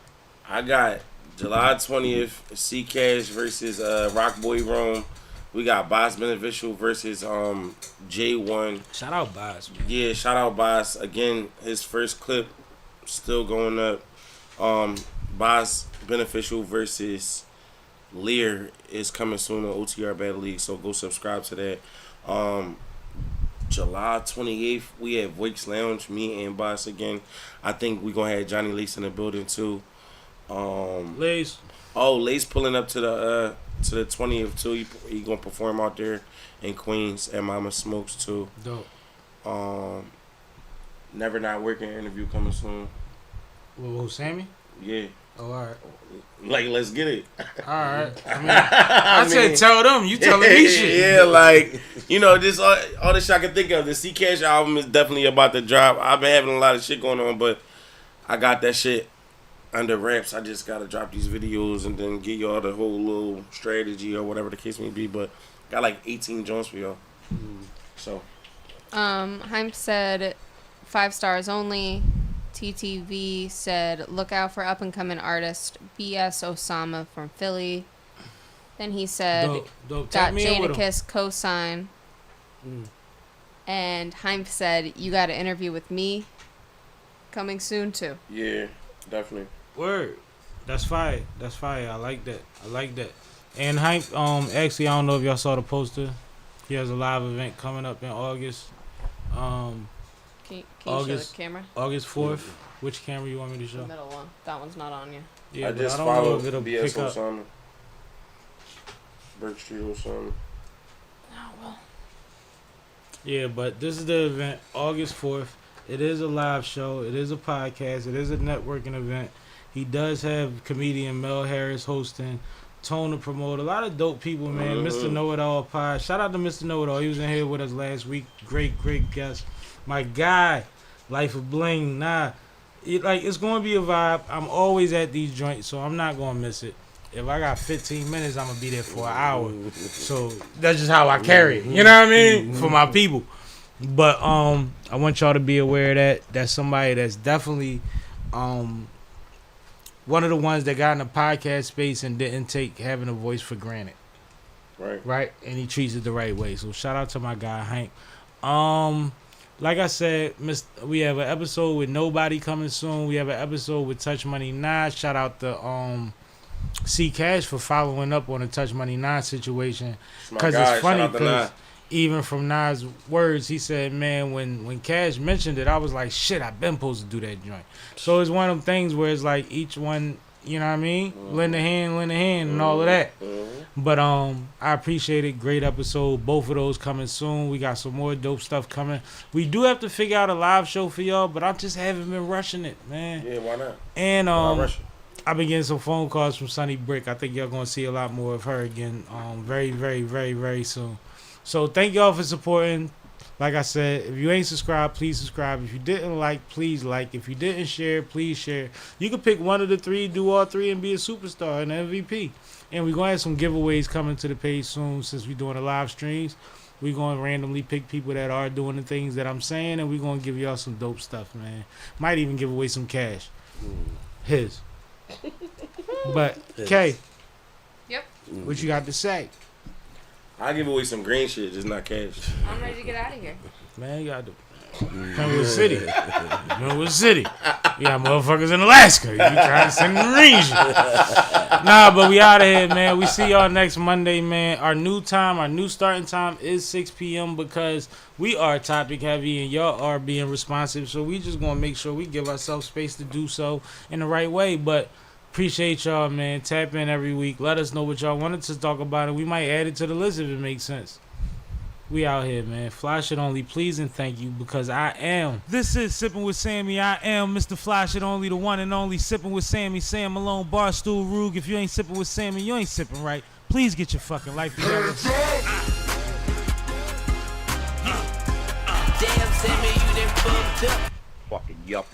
I got July 20th, CCASH versus Rock Boy Rome. We got Boss Beneficial versus J1. Shout out Boss, man. Yeah, shout out Boss. Again, his first clip still going up. Boss Beneficial versus Lear is coming soon on OTR Battle League, so go subscribe to that. July 28th, we have Wake's Lounge, me and Boss again. I think we're going to have Johnny Lace in the building too. Lace. Oh, Lace pulling up to the 20th too. He gonna perform out there in Queens at Mama Smokes too. Dope. Never Not Working interview coming soon. Who, Sammy? Yeah. Oh, all right. Like, let's get it. All right. I mean, I said tell them. You telling me shit. Yeah, like, you know, this all the shit I can think of. The CCASH album is definitely about to drop. I've been having a lot of shit going on, but I got that shit under wraps. I just gotta drop these videos and then give y'all the whole little strategy or whatever the case may be. But got like 18 joints for y'all. So Hype said 5 stars only. TTV said look out for up and coming artist BS Osama from Philly. Then he said Dope. got Tag me in with him. Jadakiss cosign. And Hype said you got an interview with me coming soon too. yeah, definitely. Word. That's fire. That's fire. I like that. And Hype, actually, I don't know if y'all saw the poster. He has a live event coming up in August. Can you August- show the camera? August 4th. Which camera you want me to The show? middle one. That one's not on you. Yeah, I but just I don't know followed if it'll BS pick up. Osama. Brick Street or something. Oh, well. Yeah, but this is the event, August 4th. It is a live show. It is a podcast. It is a networking event. He does have comedian Mel Harris hosting, Tone to promote. A lot of dope people, man. Mr. Know-It-All Pod. Shout out to Mr. Know-It-All. He was in here with us last week. Great guest. My guy, Life of Bling. It's going to be a vibe. I'm always at these joints, so I'm not going to miss it. If I got 15 minutes, I'm going to be there for an hour. So that's just how I carry it. You know what I mean? For my people. But I want y'all to be aware of that. That's somebody that's definitely one of the ones that got in the podcast space and didn't take having a voice for granted. Right? And he treats it the right way. So shout out to my guy, Hank. Like I said, we have an episode with Nobody coming soon. We have an episode with Touch Money 9. Shout out to CCASH for following up on the Touch Money 9 situation. Because it's funny because even from Nas' words, he said, man, when Cash mentioned it, I was like, shit, I've been supposed to do that joint. So it's one of them things where it's like each one, you know what I mean? Lend a hand, and all of that. But I appreciate it. Great episode. Both of those coming soon. We got some more dope stuff coming. We do have to figure out a live show for y'all, but I just haven't been rushing it, man. Yeah, why not? And I've been getting some phone calls from Sunny Brick. I think y'all gonna see a lot more of her again very, very, very, very soon. So thank y'all for supporting. Like I said, if you ain't subscribed, please subscribe. If you didn't like, please like. If you didn't share, please share. You can pick one of the three, do all three, and be a superstar and MVP. And we're going to have some giveaways coming to the page soon since we're doing the live streams. We're going to randomly pick people that are doing the things that I'm saying, and we're going to give y'all some dope stuff, man. Might even give away some cash. His. But, Kay. Yep. What you got to say? I give away some green shit, just not cash. I'm ready to get out of here. Man, you got to. Penwood City. Penwood City. You got motherfuckers in Alaska. You trying to send them range. Nah, but we out of here, man. We see y'all next Monday, man. Our new starting time is 6 p.m. because we are topic heavy and y'all are being responsive. So we just going to make sure we give ourselves space to do so in the right way. But appreciate y'all, man. Tap in every week. Let us know what y'all wanted to talk about, and we might add it to the list if it makes sense. We out here, man. Fly shit only, please and thank you, because I am. This is Sippin' with Sammy. I am Mr. Fly shit only, the one and only Sippin' with Sammy. Sam Malone, Barstool Rug. If you ain't sippin' with Sammy, you ain't sippin' right. Please get your fucking life together. Damn, Sammy, you done fucked up. Fucking yuppie.